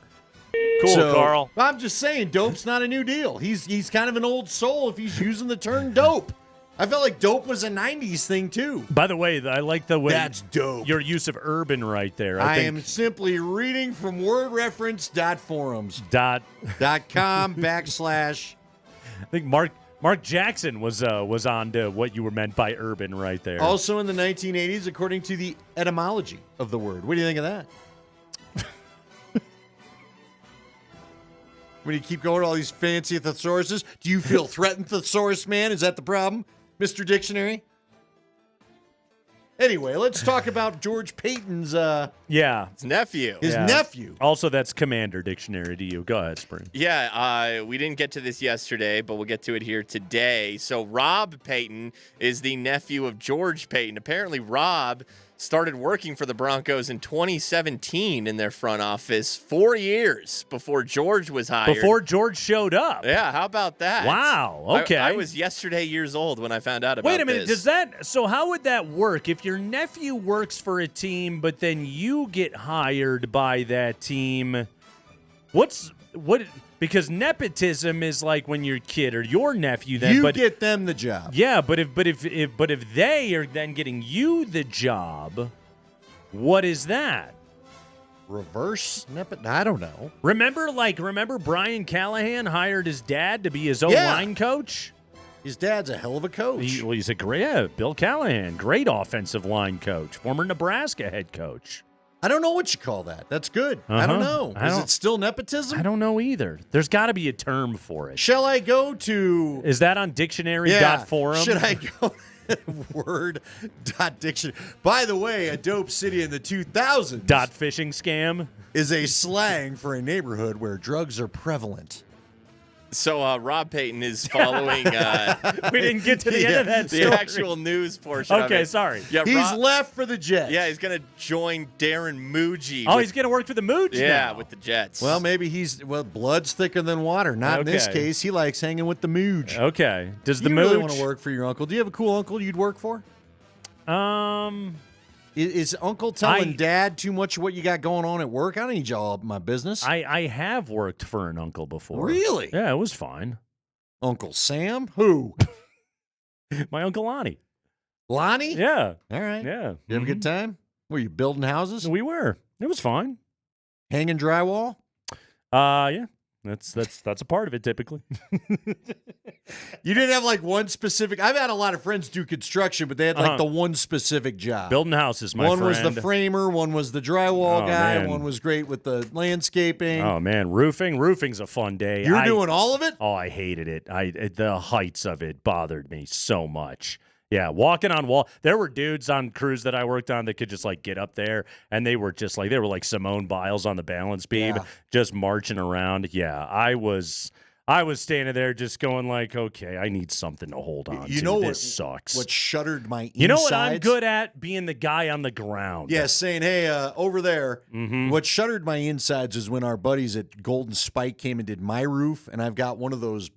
Cool, Carl. I'm just saying, dope's not a new deal. He's kind of an old soul if he's using the term dope. I felt like dope was a 90s thing, too. By the way, I like the way that's dope. Your use of urban right there. I am simply reading from wordreference.forums.com / I think Mark Jackson was on to what you were meant by urban right there. Also in the 1980s, according to the etymology of the word. What do you think of that? When you keep going to all these fancy thesauruses, do you feel threatened, thesaurus man? Is that the problem, Mr. Dictionary? Anyway, let's talk about George Payton's his nephew. His nephew. Also, that's Commander Dictionary to you. Go ahead, Spring. Yeah, we didn't get to this yesterday, but we'll get to it here today. So Rob Payton is the nephew of George Payton. Apparently, Rob started working for the Broncos in 2017 in their front office, 4 years before George was hired. Before George showed up. Yeah, how about that? Wow, okay. I was yesterday years old when I found out about this. Wait a minute, so how would that work? If your nephew works for a team, but then you get hired by that team, because nepotism is like when your kid or your nephew then get them the job. Yeah, but if they are then getting you the job, what is that? Reverse nepotism? I don't know. Remember Brian Callahan hired his dad to be his O-line coach? His dad's a hell of a coach. He's a great Bill Callahan, great offensive line coach, former Nebraska head coach. I don't know what you call that. That's good. I don't know. Is it still nepotism? I don't know either. There's got to be a term for it. Shall I go to... Is that on dictionary.forum? Should I go word.dictionary? By the way, a dope city in the 2000s... Phishing scam? ...is a slang for a neighborhood where drugs are prevalent. So Rob Payton is following... we didn't get to the end of that story. The actual news portion of it. Okay, sorry. Yeah, he's left for the Jets. Yeah, he's going to join Darren Muji. Oh, he's going to work for the Mooch Yeah, now. with the Jets. Well, maybe blood's thicker than water. Not in this case. He likes hanging with the Mooch. Okay. Does the you Mooch... really want to work for your uncle? Do you have a cool uncle you'd work for? Is Uncle telling Dad too much of what you got going on at work? I don't need y'all up in my business. I have worked for an uncle before. Really? Yeah, it was fine. Uncle Sam? Who? My Uncle Lonnie. Lonnie? Yeah. All right. Yeah. You have a good time? Were you building houses? We were. It was fine. Hanging drywall? Yeah. That's a part of it typically. You didn't have like one specific. I've had a lot of friends do construction, but they had like the one specific job. Building houses, my friend. One was the framer, one was the drywall guy, man. one was great with the landscaping. Oh man, roofing's a fun day. You're doing all of it? Oh, I hated it. The heights of it bothered me so much. Yeah, walking on wall. There were dudes on crews that I worked on that could just like get up there, and they were like Simone Biles on the balance beam, just marching around. Yeah, I was standing there just going like, okay, I need something to hold on to. You know this sucks. What shuttered my insides? You know what I'm good at? Being the guy on the ground. Yeah, saying, hey, over there. Mm-hmm. What shuttered my insides is when our buddies at Golden Spike came and did my roof, and I've got one of those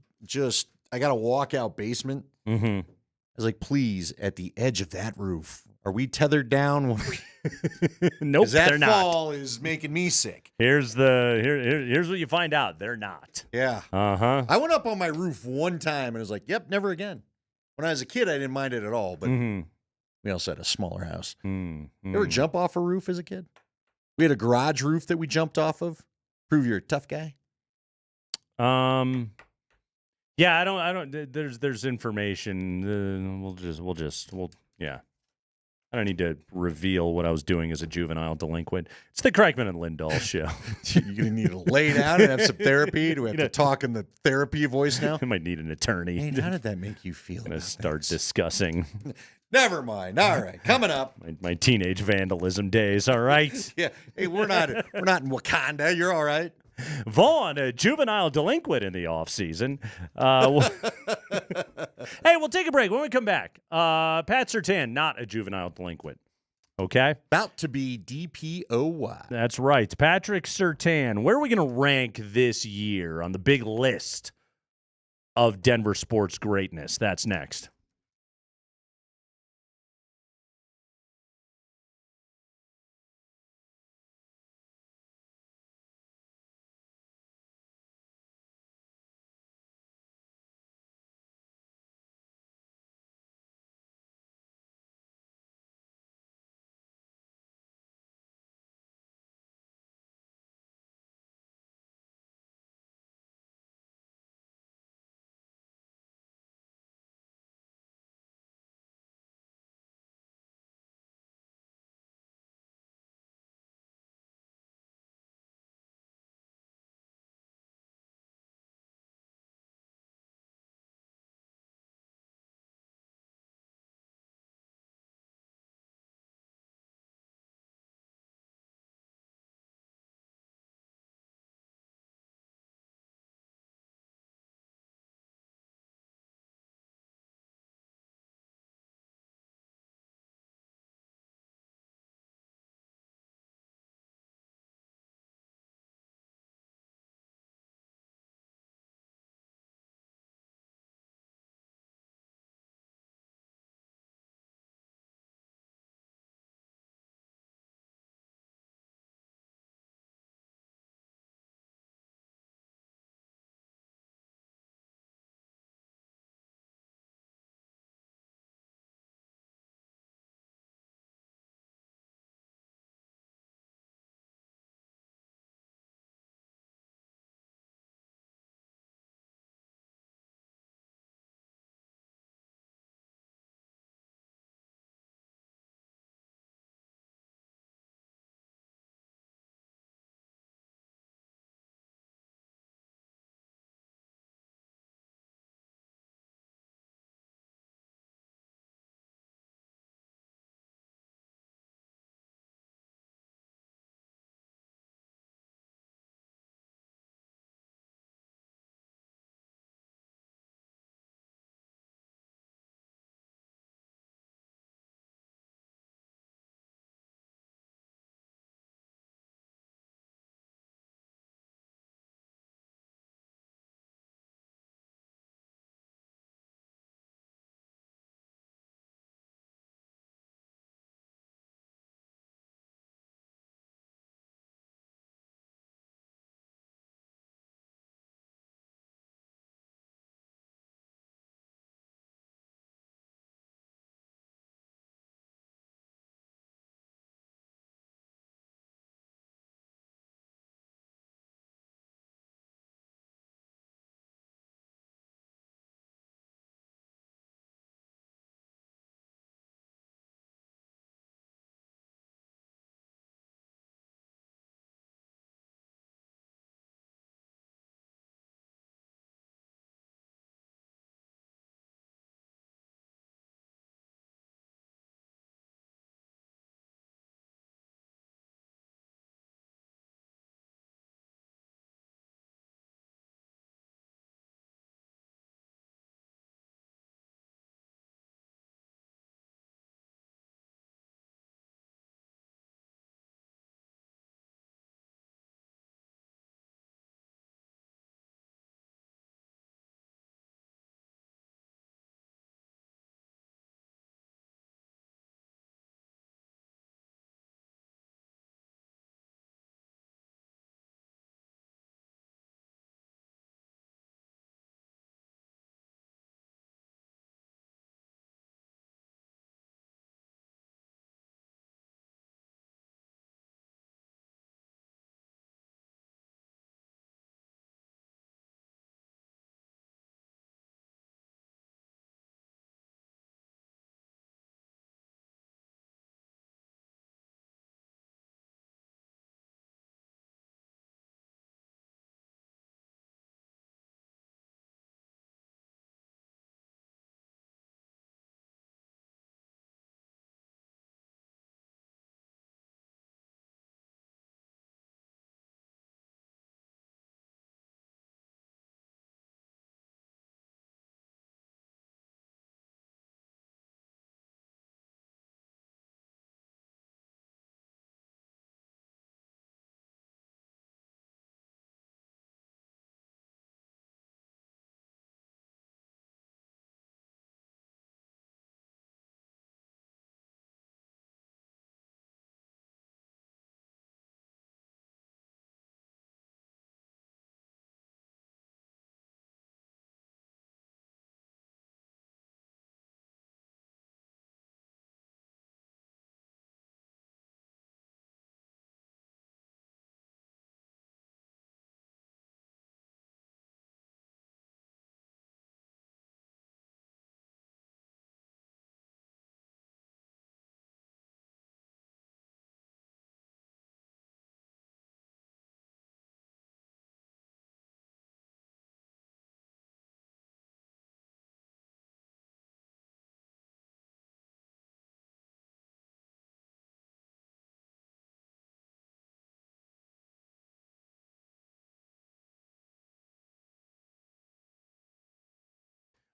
I got a walkout basement. Mm-hmm. I was like, please, at the edge of that roof, are we tethered down? Nope, that they're fall not. is making me sick. Here's what you find out. They're not. Yeah. Uh-huh. I went up on my roof one time and was like, yep, never again. When I was a kid, I didn't mind it at all, but we also had a smaller house. Mm-hmm. You ever jump off a roof as a kid? We had a garage roof that we jumped off of. Prove you're a tough guy. Yeah, I don't. There's information. Yeah. I don't need to reveal what I was doing as a juvenile delinquent. It's the Kreckman and Lindahl show. You're going to need to lay down and have some therapy. Do we have to talk in the therapy voice now? I might need an attorney. Man, how did that make you feel? I'm going to start discussing. Never mind. All right, coming up. My teenage vandalism days, all right? Yeah. Hey, we're not in Wakanda. You're all right. Vaughn, a juvenile delinquent in the offseason. Hey, we'll take a break. When we come back, Pat Surtain, not a juvenile delinquent. Okay? About to be DPOY. That's right. Patrick Surtain. Where are we going to rank this year on the big list of Denver sports greatness? That's next.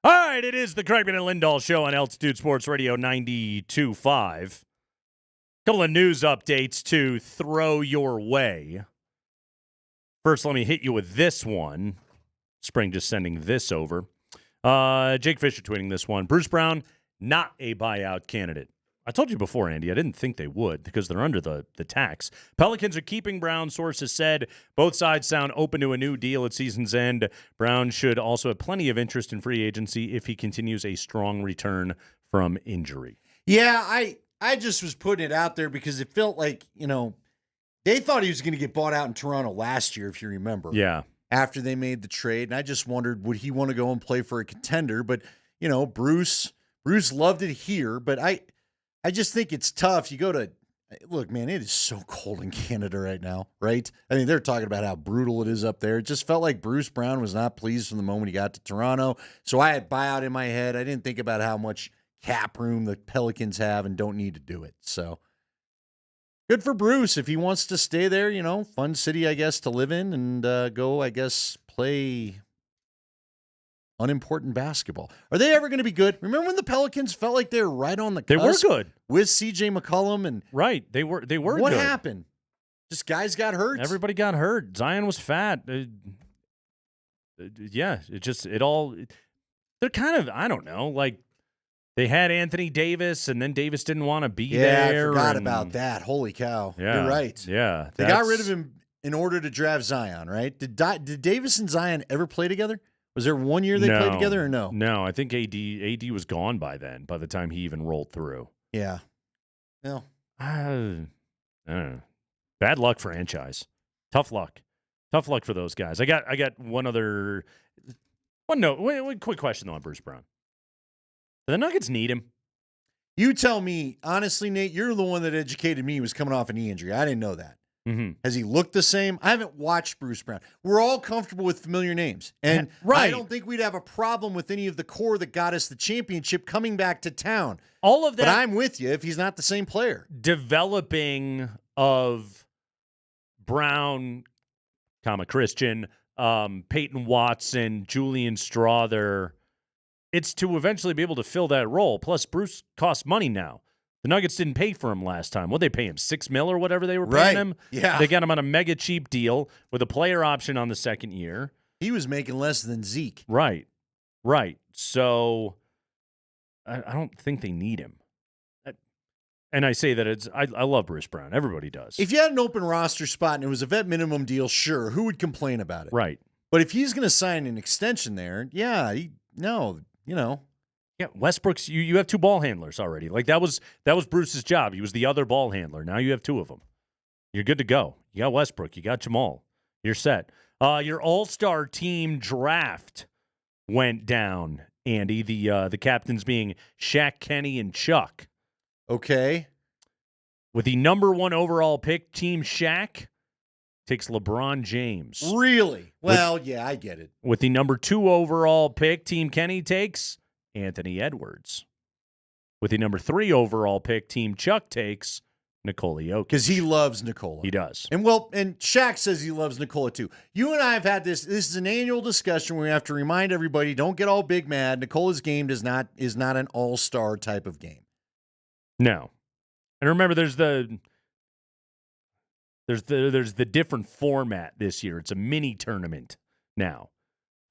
All right, it is the Kreckman and Lindahl show on Altitude Sports Radio 92.5. Couple of news updates to throw your way. First, let me hit you with this one. Spring just sending this over. Jake Fisher tweeting this one. Bruce Brown, not a buyout candidate. I told you before, Andy, I didn't think they would because they're under the tax. Pelicans are keeping Brown, sources said. Both sides sound open to a new deal at season's end. Brown should also have plenty of interest in free agency if he continues a strong return from injury. Yeah, I just was putting it out there because it felt like, they thought he was going to get bought out in Toronto last year, if you remember. Yeah. After they made the trade. And I just wondered, would he want to go and play for a contender? But, Bruce loved it here, but I just think it's tough. You go to look, man, it is so cold in Canada right now, right? I mean, they're talking about how brutal it is up there. It just felt like Bruce Brown was not pleased from the moment he got to Toronto. So I had buyout in my head. I didn't think about how much cap room the Pelicans have and don't need to do it. So good for Bruce if he wants to stay there, fun city, I guess, to live in and go, I guess, play unimportant basketball. Are they ever going to be good? Remember when the Pelicans felt like they were right on the cusp? They were good with CJ McCollum and right. They were. What good. happened? Just guys got hurt. Everybody got hurt. Zion was fat. Yeah, they're kind of, I don't know, like they had Anthony Davis and then Davis didn't want to be there. I forgot about that. Holy cow. Yeah, you're right. Yeah. They got rid of him in order to draft Zion, right? Did Davis and Zion ever play together? Was there 1 year they played together or no? No, I think AD was gone by then, by the time he even rolled through. Yeah. No. I don't know. Bad luck franchise. Tough luck. Tough luck for those guys. I got one quick question though on Bruce Brown. Do the Nuggets need him? You tell me, honestly, Nate, you're the one that educated me he was coming off a knee injury. I didn't know that. Mm-hmm. Has he looked the same? I haven't watched Bruce Brown. We're all comfortable with familiar names. And right. I don't think we'd have a problem with any of the core that got us the championship coming back to town. All of that. But I'm with you if he's not the same player. Developing of Brown, Christian, Peyton Watson, Julian Strawther, it's to eventually be able to fill that role. Plus, Bruce costs money now. The Nuggets didn't pay for him last time. What'd they pay him? $6 million or whatever they were paying him? Yeah. They got him on a mega cheap deal with a player option on the second year. He was making less than Zeke. Right. So I don't think they need him. And I say that I love Bruce Brown. Everybody does. If you had an open roster spot and it was a vet minimum deal, sure, who would complain about it? Right. But if he's going to sign an extension there, yeah, Yeah, Westbrook's. You have two ball handlers already. Like that was Bruce's job. He was the other ball handler. Now you have two of them. You're good to go. You got Westbrook. You got Jamal. You're set. Your all-star team draft went down, Andy. The captains being Shaq, Kenny, and Chuck. Okay. With the number 1 overall pick, Team Shaq takes LeBron James. Really? Well, yeah, I get it. With the number 2 overall pick, Team Kenny takes Anthony Edwards. With the number 3 overall pick, Team Chuck takes Nikola Jokic. Because he loves Nikola. He does. And Shaq says he loves Nikola too. You and I have had this is an annual discussion where we have to remind everybody, don't get all big mad. Nikola's game is not an all-star type of game. No. And remember, there's the different format this year. It's a mini tournament now.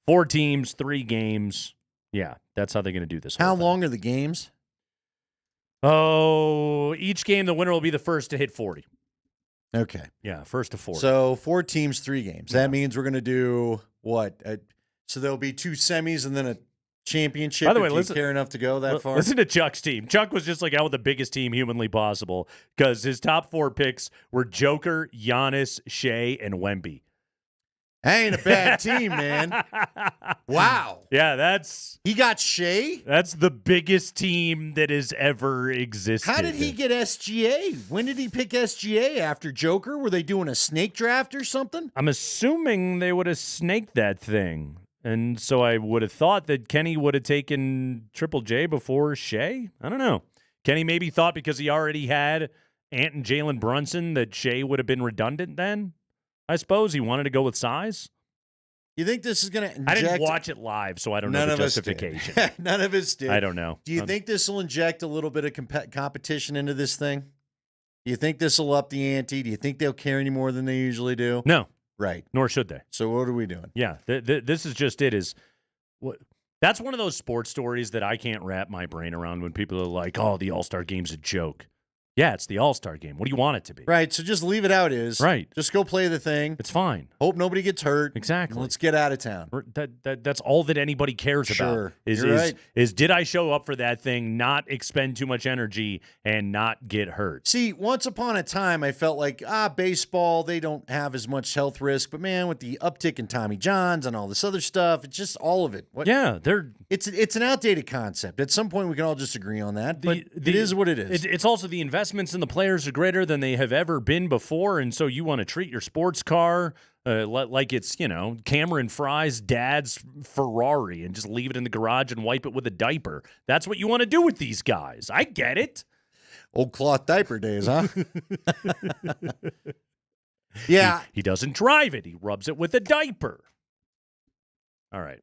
4 teams, 3 games. Yeah, that's how they're going to do this. How long are the games? Oh, each game, the winner will be the first to hit 40. Okay. Yeah, first to 40. So 4 teams, 3 games. Yeah. That means we're going to do what? So there'll be 2 semis and then a championship. By the way, if listen, you care enough to go that far. Listen to Chuck's team. Chuck was just like out with the biggest team humanly possible because his top 4 picks were Joker, Giannis, Shea, and Wemby. That ain't a bad team, man. Wow. Yeah, he got Shea? That's the biggest team that has ever existed. How did he get SGA? When did he pick SGA? After Joker? Were they doing a snake draft or something? I'm assuming they would have snaked that thing. And so I would have thought that Kenny would have taken Triple J before Shea. I don't know. Kenny maybe thought because he already had Ant and Jalen Brunson that Shea would have been redundant then. I suppose he wanted to go with size. You think this is going to inject? I didn't watch it live, so I don't know the justification. None of us did. I don't know. Do you think this will inject a little bit of competition into this thing? Do you think this will up the ante? Do you think they'll care any more than they usually do? No. Right. Nor should they. So what are we doing? Yeah. This is just it. That's one of those sports stories that I can't wrap my brain around when people are like, oh, the All-Star Game's a joke. Yeah, it's the All-Star Game. What do you want it to be? Right, so just leave it out is. Right. Just go play the thing. It's fine. Hope nobody gets hurt. Exactly. Let's get out of town. That's all that anybody cares about. Is did I show up for that thing, not expend too much energy, and not get hurt? See, once upon a time, I felt like, baseball, they don't have as much health risk. But, man, with the uptick in Tommy Johns and all this other stuff, it's just all of it. It's an outdated concept. At some point, we can all just agree on that. But it is what it is. It's also the investments in the players are greater than they have ever been before, and so you want to treat your sports car like it's, Cameron Fry's dad's Ferrari and just leave it in the garage and wipe it with a diaper. That's what you want to do with these guys. I get it. Old cloth diaper days, huh? Yeah. He doesn't drive it. He rubs it with a diaper. All right.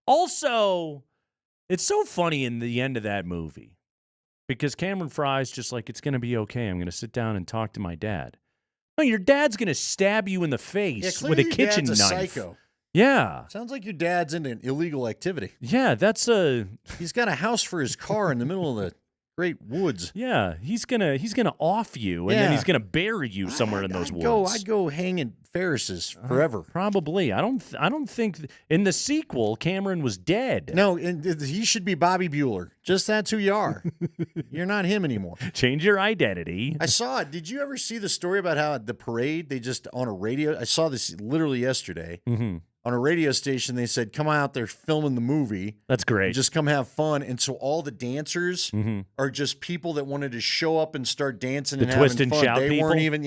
Also, it's so funny in the end of that movie because Cameron Fry's just like, it's going to be okay. I'm going to sit down and talk to my dad. No, your dad's going to stab you in the face with a kitchen dad's knife. Psycho. Yeah. Sounds like your dad's into an illegal activity. Yeah, He's got a house for his car in the middle of the great woods. Yeah, he's gonna off you, and then he's gonna bury you somewhere in those woods. I'd go hang in Ferris's forever. Probably. I don't think in the sequel Cameron was dead. No, and he should be Bobby Bueller. Just that's who you are. You're not him anymore. Change your identity. I saw it. Did you ever see the story about how at the parade they just on a radio? I saw this literally yesterday. Mm-hmm. On a radio station, they said, come out there filming the movie. That's great. Just come have fun. And so all the dancers are just people that wanted to show up and start dancing and twist having and fun. shout They people? weren't even,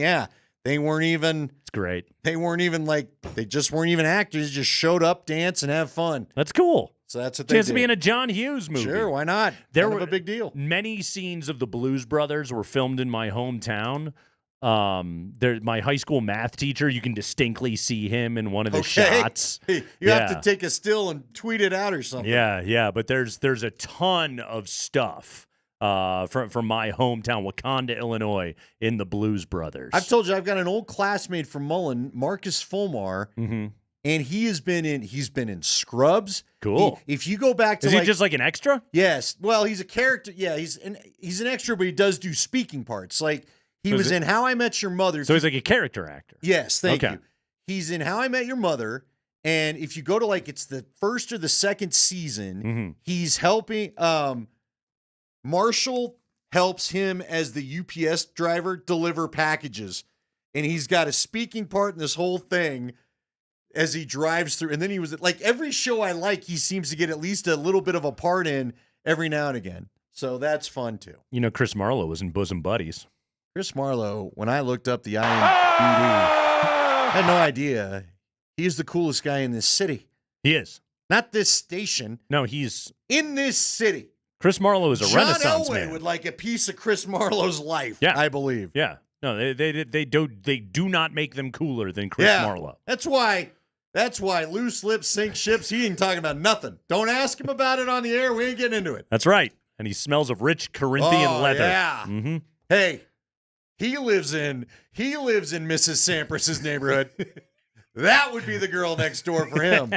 they weren't even. It's great. They weren't even they just weren't even actors. Just showed up, dance, and have fun. That's cool. So that's what they Chance did. to be in a John Hughes movie. Sure, why not? There Kind were of a big deal. Many scenes of the Blues Brothers were filmed in my hometown. My high school math teacher, you can distinctly see him in one of the shots. You have to take a still and tweet it out or something. Yeah, but there's a ton of stuff from my hometown, Wakanda, Illinois, in the Blues Brothers. I've told you I've got an old classmate from Mullen, Marcus Fulmar, and he's been in Scrubs. Cool. If you go back to Is he just like an extra? Yes. Well, he's a character. Yeah, he's an extra, but he does do speaking parts. Like he was in How I Met Your Mother. So he's like a character actor. Yes, thank you. He's in How I Met Your Mother, and if you go to it's the first or the second season, he's helping. Marshall helps him as the UPS driver deliver packages, and he's got a speaking part in this whole thing as he drives through. And then he was every show I like, he seems to get at least a little bit of a part in every now and again. So that's fun too. Chris Marlowe was in Bosom Buddies. Chris Marlowe, when I looked up the IMDb, I had no idea. He's the coolest guy in this city. He is. Not this station. No, he's in this city. Chris Marlowe is a Renaissance John Elway man. would like a piece of Chris Marlowe's life, I believe. Yeah. No, they do not make them cooler than Chris Marlowe. That's why loose lips sink ships. He ain't talking about nothing. Don't ask him about it on the air. We ain't getting into it. That's right. And he smells of rich Corinthian leather. Yeah. Mm-hmm. Hey, he lives in Mrs. Sampras's neighborhood. That would be the girl next door for him.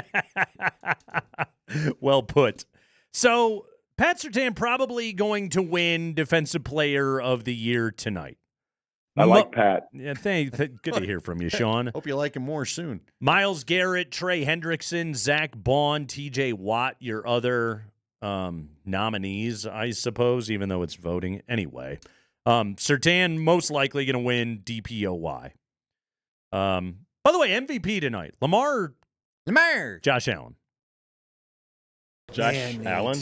Well put. So Pat Surtain probably going to win Defensive Player of the Year tonight. I like Pat. Yeah, good to hear from you, Sean. Hope you like him more soon. Myles Garrett, Trey Hendrickson, Zach Bond, TJ Watt, your other nominees, I suppose, even though it's voting. Anyway, Surtain most likely going to win DPOY. By the way, MVP tonight, Lamar, Josh Allen. Josh Allen?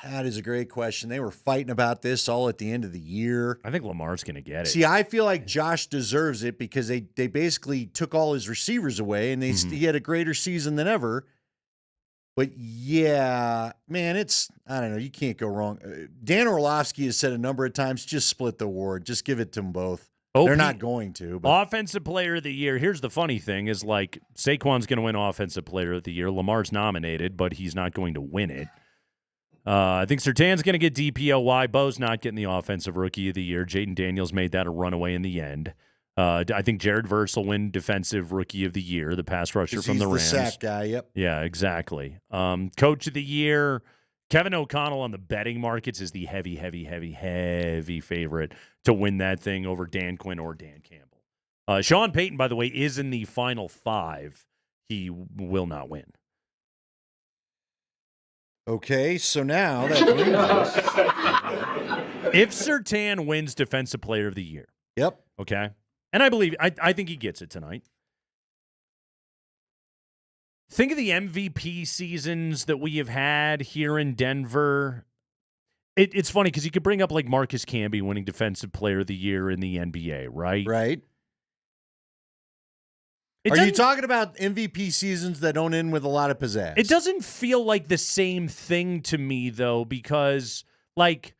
That is a great question. They were fighting about this all at the end of the year. I think Lamar's going to get it. See, I feel like Josh deserves it because they basically took all his receivers away, and he had a greater season than ever. But, yeah, man, I don't know. You can't go wrong. Dan Orlovsky has said a number of times, just split the award. Just give it to them both. They're not going to. But. Offensive Player of the Year. Here's the funny thing is like Saquon's going to win Offensive Player of the Year. Lamar's nominated, but he's not going to win it. I think Surtain's going to get DPOY. Bo's not getting the Offensive Rookie of the Year. Jaden Daniels made that a runaway in the end. I think Jared Verse will win Defensive Rookie of the Year, the pass rusher from the Rams. He's the sack guy, yep. Yeah, exactly. Coach of the Year, Kevin O'Connell on the betting markets is the heavy favorite to win that thing over Dan Quinn or Dan Campbell. Sean Payton, by the way, is in the final 5. He will not win. Okay, so now that brings us. If Surtain wins Defensive Player of the Year. Yep. Okay. And I think he gets it tonight. Think of the MVP seasons that we have had here in Denver. It's funny because you could bring up like Marcus Camby winning Defensive Player of the Year in the NBA, right? Right. Are you talking about MVP seasons that don't end with a lot of pizzazz? It doesn't feel like the same thing to me, though, because, like,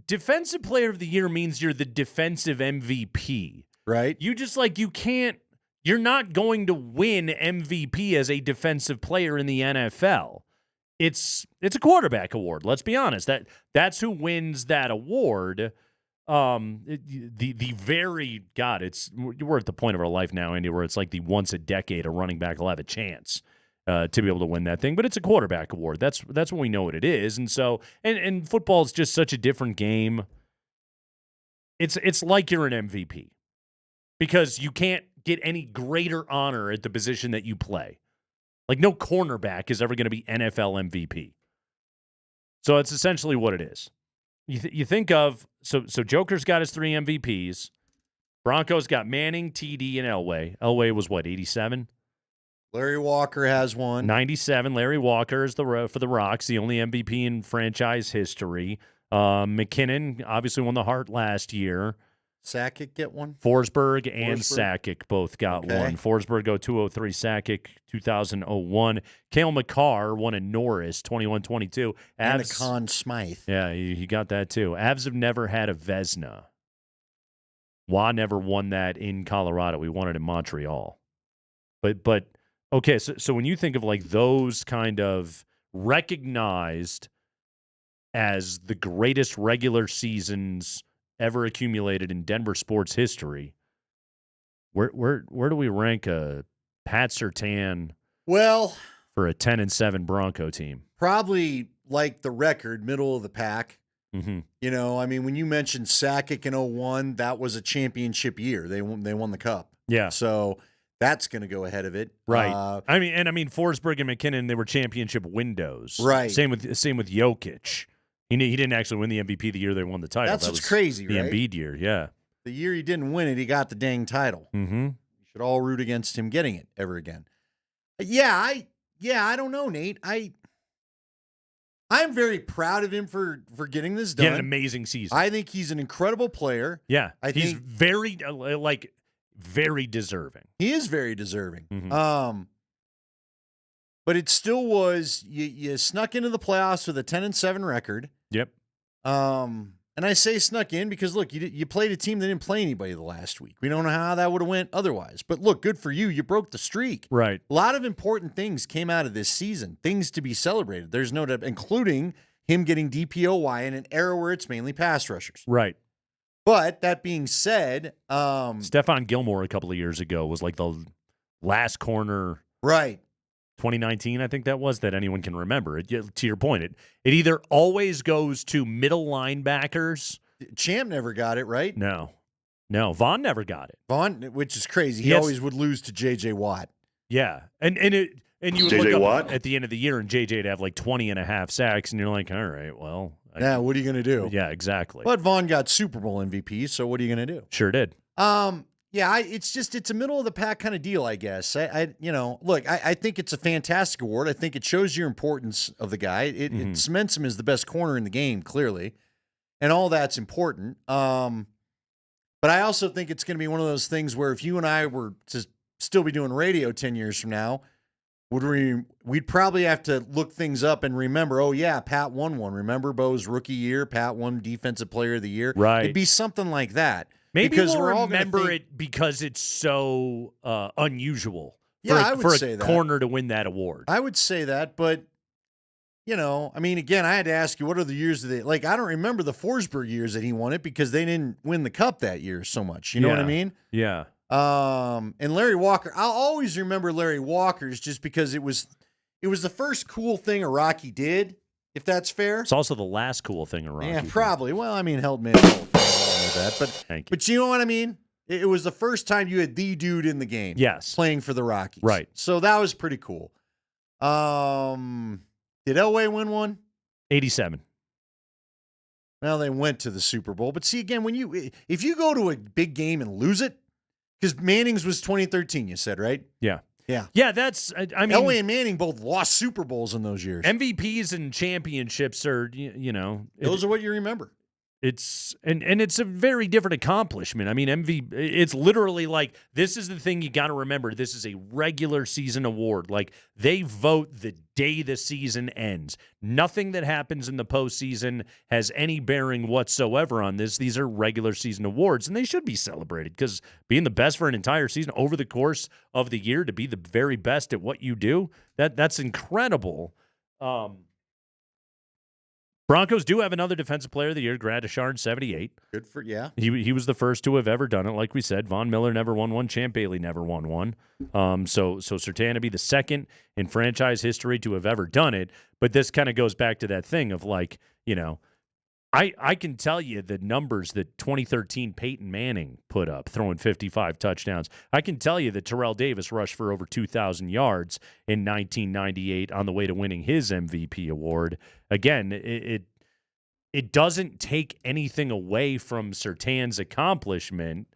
Defensive Player of the Year means you're the defensive MVP. Right. You just, like, you're not going to win MVP as a defensive player in the NFL. It's a quarterback award, let's be honest. That's who wins that award. We're at the point of our life now, Andy, where it's like the once a decade a running back will have a chance to be able to win that thing. But it's a quarterback award. That's what we know what it is. And so and football is just such a different game. It's like you're an MVP because you can't get any greater honor at the position that you play. Like no cornerback is ever going to be NFL MVP. So it's essentially what it is. You think of so Joker's got his 3 MVPs. Broncos got Manning, TD, and Elway. Elway was what, 87? Larry Walker has one. 97. Larry Walker is for the Rocks, the only MVP in franchise history. McKinnon obviously won the Hart last year. Sakic get one? Forsberg and Sakic both got one. Forsberg go 203, Sakic 2001. Cale McCarr won in Norris 21-22. And a Conn Smythe. Yeah, he got that too. Avs have never had a Vezina. Wah never won that in Colorado. We won it in Montreal. But okay, so when you think of like those kind of recognized as the greatest regular seasons ever accumulated in Denver sports history, where do we rank a Pat Surtain? Well, for a 10-7 Bronco team, probably like the record, middle of the pack. Mm-hmm. You know, I mean, when you mentioned Sakic in 01, that was a championship year. They won the Cup. Yeah, so that's going to go ahead of it, right? I mean, Forsberg and McKinnon, they were championship windows, right? Same with Jokic. He didn't actually win the MVP the year they won the title. That's what's crazy, the right? Embiid year, yeah. The year he didn't win it, he got the dang title. Mm-hmm. You should all root against him getting it ever again. I don't know, Nate. I'm very proud of him for getting this done. He had an amazing season. I think he's an incredible player. Yeah, he's very very deserving. He is very deserving. Mm-hmm. But it still was you snuck into the playoffs with a 10-7 record. Yep. And I say snuck in because look, you played a team that didn't play anybody the last week. We don't know how that would have went otherwise. But look, good for you. You broke the streak. Right. A lot of important things came out of this season. Things to be celebrated. There's no doubt, including him getting DPOY in an era where it's mainly pass rushers. Right. But that being said, Stephon Gilmore a couple of years ago was like the last corner. Right. 2019, I think that was, that anyone can remember. To your point, it either always goes to middle linebackers. Champ never got it, right? No. Vaughn never got it. Vaughn, which is crazy. He always would lose to J.J. Watt. Yeah, and you would J.J. look Watt? up at the end of the year, and J.J. would have like 20.5 sacks, and you're like, all right, well. Now, what are you going to do? Yeah, exactly. But Vaughn got Super Bowl MVP, so what are you going to do? Sure did. Yeah, it's a middle of the pack kind of deal, I guess. I think it's a fantastic award. I think it shows your importance of the guy. It cements him as the best corner in the game, clearly, and all that's important. But I also think it's going to be one of those things where if you and I were to still be doing radio 10 years from now, we'd probably have to look things up and remember, oh, yeah, Pat won one. Remember Bo's rookie year? Pat won Defensive Player of the Year? Right. It'd be something like that. Maybe because we'll we're all gonna remember think- it because it's so unusual Yeah, I for would a say that. corner to win that award. I would say that, but I mean, again, I had to ask you, what are the years that I don't remember the Forsberg years that he won it because they didn't win the Cup that year so much. You know what I mean? Yeah. And Larry Walker, I'll always remember Larry Walker's just because it was the first cool thing a Rocky did, if that's fair. It's also the last cool thing a Rocky Yeah, did. probably. Well, I mean, held man Hall of Fame, all of that, but Thank you. but you know what I mean? It was the first time you had the dude in the game. Yes. Playing for the Rockies. Right. So that was pretty cool. Did Elway win one? 87. Well, they went to the Super Bowl. But see, again, if you go to a big game and lose it, because Manning's was 2013, you said, right? Yeah. Yeah. Yeah, that's, I mean. Elway and Manning both lost Super Bowls in those years. MVPs and championships are, Those are what you remember. It's and it's a very different accomplishment. I mean, it's literally like, this is the thing you got to remember. This is a regular season award. Like, they vote the day the season ends. Nothing that happens in the postseason has any bearing whatsoever on this. These are regular season awards, and they should be celebrated because being the best for an entire season over the course of the year, to be the very best at what you do, that's incredible. Broncos do have another Defensive Player of the Year, Gradishar, 78. Good for, yeah. He was the first to have ever done it. Like we said, Von Miller never won one. Champ Bailey never won one. So Surtain to be the second in franchise history to have ever done it. But this kind of goes back to that thing of like, I can tell you the numbers that 2013 Peyton Manning put up, throwing 55 touchdowns. I can tell you that Terrell Davis rushed for over 2,000 yards in 1998 on the way to winning his MVP award. Again, it doesn't take anything away from Surtain's accomplishment,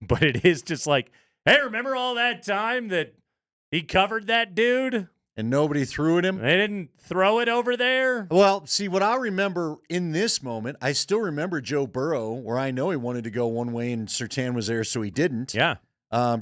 but it is just like, hey, remember all that time that he covered that dude? And nobody threw at him? They didn't throw it over there? Well, see, what I remember in this moment, I still remember Joe Burrow, where I know he wanted to go one way and Surtain was there, so he didn't. Yeah.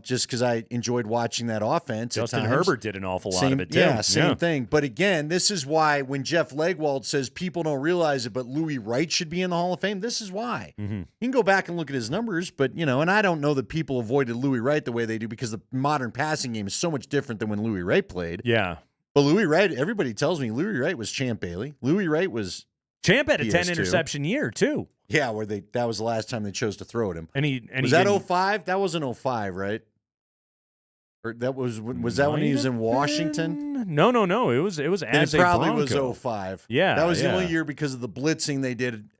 Just because I enjoyed watching that offense. Justin at times. Herbert did an awful lot of it, too. Yeah, same thing. But again, this is why when Jeff Legwold says people don't realize it, but Louis Wright should be in the Hall of Fame, this is why. Mm-hmm. You can go back and look at his numbers, but, and I don't know that people avoided Louis Wright the way they do because the modern passing game is so much different than when Louis Wright played. Yeah. But Louis Wright, everybody tells me Louis Wright was Champ Bailey. Louis Wright was Champ had a PS2. 10 interception year, too. Yeah, that was the last time they chose to throw at him. And was that 05? That wasn't 05, right? Or that was that when he was in Washington? No. It was as it a probably Bronco. was 05. Yeah, that was the yeah. only year because of the blitzing they did.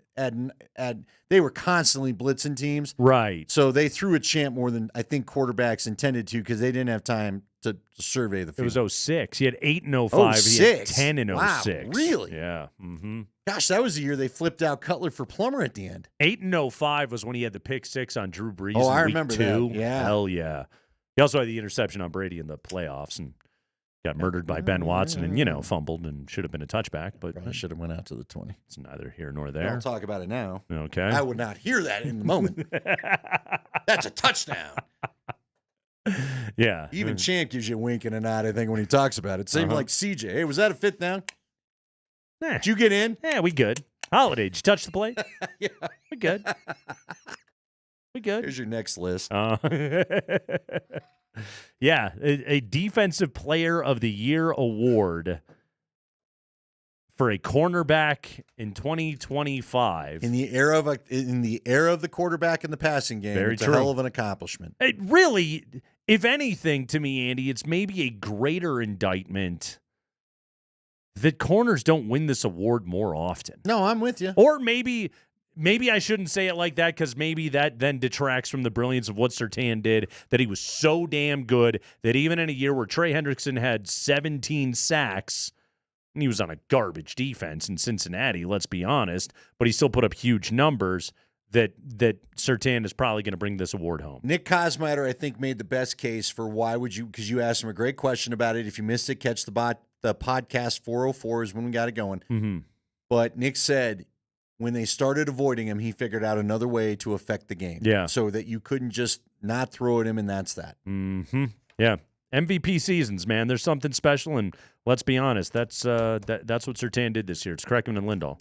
They were constantly blitzing teams, right? So they threw at Champ more than I think quarterbacks intended to because they didn't have time to survey the field. It was 06. He had 8 in 05. 06. He had 10 in 06. Wow, really? Yeah. Mm-hmm. Gosh, that was the year they flipped out Cutler for Plummer at the end. 8 in 05 was when he had the pick six on Drew Brees. Oh, in I week remember 2. that. Yeah. Hell yeah. He also had the interception on Brady in the playoffs and got murdered by Ben Watson and, fumbled and should have been a touchback, but I should have went out to the 20. It's neither here nor there. I'll talk about it now. Okay. I would not hear that in the moment. That's a touchdown. Yeah. Even Champ gives you a wink and a nod, I think, when he talks about it. Same like CJ. Hey, was that a fifth down? Nah. Did you get in? Yeah, we good. Holiday, did you touch the plate? Yeah. We good. We good. Here's your next list. Yeah, a Defensive Player of the Year award for a cornerback in 2025. In the era of the quarterback in the passing game, Very it's true. a hell of an accomplishment. It really, if anything, to me, Andy, it's maybe a greater indictment that corners don't win this award more often. No, I'm with you. Or maybe I shouldn't say it like that because maybe that then detracts from the brilliance of what Surtain did, that he was so damn good that even in a year where Trey Hendrickson had 17 sacks, and he was on a garbage defense in Cincinnati, let's be honest, but he still put up huge numbers, that Surtain is probably going to bring this award home. Nick Kosmider, I think, made the best case for why would you, because you asked him a great question about it. If you missed it, catch the podcast 404 is when we got it going. Mm-hmm. But Nick said when they started avoiding him, he figured out another way to affect the game. Yeah. So that you couldn't just not throw at him, and that's that. Mm-hmm. Yeah. MVP seasons, man. There's something special, and let's be honest, that's what Surtain did this year. It's Kreckman and Lindahl.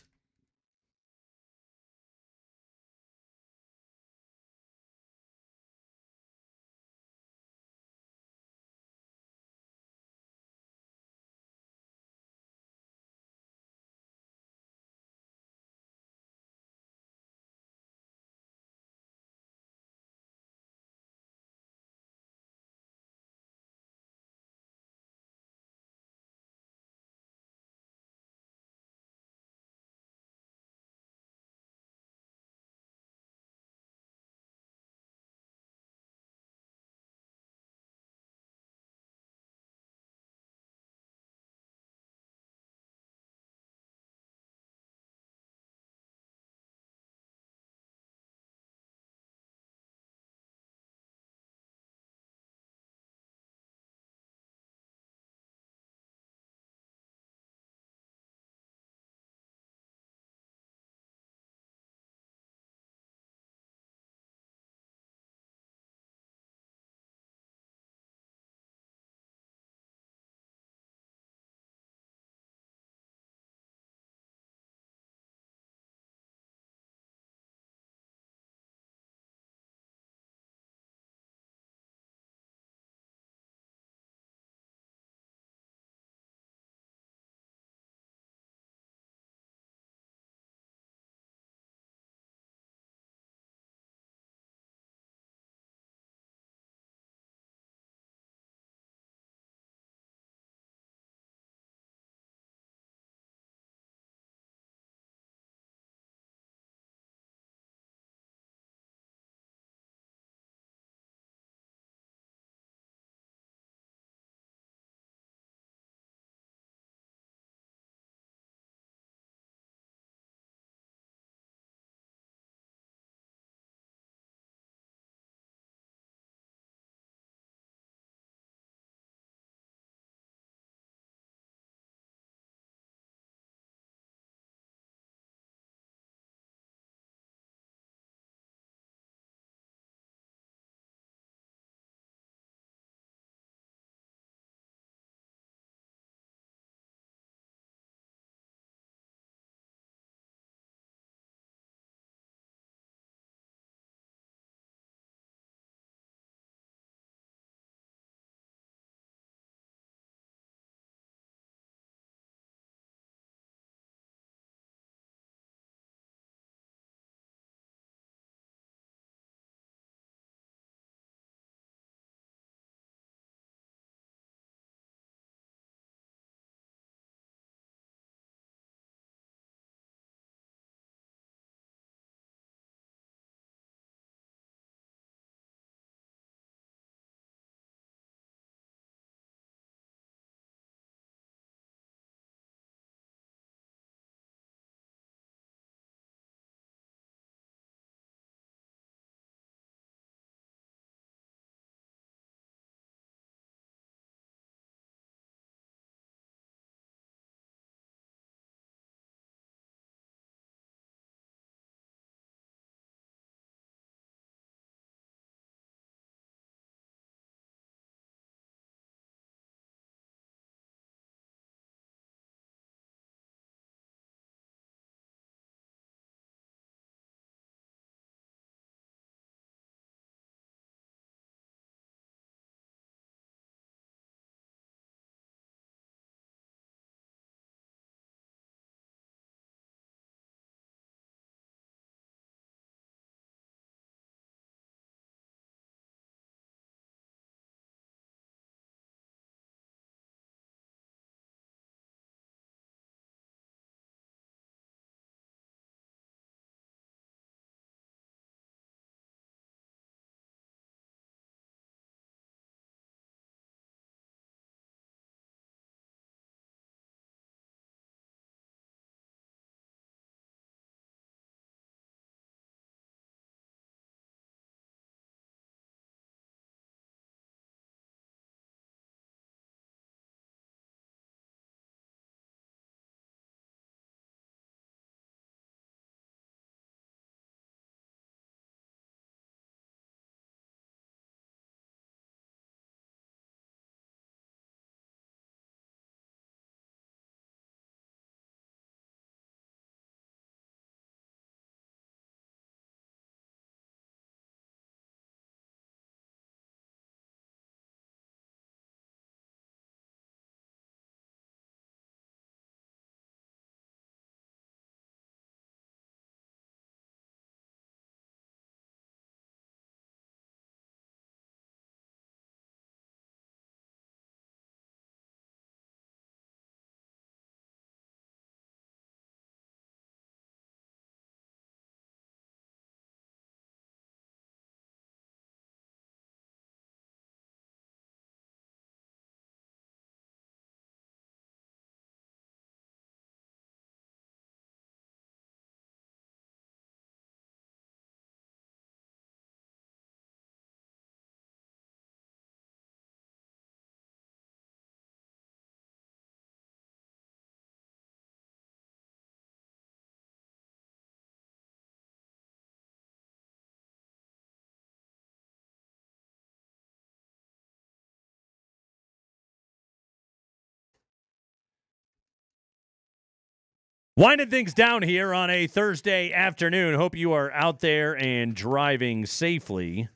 Winding things down here on a Thursday afternoon. Hope you are out there and driving safely.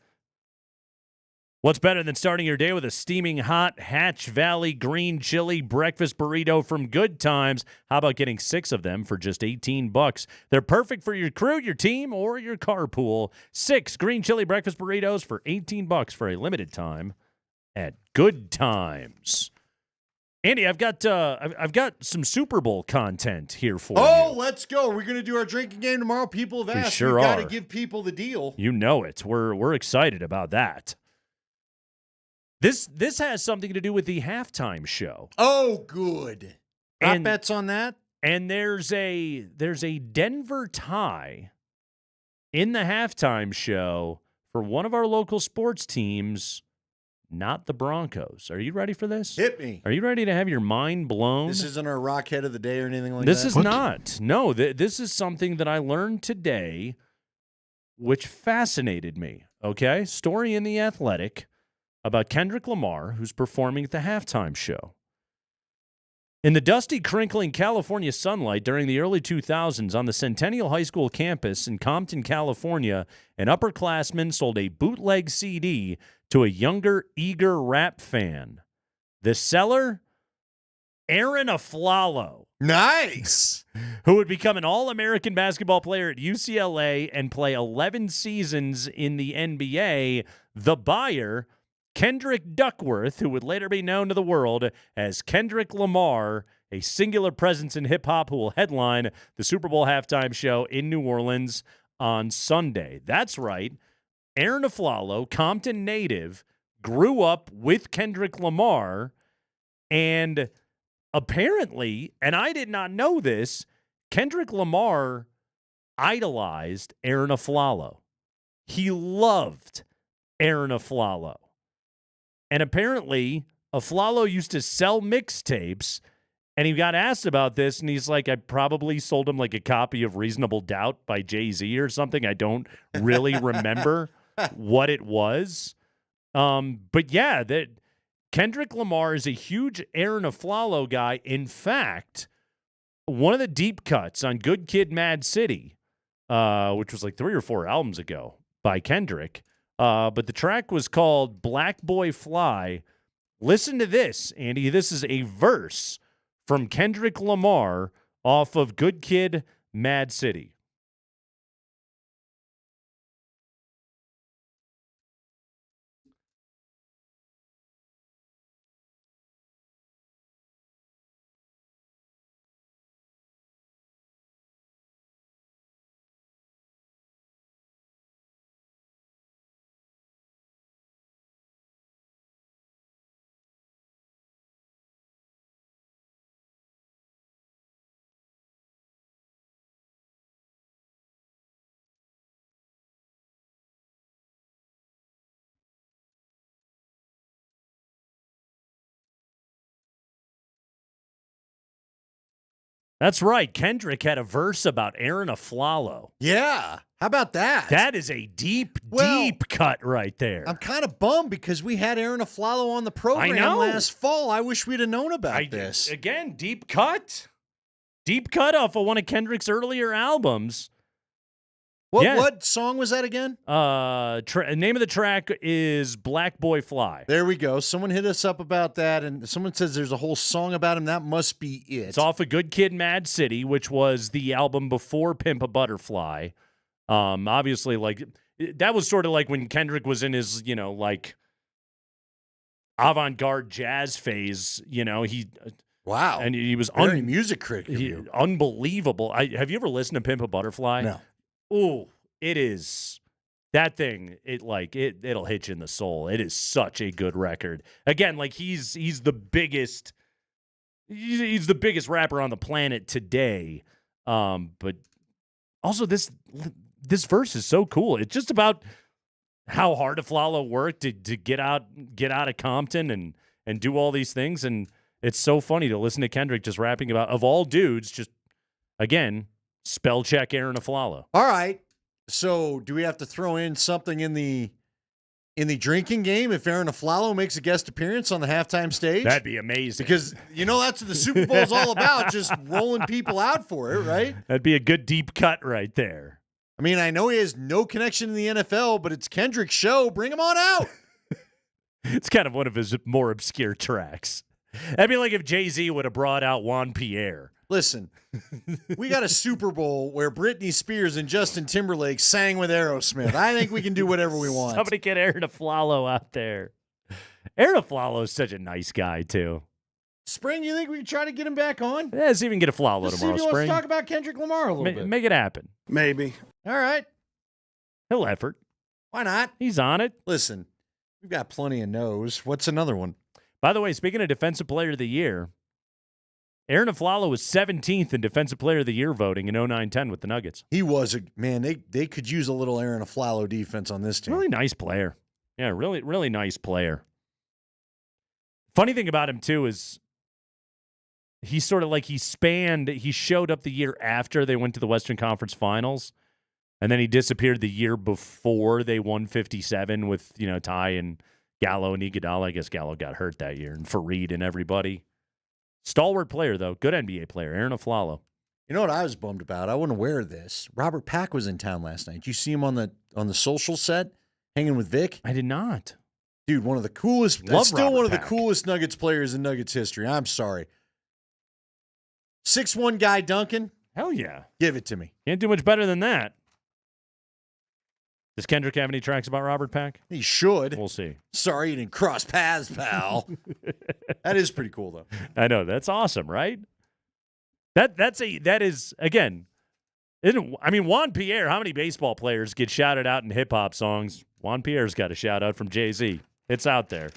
What's better than starting your day with a steaming hot Hatch Valley green chili breakfast burrito from Good Times? How about getting 6 of them for just $18? They're perfect for your crew, your team, or your carpool. 6 green chili breakfast burritos for $18 for a limited time at Good Times. Andy, I've got some Super Bowl content here for you. Oh, let's go. We're going to do our drinking game tomorrow. People have asked. Sure We've got are. to give people the deal. You know it. We're excited about that. This has something to do with the halftime show. Oh, good. Got bets on that? And there's a Denver tie in the halftime show for one of our local sports teams, not the Broncos. Are you ready for this? Hit me. Are you ready to have your mind blown? This isn't our Rockhead of the day or anything like This that? is not. No, this is something that I learned today, which fascinated me. Okay? Story in The Athletic about Kendrick Lamar, who's performing at the halftime show. In the dusty, crinkling California sunlight during the early 2000s on the Centennial High School campus in Compton, California, an upperclassman sold a bootleg CD to a younger, eager rap fan. The seller, Aaron Aflalo. Nice. Who would become an All-American basketball player at UCLA and play 11 seasons in the NBA. The buyer, Kendrick Duckworth, who would later be known to the world as Kendrick Lamar, a singular presence in hip-hop who will headline the Super Bowl halftime show in New Orleans on Sunday. That's right. Aaron Aflalo, Compton native, grew up with Kendrick Lamar, and apparently, and I did not know this, Kendrick Lamar idolized Aaron Aflalo. He loved Aaron Aflalo. And apparently, Aflalo used to sell mixtapes, and he got asked about this, and he's like, I probably sold him like a copy of Reasonable Doubt by Jay-Z or something. I don't really remember what it was. But yeah, that Kendrick Lamar is a huge Aaron Aflalo guy. In fact, one of the deep cuts on Good Kid, Mad City, which was like 3 or 4 albums ago by Kendrick, but the track was called Black Boy Fly. Listen to this, Andy. This is a verse from Kendrick Lamar off of Good Kid, Mad City. That's right. Kendrick had a verse about Aaron Aflalo. Yeah. How about that? That is a deep cut right there. I'm kind of bummed because we had Aaron Aflalo on the program last fall. I wish we'd have known about this. Again, deep cut. Deep cut off of one of Kendrick's earlier albums. What song was that again? Name of the track is Black Boy Fly. There we go. Someone hit us up about that, and someone says there's a whole song about him. That must be it. It's off of Good Kid, Mad City, which was the album before Pimp a Butterfly. Obviously, like that was sort of like when Kendrick was in his, like avant-garde jazz phase. Wow, and he was very music critic. Unbelievable. Have you ever listened to Pimp a Butterfly? No. Oh, it is that thing. It'll hit you in the soul. It is such a good record. Again, like he's the biggest. He's the biggest rapper on the planet today. But also this verse is so cool. It's just about how hard Aflalo worked to get out of Compton and do all these things. And it's so funny to listen to Kendrick just rapping about, of all dudes, just again. Spell check Aaron Aflalo. All right. So do we have to throw in something in the in the drinking game if Aaron Aflalo makes a guest appearance on the halftime stage? That'd be amazing. Because that's what the Super Bowl is all about, just rolling people out for it, right? That'd be a good deep cut right there. I mean, I know he has no connection to the NFL, but it's Kendrick's show. Bring him on out. It's kind of one of his more obscure tracks. That'd be like if Jay-Z would have brought out Juan Pierre. Listen, we got a Super Bowl where Britney Spears and Justin Timberlake sang with Aerosmith. I think we can do whatever we want. Somebody get Aaron Aflalo out there. Aaron Aflalo is such a nice guy, too. Spring, you think we can try to get him back on? Yeah, let's even get Aflalo Let's tomorrow, see if he Spring. wants to talk about Kendrick Lamar a little bit. Make it happen. Maybe. All right. He'll effort. Why not? He's on it. Listen, we've got plenty of no's. What's another one? By the way, speaking of Defensive Player of the Year, Aaron Aflalo was 17th in Defensive Player of the Year voting in 09-10 with the Nuggets. He was they could use a little Aaron Aflalo defense on this team. Really nice player. Yeah, really, really nice player. Funny thing about him, too, is he's sort of like he showed up the year after they went to the Western Conference Finals, and then he disappeared the year before they won 57 with, Ty and Gallo and Iguodala. I guess Gallo got hurt that year, and Fareed and everybody. Stalwart player, though. Good NBA player. Aaron Aflalo. You know what I was bummed about? I wouldn't wear this. Robert Pack was in town last night. Did you see him on the social set hanging with Vic? I did not. Dude, one of the coolest. Love still Robert one of the Pack. coolest Nuggets players in Nuggets history. I'm sorry. 6'1" guy Duncan. Hell yeah. Give it to me. Can't do much better than that. Does Kendrick have any tracks about Robert Pack? He should. We'll see. Sorry you didn't cross paths, pal. That is pretty cool, though. I know. That's awesome, right? That is, again, Juan Pierre, how many baseball players get shouted out in hip-hop songs? Juan Pierre's got a shout-out from Jay-Z. It's out there.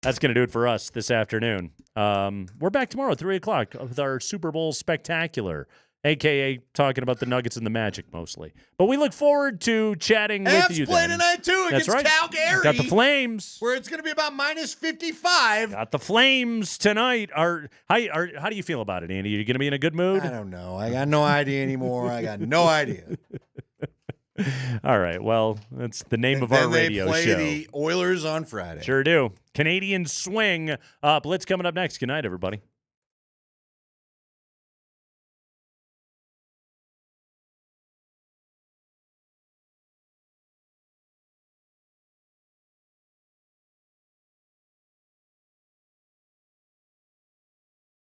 That's going to do it for us this afternoon. We're back tomorrow at 3 o'clock with our Super Bowl Spectacular, a.k.a. talking about the Nuggets and the Magic mostly. But we look forward to chatting with you play then. tonight, too, That's against right. Calgary. Got the Flames. Where it's going to be about minus 55. Got the Flames tonight. How do you feel about it, Andy? Are you going to be in a good mood? I don't know. I got no idea anymore. I got no idea. All right. Well, that's the name of our radio show. They show. play the Oilers on Friday. Sure do. Canadian swing. Blitz coming up next. Good night, everybody.